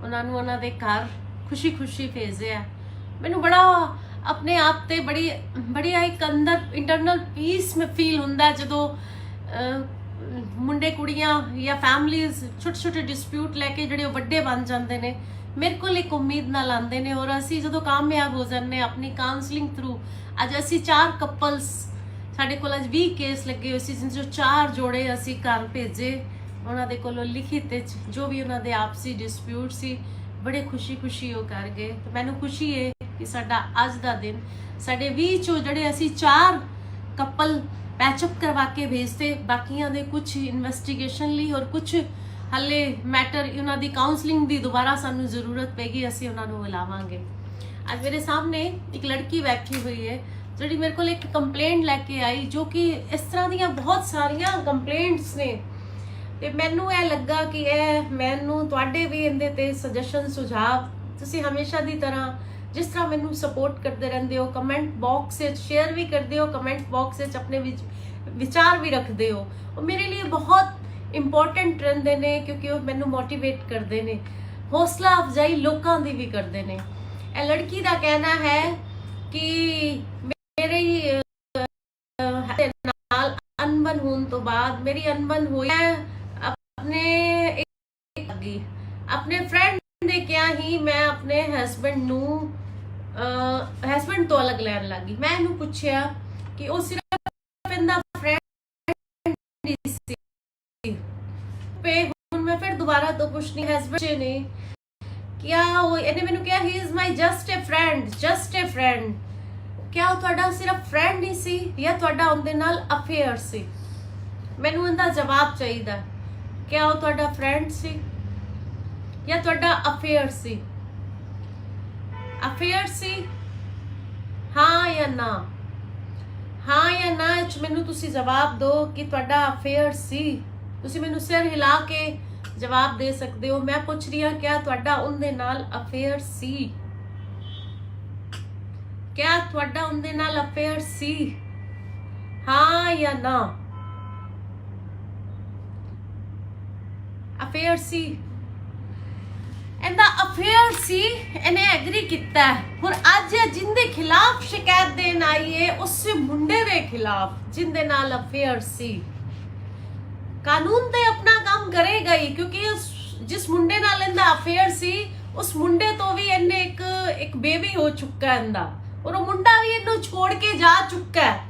Speaker 1: ਉਹਨਾਂ ਨੂੰ ਉਹਨਾਂ ਦੇ ਘਰ ਖੁਸ਼ੀ ਭੇਜਿਆ। ਮੈਨੂੰ ਬੜਾ ਆਪਣੇ ਆਪ ਤੇ ਬੜੀ ਇੱਕ ਅੰਦਰ ਇੰਟਰਨਲ ਪੀਸ ਮੈਂ ਫੀਲ ਹੁੰਦਾ ਜਦੋਂ ਮੁੰਡੇ ਕੁੜੀਆਂ ਜਾਂ ਫੈਮਲੀਜ਼ ਛੋਟੇ ਡਿਸਪਿਊਟ ਲੈ ਕੇ ਜਿਹੜੇ ਵੱਡੇ ਬਣ ਜਾਂਦੇ ਨੇ, ਮੇਰੇ ਕੋਲ ਇੱਕ ਉਮੀਦ ਨਾਲ ਆਉਂਦੇ ਨੇ ਔਰ ਅਸੀਂ ਜਦੋਂ ਕਾਮਯਾਬ ਹੋ ਜਾਂਦੇ ਆਪਣੀ ਕਾਉਂਸਲਿੰਗ ਥਰੂ। ਅੱਜ ਅਸੀਂ 4 ਕਪਲਸ, ਸਾਡੇ ਕੋਲ ਅੱਜ 20 ਕੇਸ ਲੱਗੇ ਹੋਏ ਸੀ ਜਿਸ ਜੋ 4 ਜੋੜੇ ਅਸੀਂ ਘਰ ਭੇਜੇ। ਉਹਨਾਂ ਦੇ ਕੋਲੋਂ ਲਿਖਿਤ ਵਿੱਚ ਜੋ ਵੀ ਉਹਨਾਂ ਦੇ ਆਪਸੀ ਡਿਸਪਿਊਟ ਸੀ ਬੜੇ ਖੁਸ਼ੀ ਉਹ ਕਰ ਗਏ। ਤੇ ਮੈਨੂੰ ਖੁਸ਼ੀ ਹੈ ਕਿ ਸਾਡਾ ਅੱਜ ਦਾ ਦਿਨ ਸਾਡੇ 20 ਚੋਂ ਜਿਹੜੇ ਅਸੀਂ 4 ਕਪਲ ਪੈਚਅਪ ਕਰਵਾ ਕੇ ਭੇਜਤੇ, ਬਾਕੀਆਂ ਦੇ ਕੁਝ ਇਨਵੈਸਟੀਗੇਸ਼ਨ ਲਈ ਔਰ ਕੁਝ ਹਲੇ ਮੈਟਰ ਉਹਨਾਂ ਦੀ ਕਾਉਂਸਲਿੰਗ ਦੀ ਦੁਬਾਰਾ ਸਾਨੂੰ ਜ਼ਰੂਰਤ ਪੈਗੀ, ਅਸੀਂ ਉਹਨਾਂ ਨੂੰ ਬੁਲਾਵਾਂਗੇ। ਅੱਜ ਮੇਰੇ ਸਾਹਮਣੇ ਇੱਕ ਲੜਕੀ ਬੈਠੀ ਹੋਈ ਹੈ ਜਿਹੜੀ ਮੇਰੇ ਕੋਲ ਇੱਕ ਕੰਪਲੇਂਟ ਲੈ ਕੇ ਆਈ, ਜੋ ਕਿ ਇਸ ਤਰ੍ਹਾਂ ਦੀਆਂ ਬਹੁਤ ਸਾਰੀਆਂ ਕੰਪਲੇਂਟਸ ਨੇ। ਤੇ ਮੈਨੂੰ ਇਹ ਲੱਗਾ ਕਿ ਇਹ ਮੈਨੂੰ ਤੁਹਾਡੇ ਵੀ ਇਹਦੇ ਤੇ ਸੁਜੈਸ਼ਨ ਸੁਝਾਅ ਤੁਸੀਂ ਹਮੇਸ਼ਾ ਦੀ ਤਰ੍ਹਾਂ ਜਿਸ ਤਰ੍ਹਾਂ ਮੈਨੂੰ ਸਪੋਰਟ ਕਰਦੇ ਰਹਿੰਦੇ ਹੋ, ਕਮੈਂਟ ਬਾਕਸ ਵਿੱਚ ਸ਼ੇਅਰ ਵੀ ਕਰਦੇ ਹੋ, ਕਮੈਂਟ ਬਾਕਸ ਵਿੱਚ ਆਪਣੇ ਵਿਚਾਰ ਵੀ ਰੱਖਦੇ ਹੋ, ਉਹ ਮੇਰੇ ਲਈ ਬਹੁਤ ਇੰਪੋਰਟੈਂਟ ਰਹਿੰਦੇ ਨੇ ਕਿਉਂਕਿ ਉਹ ਮੈਨੂੰ ਮੋਟੀਵੇਟ ਕਰਦੇ ਨੇ, ਹੌਸਲਾ ਅਫਜ਼ਾਈ ਲੋਕਾਂ ਦੀ ਵੀ ਕਰਦੇ ਨੇ। ਇਹ ਲੜਕੀ ਦਾ ਕਹਿਣਾ ਹੈ ਕਿ ਮੇਰੇ ਨਾਲ ਅਨਬਨ ਹੋਣ ਤੋਂ ਬਾਅਦ ਮੇਰੀ ਅਨਬਨ ਹੋਈ ਆਪਣੇ ਫਰੈਂਡ ਨੇ ਕਿਹਾ ਹੀ ਮੈਂ ਆਪਣੇ ਹਸਬੰਡ ਤੋਂ ਅਲੱਗ ਲੈਣ ਲੱਗੀ। ਮੈਂ ਇਹਨੂੰ ਪੁੱਛਿਆ ਕਿ ਉਹ ਸਿਰਫ ਇਹਦਾ ਫਰੈਂਡ ਸੀ ਪੇ, ਹੁਣ ਮੈਂ ਫਿਰ ਦੁਬਾਰਾ ਤੋਂ ਕੁਛ ਨਹੀਂ, ਹਸਬੰਡ ਨੇ ਕਿਹਾ ਇਹਨੇ ਮੈਨੂੰ ਕਿਹਾ he is my just a friend. ਕਿਆ ਉਹ ਤੁਹਾਡਾ ਸਿਰਫ ਫਰੈਂਡ ਹੀ ਸੀ ਜਾਂ ਤੁਹਾਡਾ ਉਹਦੇ ਨਾਲ ਅਫੇਅਰ ਸੀ? ਮੈਨੂੰ ਇਹਦਾ ਜਵਾਬ ਚਾਹੀਦਾ। ਕਿਆ ਉਹ ਤੁਹਾਡਾ ਫਰੈਂਡ ਸੀ ਜਾਂ ਤੁਹਾਡਾ ਅਫੇਅਰ ਸੀ? ਅਫੇਅਰ ਸੀ, ਹਾਂ ਜਾਂ ਨਾ? ਹਾਂ ਜਾਂ ਨਾ ਚ ਮੈਨੂੰ ਤੁਸੀਂ ਜਵਾਬ ਦਿਓ ਕਿ ਤੁਹਾਡਾ ਅਫੇਅਰ ਸੀ। ਤੁਸੀਂ ਮੈਨੂੰ ਸਿਰ ਹਿਲਾ ਕੇ ਜਵਾਬ ਦੇ ਸਕਦੇ ਹੋ। ਮੈਂ ਪੁੱਛ ਰਹੀ ਹਾਂ ਕਿਆ ਤੁਹਾਡਾ ਉਹਦੇ ਨਾਲ ਅਫੇਅਰ ਸੀ? ਕਿਆ ਤੁਹਾਡਾ ਉਹਦੇ ਨਾਲ ਅਫੇਅਰ ਸੀ, ਹਾਂ ਜਾਂ ਨਾ? ਅਫੇਅਰ ਸੀ, ਇਹਦਾ ਅਫੇਅਰ ਸੀ, ਇਹਨੇ ਐਗਰੀ ਕੀਤਾ। ਹੁਣ ਅੱਜ ਜਿੰਦੇ ਖਿਲਾਫ ਸ਼ਿਕਾਇਤ ਦੇਣ ਆਈ ਹੈ ਉਸ ਮੁੰਡੇ ਦੇ ਖਿਲਾਫ ਜਿੰਦੇ ਨਾਲ ਅਫੇਅਰ ਸੀ। ਕਾਨੂੰਨ ਤੇ ਆਪਣਾ ਕੰਮ ਕਰੇਗਾ ਹੀ ਕਿਉਂਕਿ ਜਿਸ ਮੁੰਡੇ ਨਾਲ ਇਹਦਾ ਅਫੇਅਰ ਸੀ ਉਸ ਮੁੰਡੇ ਤੋਂ ਵੀ ਇਹਨੇ ਇੱਕ ਬੇਬੀ ਹੋ ਚੁੱਕਾ ਇਹਦਾ, ਔਰ ਉਹ ਮੁੰਡਾ ਵੀ ਇਹਨੂੰ ਛੋੜ ਕੇ ਜਾ ਚੁੱਕਾ ਹੈ।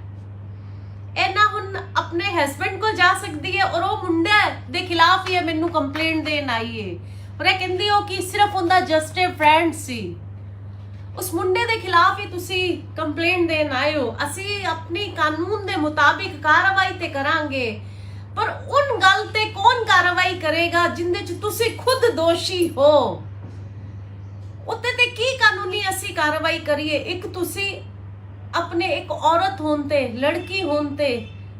Speaker 1: ਇਹਨਾਂ ਹੁਣ ਆਪਣੇ ਹਸਬੈਂਡ ਕੋਲ ਜਾ ਸਕਦੀ ਹੈ, ਔਰ ਉਹ ਮੁੰਡੇ ਦੇ ਖਿਲਾਫ ਹੀ ਮੈਨੂੰ ਕੰਪਲੇਂਟ ਦੇਣ ਆਈ ਹੈ, ਔਰ ਇਹ ਕਹਿੰਦੀ ਹੋ ਕਿ ਸਿਰਫ ਉਹਦਾ ਜਸਟ ਅ ਫਰੈਂਡ ਸੀ। ਉਸ ਮੁੰਡੇ ਦੇ ਖਿਲਾਫ ਹੀ ਤੁਸੀਂ ਕੰਪਲੇਂਟ ਦੇਣ ਆਏ ਹੋ। ਅਸੀਂ ਆਪਣੀ ਕਾਨੂੰਨ ਦੇ ਮੁਤਾਬਿਕ ਕਾਰਵਾਈ ਤੇ ਕਰਾਂਗੇ, ਪਰ ਉਨ ਗੱਲ ਤੇ ਕੌਣ ਕਾਰਵਾਈ ਕਰੇਗਾ ਜਿੰਦੇ ਚ ਤੁਸੀਂ ਖੁਦ ਦੋਸ਼ੀ ਹੋ? ਉੱਤੇ ਤੇ ਕੀ ਕਾਨੂੰਨੀ ਅਸੀਂ ਕਾਰਵਾਈ ਕਰੀਏ? ਇੱਕ ਤੁਸੀਂ ਆਪਣੇ ਇੱਕ ਔਰਤ ਹੋਣ ਤੇ, ਲੜਕੀ ਹੋਣ ਤੇ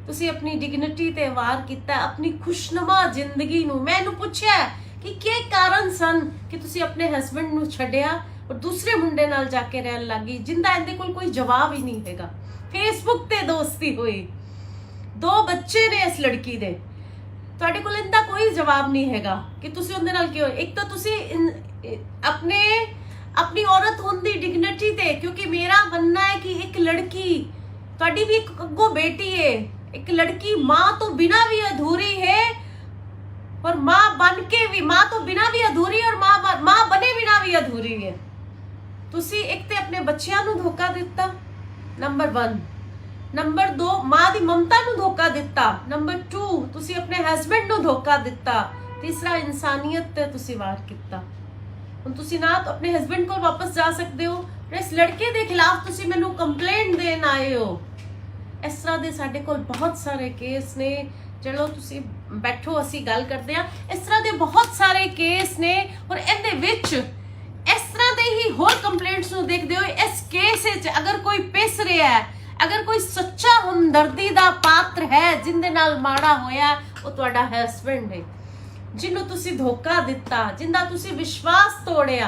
Speaker 1: ਤੁਸੀਂ ਆਪਣੀ ਡਿਗਨਿਟੀ ਤੇ ਵਾਰ ਕੀਤਾ, ਆਪਣੀ ਖੁਸ਼ਨੁਮਾ ਜ਼ਿੰਦਗੀ ਨੂੰ। ਮੈਂ ਇਹਨੂੰ ਪੁੱਛਿਆ ਕਿ ਕੀ ਕਾਰਨ ਸਨ ਕਿ ਤੁਸੀਂ ਆਪਣੇ ਹਸਬੈਂਡ ਨੂੰ ਛੱਡਿਆ ਔਰ ਦੂਸਰੇ ਮੁੰਡੇ ਨਾਲ ਜਾ ਕੇ ਰਹਿਣ ਲੱਗੀ, ਜਿੰਦਾ ਇਹਦੇ ਕੋਲ ਕੋਈ ਜਵਾਬ ਹੀ ਨਹੀਂ ਹੈਗਾ। ਫੇਸਬੁੱਕ ਤੇ ਦੋਸਤੀ ਹੋਈ, 2 ਬੱਚੇ ਨੇ ਇਸ ਲੜਕੀ ਦੇ, ਤੁਹਾਡੇ ਕੋਲ ਇਹਦਾ ਕੋਈ ਜਵਾਬ ਨਹੀਂ ਹੈਗਾ ਕਿ ਤੁਸੀਂ ਉਹਦੇ ਨਾਲ ਕਿਉਂ। ਇੱਕ ਤਾਂ ਤੁਸੀਂ अपनी औरत होने की डिग्निटी ते, क्योंकि मेरा मानना है कि एक लड़की, ਤੁਹਾਡੀ भी एक अगो बेटी है, एक लड़की माँ तो बिना भी अधूरी है और माँ बन के भी, माँ तो बिना भी अधूरी और माँ बने बिना भी अधूरी है। तुसी एक ते अपने बच्चियां नू धोखा दिता, नंबर 1। नंबर 2, माँ दी ममता नू धोखा दिता। नंबर 2, तुसी अपने हस्बैंड नू धोखा दिता। तीसरा, इंसानियत ते तुसी वार किता। ਹੁਣ ਤੁਸੀਂ ਨਾ ਤਾਂ ਆਪਣੇ ਹਸਬੈਂਡ ਕੋਲ ਵਾਪਸ ਜਾ ਸਕਦੇ ਹੋ, ਇਸ ਲੜਕੇ ਦੇ ਖਿਲਾਫ ਤੁਸੀਂ ਮੈਨੂੰ ਕੰਪਲੇਂਟ ਦੇਣ ਆਏ ਹੋ। ਇਸ ਤਰ੍ਹਾਂ ਦੇ ਸਾਡੇ ਕੋਲ ਬਹੁਤ ਸਾਰੇ ਕੇਸ ਨੇ। ਚਲੋ ਤੁਸੀਂ ਬੈਠੋ, ਅਸੀਂ ਗੱਲ ਕਰਦੇ ਹਾਂ। ਇਸ ਤਰ੍ਹਾਂ ਦੇ ਬਹੁਤ ਸਾਰੇ ਕੇਸ ਨੇ, ਔਰ ਇਹਦੇ ਵਿੱਚ ਇਸ ਤਰ੍ਹਾਂ ਦੇ ਹੀ ਹੋਰ ਕੰਪਲੇਂਟਸ ਨੂੰ ਦੇਖਦੇ ਹੋਏ ਇਸ ਕੇਸ ਵਿੱਚ ਅਗਰ ਕੋਈ ਪਿਸ ਰਿਹਾ ਹੈ, ਅਗਰ ਕੋਈ ਸੱਚਾ ਹਮਦਰਦੀ ਦਾ ਪਾਤਰ ਹੈ ਜਿੰਦੇ ਨਾਲ ਮਾੜਾ ਹੋਇਆ, ਉਹ ਤੁਹਾਡਾ ਹਸਬੈਂਡ ਹੈ, ਜਿਹਨੂੰ ਤੁਸੀਂ ਧੋਖਾ ਦਿੱਤਾ, ਜਿੰਦਾ ਤੁਸੀਂ ਵਿਸ਼ਵਾਸ ਤੋੜਿਆ,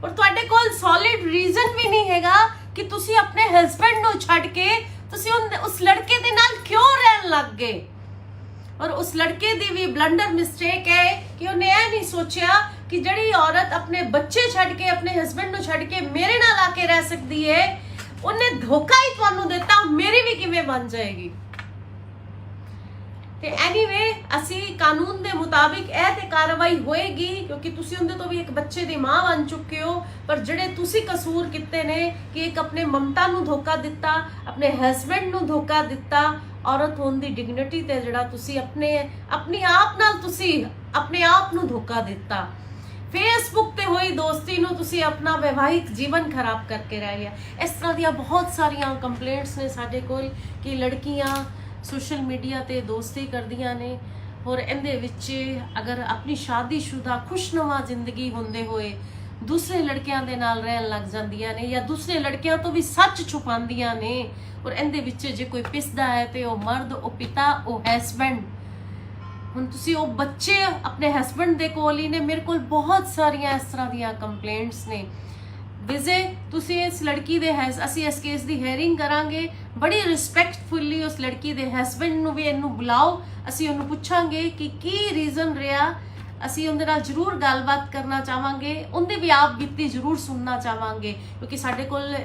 Speaker 1: ਔਰ ਤੁਹਾਡੇ ਕੋਲ ਸੋਲਿਡ ਰੀਜ਼ਨ ਵੀ ਨਹੀਂ ਹੈਗਾ ਕਿ ਤੁਸੀਂ ਆਪਣੇ ਹਸਬੈਂਡ ਨੂੰ ਛੱਡ ਕੇ ਤੁਸੀਂ ਉਸ ਲੜਕੇ ਦੇ ਨਾਲ ਕਿਉਂ ਰਹਿਣ ਲੱਗ ਗਏ। ਔਰ ਉਸ ਲੜਕੇ ਦੀ ਵੀ ਬਲੰਡਰ ਮਿਸਟੇਕ ਹੈ ਕਿ ਉਹਨੇ ਇਹ ਨਹੀਂ ਸੋਚਿਆ ਕਿ ਜਿਹੜੀ ਔਰਤ ਆਪਣੇ ਬੱਚੇ ਛੱਡ ਕੇ, ਆਪਣੇ ਹਸਬੈਂਡ ਨੂੰ ਛੱਡ ਕੇ ਮੇਰੇ ਨਾਲ ਆ ਕੇ ਰਹਿ ਸਕਦੀ ਹੈ, ਉਹਨੇ ਧੋਖਾ ਹੀ ਤੁਹਾਨੂੰ ਦਿੱਤਾ, ਮੇਰੀ ਵੀ ਕਿਵੇਂ ਬਣ ਜਾਏਗੀ। ਤੇ ਐਨੀਵੇ ਅਸੀਂ ਕਾਨੂੰਨ ਦੇ ਮੁਤਾਬਿਕ ਇਹ ਤੇ ਕਾਰਵਾਈ ਹੋਏਗੀ, ਕਿਉਂਕਿ ਤੁਸੀਂ ਉਹਦੇ ਤੋਂ ਵੀ ਇੱਕ ਬੱਚੇ ਦੀ ਮਾਂ ਬਣ ਚੁੱਕੇ ਹੋ। ਪਰ ਜਿਹੜੇ ਤੁਸੀਂ ਕਸੂਰ ਕੀਤੇ ਨੇ ਕਿ ਇੱਕ ਆਪਣੇ ਮਮਤਾ ਨੂੰ ਧੋਖਾ ਦਿੱਤਾ, ਆਪਣੇ ਹਸਬੈਂਡ ਨੂੰ ਧੋਖਾ ਦਿੱਤਾ, ਔਰਤ ਹੋਣ ਦੀ ਡਿਗਨਿਟੀ ਤੇ ਜਿਹੜਾ ਤੁਸੀਂ ਆਪਣੀ ਆਪ ਨਾਲ ਤੁਸੀਂ ਆਪਣੇ ਆਪ ਨੂੰ ਧੋਖਾ ਦਿੱਤਾ। ਫੇਸਬੁੱਕ ਤੇ ਹੋਈ ਦੋਸਤੀ ਨੂੰ ਤੁਸੀਂ ਆਪਣਾ ਵਿਵਾਹਿਕ ਜੀਵਨ ਖਰਾਬ ਕਰਕੇ ਰਹਿ ਗਿਆ। ਇਸ ਤਰ੍ਹਾਂ ਦੀਆਂ ਬਹੁਤ ਸਾਰੀਆਂ ਕੰਪਲੇਂਟਸ ਨੇ ਸਾਡੇ ਕੋਲ ਕਿ ਲੜਕੀਆਂ सोशल मीडिया ते दोस्ती करदियां ने, और इहदे विच अगर अपनी शादीशुदा खुशनुमा जिंदगी होंदे होए दूसरे लड़कियां दे नाल रहन लग जांदियां ने, या दूसरे लड़कियां तो भी सच छुपांदियां ने, और इहदे विच जे कोई पिसदा है ते ओ मर्द, ओ पिता, ओ हस्बैंड। हुण तुसीं ओ बच्चे अपने हस्बैंड दे कोल ही ने। मेरे कोल बहुत सारियां इस तरह दीयां कंप्लेंट्स ने। विजय तुसी इस लड़की दे ਅਸੀਂ ਇਸ ਕੇਸ ਦੀ ਹੈਰਿੰਗ ਕਰਾਂਗੇ, ਬੜੀ ਰਿਸਪੈਕਟਫੁਲੀ ਉਸ ਲੜਕੀ ਦੇ ਹਸਬੈਂਡ ਨੂੰ ਵੀ ਇਹਨੂੰ ਬੁਲਾਓ, ਅਸੀਂ ਉਹਨੂੰ ਪੁੱਛਾਂਗੇ ਕਿ ਕੀ ਰੀਜ਼ਨ ਰਿਹਾ। ਅਸੀਂ ਉਹਦੇ ਨਾਲ ਜ਼ਰੂਰ ਗੱਲਬਾਤ ਕਰਨਾ ਚਾਹਾਂਗੇ, ਉਹਦੇ ਵੀ ਆਪ ਬੀਤੀ ਜ਼ਰੂਰ ਸੁਣਨਾ ਚਾਹਾਂਗੇ, ਕਿਉਂਕਿ ਸਾਡੇ ਕੋਲ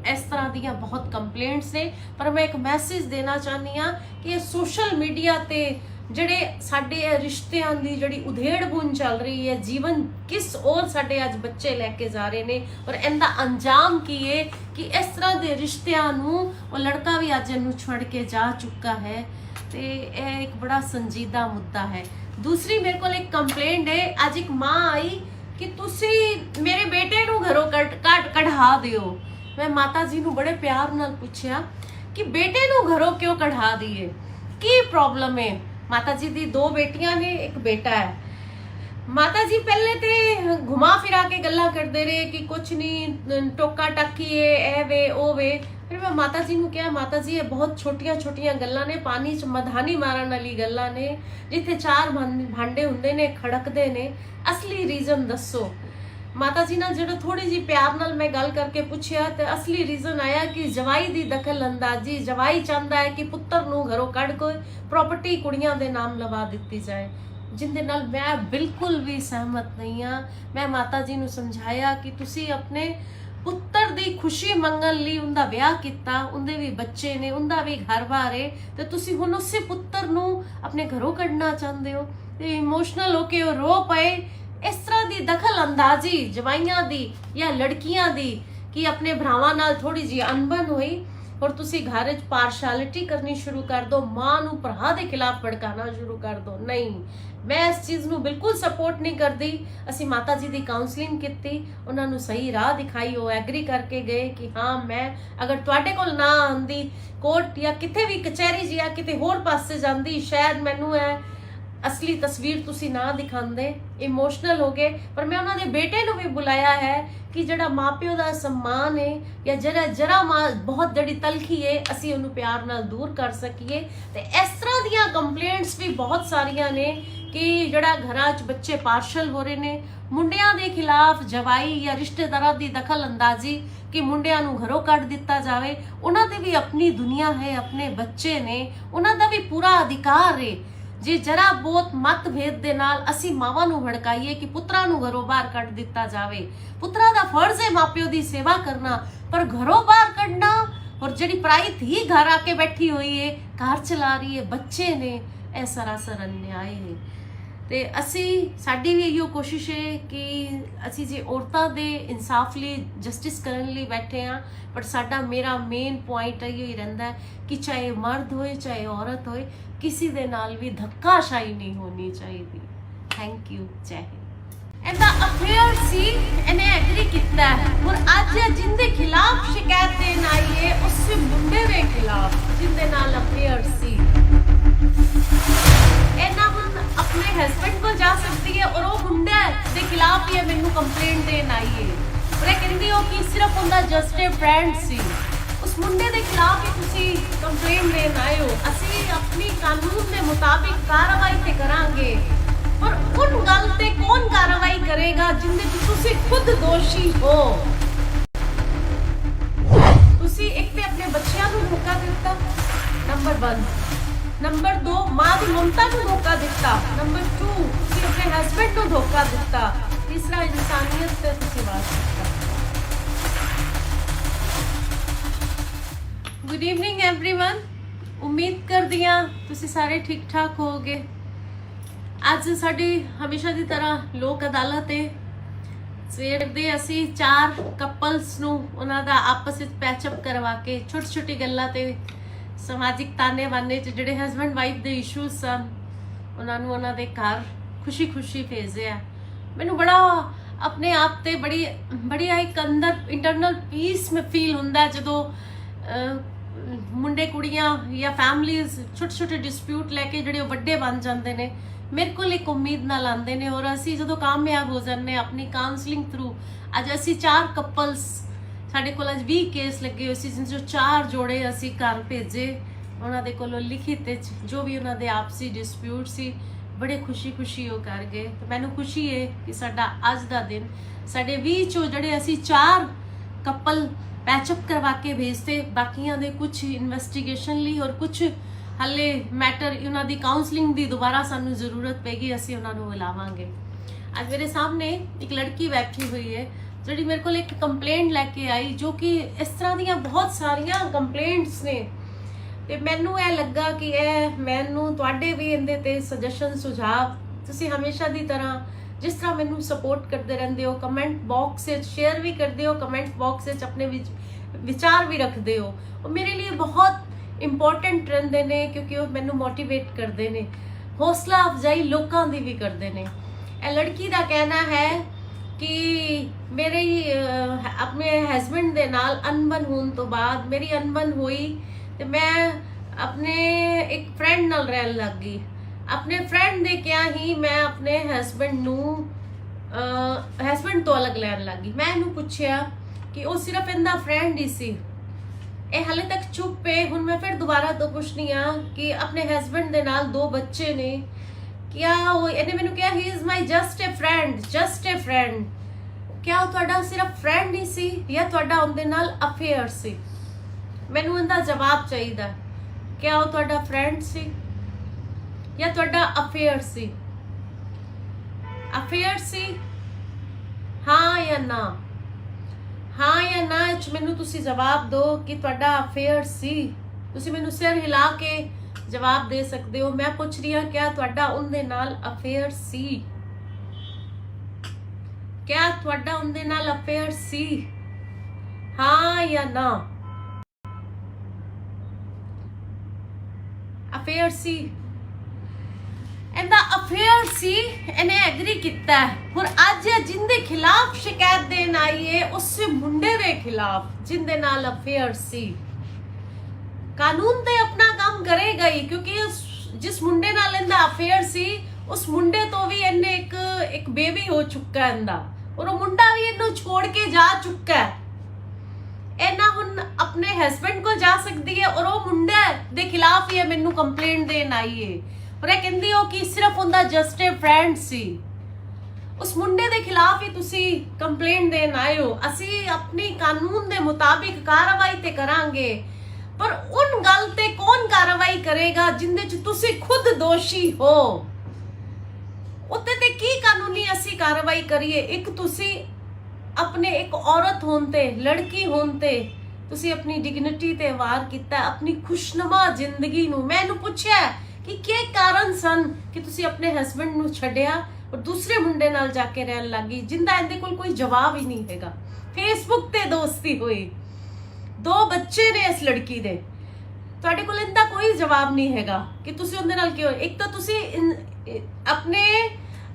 Speaker 1: ਇਸ ਤਰ੍ਹਾਂ ਦੀਆਂ ਬਹੁਤ ਕੰਪਲੇਂਟਸ ਨੇ। ਪਰ ਮੈਂ ਇੱਕ ਮੈਸੇਜ ਦੇਣਾ ਚਾਹੁੰਦੀ ਹਾਂ ਕਿ ਸੋਸ਼ਲ ਮੀਡੀਆ ਤੇ ਜਿਹੜੇ ਸਾਡੇ ਰਿਸ਼ਤਿਆਂ ਦੀ ਜਿਹੜੀ ਉਧੇੜ-ਬੁਣ ਚੱਲ ਰਹੀ ਹੈ, ਜੀਵਨ ਕਿਸ ਔਰ ਸਾਡੇ ਅੱਜ ਬੱਚੇ ਲੈ ਕੇ ਜਾ ਰਹੇ ਨੇ, ਔਰ ਇਹਦਾ ਅੰਜਾਮ ਕੀ ਹੈ ਕਿ ਇਸ ਤਰ੍ਹਾਂ ਦੇ ਰਿਸ਼ਤਿਆਂ ਨੂੰ ਉਹ ਲੜਕਾ ਵੀ ਅੱਜ ਇਹਨੂੰ ਛੱਡ ਕੇ ਜਾ ਚੁੱਕਾ ਹੈ, ਤੇ ਇਹ ਇੱਕ ਬੜਾ ਸੰਜੀਦਾ ਮੁੱਦਾ ਹੈ। ਦੂਸਰੀ ਮੇਰੇ ਕੋਲ ਇੱਕ ਕੰਪਲੇਂਟ ਹੈ। ਅੱਜ ਇੱਕ ਮਾਂ ਆਈ ਕਿ ਤੁਸੀਂ ਮੇਰੇ ਬੇਟੇ ਨੂੰ ਘਰੋਂ ਕਢਾ ਦਿਓ। ਮੈਂ ਮਾਤਾ ਜੀ ਨੂੰ ਬੜੇ ਪਿਆਰ ਨਾਲ ਪੁੱਛਿਆ ਕਿ ਬੇਟੇ ਨੂੰ ਘਰੋਂ ਕਿਉਂ ਕਢਾ ਦਈਏ, ਕੀ ਪ੍ਰੋਬਲਮ ਹੈ। माता जी दी 2 बेटियां ने, एक बेटा है। माता जी पहले ते घुमा फिरा के गल्ला करते रहे कि कुछ नहीं, टोका टाकी है, ए वे ओ वे। फिर मैं माता जी को कहा, माता जी ये बहुत छोटिया छोटिया गल्लां ने, पानी च मधानी मारन वाली गल्लां ने, जिथे 4 भांडे हुंदे ने खड़कदे ने, असली रीजन दसो। माता जी नाल जो थोड़ी जी प्यार नाल मैं गल करके पूछया तो असली रीजन आया कि जवाई दी दखल अंदाजी। जवाई चाहता है कि पुत्र नूं घरों कढ़ के प्रॉपर्टी कुड़ियां दे नाम लवा दिती जाए, जिंदे नाल मैं बिल्कुल भी सहमत नहीं हाँ। मैं माता जी नूं समझाया कि तुसी अपने पुत्र दी खुशी मंगण लई उनदा विआह कीता, उनदे भी बच्चे ने, उनदा भी घर-बार है, ते तुसी हुण उसे पुत्र नूं अपने घरों कढ़ना चाहते हो। ते इमोशनल होके रो पए इस तरह की दखल अंदाजी जवाइयां दी या लड़कियां दी कि अपने भरावां नाल थोड़ी जी अनबन हुई और तुसी घर च पार्शलिटी करनी शुरू कर दो, मां नू भरा दे खिलाफ भड़काना शुरू कर दो। नहीं, मैं इस चीज़ नू बिल्कुल सपोर्ट नहीं करती। असी माता जी की काउंसलिंग की, उन्होंने सही राह दिखाई, वो एग्री करके गए कि हाँ मैं अगर तुहाडे कोल ना आंदी कोर्ट या किते भी कचहरी जी या किते होर पासे जांदी, शायद मैनू है असली तस्वीर तुसी ना दिखांदे। इमोशनल हो गए, पर मैं उन्होंने बेटे नू भी बुलाया है कि जड़ा माँ प्यो का सम्मान है या जरा जरा माँ बहुत जड़ी तलखी है असी उन्होंने प्यार नाल दूर कर सकीए। तो इस तरह दियां कंप्लेंट्स भी बहुत सारियां ने कि जड़ा घरां च बच्चे पार्शल हो रहे ने, मुंडियां दे खिलाफ जवाई या रिश्तेदारां दी दखल अंदाजी कि मुंडियां नू घरों कढ़ दिता जाए। उन्हां दे भी अपनी दुनिया है, अपने बच्चे ने, उन्हां दा भी पूरा अधिकार है। जे जरा बहुत मतभेद दे नाल असी मावां नू भड़काइए कि पुत्रा नू घरों बाहर कढ़ दिता जावे, पुत्रा दा फर्ज है मापियो दी सेवा करना, पर घरों बाहर कढ़ना और जड़ी पराई थी घर आके बैठी हुई है, घर चला रही है, बच्चे ने, यह सरासर अन्याय है। ते असी साडी भी इहो कोशिश है कि असी जे औरतां दे इंसाफ लिए जस्टिस करन लिए बैठे हाँ, पर साडा मेरा मेन पॉइंट इहो ही रहिंदा है कि चाहे मर्द होए चाहे औरत होए, किसी दे नाल भी धक्काशाही नहीं होनी चाहिए। थैंक यू, जय हिंद। एंड द अफेयर सी इन्हें एग्री किया और अज जिंदे खिलाफ शिकायत देन आई है उस मुंडे दे खिलाफ जिंदे नाल अफेयर सी, एना हुण अपने हस्बैंड को जा सकती है और वो मुंडे दे खिलाफ ही मैनू कंप्लेंट देन आई है और ये कहंदी हो कि सिर्फ उनका जस्ट ए फ्रेंड सी, उस मुंडे के खिलाफ ही तुसी कंप्लेंट देन आए हो। असी अपनी कानून के मुताबिक कार्रवाई ते करांगे, पर उन गल ते कौन कार्रवाई करेगा जिंदे विच तुसी खुद दोषी हो। तुसी एक ते अपने बच्चियां नू धोखा दिता, नंबर 1, नंबर 2 मां दी ममता नू धोखा दिता, नंबर 2 तुसी अपने हस्बैंड नू धोखा दिता, तीसरा इंसानियत ते तुसी बात करता। गुड इवनिंग एवरीवन, उम्मीद करदी हां तुसी सारे ठीक ठाक होगे। अज साडी हमेशा की तरह लोक अदालत है। सवेर दे असी 4 कपल्स नू उन्हां दा आपस विच पैचअप करवा के छोटी छोटी गल्लां ते समाजिक ताने बाने च जिहड़े हस्बैंड वाइफ दे इशूज सन उन्हां नू उन्हां दे घर खुशी खुशी भेजिया। मैनू बड़ा अपने आप ते बड़ी एक अंदर इंटरनल पीस में फील हुंदा जदों मुंडे कुड़ियां या फैमिलीज छोटे छोटे डिस्प्यूट लैके जिहड़े वड्डे बन जाते हैं, मेरे को एक उम्मीद नाल आंदे ने और असी जो कामयाब हो जाने अपनी काउंसलिंग थ्रू। अज असी 4 कपल्स साडे कोल अज 20 केस लगे हुए सी, जिन 4 जोड़े असी घर भेजे, उन्हां दे कोलों लिखित जो भी उन्हां दे आपसी डिस्प्यूट सी बड़े खुशी खुशी हो कर गए। तो मैनू खुशी है कि साडा अज दा दिन साडे 20 चो जिहड़े असी 4 कपल पैचअप करवा के भेजते, बाकियां दे कुछ इन्वेस्टिगेशन ली और कुछ हले मैटर उन्हां दी काउंसलिंग दी दोबारा सानू जरूरत पेगी, असी उन्हां नू बुलावांगे। अज मेरे सामने एक लड़की बैठी हुई है जिहड़ी मेरे को एक कंप्लेंट लैके आई, जो कि इस तरह दी बहुत सारियां कंप्लेंट्स ने। ते मैनू यह लगा कि मैनू तुहाडे भी इहदे ते सजेशन सुझाव तुसी हमेशा दी तरह जिस तरह मैनू सपोर्ट करते रहंदे हो, कमेंट बॉक्स से शेयर भी करते हो, कमेंट बॉक्स से अपने विचार भी रखते हो, और मेरे लिए बहुत इंपॉर्टेंट रहंदे ने क्योंकि वो मैनू मोटिवेट करते हैं, हौसला अफजाई लोगों की भी करते हैं। ए लड़की का कहना है कि मेरे अपने हस्बैंड दे नाल अनबन होने तो बाद मेरी अनबन हुई तो मैं अपने एक फ्रेंड नाल रहन लग गई। अपने फ्रेंड दे क्या ही मैं अपने हस्बैंड तो अलग लैन लग गई। मैं इनू पूछया कि वो सिर्फ इनका फ्रेंड ही सी, ए हाले तक चुप है। हुण मैं फिर दोबारा तो पुछनी हाँ कि अपने हस्बैंड दे नाल 2 बच्चे ने, क्या वो इन्हें मैनू कहा he is my just a friend, क्या वो तुहाडा सिर्फ फ्रेंड ही सी या तुहाडा उनदे नाल अफेयर सी? मैनू इनका जवाब चाहिए, क्या वो तुहाडा फ्रेंड सी या तुहाडा अफेयर सी? अफेयर सी, हाँ या ना? हाँ या ना मैनू तुसी जवाब दो कि तुहाडा अफेयर सी। तुसी मैनू सिर हिला के जवाब दे सकते हो। मैं पूछ रही हाँ क्या तुहाडा उनदे नाल अफेयर सी? क्या ਤੁਹਾਡਾ ਉਹਦੇ ਨਾਲ ਅਫੇਅਰ ਸੀ? ਹਾਂ ਜਾਂ ਨਾ? ਅਫੇਅਰ ਸੀ, ਇਹਦਾ ਅਫੇਅਰ ਸੀ, ਇਹਨੇ ਐਗਰੀ ਕੀਤਾ। ਹੁਣ ਅੱਜ ਜਿੰਦੇ ਖਿਲਾਫ ਸ਼ਿਕਾਇਤ ਦੇਣ ਆਈ ਹੈ ਉਸ ਮੁੰਡੇ ਦੇ ਖਿਲਾਫ ਜਿੰਦੇ ਨਾਲ ਅਫੇਅਰ ਸੀ। ਕਾਨੂੰਨ ਤੇ ਆਪਣਾ ਕੰਮ ਕਰੇਗਾ ਹੀ, ਕਿਉਂਕਿ ਜਿਸ ਮੁੰਡੇ ਨਾਲ ਇਹਦਾ ਅਫੇਅਰ ਸੀ ਉਸ ਮੁੰਡੇ ਤੋਂ ਵੀ ਇਹਨੇ ਇੱਕ ਬੇਬੀ ਹੋ ਚੁੱਕਾ ਇਹਦਾ, ਔਰ ਉਹ ਮੁੰਡਾ ਵੀ ਇਹਨੂੰ ਛੋੜ ਕੇ ਜਾ ਚੁੱਕਾ ਹੈ। ਇਹਨਾਂ ਹੁਣ ਆਪਣੇ ਹਸਬੈਂਡ ਕੋਲ ਜਾ ਸਕਦੀ ਹੈ, ਔਰ ਉਹ ਮੁੰਡੇ ਦੇ ਖਿਲਾਫ ਹੀ ਮੈਨੂੰ ਕੰਪਲੇਂਟ ਦੇਣ ਆਈ ਹੈ। ਔਰ ਇਹ ਕਹਿੰਦੀ ਹੋ ਕਿ ਸਿਰਫ ਉਹਦਾ ਜਸਟ ਅ ਫਰੈਂਡ ਸੀ। ਉਸ ਮੁੰਡੇ ਦੇ ਖਿਲਾਫ ਹੀ ਤੁਸੀਂ ਕੰਪਲੇਂਟ ਦੇਣ ਆਏ ਹੋ। ਅਸੀਂ ਆਪਣੀ ਕਾਨੂੰਨ ਦੇ ਮੁਤਾਬਿਕ ਕਾਰਵਾਈ ਤੇ ਕਰਾਂਗੇ, ਪਰ ਉਨ ਗੱਲ ਤੇ ਕੌਣ ਕਾਰਵਾਈ ਕਰੇਗਾ ਜਿੰਦੇ ਚ ਤੁਸੀਂ ਖੁਦ ਦੋਸ਼ੀ ਹੋ? ਉੱਤੇ ਤੇ ਕੀ ਕਾਨੂੰਨੀ ਅਸੀਂ ਕਾਰਵਾਈ ਕਰੀਏ? ਇੱਕ ਤੁਸੀਂ ਆਪਣੇ ਇੱਕ ਔਰਤ ਹੋਣ ਤੇ, ਲੜਕੀ ਹੋਣ ਤੇ ਤੁਸੀਂ ਆਪਣੀ ਡਿਗਨਿਟੀ ਤੇ ਵਾਰ ਕੀਤਾ, ਆਪਣੀ ਖੁਸ਼ਨੁਮਾ ਜ਼ਿੰਦਗੀ ਨੂੰ। ਮੈਂ ਇਹਨੂੰ ਪੁੱਛਿਆ ਕਿ ਕੀ ਕਾਰਨ ਸਨ ਕਿ ਤੁਸੀਂ ਆਪਣੇ ਹਸਬੈਂਡ ਨੂੰ ਛੱਡਿਆ ਔਰ ਦੂਸਰੇ ਮੁੰਡੇ ਨਾਲ ਜਾ ਕੇ ਰਹਿਣ ਲੱਗੀ, ਜਿੰਦਾ ਇਹਦੇ ਕੋਲ ਕੋਈ ਜਵਾਬ ਹੀ ਨਹੀਂ ਹੈਗਾ। ਫੇਸਬੁੱਕ ਤੇ ਦੋਸਤੀ ਹੋਈ, 2 ਬੱਚੇ ਨੇ ਇਸ ਲੜਕੀ ਦੇ, ਤੁਹਾਡੇ ਕੋਲ ਇਹਦਾ ਕੋਈ ਜਵਾਬ ਨਹੀਂ ਹੈਗਾ ਕਿ ਤੁਸੀਂ ਉਹਦੇ ਨਾਲ ਕਿਉਂ। ਇੱਕ ਤਾਂ ਤੁਸੀਂ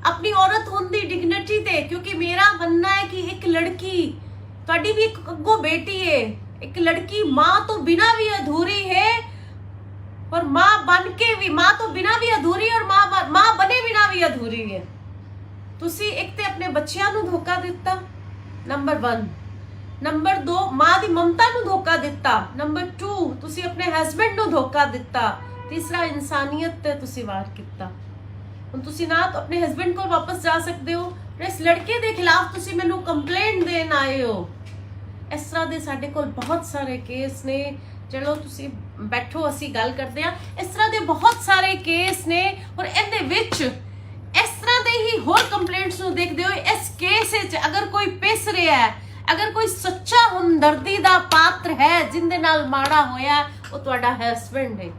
Speaker 1: ਆਪਣੀ ਔਰਤ ਹੋਣ ਦੀ ਡਿਗਨਿਟੀ ਤੇ, ਕਿਉਂਕਿ ਮੇਰਾ ਮੰਨਣਾ ਹੈ ਕਿ ਇੱਕ ਲੜਕੀ, ਤੁਹਾਡੀ ਵੀ ਇੱਕ ਅੱਗੋਂ ਬੇਟੀ ਹੈ, ਇੱਕ ਲੜਕੀ ਮਾਂ ਤੋਂ ਬਿਨਾ ਵੀ ਅਧੂਰੀ ਹੈ और माँ बन के भी, माँ तो बिना भी अधूरी और माँ बने बिना भी अधूरी है। तुसी एक ते अपने बच्चियां नू धोखा दिता, नंबर 1। नंबर 2, माँ दी ममता नू धोखा दिता। नंबर 2, तुसी अपने हस्बैंड नू धोखा दिता। तीसरा, इंसानियत ते तुसी वार किता। हुण तुसी ना तो अपने हस्बैंड को वापस जा सकते हो, इस लड़के दे खिलाफ तुसी मैनू कंप्लेंट देन आए हो। इस तरह दे साडे कोल बहुत सारे केस ने। चलो तुसी बैठो, असी गल करते हैं। इस तरह के बहुत सारे केस ने, और इहदे विच इस तरह दे ही होर कंप्लेंट्स नूं देखदे होए इस केस विच अगर कोई पिस रहा है, अगर कोई सच्चा हमदर्दी दा पात्र है जिंदे नाल माड़ा होया, वो तुहाडा हस्बैंड है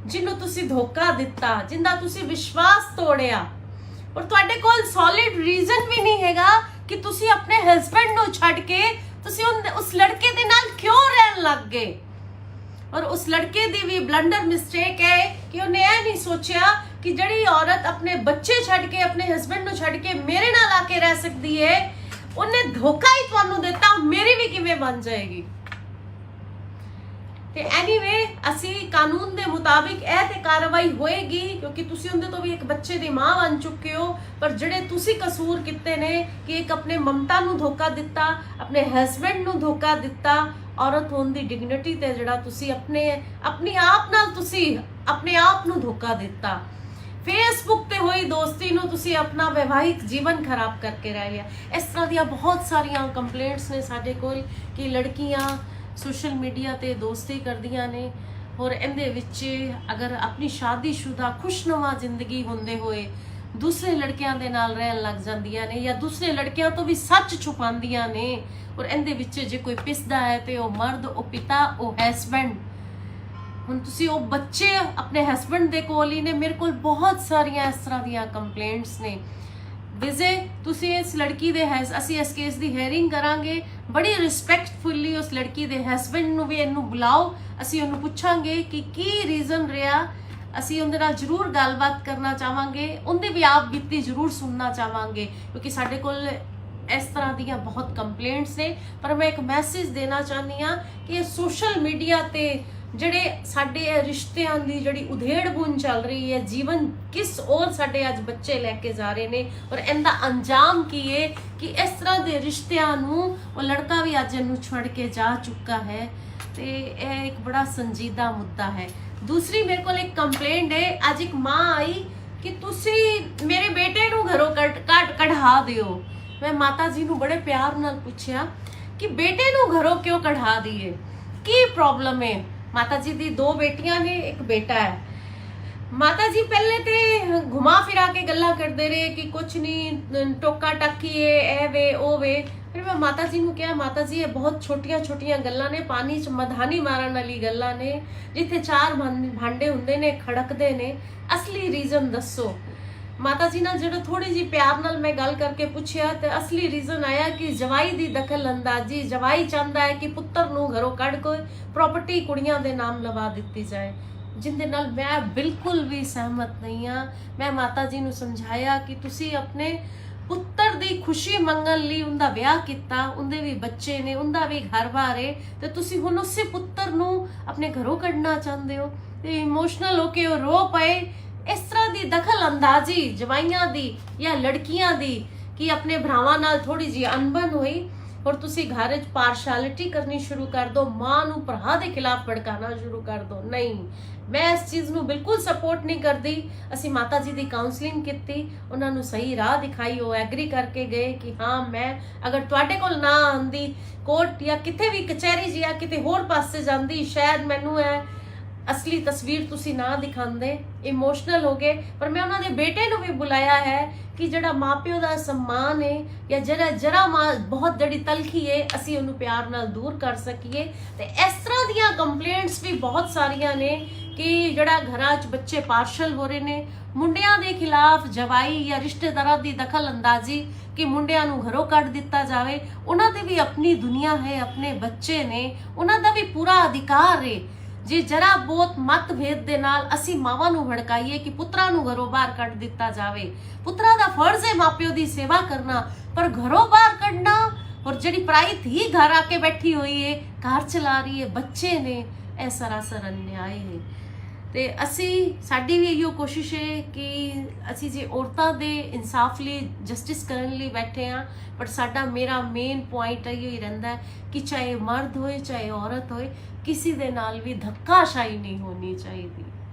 Speaker 1: जिन्हों तुसी धोखा दिता, जिंदा तुसी विश्वास तोड़िया, और तुहाडे कोल सॉलिड रीजन भी नहीं हैगा कि तुसी अपने हस्बैंड नूं छड्ड के तुसी उस लड़के दे नाल क्यों रहन लग गए। और उस लड़के दी भी ब्लंडर मिस्टेक है कि उन्हें यह नहीं सोचा कि जड़ी औरत अपने बच्चे छड़ के, अपने हस्बैंड नूं छड़ के मेरे नाल आके रह सकती है, उन्हें धोखा ही तुहानूं दिता, मेरी भी किवें बन जाएगी। ते एनीवे असी कानून दे मुताबिक ए ते कार्रवाई होएगी, क्योंकि तुसी उनदे तो भी एक बच्चे दी मां बन चुके हो। पर जड़े तुसी कसूर किते ने कि एक अपने ममता नूं धोखा दिता, अपने हस्बैंड नूं धोखा दिता, औरत होने की डिगनिटी ते जड़ा तुसी अपनी आप नाल तुसी अपने आप नूं धोखा दिता। फेसबुक ते होई दोस्ती नूं तुसी अपना वैवाहिक जीवन खराब करके रह लिया। इस तरह दी बहुत सारियां कंप्लेंट्स ने साडे कोल कि लड़कियां सोशल मीडिया ते दोस्ती करदियां ने, और इहदे विच अगर अपनी शादीशुदा खुशनुमा जिंदगी होंदे होए दूसरे लड़कियां दे नाल रहन लग जांदियां ने, या दूसरे लड़कियां तो भी सच छुपांदियां ने, और इहदे विच जे कोई पिसदा है ते ओ मर्द, ओ पिता, ओ हस्बैंड। हुण तुसी ओ बच्चे अपने हस्बैंड दे कोल ही ने। मेरे कोल बहुत सारियां इस तरह दियां कंप्लेंट्स ने। विजय तुसी इस लड़की दे असी इस केस दी हेयरिंग करांगे, बड़ी रिस्पैक्टफुली उस लड़की दे हस्बैंड नूं भी इहनूं बुलाओ, असी उहनूं पुछांगे कि की रीजन रहा। असी उहदे नाल जरूर गलबात करना चाहांगे, उहदी भी आप बीती जरूर सुनना चाहांगे, क्योंकि साडे कोल इस तरह दी बहुत कंप्लेंट्स ने। पर मैं एक मैसेज देना चाहनी हाँ कि सोशल मीडिया ते जड़े साडे रिश्तियां दी जड़ी उधेड़ बुन चल रही है, जीवन किस और साडे अज बच्चे लैके जा रहे ने, और इनका अंजाम की है कि इस तरह के रिश्तियां नूं वो लड़का भी अज इनूं छड़ के जा चुका है। तो यह एक बड़ा संजीदा मुद्दा है। दूसरी मेरे को एक कंप्लेंट है, अज एक माँ आई कि तुसी मेरे बेटे नूं घरों कढ़ा दिओ। मैं माता जी नूं बड़े प्यार नाल पूछया कि बेटे नूं घरों क्यों कढ़ा दिए, की प्रॉब्लम है। माता जी दी 2 बेटियां ने, एक बेटा है। माता जी पहले ते घुमा फिरा के गल्ला करते रहे कि कुछ नहीं, टोका टाकी है, ए वे ओ वे। फिर मैं माता जी नूं कहा, माता जी ये बहुत छोटियां छोटियां गल्लां ने, पानी च मधानी मारन वाली गल्लां ने, जिथे 4 भांडे हुंदे ने खड़कदे ने, असली रीजन दसो। ਮਾਤਾ ਜੀ ਨਾਲ ਜਿਹੜਾ ਥੋੜੀ ਜੀ ਪਿਆਰ ਨਾਲ ਮੈਂ ਗੱਲ ਕਰਕੇ ਪੁੱਛਿਆ ਤੇ ਅਸਲੀ ਰੀਜ਼ਨ ਆਇਆ ਕਿ ਜਵਾਈ ਦੀ ਦਖਲ ਅੰਦਾਜ਼ੀ, ਜਵਾਈ ਚਾਹੁੰਦਾ ਹੈ ਕਿ ਪੁੱਤਰ ਨੂੰ ਘਰੋਂ ਕੱਢ ਕੇ ਪ੍ਰਾਪਰਟੀ ਕੁੜੀਆਂ ਦੇ ਨਾਮ ਲਵਾ ਦਿੱਤੀ ਜਾਏ, ਜਿੰਦੇ ਨਾਲ ਮੈਂ ਬਿਲਕੁਲ ਵੀ ਸਹਿਮਤ ਨਹੀਂ ਹਾਂ। ਮੈਂ ਮਾਤਾ ਜੀ ਨੂੰ ਸਮਝਾਇਆ ਕਿ ਤੁਸੀਂ ਆਪਣੇ ਪੁੱਤਰ ਦੀ ਖੁਸ਼ੀ ਮੰਗਣ ਲਈ ਉਹਦਾ ਵਿਆਹ ਕੀਤਾ, ਉਹਦੇ ਵੀ ਬੱਚੇ ਨੇ, ਉਹਦਾ ਵੀ ਘਰ-ਬਾਰ ਹੈ, ਤੇ ਤੁਸੀਂ ਹੁਣ ਉਸੇ ਪੁੱਤਰ ਨੂੰ ਆਪਣੇ ਘਰੋਂ ਕੱਢਣਾ ਚਾਹੁੰਦੇ ਹੋ। ਤੇ ਇਮੋਸ਼ਨਲ ਹੋ ਕੇ ਉਹ ਰੋ ਪਏ। ਇਸ ਤਰ੍ਹਾਂ ਦੀ ਦਖਲ ਅੰਦਾਜ਼ੀ ਜਵਾਈਆਂ ਦੀ ਜਾਂ ਲੜਕੀਆਂ ਦੀ ਕਿ ਆਪਣੇ ਭਰਾਵਾਂ ਨਾਲ ਥੋੜੀ ਜਿਹੀ ਅਣਬਣ ਹੋਈ और तुसी घर च पार्शलिटी करनी शुरू कर दो, मां नू भरा दे खिलाफ भड़काना शुरू कर दो। नहीं, मैं इस चीज़ नू बिल्कुल सपोर्ट नहीं करती। असी माता जी दी काउंसलिंग की, उन्होंने सही राह दिखाई, वो एग्री करके गए कि हाँ मैं अगर तुहाडे कोल ना आंदी कोर्ट या किते भी कचहरी या किते होर पासे जांदी, शायद मैनू है असली तस्वीर तुसी ना दिखांदे। इमोशनल हो गए। पर मैं उन्होंने बेटे नू भी बुलाया है कि जड़ा माँ प्यो का सम्मान है या जरा बहुत जड़ी तलखी है, असी उन्हें प्यार नाल दूर कर सकीए। तो इस तरह दियां कंप्लेंट्स भी बहुत सारियां ने कि जड़ा घरां च बच्चे पार्शल हो रहे ने, मुंडियां दे खिलाफ जवाई या रिश्तेदारां दी दखल अंदाजी कि मुंडियां नू घरों कढ दिता जावे। उन्हां दे भी अपनी दुनिया है, अपने बच्चे ने, उन्हां दा भी पूरा अधिकार है। जे जरा बहुत मतभेद दे नाल असी मावां नू भड़काईए कि पुत्रा नू घरों बाहर कढ दिता जावे। पुत्रा दा फर्ज है मापियो दी सेवा करना, पर घरों बाहर कढना और जिहड़ी पराई धी घर आके बैठी हुई है, घर चला रही है, बच्चे ने, यह सरासर अन्याय है। ते असी साडी भी इहो कोशिश है कि असी जे औरतां दे इंसाफ लई जस्टिस करन लई बैठे हाँ, पर साडा मेरा मेन पॉइंट इहो ही रहिंदा है कि चाहे मर्द होए चाहे औरत होए, किसी दे नाल भी धक्काशाही नहीं होनी चाहिए।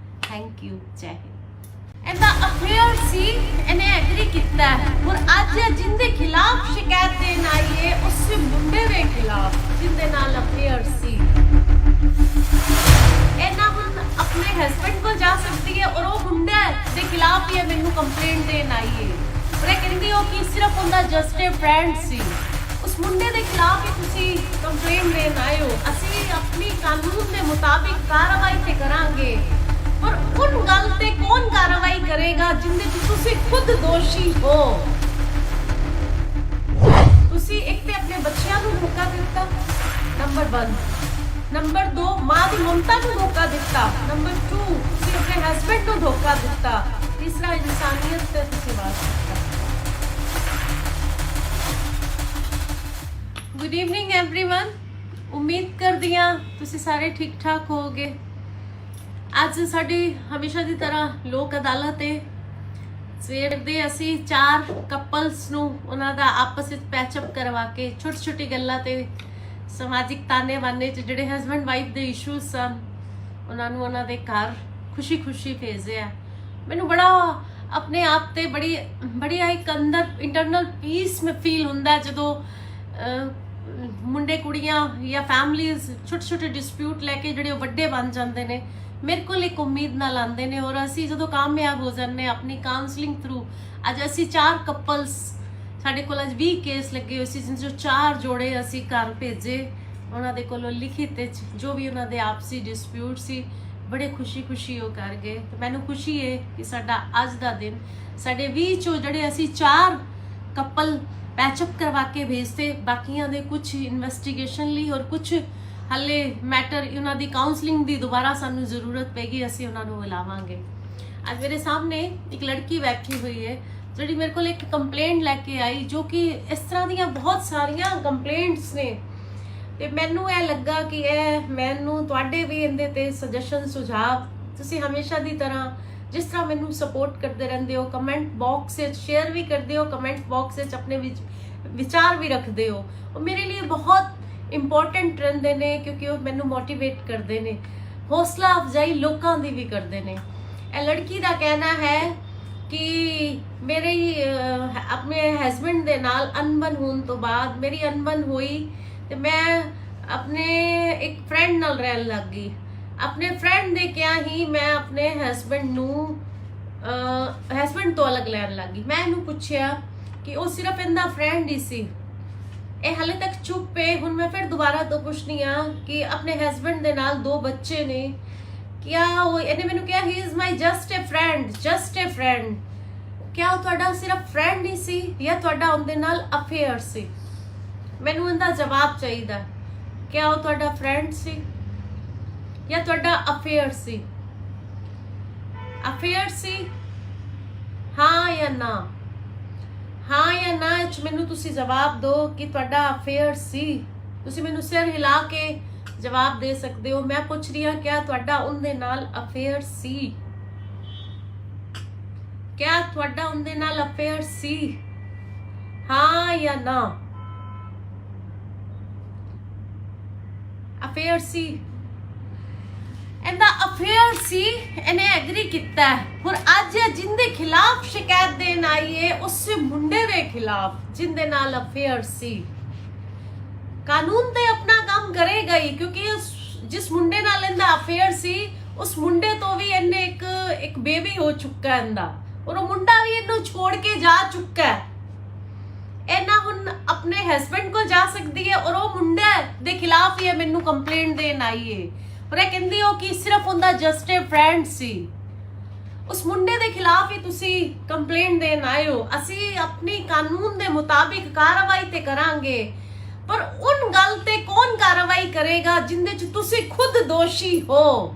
Speaker 1: थैंक यू, जय हिंद। ਇਹਦਾ ਅਫੇਅਰ ਸੀ, ਇਹਨੇ ਐਗਰੀ ਕੀਤਾ ਔਰ ਅੱਜ ਜਿੰਦੇ ਖਿਲਾਫ ਸ਼ਿਕਾਇਤ ਦੇਣ ਆਈ ਹੈ ਉਸ ਮੁੰਡੇ ਦੇ ਖਿਲਾਫ ਜਿੰਦੇ ਨਾਲ ਅਫੇਅਰ ਸੀ। ਇਹਨਾਂ ਹੁਣ ਆਪਣੇ ਹਸਬੰਡ ਕੋਲ ਜਾ ਸਕਦੀ ਹੈ ਔਰ ਉਹ ਮੁੰਡਾ ਦੇ ਖਿਲਾਫ ਹੀ ਮੈਨੂੰ ਕੰਪਲੇਂਟ ਦੇਣ ਆਈ ਹੈ। ਪਰ ਇਹ ਕਹਿੰਦੀ ਹੋ ਕਿ ਸਿਰਫ ਉਹਦਾ ਜਸਟ ਅ ਫਰੈਂਡ ਸੀ। ਉਸ ਮੁੰਡੇ ਦੇ ਖਿਲਾਫ ਹੀ ਤੁਸੀਂ ਕੰਪਲੇਂਟ ਦੇਣ ਆਏ ਹੋ। ਅਸੀਂ ਆਪਣੀ ਕਾਨੂੰਨ ਦੇ ਮੁਤਾਬਿਕ ਕਾਰਵਾਈ ਤੇ ਕਰਾਂਗੇ, पर उन गल ते कौन कार्रवाई करेगा जिंदे तुसी खुद दोषी हो। तुसी एक ते अपने बच्चियां नू धोखा दिता, नंबर 1। नंबर 2, मां दी ममता नू धोखा दिता। नंबर 2, तुसी अपने हस्बैंड नू धोखा दिता। तीसरा, इंसानियत ते तुसी बात करता। गुड इवनिंग एवरीवन, उम्मीद करदी हां तुसी सारे ठीक ठाक होगे। ਅੱਜ ਸਾਡੀ ਹਮੇਸ਼ਾ ਦੀ ਤਰ੍ਹਾਂ ਲੋਕ ਅਦਾਲਤ ਹੈ। ਸਵੇਰ ਦੇ ਅਸੀਂ 4 ਕਪਲਸ ਨੂੰ ਉਹਨਾਂ ਦਾ ਆਪਸ ਵਿੱਚ ਪੈਚਅਪ ਕਰਵਾ ਕੇ ਛੋਟੀ ਛੋਟੀ ਗੱਲਾਂ ਤੇ ਸਮਾਜਿਕ ਤਾਨੇ ਬਾਨੇ ਚ ਜਿਹੜੇ ਹਸਬੈਂਡ ਵਾਈਫ ਦੇ ਇਸ਼ੂਜ਼ ਸਨ ਉਹਨਾਂ ਨੂੰ ਉਹਨਾਂ ਦੇ ਘਰ ਖੁਸ਼ੀ ਭੇਜਿਆ। ਮੈਨੂੰ ਬੜਾ ਆਪਣੇ ਆਪ ਤੇ ਬੜੀ ਇੱਕ ਅੰਦਰ ਇੰਟਰਨਲ ਪੀਸ ਮੈਂ ਫੀਲ ਹੁੰਦਾ ਜਦੋਂ ਮੁੰਡੇ ਕੁੜੀਆਂ ਜਾਂ ਫੈਮਲੀਜ਼ ਛੋਟੇ ਡਿਸਪਿਊਟ ਲੈ ਕੇ ਜਿਹੜੇ ਵੱਡੇ ਬਣ ਜਾਂਦੇ ਨੇ, ਮੇਰੇ ਕੋਲ ਇੱਕ ਉਮੀਦ ਨਾਲ ਆਉਂਦੇ ਨੇ ਔਰ ਅਸੀਂ ਜਦੋਂ ਕਾਮਯਾਬ ਹੋ ਜਾਂਦੇ ਆਪਣੀ ਕਾਉਂਸਲਿੰਗ ਥਰੂ। ਅੱਜ ਅਸੀਂ 4 ਕਪਲਸ, ਸਾਡੇ ਕੋਲ ਅੱਜ 20 ਕੇਸ ਲੱਗੇ ਹੋਏ ਸੀ, ਜਿਸ 'ਚੋਂ 4 ਜੋੜੇ ਅਸੀਂ ਘਰ ਭੇਜੇ। ਉਹਨਾਂ ਦੇ ਕੋਲੋਂ ਲਿਖਿਤ ਜੋ ਵੀ ਉਹਨਾਂ ਦੇ ਆਪਸੀ ਡਿਸਪਿਊਟ ਸੀ ਬੜੇ ਖੁਸ਼ੀ ਉਹ ਕਰ ਗਏ। ਤੇ ਮੈਨੂੰ ਖੁਸ਼ੀ ਹੈ ਕਿ ਸਾਡਾ ਅੱਜ ਦਾ ਦਿਨ ਸਾਡੇ 20 ਚੋਂ ਜਿਹੜੇ ਅਸੀਂ 4 ਕਪਲ ਪੈਚਅਪ ਕਰਵਾ ਕੇ ਭੇਜਤੇ, ਬਾਕੀਆਂ ਦੇ ਕੁਝ ਇਨਵੈਸਟੀਗੇਸ਼ਨ ਲਈ ਔਰ ਕੁਝ ਹਲੇ ਮੈਟਰ ਉਹਨਾਂ ਦੀ ਕਾਉਂਸਲਿੰਗ ਦੀ ਦੁਬਾਰਾ ਸਾਨੂੰ ਜ਼ਰੂਰਤ ਪੈਗੀ, ਅਸੀਂ ਉਹਨਾਂ ਨੂੰ ਬੁਲਾਵਾਂਗੇ। ਅੱਜ ਮੇਰੇ ਸਾਹਮਣੇ ਇੱਕ ਲੜਕੀ ਬੈਠੀ ਹੋਈ ਹੈ ਜਿਹੜੀ ਮੇਰੇ ਕੋਲ ਇੱਕ ਕੰਪਲੇਂਟ ਲੈ ਕੇ ਆਈ, ਜੋ ਕਿ ਇਸ ਤਰ੍ਹਾਂ ਦੀਆਂ ਬਹੁਤ ਸਾਰੀਆਂ ਕੰਪਲੇਂਟਸ ਨੇ। ਤੇ ਮੈਨੂੰ ਇਹ ਲੱਗਾ ਕਿ ਇਹ ਮੈਨੂੰ ਤੁਹਾਡੇ ਵੀ ਇਹਦੇ ਤੇ ਸੁਜੈਸ਼ਨ ਸੁਝਾਅ ਤੁਸੀਂ ਹਮੇਸ਼ਾ ਦੀ ਤਰ੍ਹਾਂ ਜਿਸ ਤਰ੍ਹਾਂ ਮੈਨੂੰ ਸਪੋਰਟ ਕਰਦੇ ਰਹਿੰਦੇ ਹੋ, ਕਮੈਂਟ ਬਾਕਸ ਵਿੱਚ ਸ਼ੇਅਰ ਵੀ ਕਰਦੇ ਹੋ, ਕਮੈਂਟ ਬਾਕਸ ਵਿੱਚ ਆਪਣੇ ਵਿਚਾਰ ਵੀ ਰੱਖਦੇ ਹੋ, ਉਹ ਮੇਰੇ ਲਈ ਬਹੁਤ ਇੰਪੋਰਟੈਂਟ ਰਹਿੰਦੇ ਨੇ ਕਿਉਂਕਿ ਉਹ ਮੈਨੂੰ ਮੋਟੀਵੇਟ ਕਰਦੇ ਨੇ, ਹੌਸਲਾ ਅਫਜ਼ਾਈ ਲੋਕਾਂ ਦੀ ਵੀ ਕਰਦੇ ਨੇ। ਇਹ ਲੜਕੀ ਦਾ ਕਹਿਣਾ ਹੈ ਕਿ ਮੇਰੇ ਆਪਣੇ ਹਸਬੈਂਡ ਦੇ ਨਾਲ ਅਨਬਨ ਹੋਣ ਤੋਂ ਬਾਅਦ ਮੇਰੀ ਅਨਬਨ ਹੋਈ ਤੇ ਮੈਂ ਆਪਣੇ ਇੱਕ ਫਰੈਂਡ ਨਾਲ ਰਹਿਣ ਲੱਗ ਗਈ। ਆਪਣੇ ਫਰੈਂਡ ਦੇ ਕਿਹਾ ਹੀ ਮੈਂ ਆਪਣੇ ਹਸਬੈਂਡ ਤੋਂ ਅਲੱਗ ਲੈਣ ਲੱਗ ਗਈ। ਮੈਂ ਇਹਨੂੰ ਪੁੱਛਿਆ ਕਿ ਉਹ ਸਿਰਫ ਇਹਦਾ ਫਰੈਂਡ ਹੀ ਸੀ। ਇਹ ਹਾਲੇ ਤੱਕ ਚੁੱਪ ਹੈ। ਹੁਣ ਮੈਂ ਫਿਰ ਦੁਬਾਰਾ ਤੋਂ ਪੁੱਛਣੀ ਆ ਕਿ ਆਪਣੇ ਹਸਬੈਂਡ ਦੇ ਨਾਲ 2 ਬੱਚੇ ਨੇ, ਕਿਆ ਉਹ ਇਹਨੇ ਮੈਨੂੰ ਕਿਹਾ he is my just a friend क्या ਉਹ ਤੁਹਾਡਾ ਸਿਰਫ ਫਰੈਂਡ ਹੀ ਸੀ ਜਾਂ ਤੁਹਾਡਾ ਉਹਦੇ ਨਾਲ ਅਫੇਅਰ ਸੀ? ਮੈਨੂੰ ਇਹਦਾ ਜਵਾਬ ਚਾਹੀਦਾ। क्या ਉਹ ਤੁਹਾਡਾ ਫਰੈਂਡ ਸੀ ਜਾਂ ਤੁਹਾਡਾ ਅਫੇਅਰ ਸੀ? ਅਫੇਅਰ ਸੀ, ਹਾਂ ਜਾਂ ਨਾ? ਹਾਂ ਜਾਂ ਨਾ ਚ ਮੈਨੂੰ ਤੁਸੀਂ ਜਵਾਬ ਦਿਓ ਕਿ ਤੁਹਾਡਾ ਅਫੇਅਰ ਸੀ। ਤੁਸੀਂ ਮੈਨੂੰ ਸਿਰ ਹਿਲਾ ਕੇ ਜਵਾਬ ਦੇ ਸਕਦੇ ਹੋ। ਮੈਂ ਪੁੱਛ ਰਹੀ ਹਾਂ ਕਿਆ ਤੁਹਾਡਾ ਉਹਦੇ ਨਾਲ ਅਫੇਅਰ ਸੀ? ਕਿਆ ਤੁਹਾਡਾ ਉਹਦੇ ਨਾਲ ਅਫੇਅਰ ਸੀ? ਹਾਂ ਜਾਂ ਨਾ? ਅਫੇਅਰ ਸੀ, ਇਹਦਾ ਅਫੇਅਰ ਸੀ, ਇਹਨੇ ਐਗਰੀ ਕੀਤਾ। ਹੁਣ ਅੱਜ ਜਿੰਦੇ ਖਿਲਾਫ ਸ਼ਿਕਾਇਤ ਦੇਣ ਆਈ ਹੈ ਉਸੇ ਮੁੰਡੇ ਦੇ ਖਿਲਾਫ ਜਿੰਦੇ ਨਾਲ ਅਫੇਅਰ ਸੀ। ਕਾਨੂੰਨ ਤੇ ਆਪਣਾ ਕੰਮ ਕਰੇਗਾ ਹੀ, ਕਿਉਂਕਿ ਜਿਸ ਮੁੰਡੇ ਨਾਲ ਇਹਦਾ ਅਫੇਅਰ ਸੀ ਉਸ ਮੁੰਡੇ ਤੋਂ ਵੀ ਇਹਨੇ ਇੱਕ ਬੇਬੀ ਹੋ ਚੁੱਕਾ ਇਹਦਾ, ਔਰ ਉਹ ਮੁੰਡਾ ਵੀ ਇਹਨੂੰ ਛੋੜ ਕੇ ਜਾ ਚੁੱਕਾ ਹੈ। ਇਹਨਾਂ ਹੁਣ ਆਪਣੇ ਹਸਬੈਂਡ ਕੋਲ ਜਾ ਸਕਦੀ ਹੈ ਔਰ ਉਹ ਮੁੰਡੇ ਦੇ ਖਿਲਾਫ ਹੀ ਮੈਨੂੰ ਕੰਪਲੇਂਟ ਦੇਣ ਆਈ ਹੈ। ਔਰ ਇਹ ਕਹਿੰਦੀ ਹੋ ਕਿ ਸਿਰਫ ਉਹਦਾ ਜਸਟ ਅ ਫਰੈਂਡ ਸੀ। ਉਸ ਮੁੰਡੇ ਦੇ ਖਿਲਾਫ ਹੀ ਤੁਸੀਂ ਕੰਪਲੇਂਟ ਦੇਣ ਆਏ ਹੋ। ਅਸੀਂ ਆਪਣੀ ਕਾਨੂੰਨ ਦੇ ਮੁਤਾਬਿਕ ਕਾਰਵਾਈ ਤੇ ਕਰਾਂਗੇ, ਪਰ ਉਨ ਗੱਲ ਤੇ ਕੌਣ ਕਾਰਵਾਈ ਕਰੇਗਾ ਜਿੰਦੇ ਚ ਤੁਸੀਂ ਖੁਦ ਦੋਸ਼ੀ ਹੋ?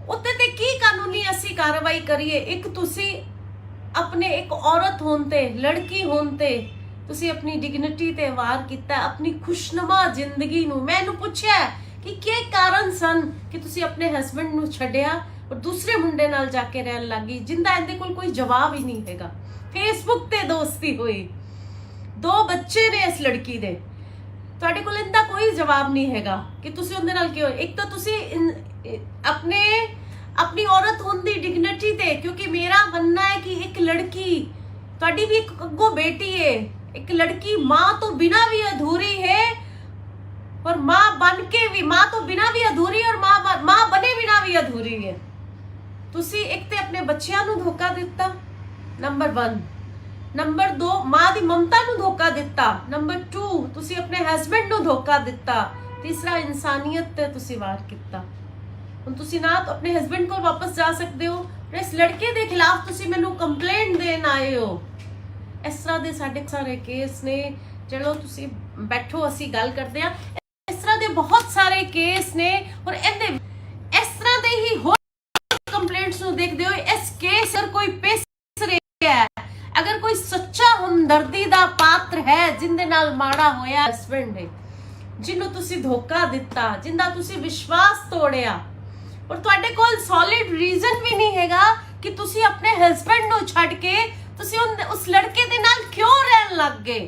Speaker 1: ਉੱਤੇ ਤੇ ਕੀ ਕਾਨੂੰਨੀ ਅਸੀਂ ਕਾਰਵਾਈ ਕਰੀਏ? ਇੱਕ ਤੁਸੀਂ अपने एक औरत होते, लड़की होते तुसी अपनी डिग्निटी ते वार किता, अपनी खुशनुमा जिंदगी नू। मैं इन्हू पूछया कि क्या कारण सन कि तुसी अपने हस्बैंड नू छड्या और दूसरे मुंडे नाल जाके रहन लगी, जिंदा इहदे कोल कोई जवाब ही नहीं हैगा। फेसबुक ते दोस्ती हुई, 2 बच्चे ने इस लड़की दे, तुहाडे कोल इहदा कोई जवाब नहीं हैगा कि तुसी उहदे नाल क्यों। एक तो तुसी अपनी औरत होने की डिग्निटी ते, क्योंकि मेरा मानना है कि एक लड़की, तुहाडी भी एक अगो बेटी है, एक लड़की माँ तो बिना भी अधूरी है और माँ बन के भी, माँ तो बिना भी अधूरी और माँ बने बिना भी अधूरी है। तुसी एक ते अपने बच्चियां नू धोखा दिता, नंबर 1। नंबर 2 माँ दी ममता नू धोखा दिता। नंबर 2 तुसी अपने हस्बैंड नू धोखा दिता। तीसरा इंसानियत ते तुसी वार किता। ਹੁਣ ਤੁਸੀਂ ਨਾ ਤਾਂ ਆਪਣੇ ਹਸਬੈਂਡ ਕੋਲ ਵਾਪਸ ਜਾ ਸਕਦੇ ਹੋ, ਇਸ ਲੜਕੇ ਦੇ ਖਿਲਾਫ ਤੁਸੀਂ ਮੈਨੂੰ ਕੰਪਲੇਂਟ ਦੇਣ ਆਏ ਹੋ। ਇਸ ਤਰ੍ਹਾਂ ਦੇ ਸਾਡੇ ਸਾਰੇ ਕੇਸ ਨੇ। ਚਲੋ ਤੁਸੀਂ ਬੈਠੋ, ਅਸੀਂ ਗੱਲ ਕਰਦੇ ਹਾਂ। ਇਸ ਤਰ੍ਹਾਂ ਦੇ ਬਹੁਤ ਸਾਰੇ ਕੇਸ ਨੇ ਔਰ ਇਹਦੇ ਇਸ ਤਰ੍ਹਾਂ ਦੇ ਹੀ ਹੋਰ ਕੰਪਲੇਂਟਸ ਨੂੰ ਦੇਖਦੇ ਹੋ। ਇਸ ਕੇਸ ਅਰ ਕੋਈ ਪਿਸ ਰਿਹਾ ਹੈ, ਅਗਰ ਕੋਈ ਸੱਚਾ ਹਮਦਰਦੀ ਦਾ ਪਾਤਰ ਹੈ ਜਿੰਦੇ ਨਾਲ ਮਾੜਾ ਹੋਇਆ ਹਸਬੈਂਡ ਹੈ, ਜਿਹਨੂੰ ਤੁਸੀਂ ਧੋਖਾ ਦਿੱਤਾ, ਜਿੰਦਾ ਤੁਸੀਂ ਵਿਸ਼ਵਾਸ ਤੋੜਿਆ, और तुहाडे कोल सॉलिड रीजन भी नहीं हैगा कि तुसी अपने हस्बैंड नू छड़ के तुसी उस लड़के दे नाल क्यों रहन लग गए।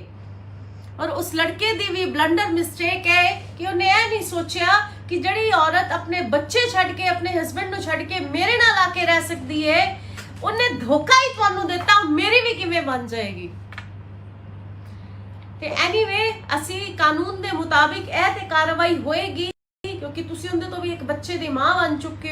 Speaker 1: और उस लड़के दी भी ब्लंडर मिस्टेक है कि उन्हें यह नहीं सोचा कि जड़ी औरत अपने बच्चे छड़ के, अपने हस्बैंड नू छड़ के मेरे नाल आके रह सकती है, उन्हें धोखा ही तुहानू दिता, मेरी भी किवें बन जाएगी। ते एनीवे असी कानून दे मुताबिक ए ते कार्रवाई होएगी, क्योंकि तुसी उनदे तो भी एक बच्चे दी मां बन चुके हो।